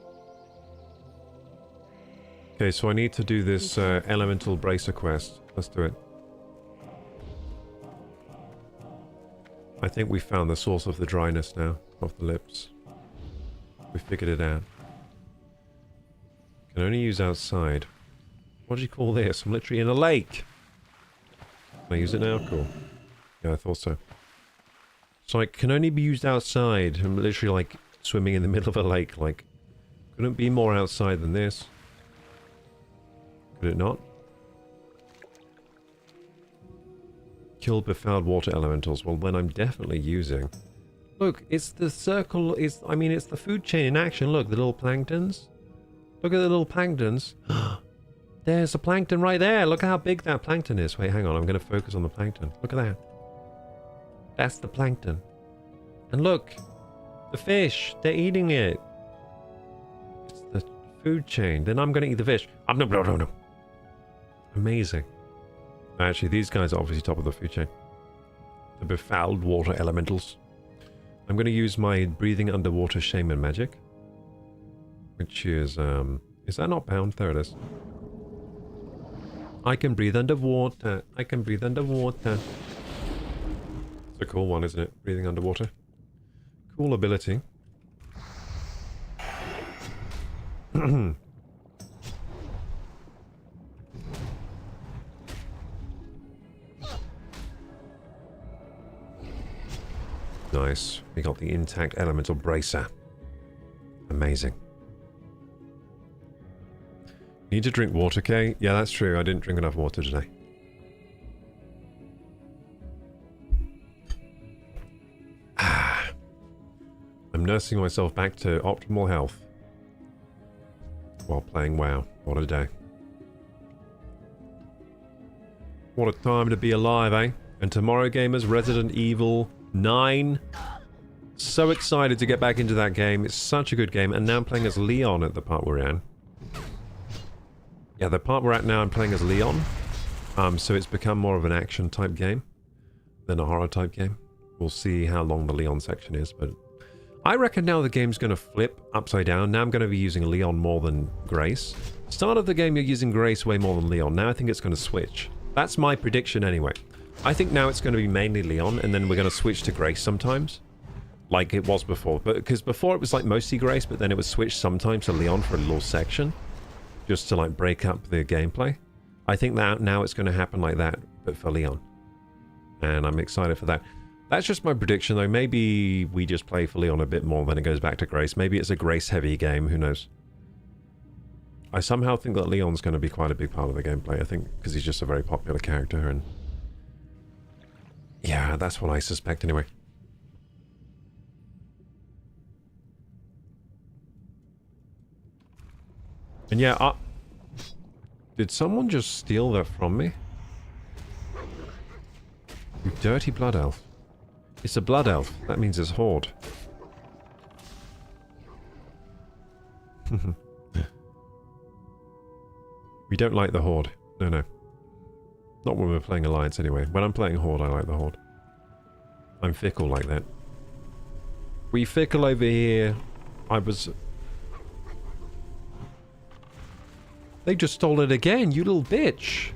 Okay, so I need to do this elemental bracer quest. Let's do it. I think we found the source of the dryness now, of the lips. We figured it out. Can only use outside. What do you call this? I'm literally in a lake. Can I use it now? Cool. Yeah, I thought so. So it can only be used outside. I'm literally like swimming in the middle of a lake. Like, couldn't be more outside than this. Could it not? Kill befouled water elementals. Well, then I'm definitely using. Look, it's the circle. I mean, it's the food chain in action. Look, the little planktons. Look at the little planktons. There's a plankton right there. Look how big that plankton is. Wait, hang on. I'm going to focus on the plankton. Look at that. That's the plankton. And look, the fish, they're eating it. It's the food chain. Then I'm going to eat the fish. No. Amazing. Actually, these guys are obviously top of the food chain. The befouled water elementals. I'm going to use my breathing underwater shaman magic. Which is that not bound? There it is. I can breathe underwater. I can breathe underwater. A cool one, isn't it? Breathing underwater. Cool ability. Nice. We got the intact elemental bracer. Amazing. Need to drink water, Kay? Yeah, that's true. I didn't drink enough water today. I'm nursing myself back to optimal health while playing WoW. What a day. What a time to be alive, eh? And tomorrow, gamers, Resident Evil 9. So excited to get back into that game. It's such a good game. And now I'm playing as Leon at the part we're in. Yeah, the part we're at now, I'm playing as Leon. So it's become more of an action type game than a horror type game. We'll see how long the Leon section is, but I reckon now the game's going to flip upside down. Now I'm going to be using Leon more than Grace. Start of the game, you're using Grace way more than Leon. Now I think it's going to switch. That's my prediction anyway. I think now it's going to be mainly Leon, and then we're going to switch to Grace sometimes. Like it was before. But because before it was like mostly Grace, but then it was switched sometimes to Leon for a little section. Just to like break up the gameplay. I think that now it's going to happen like that, but for Leon. And I'm excited for that. That's just my prediction, though. Maybe we just play for Leon a bit more, then it goes back to Grace. Maybe it's a Grace-heavy game. Who knows? I somehow think that Leon's going to be quite a big part of the gameplay. I think because he's just a very popular character, and yeah, that's what I suspect anyway. And yeah, did someone just steal that from me? You dirty blood elf. It's a blood elf. That means it's horde. We don't like the horde. No, no. Not when we're playing Alliance anyway. When I'm playing horde, I like the horde. I'm fickle like that. We fickle over here. They just stole it again, you little bitch.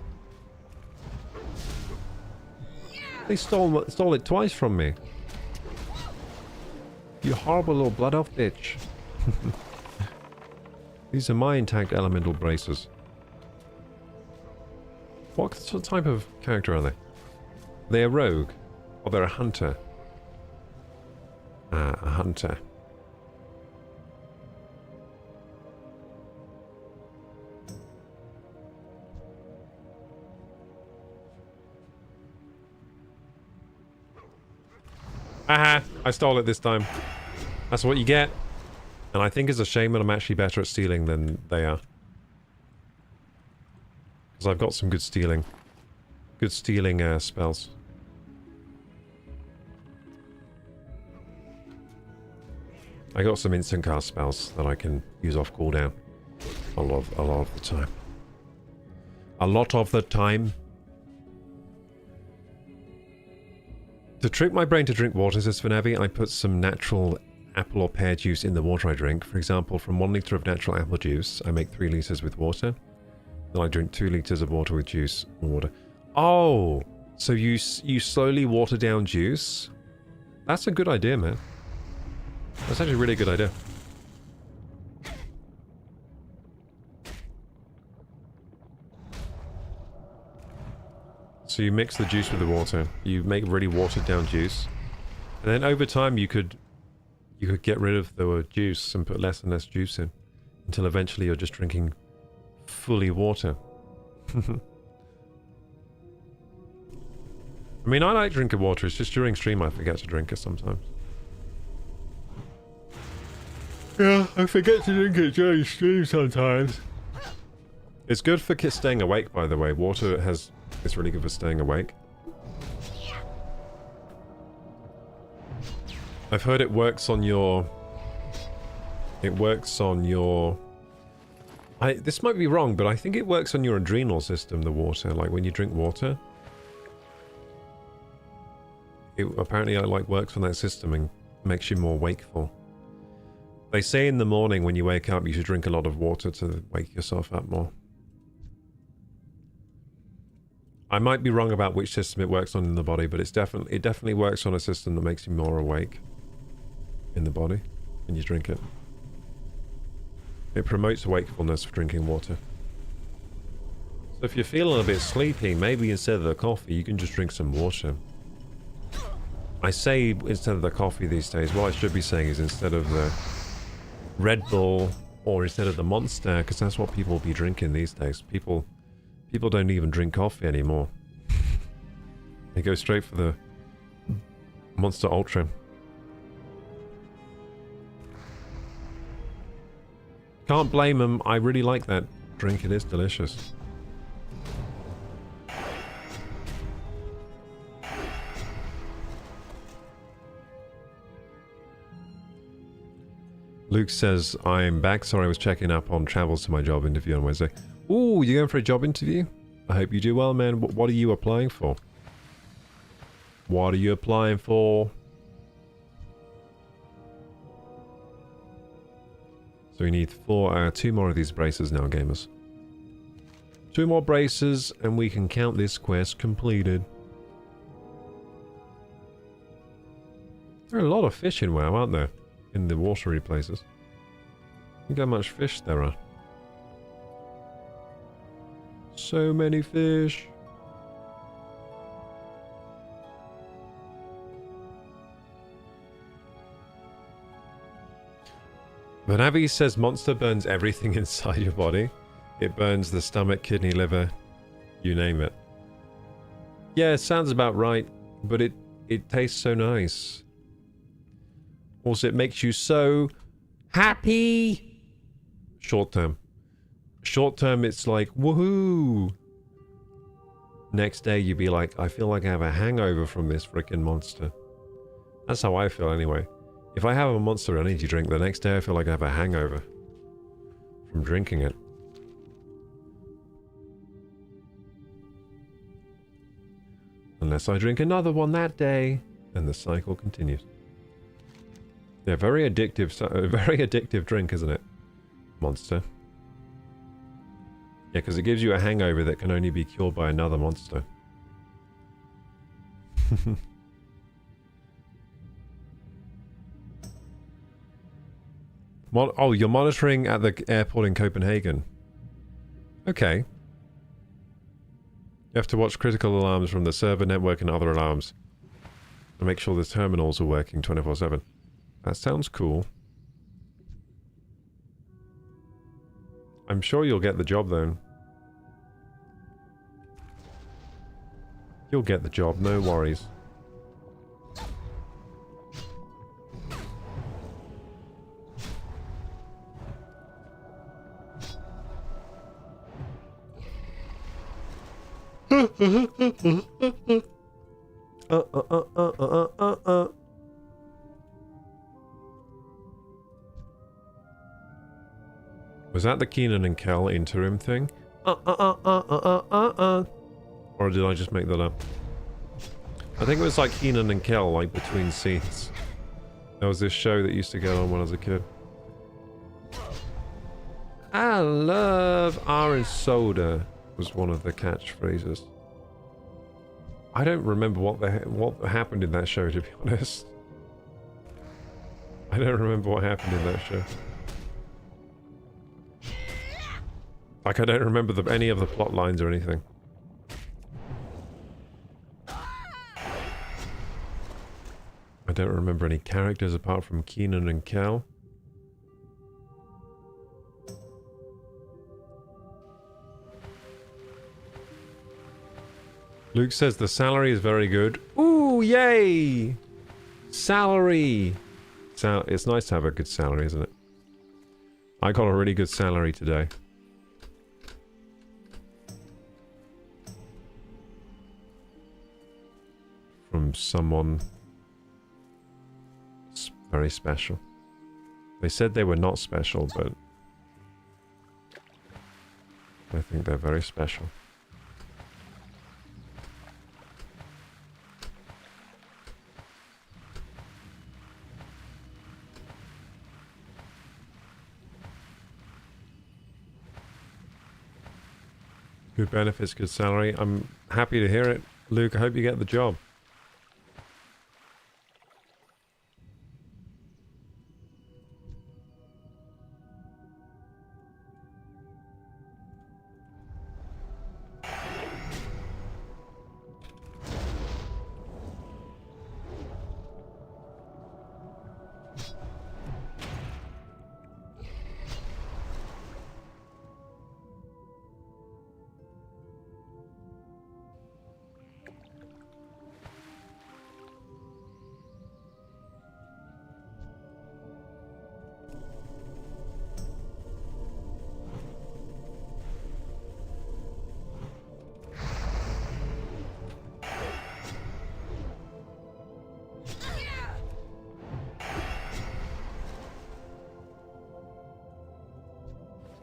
They stole it twice from me. You horrible little blood elf bitch. These are my intact elemental braces. What type of character are they? Are they a rogue? Or they're a hunter? Ah, a hunter. Aha! I stole it this time. That's what you get. And I think it's a shame that I'm actually better at stealing than they are. Because I've got some good stealing. Good stealing spells. I got some instant cast spells that I can use off cooldown. A lot of the time. A lot of the time. To trick my brain to drink water, says Finavi, I put some natural apple or pear juice in the water I drink. For example, from 1 liter of natural apple juice, I make 3 liters with water. Then I drink 2 liters of water with juice and water. Oh, so you slowly water down juice? That's a good idea, man. That's actually a really good idea. So you mix the juice with the water. You make really watered down juice. And then over time you could get rid of the juice and put less and less juice in. Until eventually you're just drinking fully water. I mean, I like drinking water. It's just during stream I forget to drink it sometimes. Yeah, I forget to drink it during stream sometimes. It's good for staying awake, by the way. Water it's really good for staying awake. I've heard it works on your... this might be wrong, but I think it works on your adrenal system, the water. Like, when you drink water. It apparently works on that system and makes you more wakeful. They say in the morning when you wake up, you should drink a lot of water to wake yourself up more. I might be wrong about which system it works on in the body, but it definitely works on a system that makes you more awake in the body when you drink it. It promotes wakefulness for drinking water. So if you're feeling a bit sleepy, maybe instead of the coffee, you can just drink some water. I say instead of the coffee these days, what I should be saying is instead of the Red Bull or instead of the Monster, because that's what people will be drinking these days. People don't even drink coffee anymore. They go straight for the Monster Ultra. Can't blame them. I really like that drink. It is delicious. Luke says, I'm back. Sorry, I was checking up on travels to my job interview on Wednesday. Ooh, you going for a job interview? I hope you do well, man. What are you applying for? What are you applying for? So we need 2 more of these braces now, gamers. 2 more braces, and we can count this quest completed. There are a lot of fish in WoW, aren't there? In the watery places. Look how much fish there are. So many fish. But Avi says monster burns everything inside your body. It burns the stomach, kidney, liver, you name it. Yeah, it sounds about right, but it tastes so nice. Also, it makes you so happy. Short term. Short term, it's like, woohoo! Next day, you'd be like, I feel like I have a hangover from this freaking monster. That's how I feel anyway. If I have a Monster Energy drink, the next day I feel like I have a hangover from drinking it. Unless I drink another one that day, and the cycle continues. Yeah, very addictive drink, isn't it? Monster. Yeah, because it gives you a hangover that can only be cured by another monster. Oh, you're monitoring at the airport in Copenhagen. Okay. You have to watch critical alarms from the server network and other alarms. And make sure the terminals are working 24/7. That sounds cool. I'm sure you'll get the job, though. You'll get the job, no worries. Was that the Keenan and Kel interim thing? Or did I just make that up? I think it was like Keenan and Kel, like between scenes. There was this show that used to go on when I was a kid. I love orange soda was one of the catchphrases. I don't remember what happened in that show, to be honest. I don't remember what happened in that show. Like, I don't remember any of the plot lines or anything. I don't remember any characters apart from Keenan and Kel. Luke says the salary is very good. Ooh, yay! Salary! It's nice to have a good salary, isn't it? I got a really good salary today. From someone very special. They said they were not special, but I think they're very special. Good benefits, good salary. I'm happy to hear it. Luke, I hope you get the job.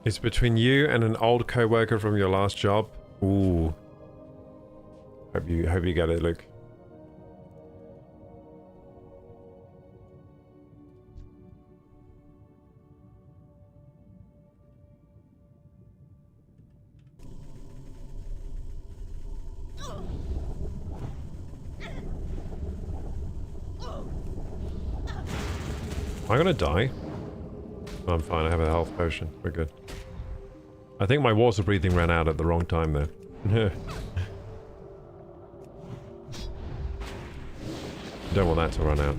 It's between you and an old co-worker from your last job. Ooh. Hope you get it, Luke. Am I gonna die? Oh, I'm fine, I have a health potion. We're good. I think my water breathing ran out at the wrong time there. Don't want that to run out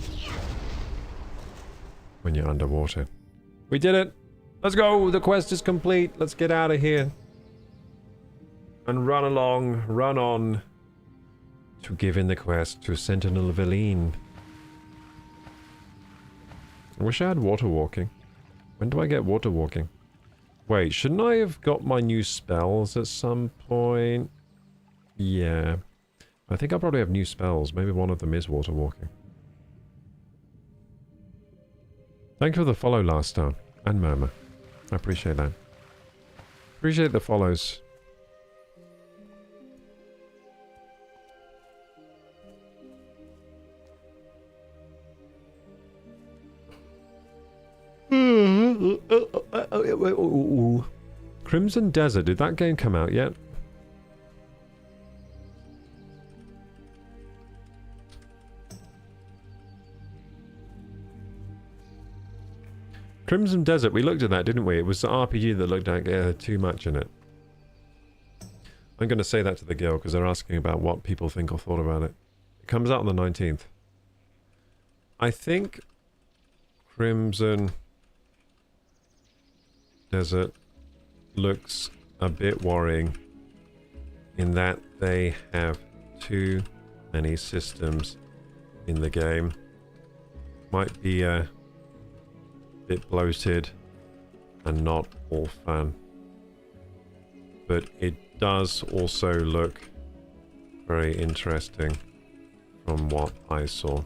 when you're underwater. We did it. Let's go. The quest is complete. Let's get out of here. And run along, run on to give in the quest to Sentinel Veline. I wish I had water walking. When do I get water walking? Wait, shouldn't I have got my new spells at some point? Yeah. I think I probably have new spells. Maybe one of them is water walking. Thank you for the follow, Last Star. And Murmur. I appreciate that. Appreciate the follows. Crimson Desert, did that game come out yet? Crimson Desert, we looked at that, didn't we? It was the RPG that looked like too much in it. I'm going to say that to the guild because they're asking about what people think or thought about it. It comes out on the 19th. I think Crimson Desert looks a bit worrying in that they have too many systems in the game. Might be a bit bloated and not all fun. But it does also look very interesting from what I saw.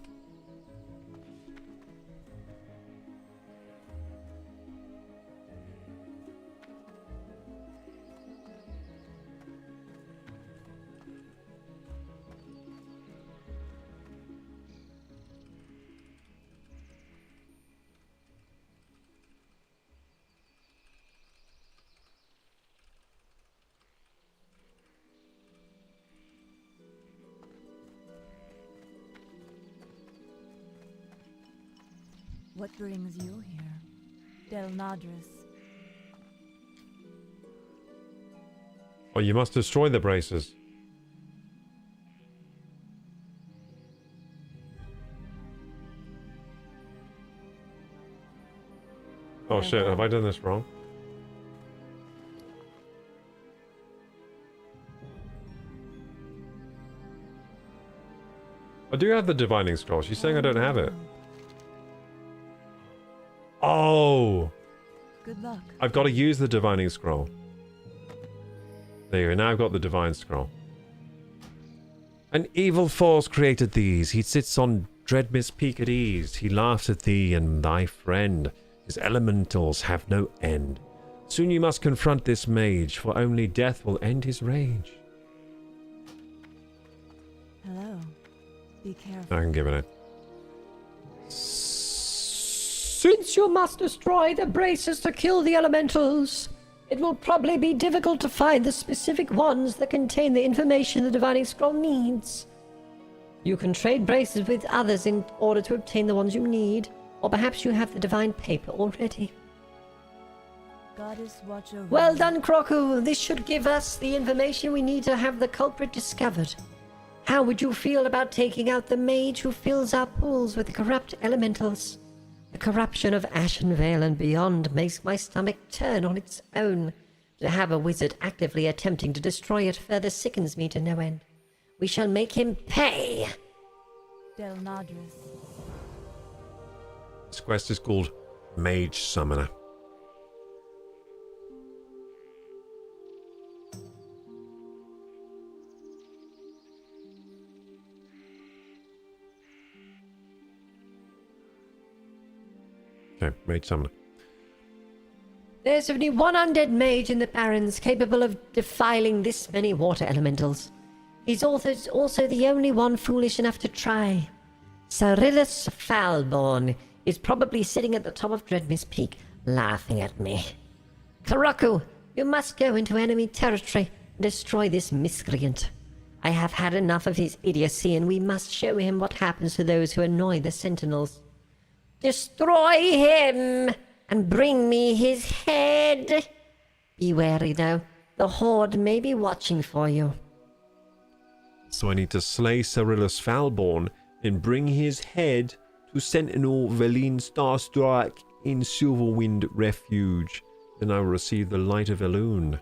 What brings you here? Del Nadris. Oh, you must destroy the braces. Oh shit, have I done this wrong? I do have the divining scroll. She's saying I don't have it. Oh! Good luck. I've got to use the divining scroll. There you go, now I've got the divine scroll. An evil force created these. He sits on Dreadmist Peak at ease. He laughs at thee and thy friend. His elementals have no end. Soon you must confront this mage, for only death will end his rage. Hello. Be careful. I can give it a... Since you must destroy the braces to kill the elementals, it will probably be difficult to find the specific ones that contain the information the divining scroll needs. You can trade braces with others in order to obtain the ones you need, or perhaps you have the divine paper already. Goddess watch over Well you. done, Kroku. This should give us the information we need to have the culprit discovered. How would you feel about taking out the mage who fills our pools with the corrupt elementals? The corruption of Ashenvale and beyond makes my stomach turn on its own. To have a wizard actively attempting to destroy it further sickens me to no end. We shall make him pay! Del Nadris. This quest is called Mage Summoner. Okay, Mage Summoner. There's only one undead mage in the Barrens capable of defiling this many water elementals. He's also the only one foolish enough to try. Cyrillus Falborn is probably sitting at the top of Dreadmist Peak, laughing at me. Koroku, you must go into enemy territory and destroy this miscreant. I have had enough of his idiocy, and we must show him what happens to those who annoy the sentinels. Destroy him, and bring me his head. Be wary, though. The Horde may be watching for you. So I need to slay Cyrillus Falborn and bring his head to Sentinel Veline ThunderStrike in Silverwind Refuge. Then I will receive the Light of Elune.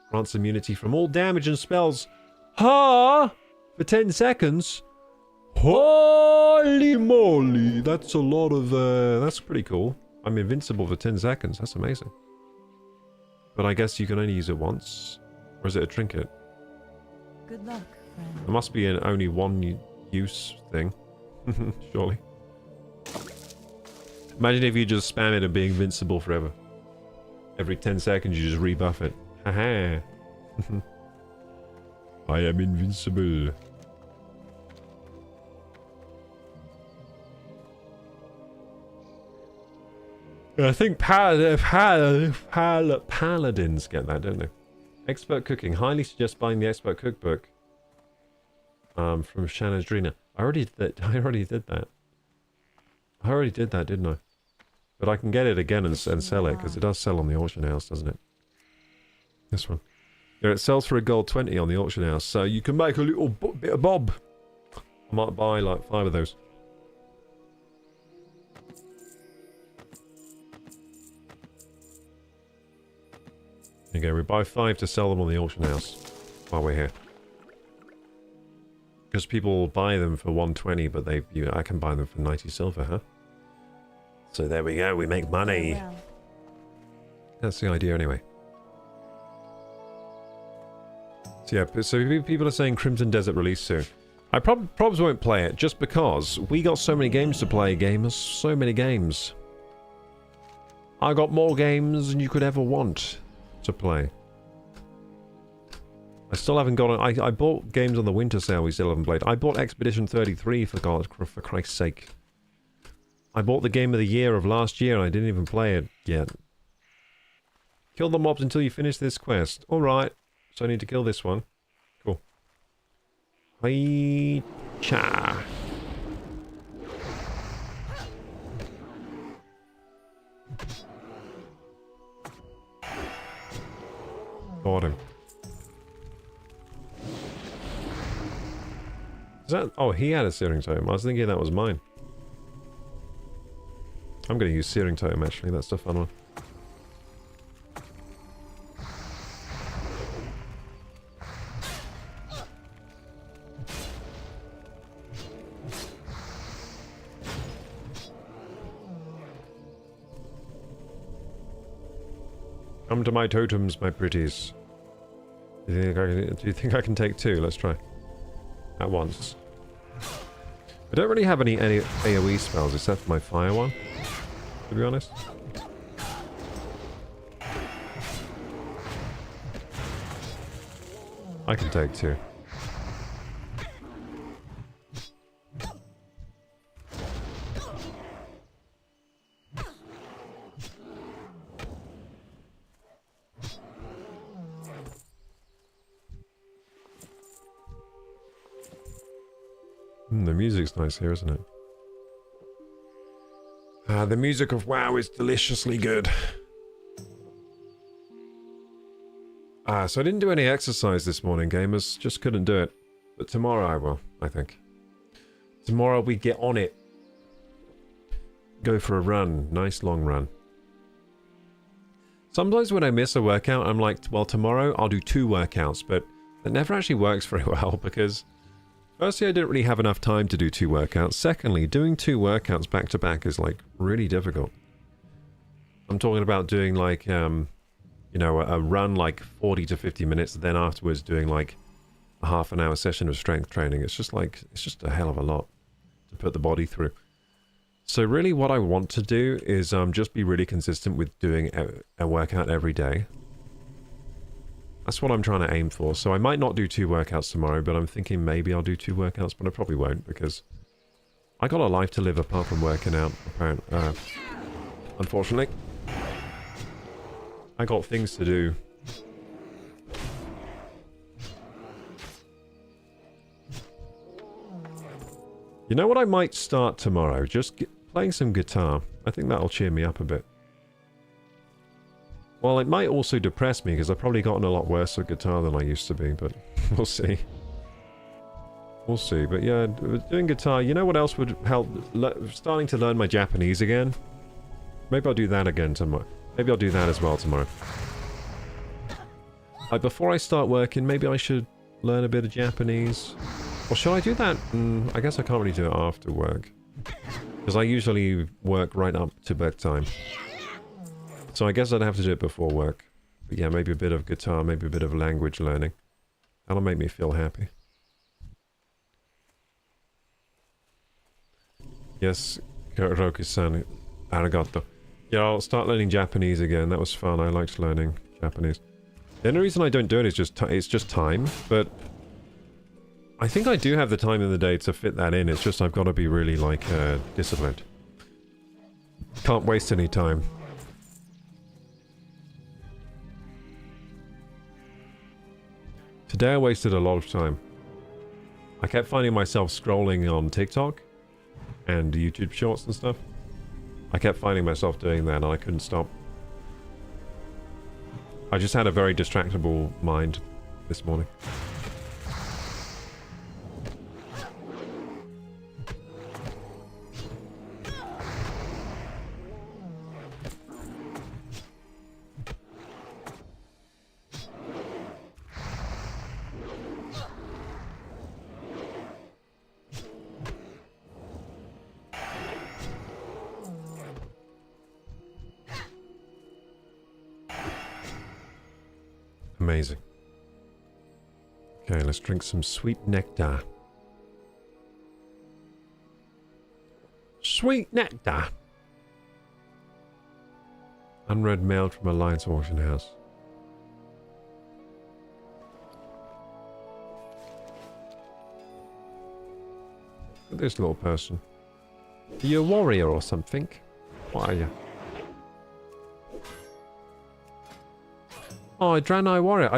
Grants immunity from all damage and spells. Ha! For 10 seconds? Holy moly! That's a lot of, that's pretty cool. I'm invincible for 10 seconds. That's amazing. But I guess you can only use it once. Or is it a trinket? Good luck, friend. It must be an only one use thing. Surely. Imagine if you just spam it and be invincible forever. Every 10 seconds you just rebuff it. Haha. I am invincible. I think paladins get that, don't they? Expert cooking. Highly suggest buying the expert cookbook. From Shanadrina. I already did that. I already did that, didn't I? But I can get it again and sell it, because it does sell on the auction house, doesn't it? This one. Yeah, it sells for $1.20 on the auction house, so you can make a little bit of bob. I might buy like 5 of those. Okay, we buy 5 to sell them on the auction house while we're here. Because people buy them for 120, but I can buy them for 90 silver, huh? So there we go, we make money. Farewell. That's the idea anyway. So yeah, so people are saying Crimson Desert release soon. I probably won't play it, just because we got so many games to play, gamers. So many games. I got more games than you could ever want to play. I still haven't got it. I bought games on the winter sale we still haven't played. I bought Expedition 33 for Christ's sake. I bought the game of the year of last year and I didn't even play it yet. Kill the mobs until you finish this quest. Alright. So I need to kill this one. Cool. Hi-cha. Got him. Is that... Oh, he had a searing totem. I was thinking that was mine. I'm going to use searing totem, actually. That's the fun one. Come to my totems, my pretties. Do you think I can take 2? Let's try. At once. I don't really have any AoE spells except for my fire one, to be honest. I can take 2. The music's nice here, isn't it? The music of WoW is deliciously good. So I didn't do any exercise this morning, gamers. Just couldn't do it. But tomorrow I will, I think. Tomorrow we get on it. Go for a run. Nice long run. Sometimes when I miss a workout, I'm like, well, tomorrow I'll do 2 workouts. But it never actually works very well because... Firstly, I didn't really have enough time to do 2 workouts. Secondly, doing 2 workouts back to back is like really difficult. I'm talking about doing like, you know, a run like 40 to 50 minutes, then afterwards doing like a half-an-hour session of strength training. It's just like, it's just a hell of a lot to put the body through. So really what I want to do is just be really consistent with doing a workout every day. That's what I'm trying to aim for. So I might not do 2 workouts tomorrow, but I'm thinking maybe I'll do 2 workouts, but I probably won't because I got a life to live apart from working out, apparently. Unfortunately. I got things to do. You know what I might start tomorrow? Just playing some guitar. I think that'll cheer me up a bit. Well, it might also depress me because I've probably gotten a lot worse at guitar than I used to be, but we'll see. We'll see, but yeah, doing guitar, you know what else would help? Starting to learn my Japanese again. Maybe I'll do that again tomorrow. Maybe I'll do that as well tomorrow. Before I start working, maybe I should learn a bit of Japanese. Or should I do that? I guess I can't really do it after work. Because I usually work right up to bedtime. So I guess I'd have to do it before work. But yeah, maybe a bit of guitar, maybe a bit of language learning. That'll make me feel happy. Yes, Koroku-san, arigato. Yeah, I'll start learning Japanese again. That was fun. I liked learning Japanese. The only reason I don't do it is just time, but I think I do have the time in the day to fit that in. It's just I've got to be really, like, disciplined. Can't waste any time. Today I wasted a lot of time. I kept finding myself scrolling on TikTok and YouTube Shorts and stuff. I kept finding myself doing that and I couldn't stop. I just had a very distractible mind this morning. Amazing. Okay, let's drink some sweet nectar. Sweet nectar! Unread mail from Alliance Auction House. Look at this little person. Are you a warrior or something? What are you? Oh, a Draenei warrior.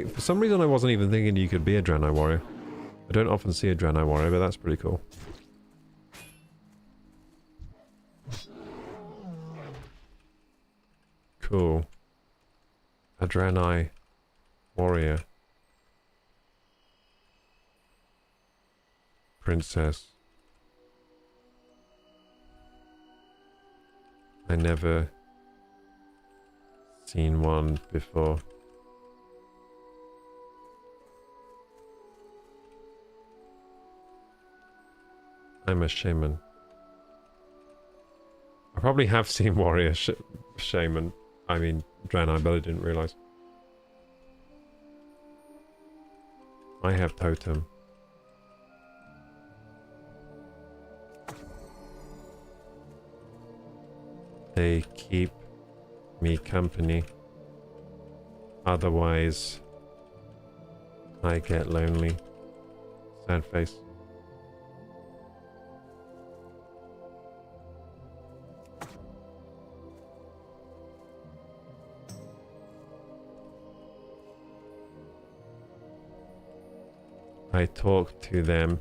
For some reason I wasn't even thinking you could be a Draenei warrior. I don't often see a Draenei warrior, but that's pretty cool. Cool. A Draenei warrior. Princess. I never seen one before. I'm a shaman. I probably have seen warrior shaman. I mean Draenei, but I didn't realize. I have totem. They keep me company. Otherwise, I get lonely. Sad face. I talk to them.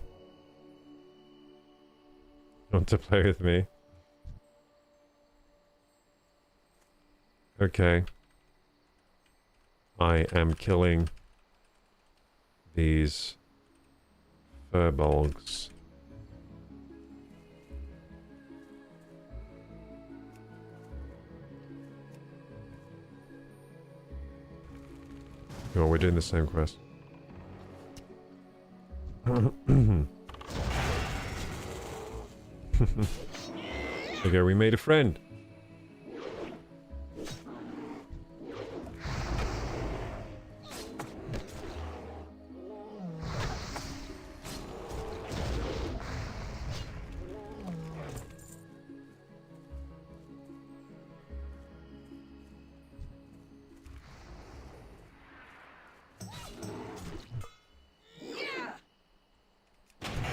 Want to play with me? Okay. I am killing these furbolgs. Oh, we're doing the same quest. Okay, we made a friend.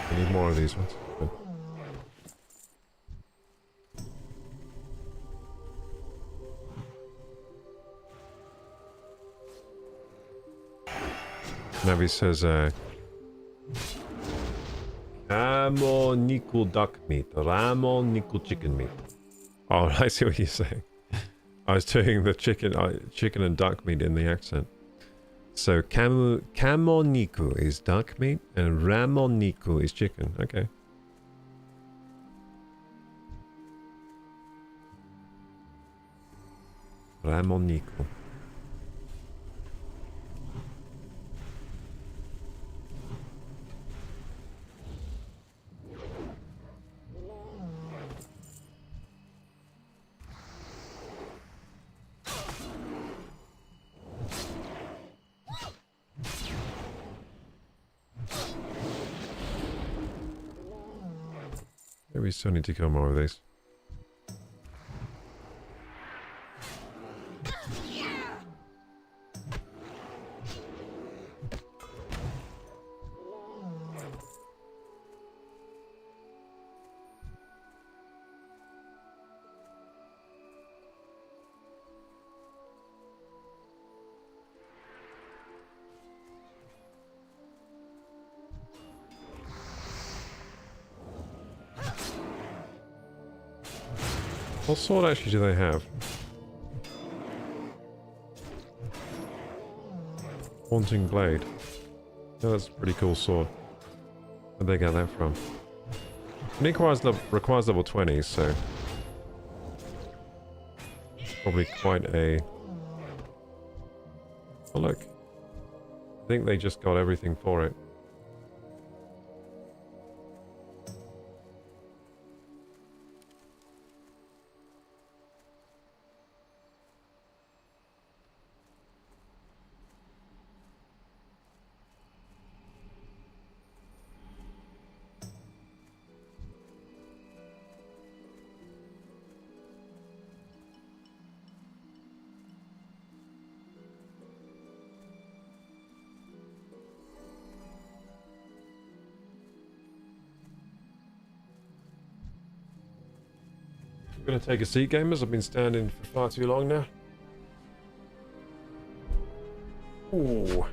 I need more of these ones. Good. Navi says, Ramo nickel duck meat, Ramo nickel chicken meat. Oh, I see what you're saying. I was doing the chicken and duck meat in the accent. So kamoniku is duck meat and ramoniku is chicken. Okay. Vraiment nickel. We still need to kill more of these. What sword actually do they have? Haunting Blade. Yeah, that's a pretty cool sword. Where'd they get that from? It requires level 20, so... probably quite a... Oh look. I think they just got everything for it. Gonna take a seat, gamers. I've been standing for far too long now. Ooh.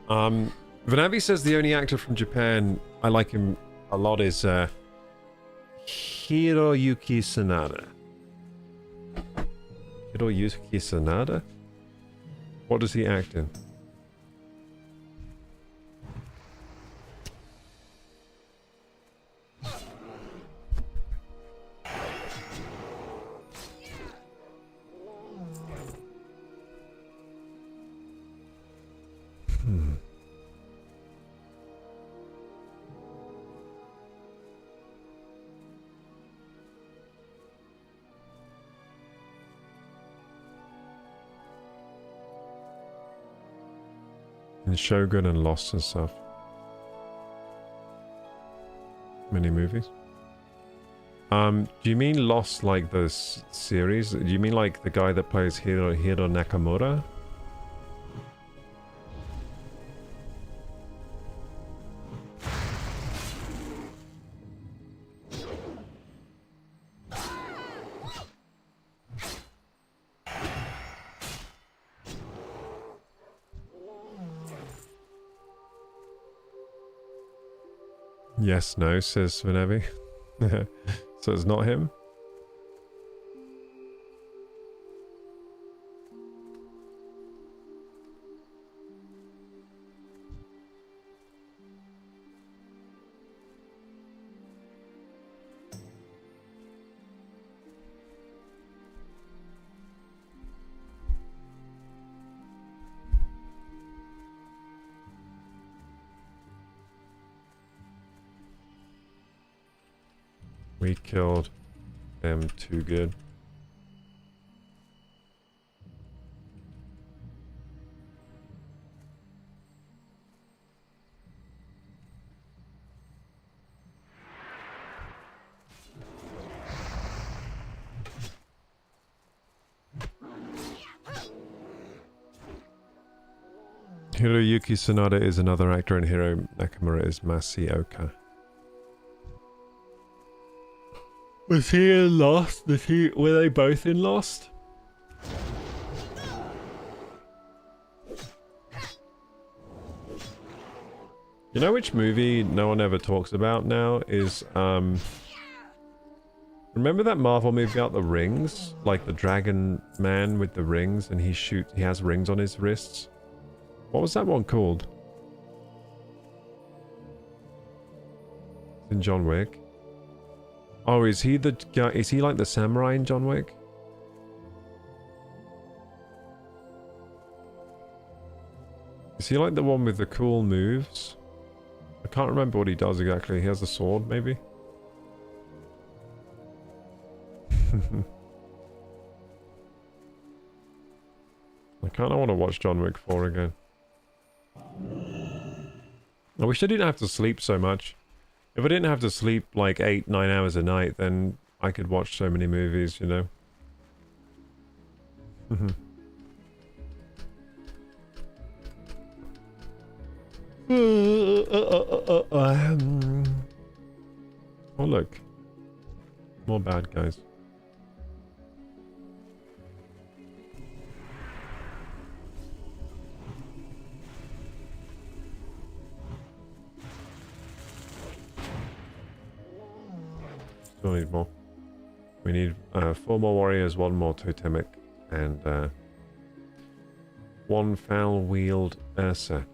Vanavi says the only actor from Japan I like him a lot is Hiroyuki Sanada. Hiroyuki Sanada? What does he act in? In Shogun and Lost and stuff. Many movies. Do you mean Lost like the series? Do you mean like the guy that plays Hiro Nakamura? Yes, no, says Vanevi. So it's not him? We killed them too good. Hiroyuki Sanada is another actor and Hiro Nakamura is Masioka. Was he in Lost? Were they both in Lost? You know which movie no one ever talks about now is, remember that Marvel movie about the rings? Like the dragon man with the rings and he has rings on his wrists? What was that one called? In John Wick? Oh, is he the guy? Is he like the samurai in John Wick? Is he like the one with the cool moves? I can't remember what he does exactly. He has a sword, maybe? I kind of want to watch John Wick 4 again. I wish I didn't have to sleep so much. If I didn't have to sleep like 8-9 hours a night, then I could watch so many movies, you know? Oh look. More bad guys. Still need more. We need 4 more warriors, 1 more totemic, and 1 foul-wheeled Ursa.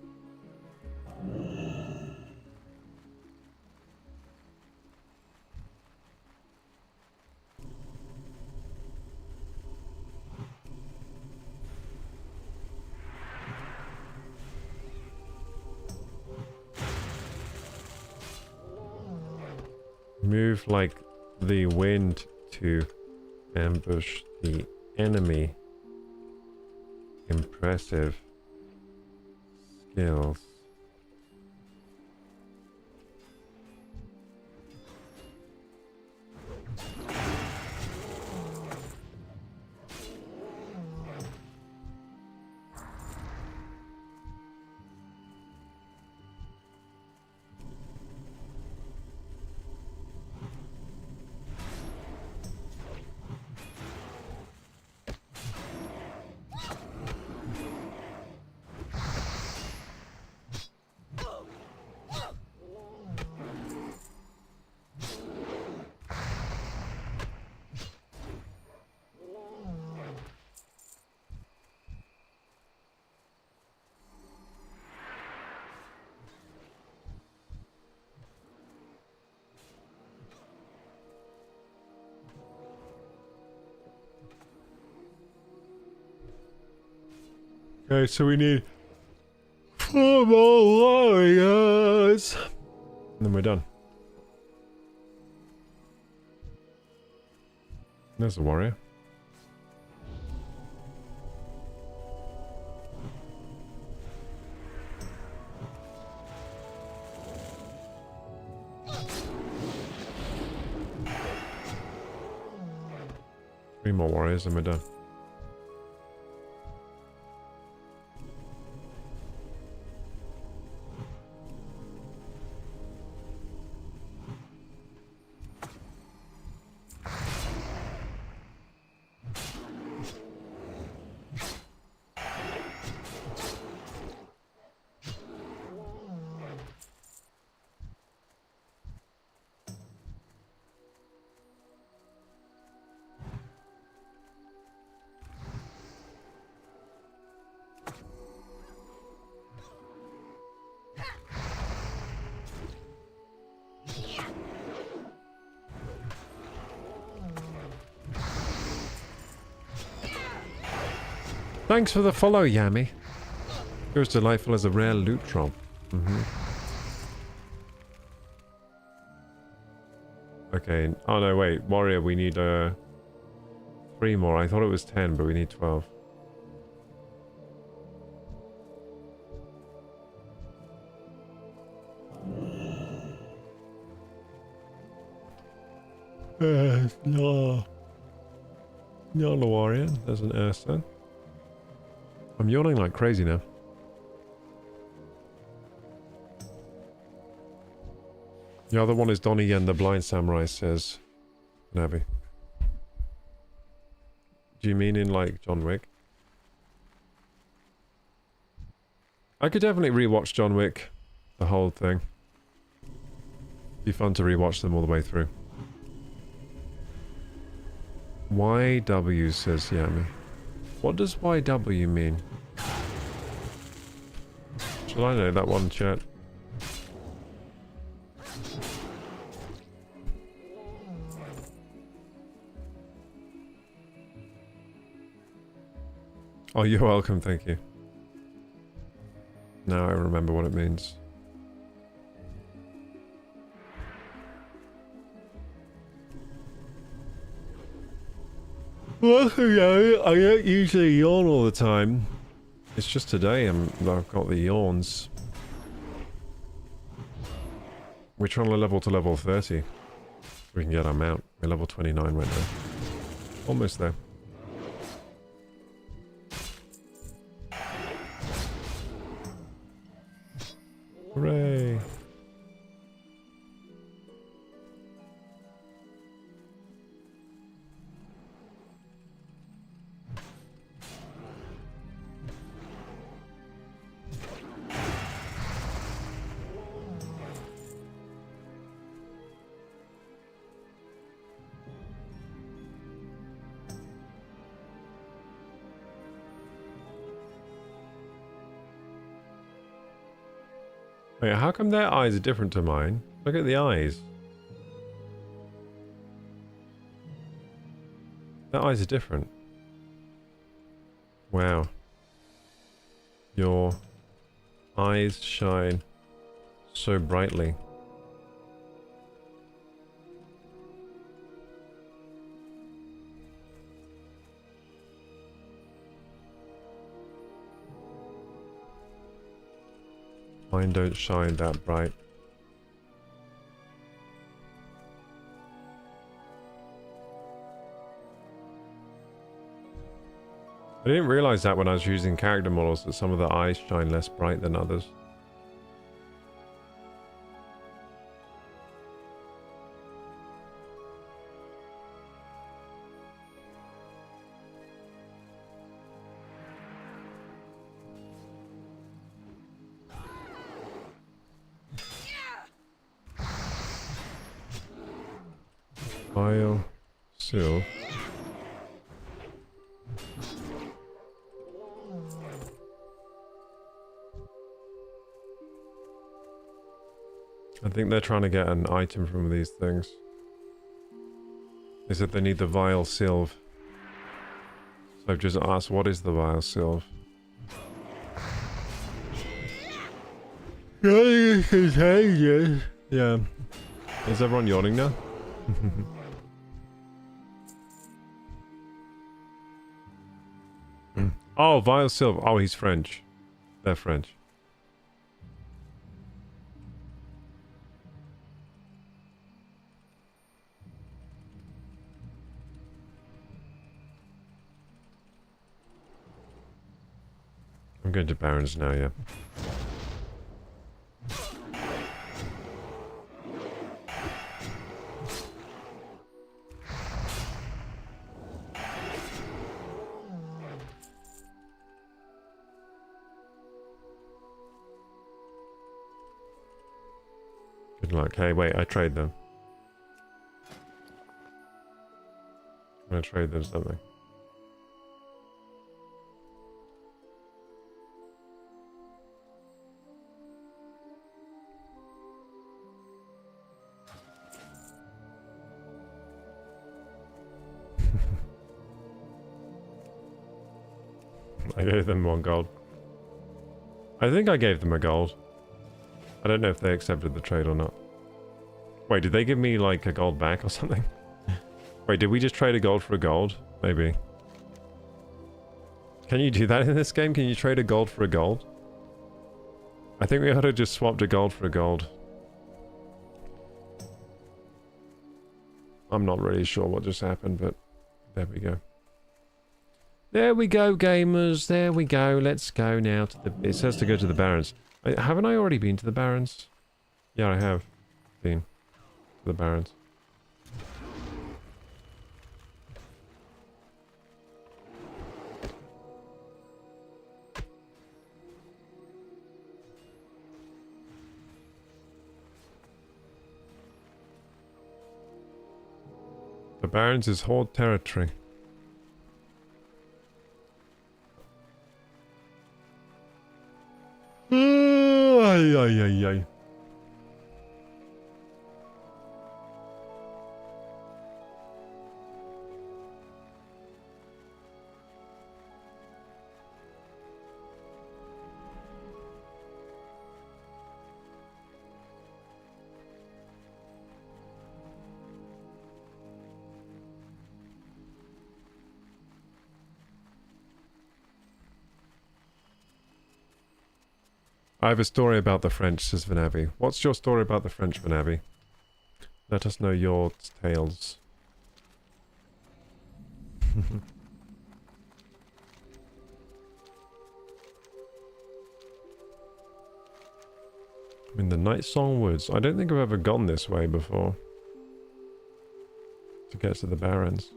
Move like the wind to ambush the enemy. Impressive skills. Okay, so we need 4 more warriors. And then we're done. There's a warrior. Three more warriors and we're done. Thanks for the follow, Yami. You're as delightful as a rare loot drop. Okay. Oh no, wait. Warrior, we need 3 more. I thought it was 10, but we need 12. No. Not a warrior. There's an Ursa. I'm yawning like crazy now. The other one is Donnie Yen, the blind samurai, says Navi. Do you mean in like John Wick? I could definitely rewatch John Wick, the whole thing. Be fun to rewatch them all the way through. YW, says Yami. What does YW mean? Shall I know that one, chat? Oh, you're welcome, thank you. Now I remember what it means. Well, you know, I don't usually yawn all the time. It's just today I've got the yawns. We're trying to level to level 30. We can get our mount. We're level 29 right now. Almost there. Hooray! Wait, how come their eyes are different to mine? Look at the eyes. Their eyes are different. Wow. Your eyes shine so brightly. Mine don't shine that bright. I didn't realize that when I was using character models, that some of the eyes shine less bright than others. File, Sil. I think they're trying to get an item from these things. They said they need the Vile Sylve. So I've just asked, what is the Vile Sylve? Yeah. Is everyone yawning now? Oh, Vile Sylve. Oh, he's French. They're French. I'm going to Barons now, yeah. Good luck. Hey, wait, I trade them. I'm gonna trade them something. I gave them 1 gold. I think I gave them a gold. I don't know if they accepted the trade or not. Wait, did they give me like a gold back or something? Wait, did we just trade a gold for a gold? Maybe. Can you do that in this game? Can you trade a gold for a gold? I think we ought to just swap a gold for a gold. I'm not really sure what just happened, but there we go. There we go, gamers. There we go. Let's go now to the... It says to go to the Barons. Haven't I already been to the Barons? Yeah, I have been to the Barons. The Barons is Horde territory. Ay, ay, ay, ay. I have a story about the French, says Vanavi. What's your story about the French, Vanavi? Let us know your tales. In the Night Song Woods. I don't think I've ever gone this way before. To get to the Barrens.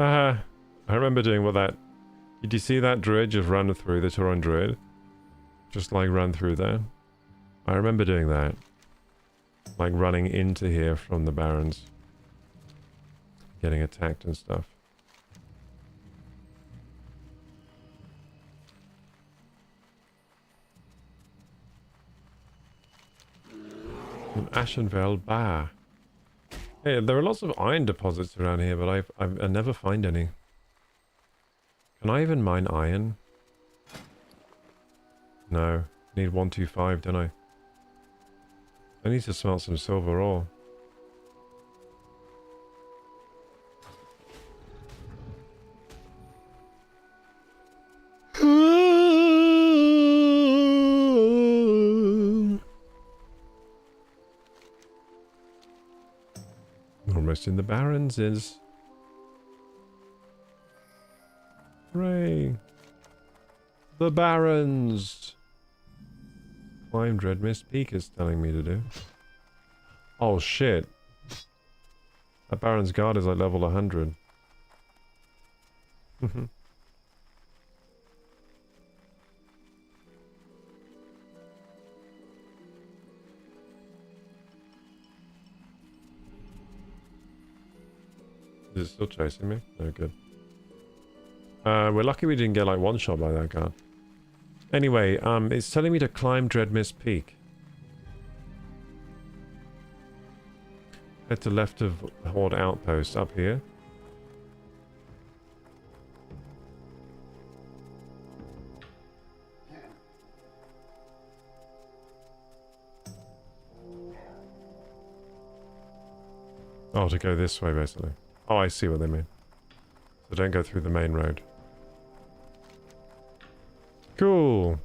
I remember doing what that... Did you see that druid just run through the Tauren druid? Just like run through there. I remember doing that. Like running into here from the Barrens. Getting attacked and stuff. An Ashenvale Bar. Hey, there are lots of iron deposits around here, but I never find any. Can I even mine iron? No. Need 125, don't I? I need to smelt some silver ore. Almost in the Barrens is... Hooray! The Barrens! Climb Dreadmist Peak is telling me to do. Oh shit. That Baron's Guard is like level 100. Is it still chasing me? No good. We're lucky we didn't get like one shot by that guard. Anyway, it's telling me to climb Dreadmist Peak. Head to left of Horde Outpost up here. Oh, to go this way basically. Oh, I see what they mean. So don't go through the main road. Cool.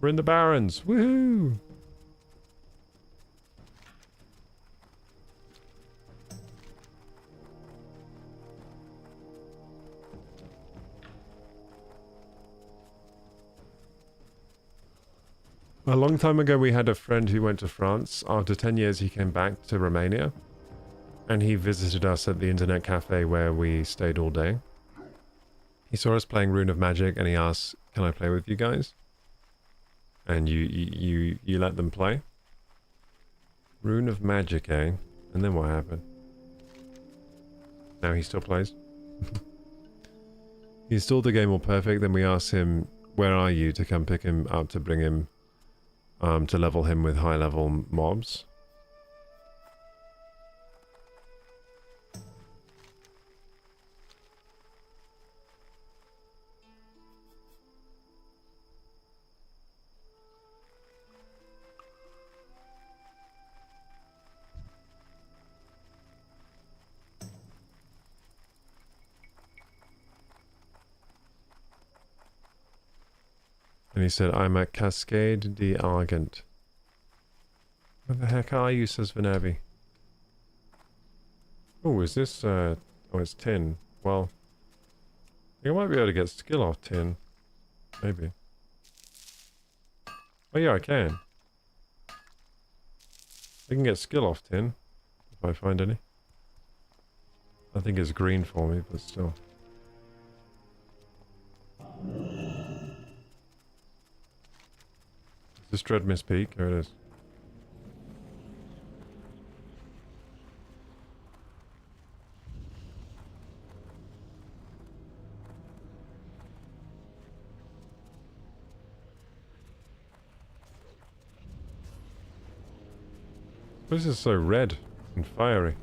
We're in the Barrens. Woohoo! A long time ago we had a friend who went to France. After 10 years he came back to Romania. And he visited us at the internet cafe where we stayed all day. He saw us playing Rune of Magic and he asked, "Can I play with you guys?" And you let them play? Rune of Magic, eh? And then what happened? Now he still plays? He installed the game all perfect, then we asked him, "Where are you?" to come pick him up to bring him to level him with high level mobs. And he said, "I'm at Cascade d'Argent." Where the heck are you, says Vanavi. Oh, is this, oh, it's tin. Well, you might be able to get skill off tin. Maybe. Oh yeah, I can. I can get skill off tin, if I find any. I think it's green for me, but still. Is this Dreadmist Peak? There it is. This is so red and fiery.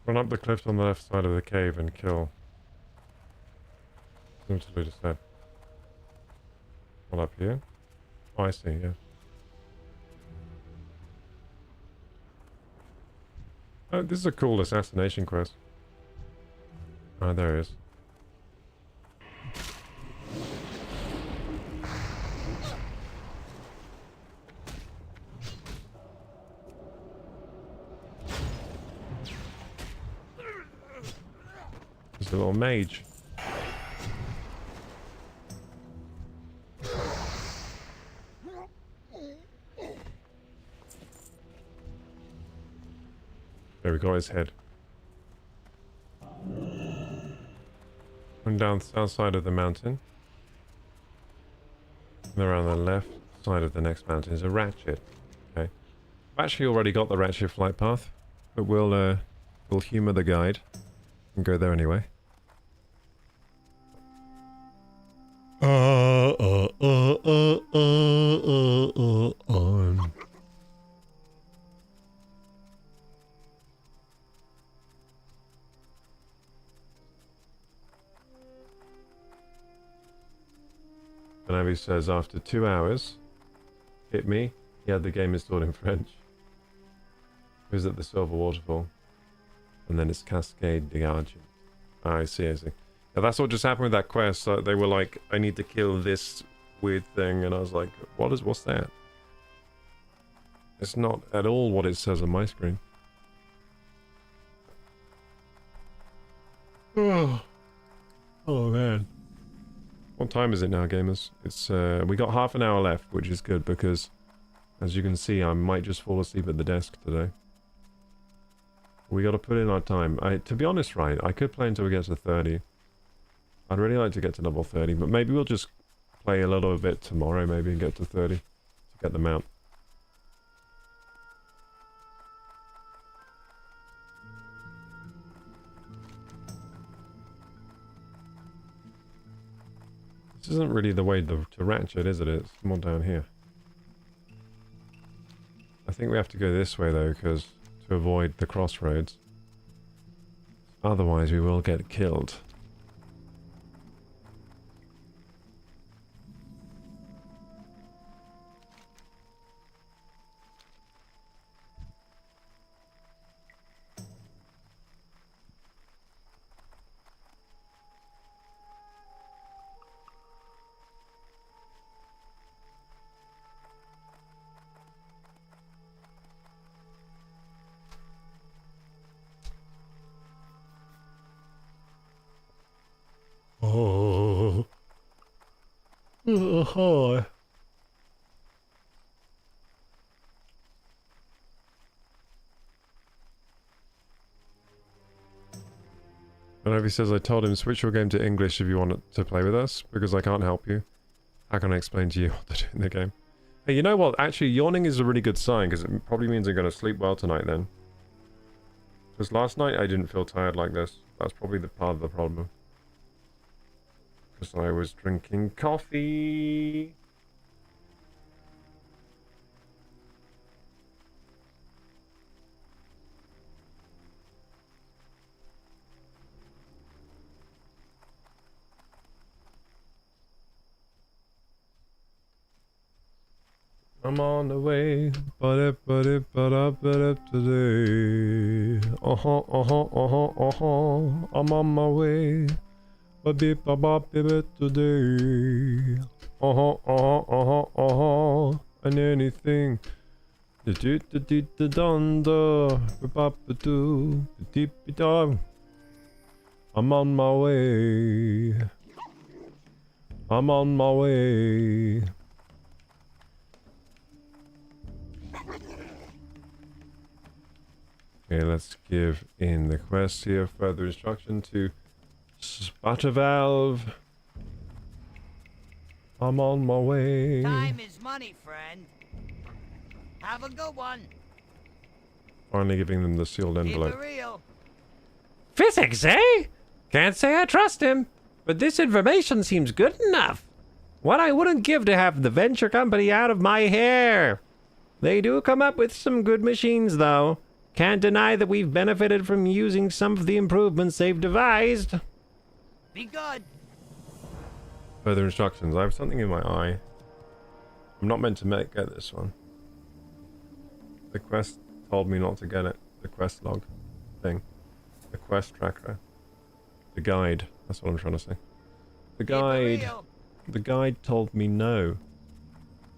Run up the cliff on the left side of the cave and kill. Interlude is dead. One up here. Oh, I see, yeah. Oh, this is a cool assassination quest. Oh, there he is. There's a little mage. There we go, his head. Run down the south side of the mountain. And around the left side of the next mountain is a ratchet. Okay. I've actually already got the ratchet flight path, but we'll humour the guide and go there anyway. Tel'Abim says after 2 hours, hit me. He had the game installed in French. Visit the Silver Waterfall. And then it's Cascade de Argent. Ah, I see, I see. Yeah, that's what just happened with that quest. They were like, I need to kill this weird thing, and I was like, what's that? It's not at all what it says on my screen. Oh man. What time is it now, gamers? It's we got half an hour left, which is good because, as you can see, I might just fall asleep at the desk today. We got to put in our time. To be honest, right, I could play until we get to 30. I'd really like to get to level 30, but maybe we'll just play a little bit tomorrow, maybe, and get to 30 to get the mount. This isn't really the way to ratchet, is it? It's more down here. I think we have to go this way, though, because to avoid the crossroads. Otherwise, we will get killed. Oh. Hi. And Ovi says, I told him, switch your game to English if you want to play with us, because I can't help you. How can I explain to you what to do in the game? Hey, you know what? Actually, yawning is a really good sign, because it probably means I'm going to sleep well tonight then. Because last night I didn't feel tired like this. That's probably the part of the problem. Because I was drinking coffee. I'm on the way, but today. I'm on my way, but today. And anything. I'm on my way. I'm on my way. Okay, let's give in the quest here. Further instruction to Spattervalve. I'm on my way. Time is money, friend. Have a good one. Finally giving them the sealed envelope. Keep it real. Physics, eh? Can't say I trust him, but this information seems good enough. What I wouldn't give to have the venture company out of my hair. They do come up with some good machines, though. Can't deny that we've benefited from using some of the improvements they've devised. Be good. Further instructions. I have something in my eye. I'm not meant to get this one. The quest told me not to get it. The quest log thing. The quest tracker. The guide. That's what I'm trying to say. The Keep it guide. real. The guide told me no.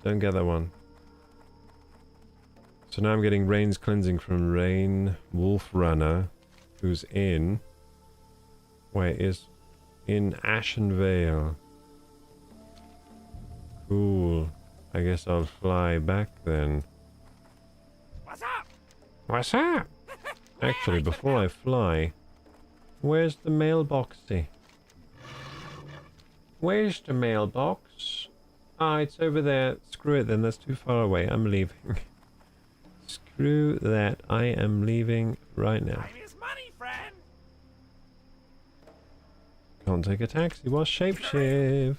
Don't get that one. So now I'm getting Rain's cleansing from Rain Wolf Runner, who's in... Wait, is in Ashen Vale. Cool. I guess I'll fly back then. What's up? What's up? Actually, before I fly, where's the mailboxy? Where's the mailbox? Ah, it's over there. Screw it then, that's too far away. I'm leaving. Screw that. I am leaving right now. Time is money, friend. Can't take a taxi. What's shapeshift?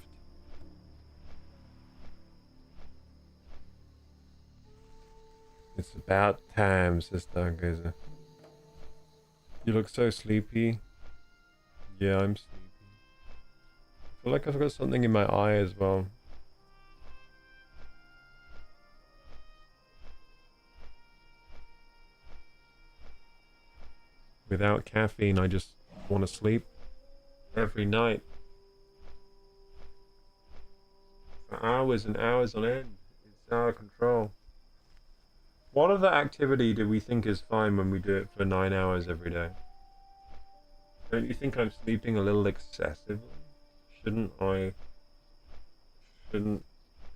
It's about time, says Stargazer. You look so sleepy. Yeah, I'm sleepy. I feel like I've got something in my eye as well. Without caffeine, I just want to sleep every night. For hours and hours on end. It's out of control. What other activity do we think is fine when we do it for 9 hours every day? Don't you think I'm sleeping a little excessively? Shouldn't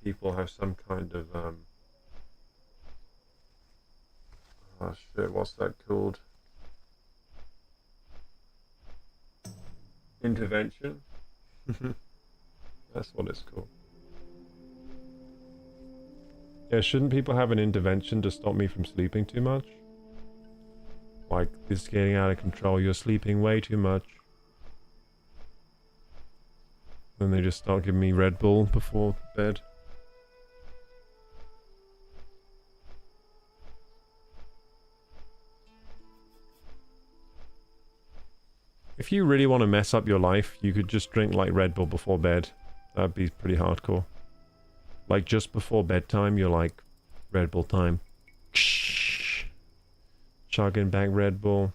people have some kind of, oh shit, what's that called? Intervention? That's what it's called. Yeah, shouldn't people have an intervention to stop me from sleeping too much? Like, it's getting out of control, you're sleeping way too much. Then they just start giving me Red Bull before bed. If you really want to mess up your life, you could just drink like Red Bull before bed. That'd be pretty hardcore. Like just before bedtime, you're like, Red Bull time. Chugging back Red Bull.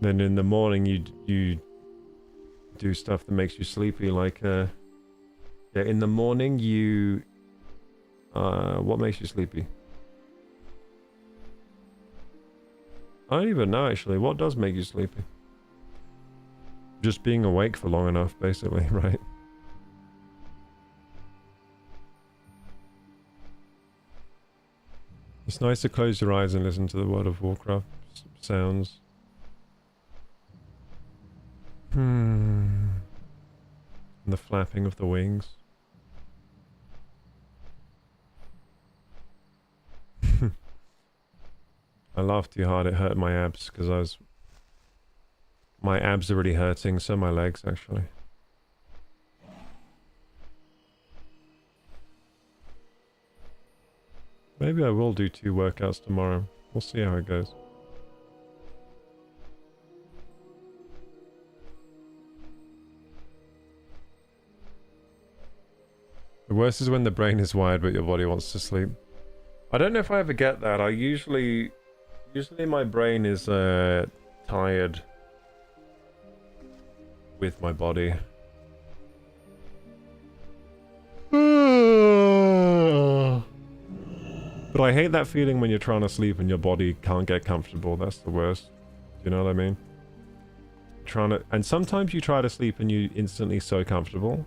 Then in the morning you do stuff that makes you sleepy, like yeah, in the morning you what makes you sleepy? I don't even know actually. What does make you sleepy? Just being awake for long enough, basically, right? It's nice to close your eyes and listen to the World of Warcraft sounds. And the flapping of the wings. I laughed too hard, it hurt my abs because my abs are really hurting, so my legs actually. Maybe I will do 2 workouts tomorrow. We'll see how it goes. The worst is when the brain is wired but your body wants to sleep. I don't know if I ever get that. I usually my brain is tired with my body. But I hate that feeling when you're trying to sleep and your body can't get comfortable. That's the worst. Do you know what I mean? And sometimes you try to sleep and you instantly so comfortable.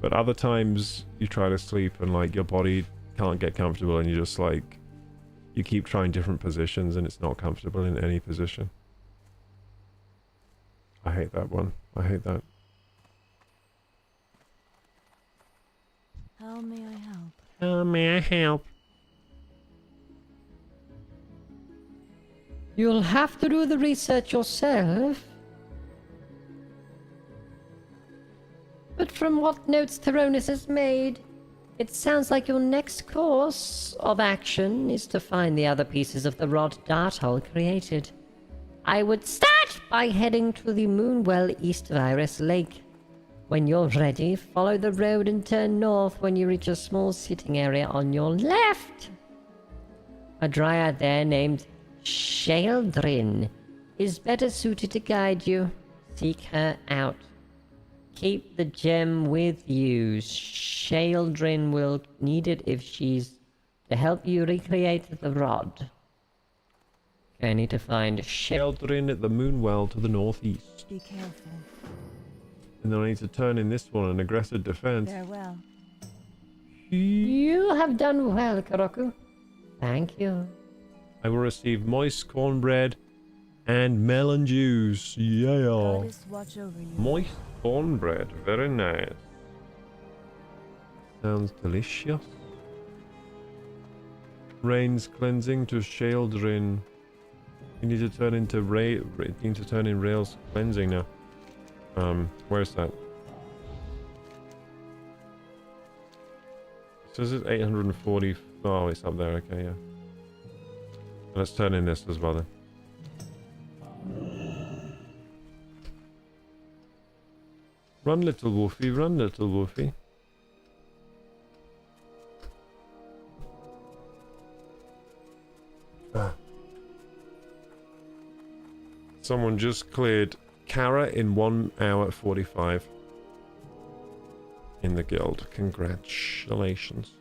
But other times you try to sleep and like your body can't get comfortable and you just like you keep trying different positions and it's not comfortable in any position. I hate that one. I hate that. How may I help? How may I help? You'll have to do the research yourself. But from what notes Tyronis has made, it sounds like your next course of action is to find the other pieces of the rod Hytale created. I would start by heading to the Moonwell east of Iris Lake. When you're ready, follow the road and turn north when you reach a small sitting area on your left. A dryad there named Sheldrin is better suited to guide you. Seek her out. Keep the gem with you. Sheldrin will need it if she's to help you recreate the rod. I need to find Sheldrin at the Moonwell to the northeast. Be careful. And then I need to turn in this one, an aggressive defense. Farewell. You have done well, Koroku. Thank you. I will receive moist cornbread and melon juice. Yeah. Goddess watch over you. Moist cornbread. Very nice. Sounds delicious. Rain's cleansing to Sheldrin. You need to turn into in Rail's cleansing now. Where's that? It says it's 840. Oh, it's up there. Okay, yeah. Let's turn in this as well then. Run, little Wolfie. Run, little Wolfie. Someone just cleared Kara in 1 hour 45 in the guild. Congratulations.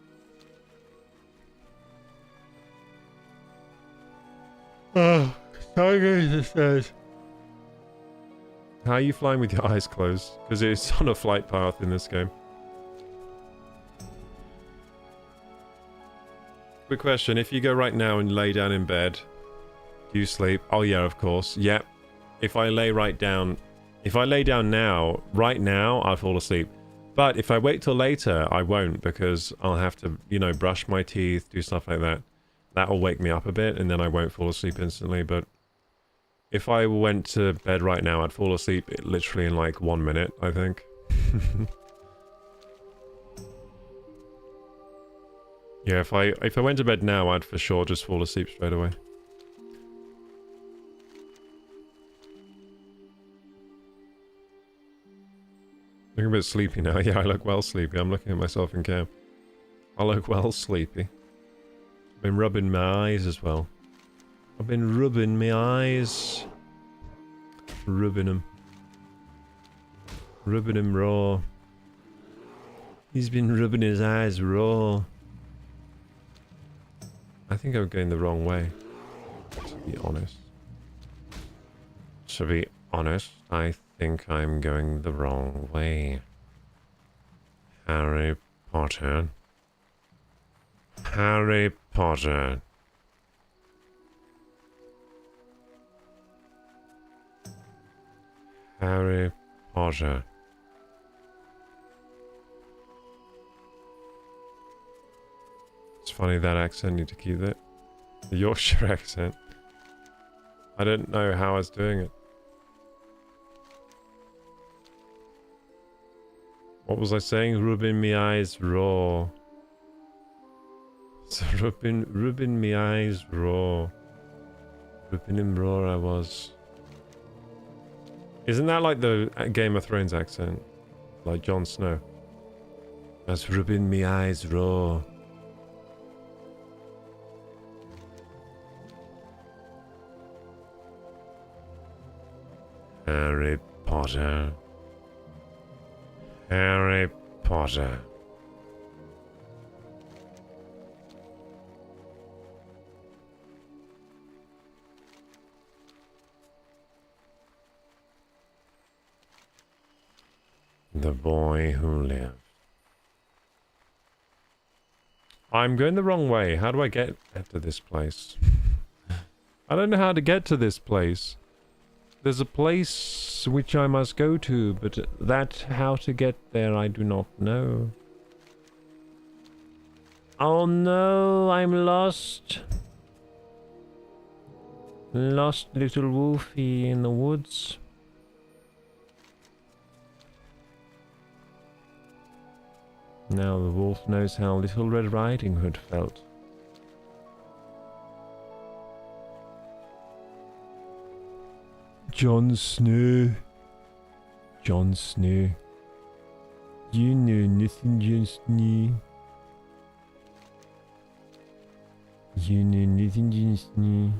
Oh, sorry, this says. How are you flying with your eyes closed? Because it's on a flight path in this game. Quick question, if you go right now and lay down in bed, do you sleep? Oh yeah, of course. Yep. If I lay down now, right now, I'll fall asleep. But if I wait till later, I won't, because I'll have to, you know, brush my teeth, do stuff like that. That'll wake me up a bit, and then I won't fall asleep instantly, but if I went to bed right now, I'd fall asleep literally in like 1 minute, I think. Yeah, if I went to bed now, I'd for sure just fall asleep straight away. Looking a bit sleepy now. Yeah, I look well sleepy. I'm looking at myself in cam. I look well sleepy. Been rubbing my eyes as well. I've been rubbing my eyes. Rubbing them. Rubbing them raw. He's been rubbing his eyes raw. I think I'm going the wrong way. To be honest. To be honest, I think I'm going the wrong way. Harry Potter. Harry Potter. Harry Potter. It's funny, that accent, need to keep it. The Yorkshire accent. I didn't know how I was doing it. What was I saying? Rubbing me eyes raw. So rubbing me eyes raw. Rubbing him raw I was. Isn't that like the Game of Thrones accent? Like Jon Snow? That's rubbing me eyes raw. Harry Potter. Harry Potter. The boy who lived. I'm going the wrong way. How do I get to this place? I don't know how to get to this place. There's a place which I must go to, but how to get there I do not know. Oh no, I'm lost. Lost little Wolfie in the woods. Now the wolf knows how Little Red Riding Hood felt. Jon Snow. Jon Snow. You know nothing, Jon Snow. You know nothing, Jon Snow.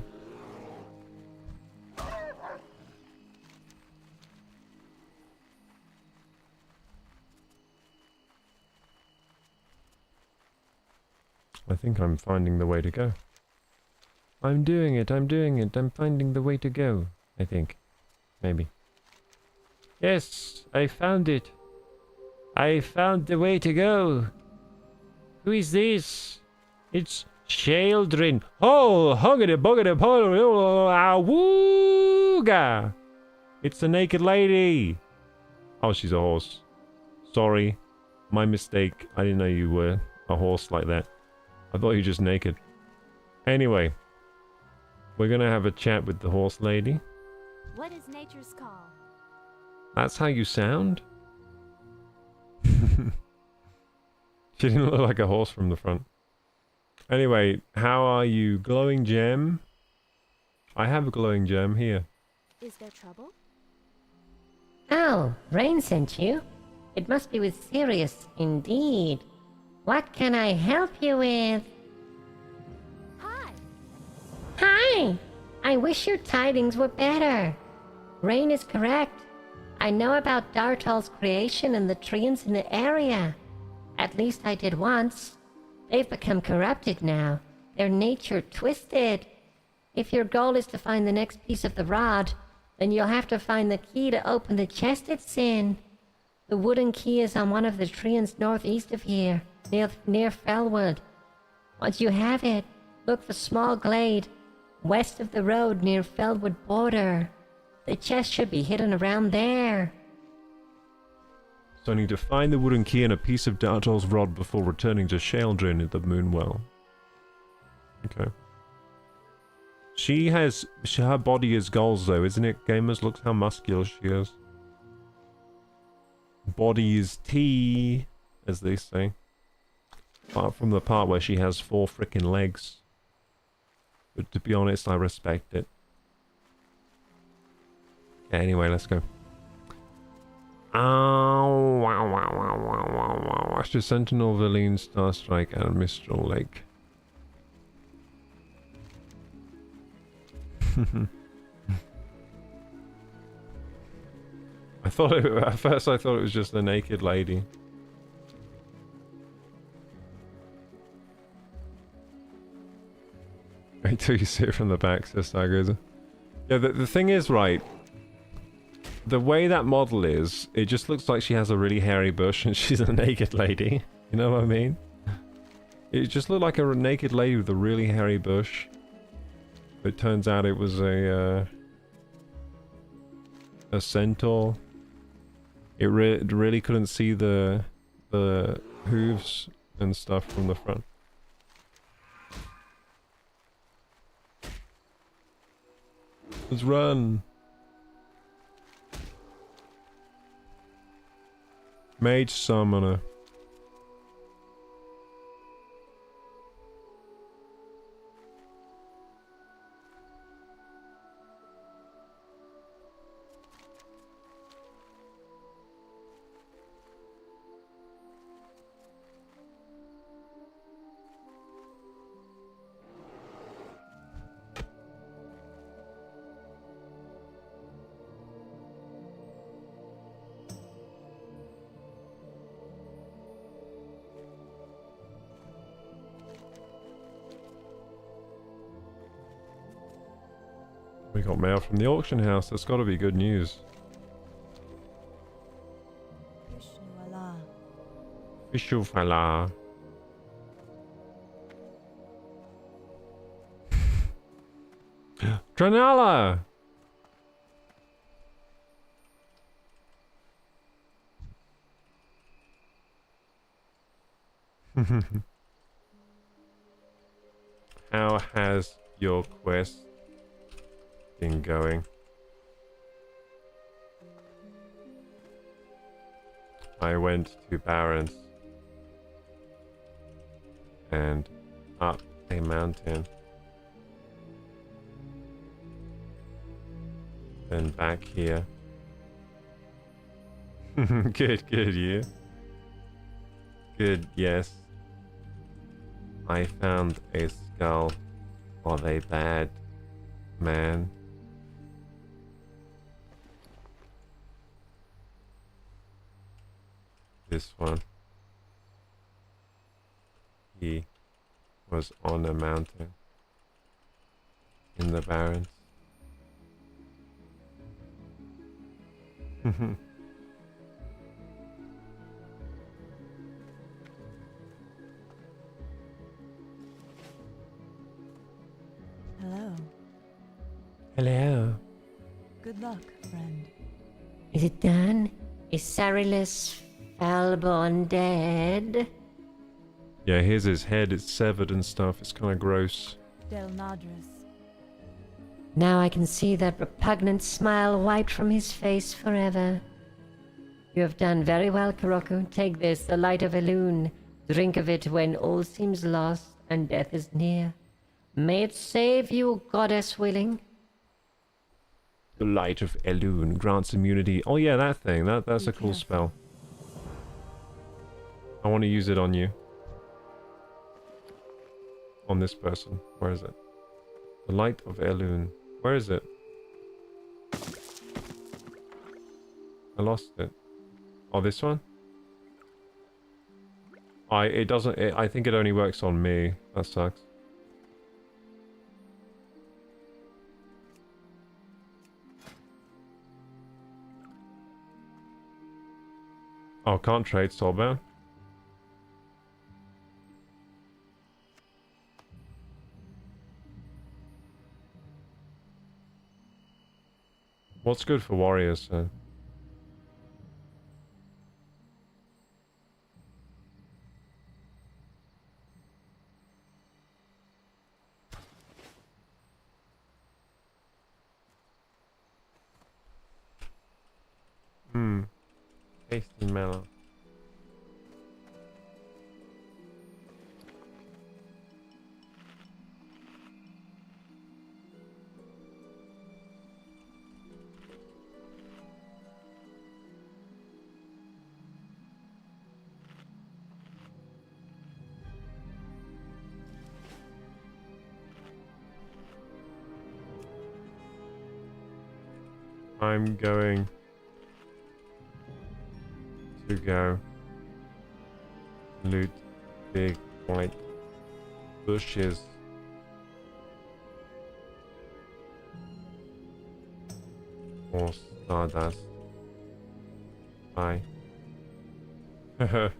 I think I'm finding the way to go. I'm doing it, I'm doing it, I'm finding the way to go. I think. Maybe. Yes, I found it. I found the way to go. Who is this? It's Children. Oh, huggity buggity awooga. It's the naked lady. Oh, she's a horse. Sorry. My mistake. I didn't know you were a horse like that. I thought you were just naked. Anyway. We're gonna have a chat with the horse lady. What is nature's call? That's how you sound? She didn't look like a horse from the front. Anyway, how are you? Glowing gem? I have a glowing gem here. Is there trouble? Oh, Rain sent you? It must be with Sirius, indeed. What can I help you with? Hi! Hi! I wish your tidings were better. Rain is correct. I know about Dartal's creation and the treants in the area. At least I did once. They've become corrupted now. Their nature twisted. If your goal is to find the next piece of the rod, then you'll have to find the key to open the chest it's in. The wooden key is on one of the treants northeast of here, near Fellwood. Once you have it, look for small glade, west of the road near Fellwood border. The chest should be hidden around there. So I need to find the wooden key and a piece of Dartal's rod before returning to Sheldrin at the Moonwell. Okay. Her body is goals though, isn't it? Gamers, look how muscular she is. Body is tea, as they say. Apart from the part where she has 4 frickin' legs. But to be honest, I respect it. Yeah, anyway, let's go. Astro Sentinel, Valine, Starstrike, and Mistral Lake. At first I thought it was just the naked lady. Wait till you see it from the back, says Stargazer. Yeah, the thing is, right, the way that model is, it just looks like she has a really hairy bush and she's a naked lady. You know what I mean? It just looked like a naked lady with a really hairy bush. It turns out it was a centaur. It really couldn't see the hooves and stuff from the front. Let's run. Mage Summoner. We got mail from the auction house. That's got to be good news. Vishnu Dranala! How has your quest thing going. I went to Barrens and up a mountain, then back here. Good, yeah. Good, yes. I found a skull of a bad man. This one. He was on a mountain in the Barrens. Hello. Hello. Good luck, friend. Is it done? Is Sarilus Falborn dead? Yeah, here's his head. It's severed and stuff. It's kind of gross. Del Nadris. Now I can see that repugnant smile wiped from his face forever. You have done very well, Koroku. Take this, the light of Elune. Drink of it when all seems lost and death is near. May it save you, goddess willing. The light of Elune grants immunity. Oh yeah, that thing. That's a cool spell. I want to use it on you. On this person. Where is it? The light of Elune. Where is it? I lost it. Oh, this one? It doesn't... I think it only works on me. That sucks. Oh, can't trade Soulbound. What's good for warriors, then? Tasty mellow. I'm going to go loot big white bushes. Or stardust. Bye. I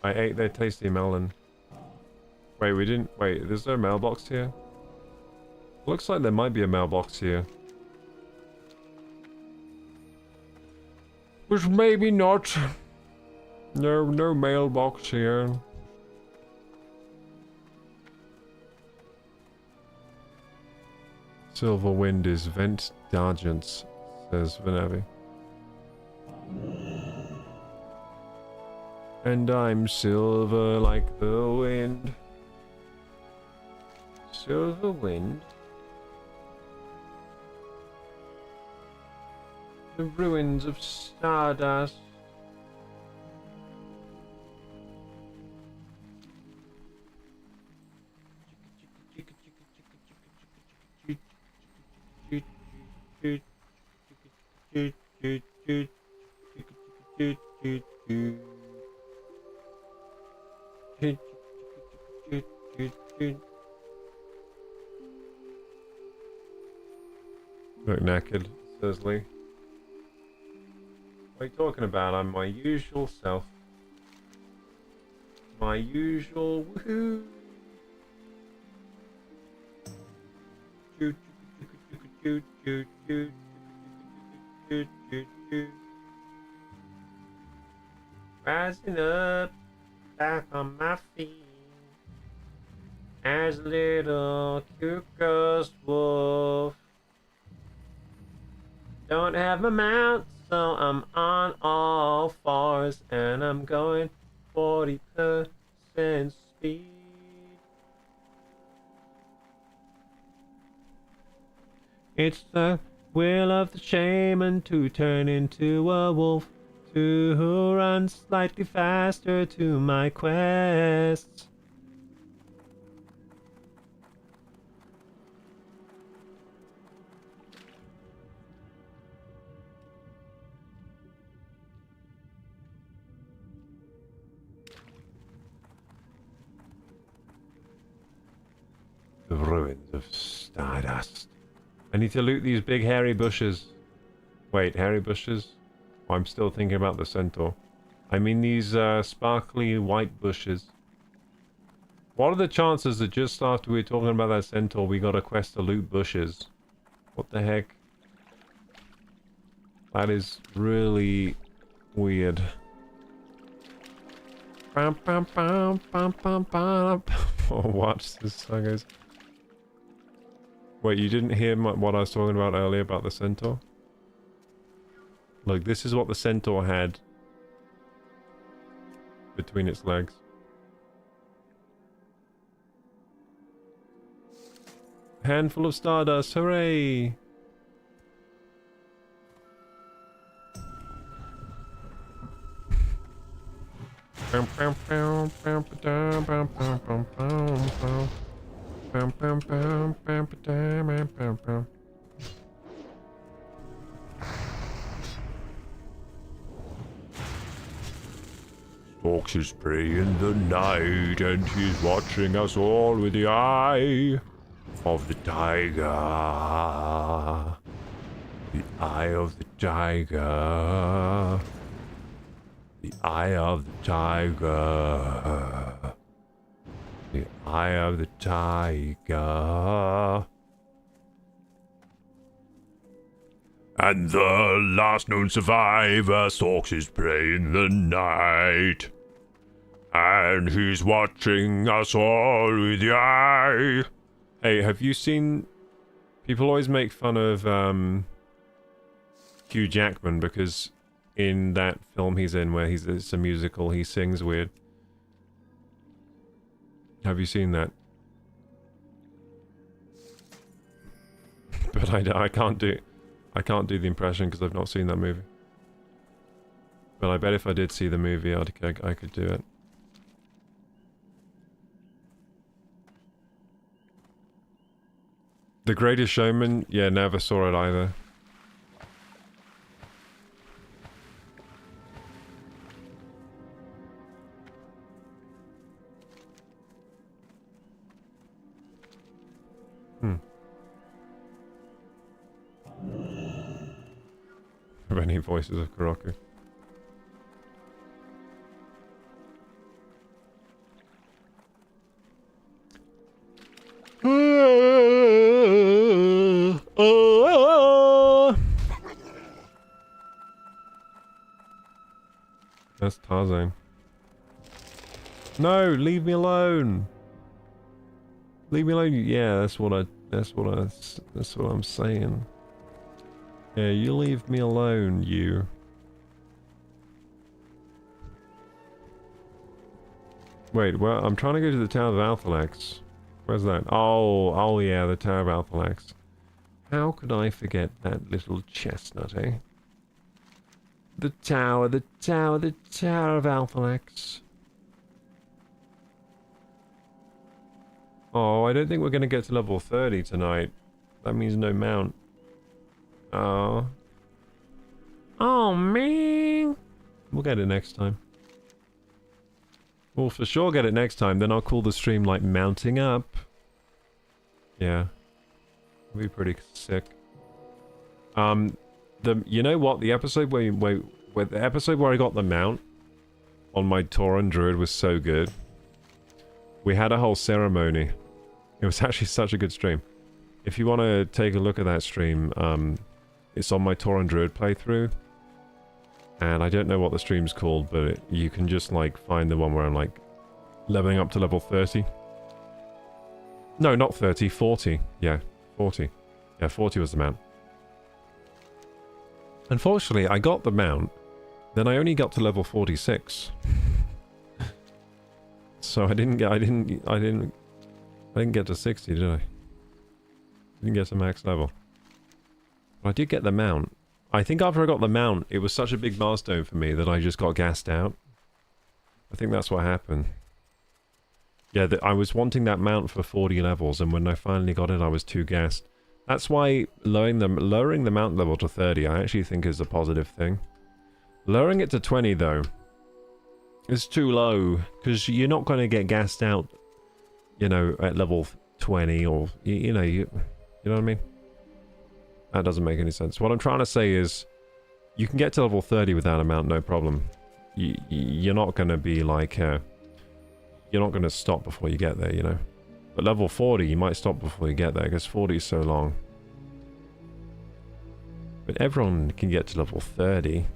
ate their tasty melon. Wait, we didn't... Wait, is there a mailbox here? Looks like there might be a mailbox here. Which maybe not. No mailbox here. Silver wind is vent d'argent, says Venevi. And I'm silver like the wind. Silver wind. The ruins of Stardust. Look naked, says Lee. What are you talking about? I'm my usual self. My usual woohoo. Rising up back on my feet. as a little cuckoo's wolf. Don't have my mount, so I'm on all fours, and I'm going 40% speed. It's the will of the shaman to turn into a wolf, to run slightly faster to my quests. The ruins of Stardust. I need to loot these big hairy bushes. Wait, hairy bushes? Oh, I'm still thinking about the centaur. I mean these sparkly white bushes. What are the chances that just after we were talking about that centaur, we got a quest to loot bushes? What the heck? That is really weird. Bam, bam, bam, bam, bam, bam. Oh, watch this song goes. Wait, you didn't hear what I was talking about earlier about the centaur? Look, this is what the centaur had between its legs. Handful of stardust, hooray! Stalks his prey in the night, and he's watching us all with the eye of the tiger. The eye of the tiger. The eye of the tiger. The eye of the tiger. And the last known survivor stalks his prey in the night. And he's watching us all with the eye. Hey, have you seen... People always make fun of Hugh Jackman because in that film he's in where it's a musical, he sings weird. Have you seen that? But I can't do the impression because I've not seen that movie. But I bet if I did see the movie, I could do it. The Greatest Showman? Yeah, never saw it either. Any voices of Koroku. That's Tarzan. No, leave me alone. Leave me alone. Yeah, that's what I'm saying. Yeah, you leave me alone, you. Wait, well, I'm trying to go to the Tower of Althalax. Where's that? Oh yeah, the Tower of Althalax. How could I forget that little chestnut, eh? The tower of Althalax. Oh, I don't think we're going to get to level 30 tonight. That means no mount. Oh. Oh, man. We'll get it next time. We'll for sure get it next time. Then I'll call the stream like mounting up. Yeah. It'll be pretty sick. You know what? The episode where I got the mount on my Tauren Druid was so good. We had a whole ceremony. It was actually such a good stream. If you want to take a look at that stream, it's on my Tauren Druid playthrough. And I don't know what the stream's called, but you can just like find the one where I'm like leveling up to level 30. No, not 30, 40. Yeah, 40. Yeah, 40 was the mount. Unfortunately, I got the mount, then I only got to level 46. So I didn't get to 60, did I? Didn't get to max level. But I did get the mount. I think after I got the mount, it was such a big milestone for me that I just got gassed out. I think that's what happened. Yeah, I was wanting that mount for 40 levels, and when I finally got it, I was too gassed. That's why lowering the mount level to 30, I actually think is a positive thing. Lowering it to 20, though, is too low, because you're not going to get gassed out, you know, at level 20, or, you know what I mean? That doesn't make any sense. What I'm trying to say is, you can get to level 30 without a mount, no problem. You're not going to be like, you're not going to stop before you get there, you know? But level 40, you might stop before you get there, because 40 is so long. But everyone can get to level 30.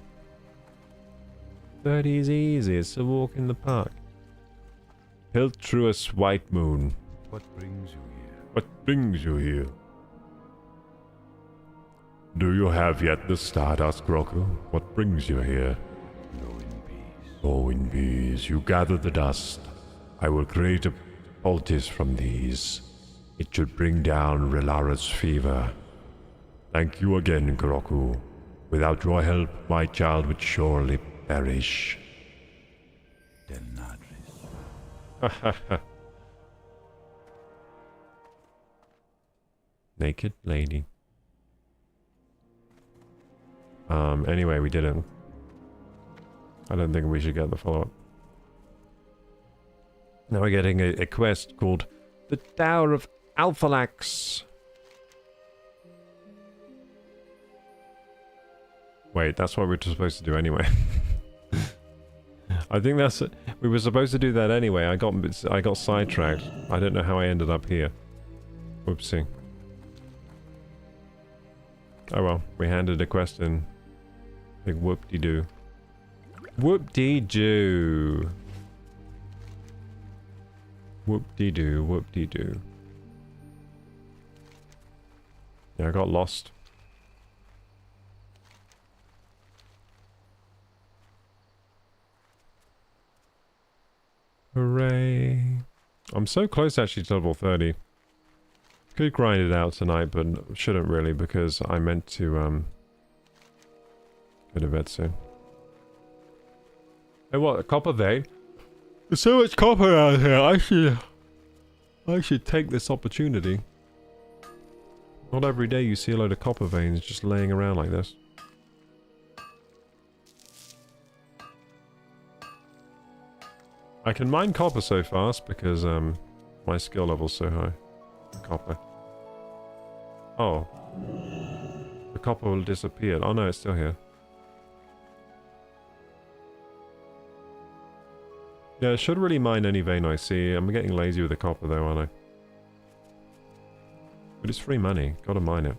30 is easy, it's a walk in the park. Hiltruous White Moon. What brings you here? What brings you here? Do you have yet the Stardust, Kroku? What brings you here? Go in peace. Go in peace. You gather the dust. I will create a poultice from these. It should bring down Relara's fever. Thank you again, Kroku. Without your help, my child would surely perish. Delnadris. Naked lady. Anyway, we didn't. I don't think we should get the follow-up. Now we're getting a quest called the Tower of Alphalax. Wait, that's what we're supposed to do anyway. I think that's... We were supposed to do that anyway. I got sidetracked. I don't know how I ended up here. Whoopsie. Oh well, we handed a quest in. Big whoop-de-doo. Whoop-de-doo. Whoop-de-doo, whoop-de-doo. Yeah, I got lost. Hooray. I'm so close actually to level 30. Could grind it out tonight, but shouldn't really because I meant to go to bed soon. Hey, what? A copper vein? There's so much copper out here. I should take this opportunity. Not every day you see a load of copper veins just laying around like this. I can mine copper so fast because my skill level's so high. Copper. Oh. The copper will disappear. Oh no, it's still here. Yeah, I should really mine any vein I see. I'm getting lazy with the copper though, aren't I? But it's free money. Gotta mine it.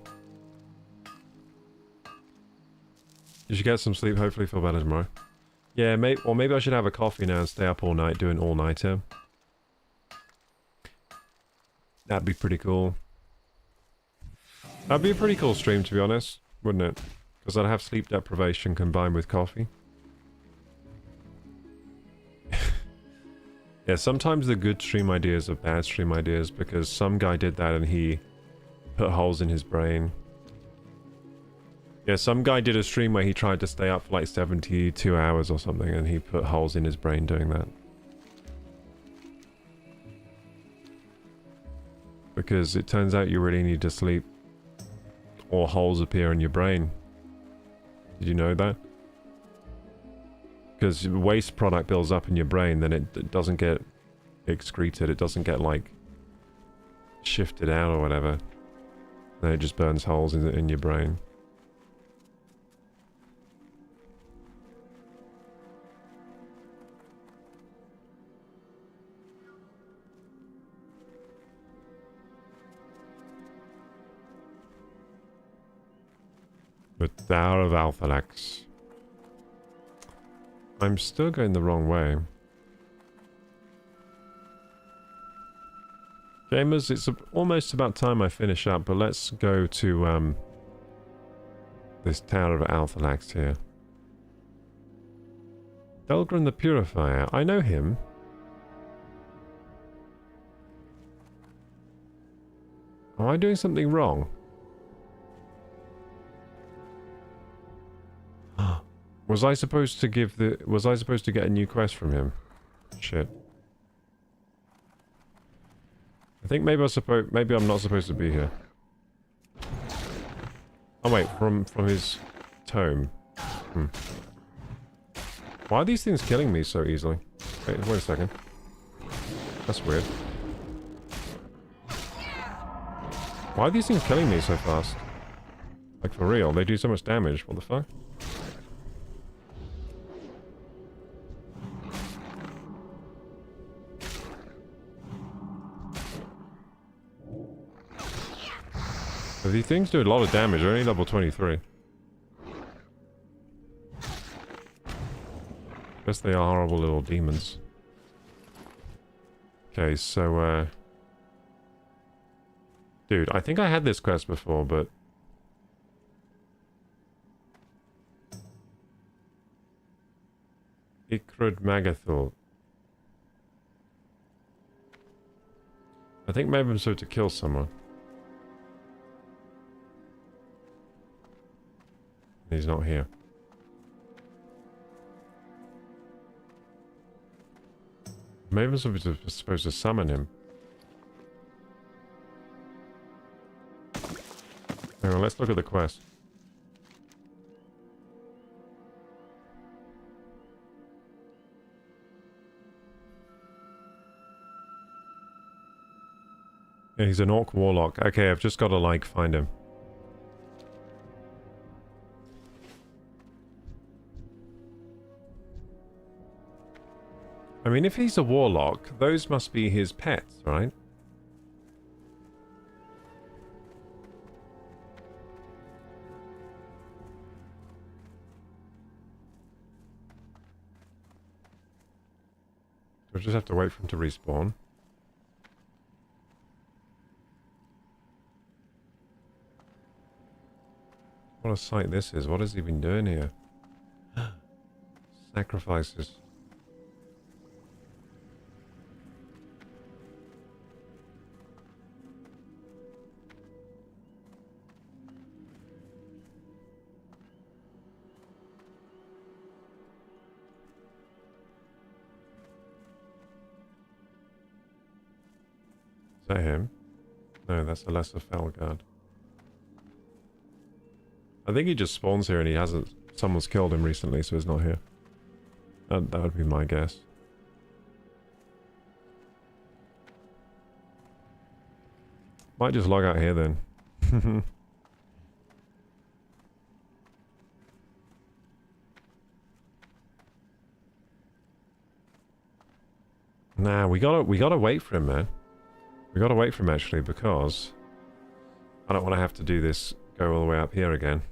You should get some sleep. Hopefully feel better tomorrow. Yeah, maybe I should have a coffee now and stay up all night doing all-nighter. That'd be pretty cool. That'd be a pretty cool stream, to be honest, wouldn't it? Because I'd have sleep deprivation combined with coffee. Yeah, sometimes the good stream ideas are bad stream ideas because some guy did that and he put holes in his brain. Yeah, some guy did a stream where he tried to stay up for like 72 hours or something and he put holes in his brain doing that. Because it turns out you really need to sleep or holes appear in your brain. Did you know that? Because waste product builds up in your brain, then it doesn't get excreted, it doesn't get like shifted out or whatever. Then it just burns holes in your brain. The Tower of Alphalax. I'm still going the wrong way. Gamers, it's almost about time I finish up, but let's go to this Tower of Althalax here. Delgrin the Purifier. I know him. Am I doing something wrong? Was I supposed to get a new quest from him? Shit. I think maybe I'm not supposed to be here. Oh wait, from his tome. Why are these things killing me so easily? Wait a second. That's weird. Why are these things killing me so fast? Like for real, they do so much damage. What the fuck? So these things do a lot of damage. They're only level 23. Guess they are horrible little demons. Okay, so dude, I think I had this quest before, but Ikrud Magathul. I think maybe I'm supposed to kill someone. He's not here. Maybe I'm supposed to summon him. Hang on, let's look at the quest. Yeah, he's an orc warlock. Okay, I've just got to, like, find him. I mean, if he's a warlock, those must be his pets, right? Do I just have to wait for him to respawn? What a sight this is. What has he been doing here? Sacrifices. Is that him? No, that's a lesser Felguard. I think he just spawns here and he hasn't... Someone's killed him recently, so he's not here. That would be my guess. Might just log out here then. Nah, we gotta wait for him, man. We gotta wait for him actually, because I don't want to have to do this, go all the way up here again.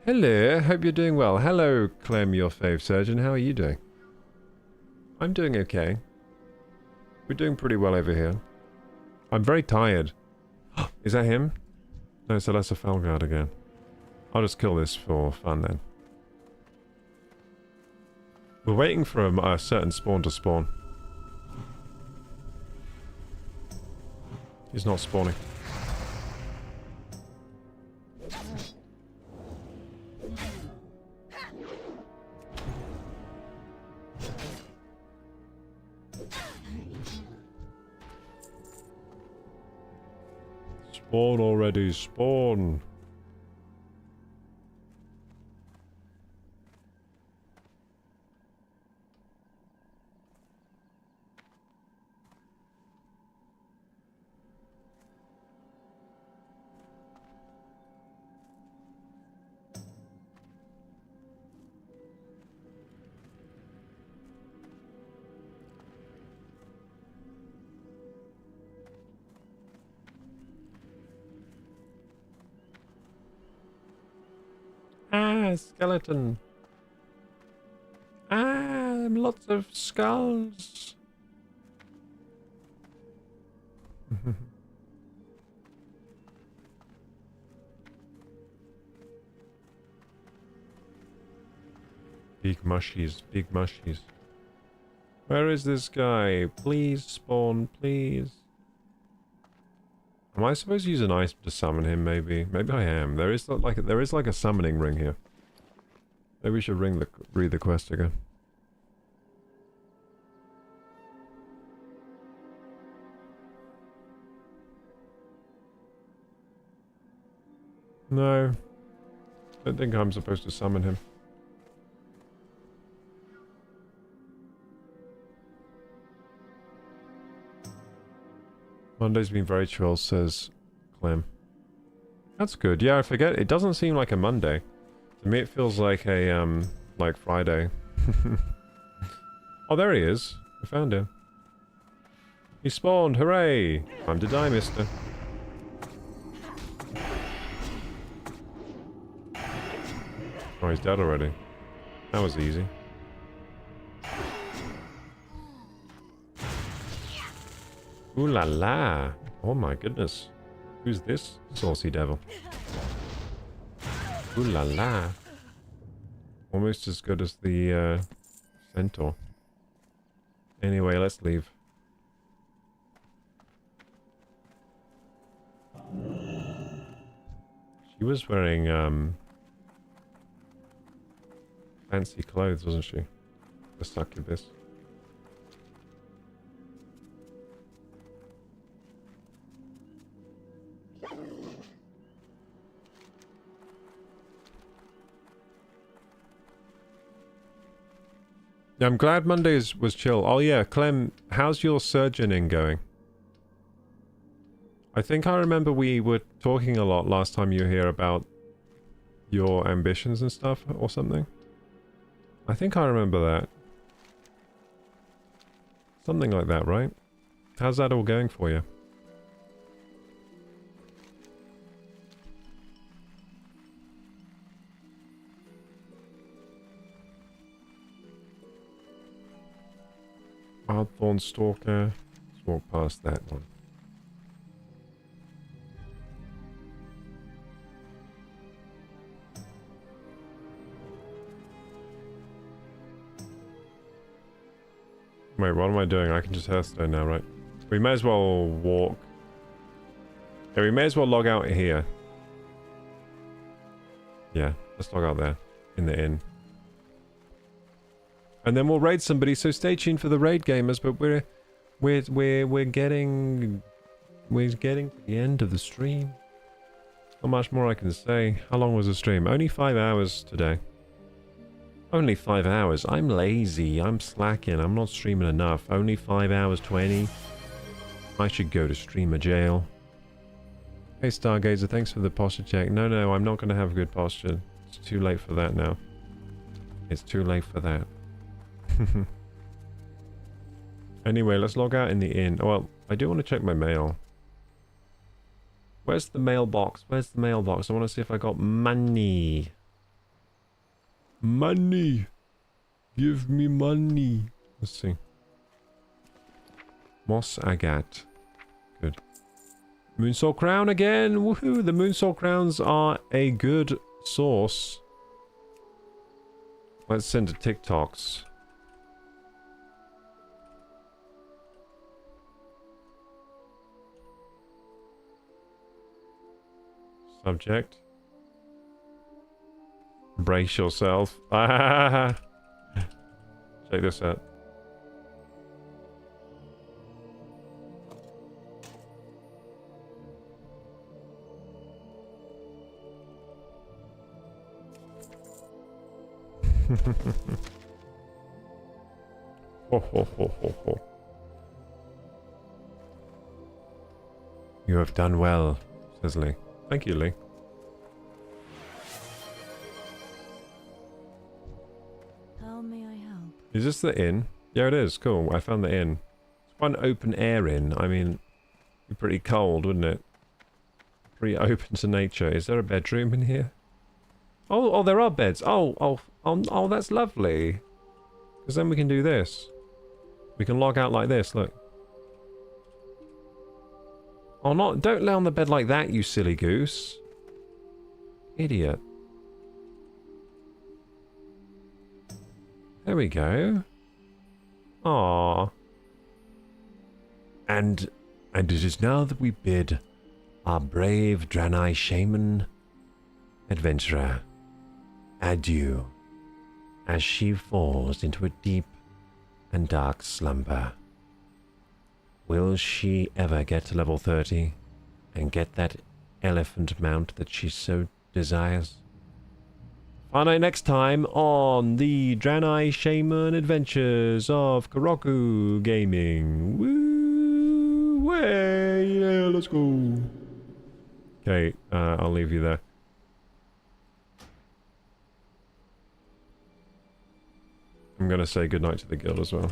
Hello, hope you're doing well. Hello, Clem, your fave surgeon. How are you doing? I'm doing okay. We're doing pretty well over here. I'm very tired. Is that him? No, it's a lesser Felguard again. I'll just kill this for fun then. We're waiting for a certain spawn to spawn. He's not spawning. Spawn already, spawn. Ah, skeleton. Ah, lots of skulls. Big mushies, big mushies. Where is this guy? Please spawn, please. Am I supposed to use an item to summon him? Maybe. Maybe I am. There is like a summoning ring here. Maybe we should read the quest again. No. Don't think I'm supposed to summon him. Monday's been very chill, says Clem. That's good. Yeah, I forget. It doesn't seem like a Monday. To me, it feels like a, like Friday. Oh, there he is. I found him. He spawned. Hooray! Time to die, mister. Oh, he's dead already. That was easy. Ooh la la! Oh my goodness. Who's this saucy devil? Ooh la la. Almost as good as the centaur. Anyway, let's leave. She was wearing fancy clothes, wasn't she? The succubus. I'm glad Mondays was chill. Oh yeah, Clem, how's your surgeoning going? I think I remember we were talking a lot last time you were here about your ambitions and stuff or something. I think I remember that. Something like that, right? How's that all going for you? Wildthorn Stalker. Let's walk past that one. Wait, what am I doing? I can just Hearthstone now, right? We may as well walk. Yeah, we may as well log out here. Yeah, let's log out there. In the inn. And then we'll raid somebody, so stay tuned for the raid, gamers, but we're getting to the end of the stream. Not much more I can say. How long was the stream? Only 5 hours today. Only 5 hours. I'm lazy. I'm slacking. I'm not streaming enough. Only 5 hours 20. I should go to streamer jail. Hey Stargazer, thanks for the posture check. No, I'm not going to have good posture. It's too late for that now. It's too late for that. Anyway, let's log out in the inn. Well, I do want to check my mail. Where's the mailbox? Where's the mailbox? I want to see if I got money. Money! Give me money. Let's see. Moss Agate. Good. Moonsault Crown again! Woohoo! The Moonsault Crowns are a good source. Let's send to TikToks. Subject. Brace yourself. Ah! Check this out. Ho ho ho ho ho. You have done well, says Lee. Thank you, Lee. How may I help? Is this the inn? Yeah, it is. Cool. I found the inn. It's one open air inn. I mean, it'd be pretty cold, wouldn't it? Pretty open to nature. Is there a bedroom in here? Oh, there are beds. Oh, that's lovely. Because then we can do this. We can log out like this, look. Oh, not, don't lay on the bed like that, you silly goose. Idiot. There we go. Aww. And it is now that we bid our brave Draenei shaman adventurer adieu as she falls into a deep and dark slumber. Will she ever get to level 30 and get that elephant mount that she so desires? Find out next time on the Draenei Shaman Adventures of KorokuGaming. Woo! Way! Yeah, let's go! Okay, I'll leave you there. I'm gonna say goodnight to the guild as well.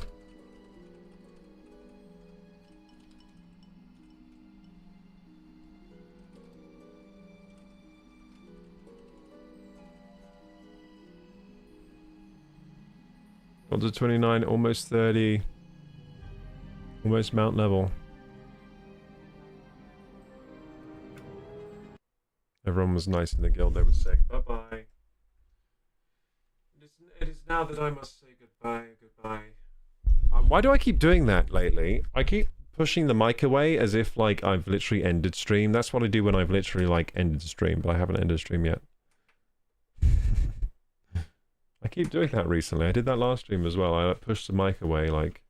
Got to 29, almost 30. Almost mount level. Everyone was nice in the guild, they were saying bye-bye. It is now that I must say goodbye, goodbye. Why do I keep doing that lately? I keep pushing the mic away as if, like, I've literally ended stream. That's what I do when I've literally, like, ended stream, but I haven't ended stream yet. I keep doing that recently. I did that last stream as well. I pushed the mic away like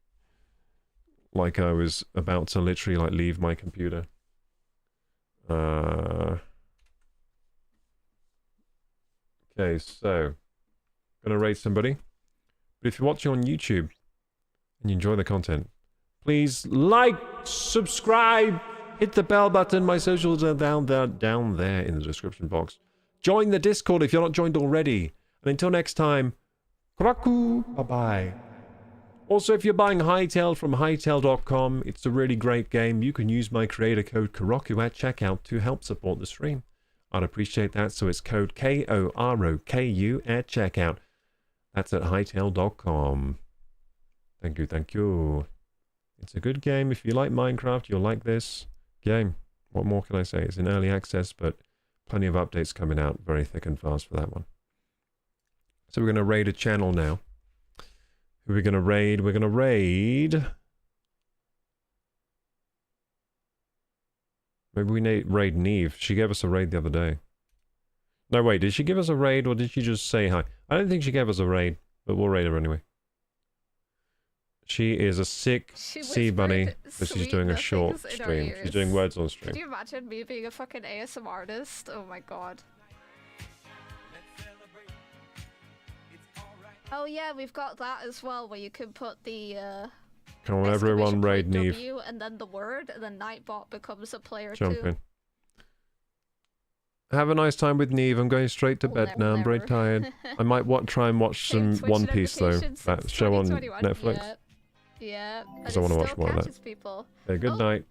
I was about to literally like leave my computer. Okay, so gonna rate somebody. But if you're watching on YouTube and you enjoy the content, please like, subscribe, hit the bell button. My socials are down there in the description box. Join the Discord if you're not joined already. And until next time, Koroku, bye-bye. Also, if you're buying Hytale from Hytale.com, it's a really great game. You can use my creator code Koroku at checkout to help support the stream. I'd appreciate that, so it's code KOROKU at checkout. That's at Hytale.com. Thank you, thank you. It's a good game. If you like Minecraft, you'll like this game. What more can I say? It's in early access, but plenty of updates coming out very thick and fast for that one. So we're going to raid a channel now. Who are we going to raid? We're going to raid... Maybe we raid Neve. She gave us a raid the other day. No, wait, did she give us a raid or did she just say hi? I don't think she gave us a raid, but we'll raid her anyway. She is a sick sea bunny, but she's doing a short stream. She's doing words on stream. Could you imagine me being a fucking ASMR artist? Oh my god. Oh yeah, we've got that as well, where you can put the come on, everyone, raid Neve. W and then the word, and then Nightbot becomes a player Jump too. in. Have a nice time with Neve. I'm going straight to bed now. I'm very tired. I might try and watch some One Piece though. That show on Netflix. Yeah. Because I want to watch more of that. People. Okay, good night.